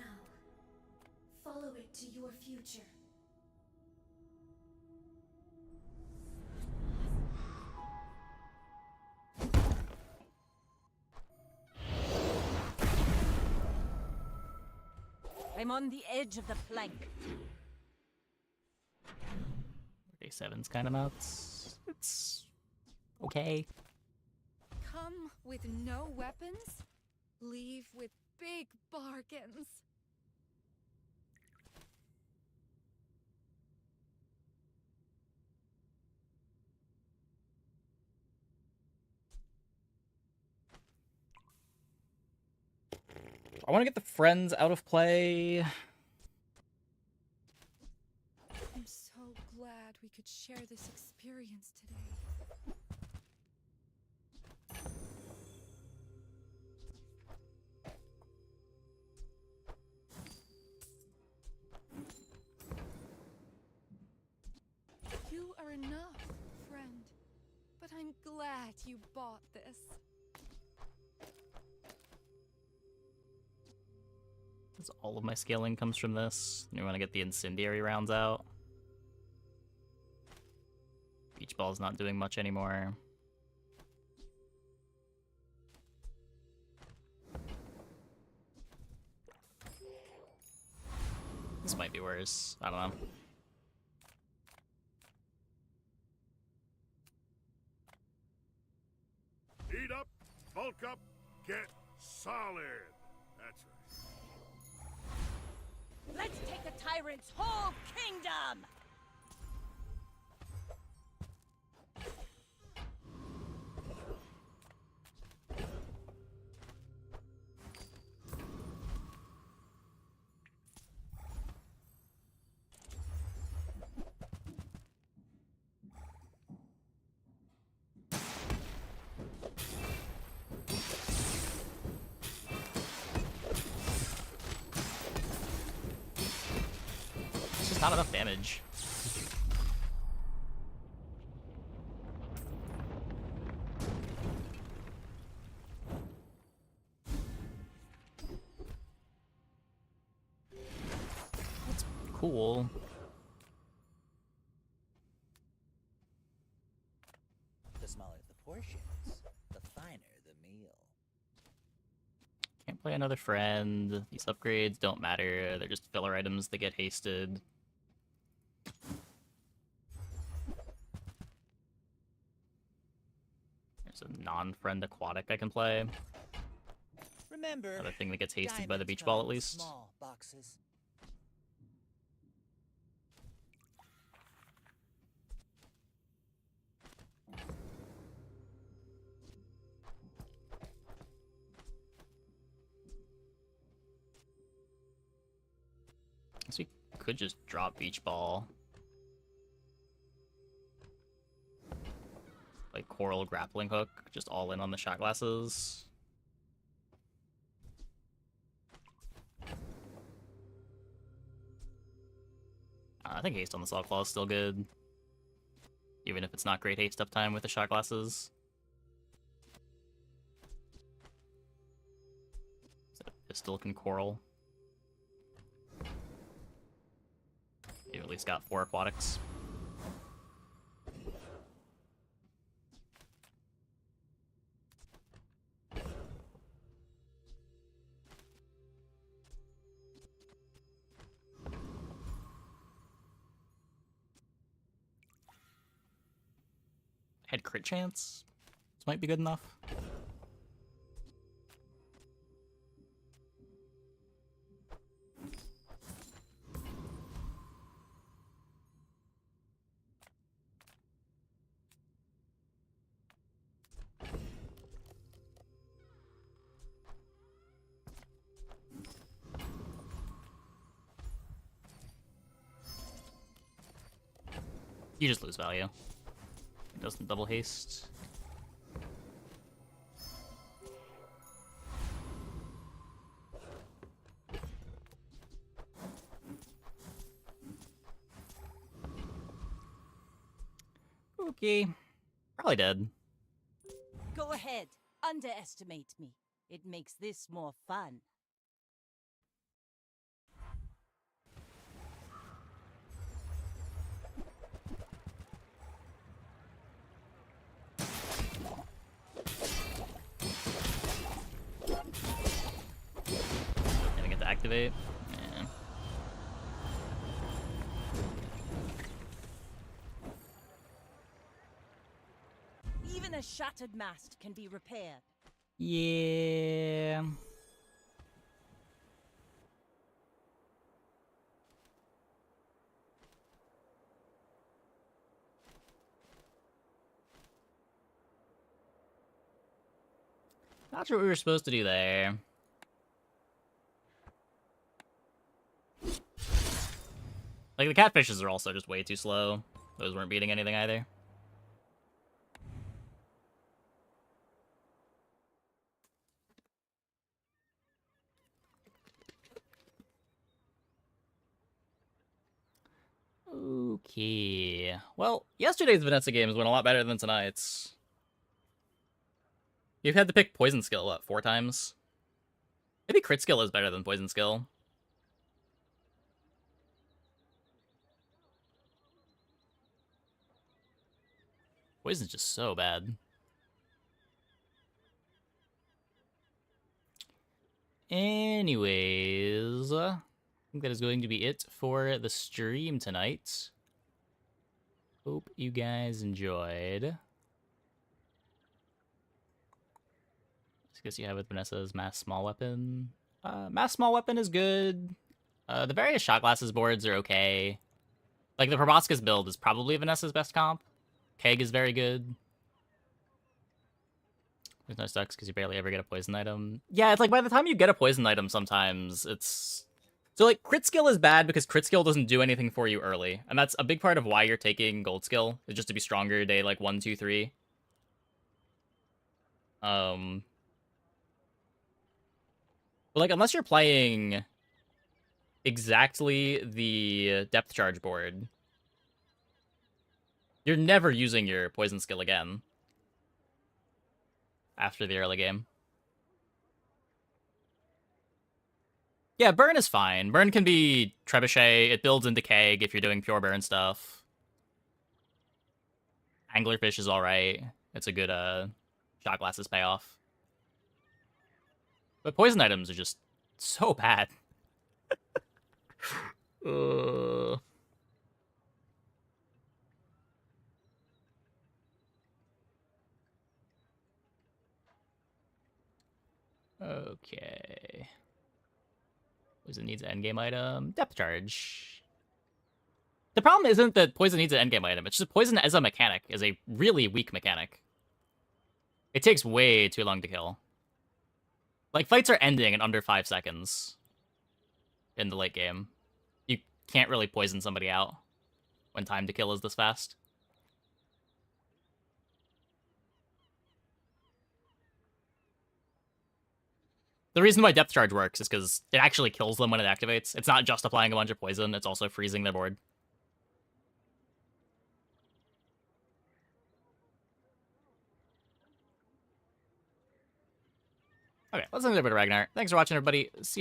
[SPEAKER 11] Follow it to your future.
[SPEAKER 3] I'm on the edge of the plank.
[SPEAKER 1] Day 7's kind of nuts. It's okay.
[SPEAKER 2] Come with no weapons, leave with big bargains.
[SPEAKER 1] I want to get the friends out of play.
[SPEAKER 2] I'm so glad we could share this experience today. You are enough, friend. But I'm glad you bought this.
[SPEAKER 1] Because all of my scaling comes from this. You want to get the incendiary rounds out. Beach ball's not doing much anymore. This might be worse. I don't know.
[SPEAKER 15] Heat up, bulk up, get solid. That's right.
[SPEAKER 3] Let's take the tyrant's whole kingdom!
[SPEAKER 1] It's just not enough damage. That's cool.
[SPEAKER 6] The smaller the portions, the finer the meal.
[SPEAKER 1] Can't play another friend. These upgrades don't matter. They're just filler items that get hasted. There's a non-friend aquatic I can play.
[SPEAKER 6] Remember,
[SPEAKER 1] Another thing that gets hasted by the
[SPEAKER 6] diamonds
[SPEAKER 1] beach
[SPEAKER 6] come
[SPEAKER 1] ball at
[SPEAKER 6] in
[SPEAKER 1] least.
[SPEAKER 6] Small boxes.
[SPEAKER 1] Guess we could just drop beach ball. Like coral grappling hook, just all in on the shot glasses. I think haste on the saw claw is still good. Even if it's not great haste uptime with the shot glasses. Is that a pistol can coral? You've at least got 4 aquatics. Head crit chance? This might be good enough. You just lose value. It doesn't double haste. Okay. Probably dead.
[SPEAKER 3] Go ahead. Underestimate me. It makes this more fun.
[SPEAKER 1] Gonna get to activate. Yeah.
[SPEAKER 3] Even a shattered mast can be repaired.
[SPEAKER 1] Yeah. Not sure what we were supposed to do there. Like, the catfishes are also just way too slow. Those weren't beating anything either. Okay. Well, yesterday's Vanessa games went a lot better than tonight's. You've had to pick poison skill, what, 4 times? Maybe crit skill is better than poison skill. Poison's just so bad. Anyways, I think that is going to be it for the stream tonight. Hope you guys enjoyed. I guess you have with Vanessa's mass small weapon. Mass small weapon is good. The various shot glasses boards are okay. Like, the Proboscis build is probably Vanessa's best comp. Keg is very good. There's no sucks because you barely ever get a poison item. Yeah, it's like by the time you get a poison item, sometimes it's... So, like, crit skill is bad because crit skill doesn't do anything for you early. And that's a big part of why you're taking gold skill, is just to be stronger day, like, 1, 2, 3. But, like, unless you're playing exactly the depth charge board, you're never using your poison skill again after the early game. Yeah, burn is fine. Burn can be trebuchet. It builds into keg if you're doing pure burn stuff. Anglerfish is alright. It's a good shot glasses payoff. But poison items are just so bad. Okay. Poison needs an endgame item. Depth charge. The problem isn't that poison needs an endgame item. It's just poison as a mechanic is a really weak mechanic. It takes way too long to kill. Like, fights are ending in under 5 seconds in the late game. You can't really poison somebody out when time to kill is this fast. The reason why depth charge works is because it actually kills them when it activates. It's not just applying a bunch of poison, it's also freezing their board. Okay, let's end it over to Ragnar. Thanks for watching, everybody. See you.